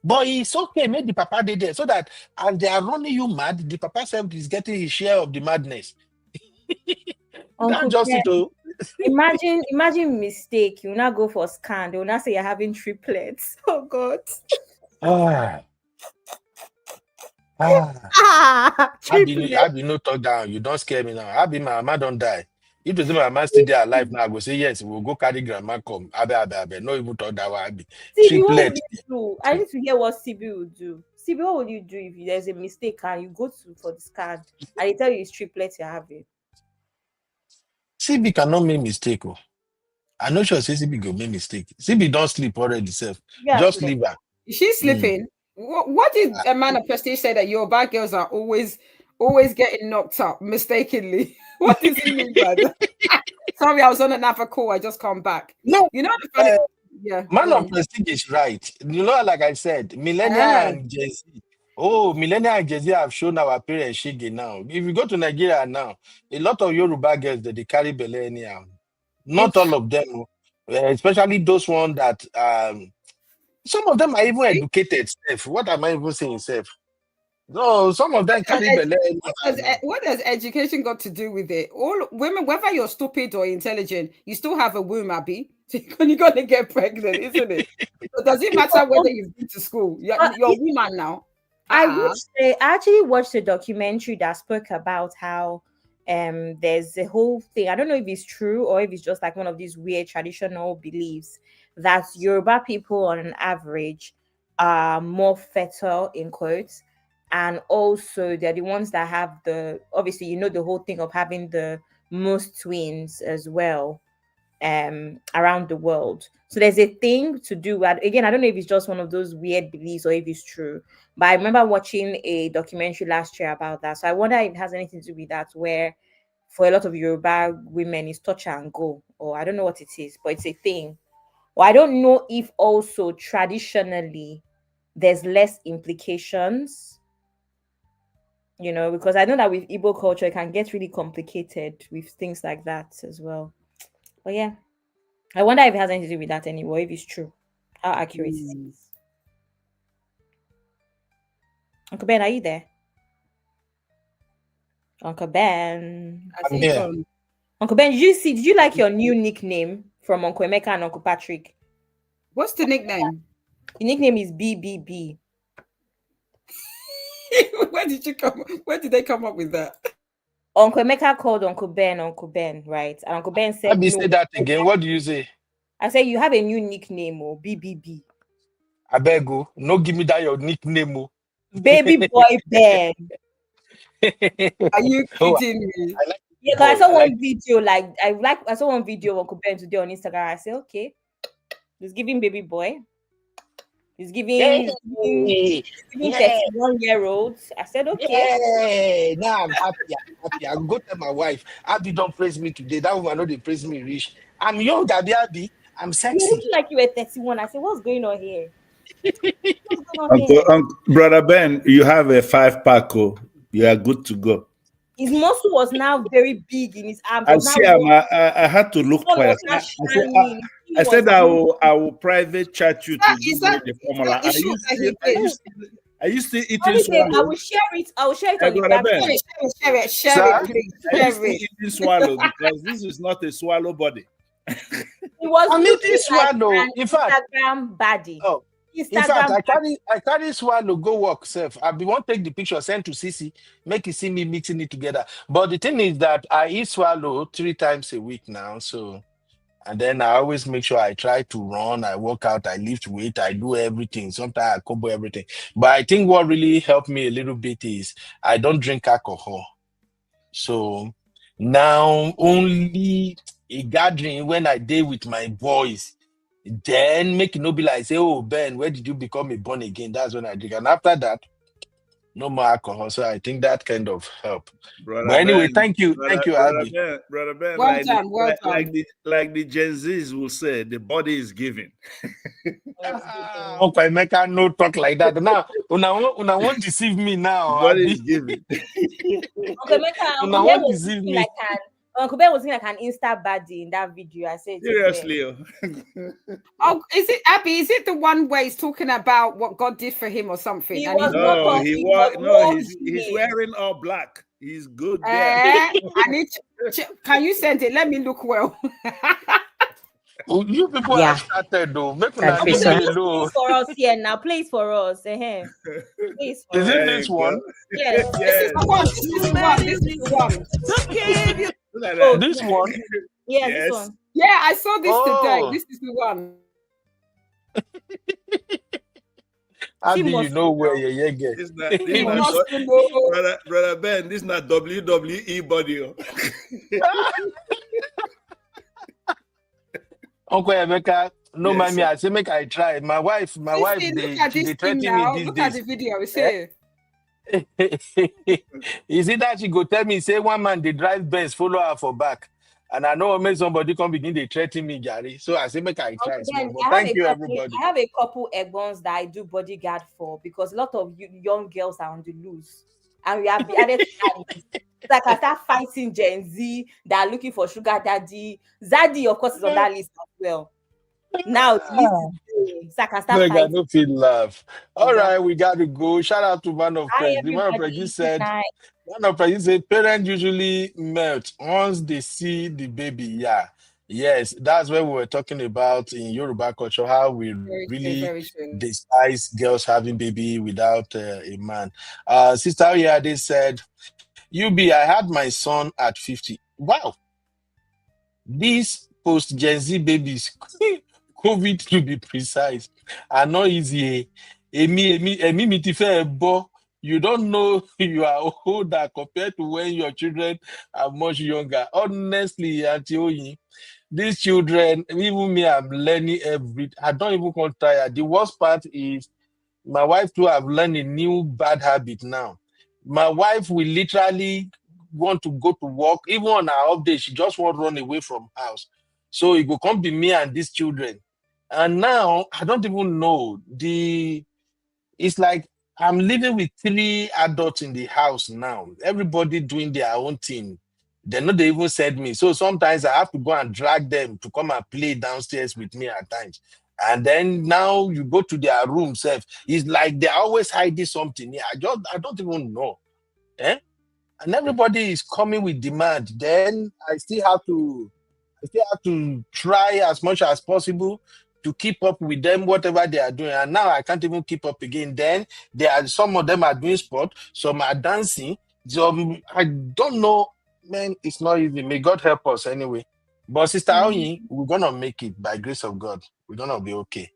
But it's okay, make the papa dey there so that as they are running you mad, the papa self is getting his share of the madness. That's Uncle just Ben, it. Oh. imagine mistake. You now go for scan. They will not say you're having triplets. Oh God. Ah, Triplets. I be no talk down. You don't scare me now. I be my mama don't die. If you say my mama still there alive now, I go say yes, we'll go carry grandma come. Abe. No even talk that way. I be CB, what would triplet. you do? I need to hear what CB would do. CB, what would you do if there's a mistake and you go to for the scan and they tell you it's triplets you're having? CB cannot make mistake. Oh. I know sure say CB go make mistake. CB don't sleep already, self. Yes, Just leave her. She's sleeping. What did a man of prestige say that your bad girls are always getting knocked up mistakenly? What does he mean by that? Sorry, I was on another call. I just come back. No, You know the funny. Yeah, man go of on. prestige is right. You know, like I said, millennial Ah, and Gen Z. Oh, millennial and Gen Z have shown our parents shege now. If you go to Nigeria now, a lot of Yoruba girls that they carry belle anyhow. Not it's all of them, especially those ones that some of them are even educated. Self. What am I even saying, self? No, some of them carry belle anyhow now. what has education got to do with it? All women, whether you're stupid or intelligent, you still have a womb, Abby. So you're gonna get pregnant, isn't it? So does it matter whether you've been to school? You're a woman now. I actually watched a documentary that spoke about how there's a whole thing. I don't know if it's true or if it's just like one of these weird traditional beliefs that Yoruba people on an average are more fertile in quotes, and also they're the ones that have the, obviously, the whole thing of having the most twins as well. around the world. So there's a thing to do with, again, I don't know if it's just one of those weird beliefs or if it's true, but I remember watching a documentary last year about that. So I wonder if it has anything to do with that, where for a lot of Yoruba women it's touch and go, or I don't know what it is, but it's a thing. Or I don't know if also traditionally there's less implications, because I know that with Igbo culture it can get really complicated with things like that as well. But yeah, I wonder if it has anything to do with that anymore, if it's true, how accurate it is. Uncle Ben, are you there? Uncle Ben. I'm here. Uncle Ben, did you like your new nickname from Uncle Emeka and Uncle Patrick? What's the nickname? The nickname is BBB. Where did they come up with that? Uncle Emeka called Uncle Ben, right? And Uncle Ben said, Let me say that again. What do you say? I said, you have a new nickname, or BBB. I beg you, no give me that your nickname. Oh. Baby boy Ben. Are you kidding me? Yeah, because I saw one video, I saw one video of Uncle Ben today on Instagram. I said, okay, he's giving baby boy. He's giving 31-year-olds. I said, okay. Yeah, now I'm happy. I'll go tell my wife. Abby don't praise me today. That woman know they praise me rich. I'm young, Abby. I'm sexy. You look like you were 31. I said, what's going on here? Brother Ben, you have a 5-pack. You are good to go. His muscle was now very big in his arms. I had to look for it. I said I will private chat you to give me the formula. Are you still eating swallow? I will share it. I will share it on the platform. Share it, please. Are you still eating swallow? Because this is not a swallow body. It was I'm eating swallow. In fact, Instagram body. Oh. In fact, I carry swallow go work self. I be want take the picture, send to Sisi, make you see me mixing it together. But the thing is that I eat swallow 3 times a week now. So, and then I always make sure I try to run, I work out, I lift weight, I do everything. Sometimes I combo everything. But I think what really helped me a little bit is I don't drink alcohol. So now only a gathering when I did with my boys. Then make it no be like say, oh Ben, where did you become a born again? That's when I drink. And after that, no more alcohol. So I think that kind of help. But anyway, thank you, Abby. Brother Ben, well done. Like the Gen Zs will say, the body is giving. Uncle Emeka no talk like that. Now, una won't deceive me now. The body is giving. Uncle Emeka, una won't deceive me. Uncle Ben was like an Insta baddie in that video. I said, seriously. Oh, is it Abby? Is it the one where he's talking about what God did for him or something? He's wearing all black. He's good there. Can you send it? Let me look well. You people have started though. Make una leave me alone. Please for us here now. Please for us. Please for is us. It this one? Yes. This is the one. This is the one. This one? Yeah, this one. Yeah, I saw this today. This is the one. Abby, you know where you get. Brother Ben, this is not WWE body. Uncle Emeka, no mind me. I say make I try. My wife, they threaten me these Look days. at the video. See. Is it that she go tell me say one man they drive Benz follow her for back, and I know make somebody come begin they threaten me, Gary. So I say make I try. Thank you, everybody. I have a couple egbons that I do bodyguard for because a lot of young girls are on the loose, and we have the added. It's like I start fighting Gen Z that are looking for sugar daddy. Zaddy, of course, is on that list as well. Now it's like I start fighting. No feel love. All right, we got to go. Shout out to Man of Praise. The Man of Praise said, parents usually melt once they see the baby. Yeah. Yes, that's what we were talking about in Yoruba culture, how we really despise girls having baby without a man. Sister they said, I had my son at 50. Wow. These post-Gen Z babies, COVID to be precise, are not easy. You don't know you are older compared to when your children are much younger. Honestly, Auntie Oyin, These children, even me, I'm learning I don't even get tired. The worst part is my wife too have learned a new bad habit now. My wife will literally want to go to work, even on her off day, she just won't run away from house. So it will come be me and these children. And now I don't even know. It's like I'm living with 3 adults in the house now. Everybody doing their own thing. They even said me. So sometimes I have to go and drag them to come and play downstairs with me at times. And then now you go to their room, self. It's like they're always hiding something. Yeah, I don't even know. And everybody is coming with demand. Then I still have to try as much as possible to keep up with them, whatever they are doing. And now I can't even keep up again. Then some of them are doing sport, some are dancing. Some, I don't know, man, it's not easy. May God help us anyway. But Sister Oyin, we're gonna make it by grace of God. We're gonna be okay.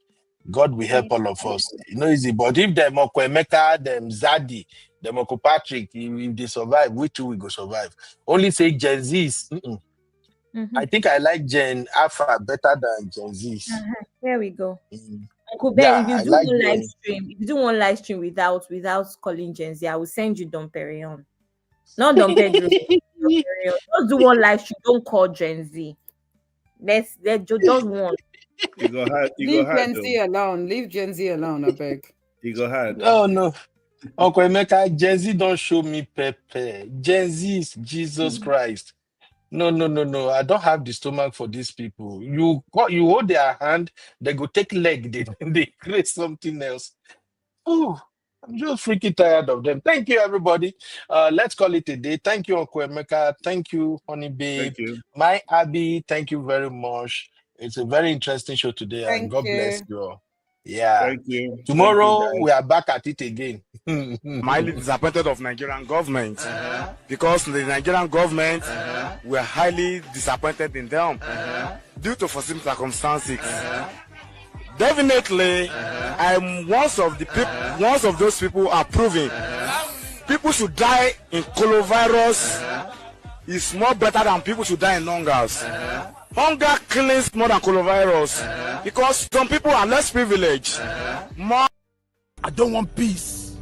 God will help all of us. You know, easy. But if them Okwemeka, them Zadi, them Oko Patrick, if they survive, we too will go survive. Only say Gen Z's. I think I like Gen Alpha better than Gen Z's. There we go. Uncle Ben, Yeah, if you I do like one Gen. live stream, if you do one live stream without calling Gen Z, I will send you Dom Perignon. Not Dom Pedro. Dom Perignon. Just do one live stream. Don't call Gen Z. Let's just one. You go hard. Leave Gen Z alone. Leave Gen Z alone, I beg. You go hard. Oh no. Uncle Emeka, Gen Z don't show me Pepe. Gen Z is Jesus Christ. No. I don't have the stomach for these people. You hold their hand, they go take leg, they create something else. Oh, I'm just freaking tired of them. Thank you, everybody. Let's call it a day. Thank you, Uncle Emeka. Thank you, Honey Babe. Thank you. My Abby, thank you very much. It's a very interesting show today, and Thank God you. bless you all. Yeah. Thank you. Tomorrow Thank you, we are back at it again. I'm highly disappointed of Nigerian government because the Nigerian government were highly disappointed in them due to foreseen circumstances. Definitely, I'm one of those people approving. People should die in coronavirus is more better than people should die in hungers. Hunger kills more than coronavirus because some people are less privileged. I don't want peace.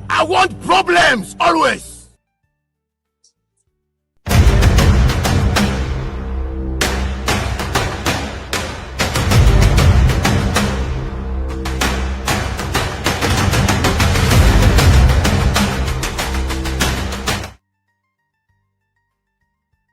I want problems always.